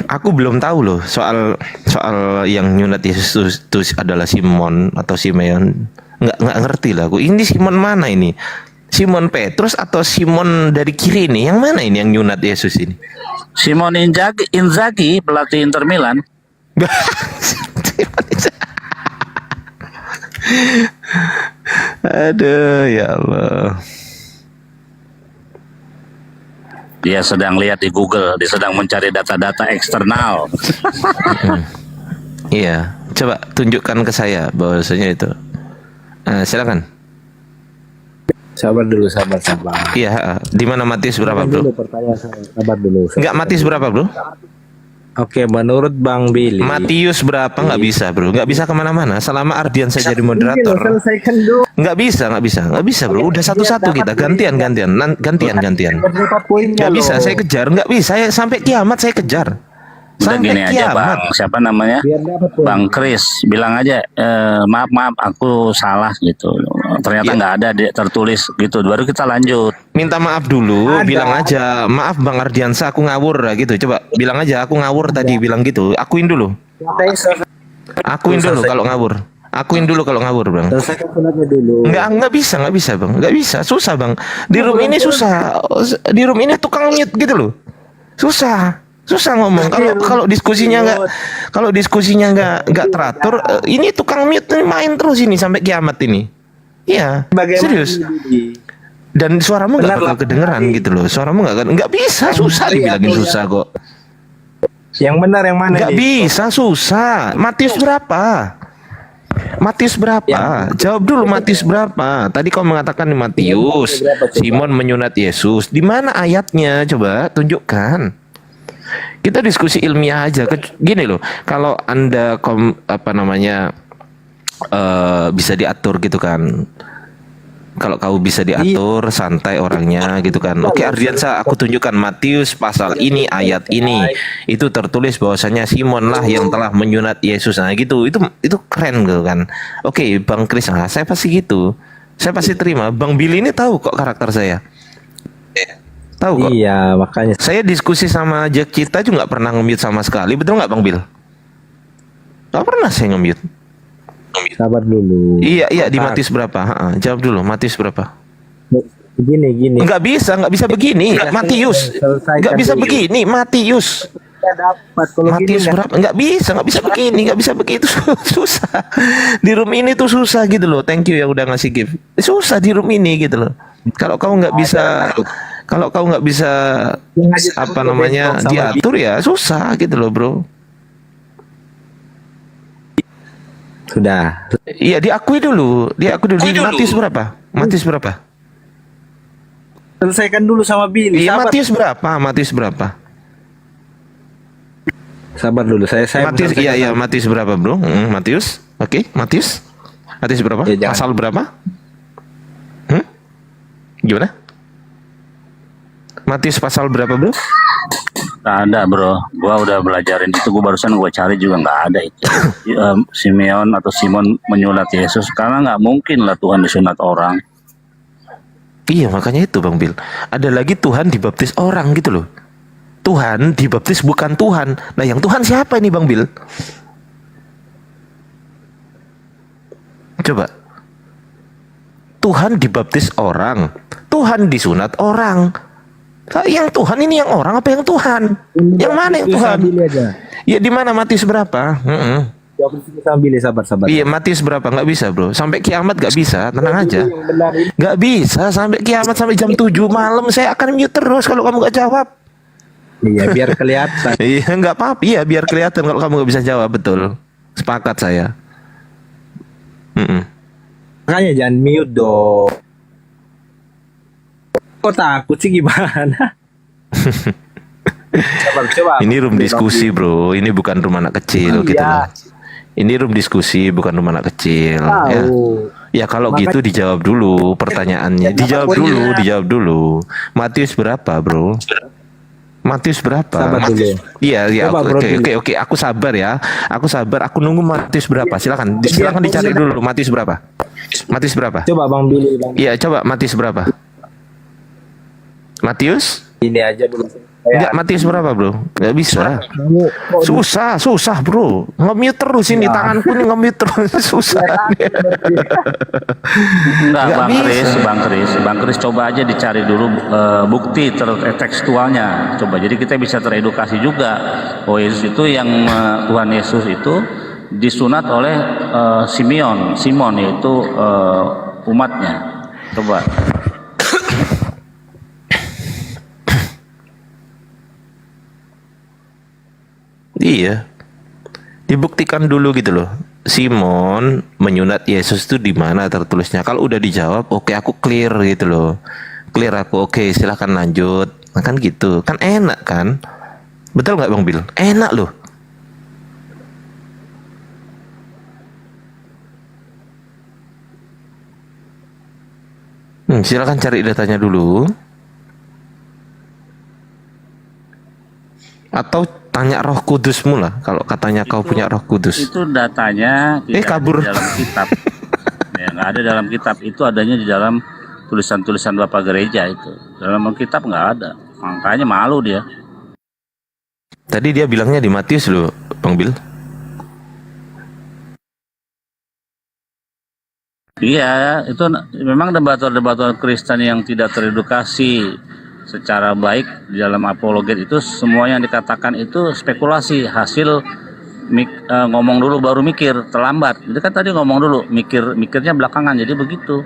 Aku belum tahu loh soal yang nyunat Yesus itu adalah Simon atau Simeon. Nggak ngerti lah aku. Ini Simon mana ini? Simon Petrus atau Simon dari kiri ini? Yang mana ini yang nyunat Yesus ini? Simon Inzaghi pelatih Inter Milan. Aduh, ya Allah. Dia sedang lihat di Google, dia sedang mencari data-data eksternal. Iya, coba tunjukkan ke saya bahwasanya itu. Silakan. Sabar dulu, sabar. Iya, di mana Matius berapa, Bro? Dulu pertanyaan saya. Sabar dulu. Enggak, Matius berapa, Bro? Oke, menurut Bang Billy. Matius berapa? Nggak bisa, Bro. Nggak bisa kemana-mana. Selama Ardian saya jadi moderator. Selesaikan dulu. Nggak bisa, Bro. Udah satu-satu kita. Gantian. Nggak bisa, saya kejar. Nggak bisa, saya sampai kiamat saya kejar. Udah Sampai gini aja kiamat. Bang, siapa namanya? Bang Kris, bilang aja maaf aku salah gitu. Ternyata nggak ada tertulis gitu. Baru kita lanjut. Minta maaf dulu, bilang aja, maaf Bang Ardiansa, aku ngawur gitu. Coba bilang aja, aku ngawur tadi, bilang gitu. Akuin dulu kalau ngawur. Akuin dulu kalau ngawur, Bang. Selesaikan sunatnya dulu. Nggak bisa, Bang. Nggak bisa, susah, Bang. Di room ini susah. Di room ini tukang mute gitu loh. Susah ngomong. Kalau diskusinya nggak teratur, ini tukang mute main terus ini sampai kiamat ini. Iya, serius. Dan suaramu nggak bakal kedengeran gitu loh. Suaramu nggak bisa, susah dibilangin susah kok. Yang benar yang mana? Nggak bisa, susah. Matius berapa? Jawab dulu, Matius berapa? Tadi kau mengatakan di Matius, Simon menyunat Yesus. Di mana ayatnya? Coba tunjukkan. Kita diskusi ilmiah aja. Gini loh, kalau Anda bisa diatur gitu kan. Kalau kau bisa diatur, santai orangnya gitu kan. Oke, Ardiansa, aku tunjukkan Matius pasal ini, ayat ini. Itu tertulis bahwasanya Simon lah yang telah menyunat Yesus. Nah, gitu. Itu keren gitu kan. Oke, Bang Kris, saya pasti gitu. Saya pasti terima. Bang Billy ini tahu kok karakter saya. Tahu kok. Iya, makanya Saya diskusi sama Jack Cita juga nggak pernah nge-mute sama sekali. Betul nggak, Bang Bill? Nggak pernah saya nge-mute. sabar dulu. Iya, di Matius berapa? Jawab dulu, Matius berapa? Gini. Nggak bisa begini. Matius. Nggak bisa begini, Matius. Matius berapa? Nggak bisa begini, nggak bisa begitu. Susah. Di room ini tuh susah gitu loh. Thank you yang udah ngasih gift. Susah di room ini gitu loh. Kalau kau nggak bisa diatur ya susah gitu loh, Bro. Sudah. Iya, diakui dulu. Diakui dulu. Matius berapa? Matius berapa? Selesaikan dulu sama Billy. Iya, Sabar. Matius berapa? Matius berapa? Sabar dulu. Saya Matius, selesaikan iya, sama- Matius berapa, bro? Matius. Oke, Matius. Matius berapa? Ya, jangan. Pasal berapa? Gimana? Matius pasal berapa, bro? Nggak ada bro, gua udah belajarin itu, gua barusan gua cari juga nggak ada itu. Simeon atau Simon menyunat Yesus, karena nggak mungkin lah Tuhan disunat orang. Iya, makanya itu Bang Bil. Ada lagi Tuhan dibaptis orang gitu loh. Tuhan dibaptis bukan Tuhan. Nah, yang Tuhan siapa ini Bang Bil? Coba. Tuhan dibaptis orang, Tuhan disunat orang. Lah, yang Tuhan ini yang orang apa yang Tuhan? Yang mana yang Tuhan? Billy aja. Ya di mana Matius berapa? Jawab dulu sama Billy, sabar. Iya, Matius berapa? Nggak bisa bro. Sampai kiamat nggak bisa. Tenang aja. Yang benar ini. Nggak bisa sampai kiamat, sampai jam 7 malam saya akan mute terus kalau kamu nggak jawab. Iya, biar kelihatan. Iya, nggak apa-apa. Iya, biar kelihatan kalau kamu nggak bisa jawab. Betul. Sepakat saya. Makanya jangan mute dong. Kok takut sih gimana? Coba. Ini room diskusi bro. Ini bukan rumah anak kecil gitu loh. Ini room diskusi bukan rumah anak kecil. Ya. Ya kalau gitu dijawab dulu pertanyaannya. Dijawab dulu. Matius berapa bro? Matius berapa? Sabar dulu. Iya, Coba, bro, oke. Aku sabar ya. Aku sabar. Aku nunggu Matius berapa. Silakan dicari dulu. Matius berapa? Matius berapa? Coba Bang Billy. Iya, coba Matius berapa? Matius? Ini aja dulu. Enggak, Matius berapa bro? Enggak bisa. Susah bro. Nge-mute terus ini tanganku nih nge-mute terus. Susah. Enggak, Nggak Bang Kris, coba aja dicari dulu bukti tekstualnya. Coba, jadi kita bisa teredukasi juga. Oh, Yesus itu yang Tuhan Yesus itu disunat oleh Simon, yaitu umatnya. Coba. Iya. Dibuktikan dulu gitu loh. Simon menyunat Yesus itu di mana tertulisnya? Kalau udah dijawab, oke aku clear gitu loh. Clear aku, oke silahkan lanjut. Nah, kan gitu. Kan enak kan? Betul nggak Bang Bil? Enak loh. Silakan cari datanya dulu. Atau tanya Roh Kudusmu lah. Kalau katanya kau punya Roh Kudus. Itu datanya tidak kabur. ada di dalam kitab. Ya, nggak ada dalam kitab. Itu adanya di dalam tulisan-tulisan Bapak Gereja itu. Dalam kitab nggak ada. Makanya malu dia. Tadi dia bilangnya di Matius loh, Bang Bil. Iya, itu memang debator-debator Kristen yang tidak teredukasi secara baik di dalam apologet itu, semua yang dikatakan itu spekulasi, hasil ngomong dulu baru mikir, terlambat. Jadi kan tadi ngomong dulu, mikirnya belakangan, jadi begitu.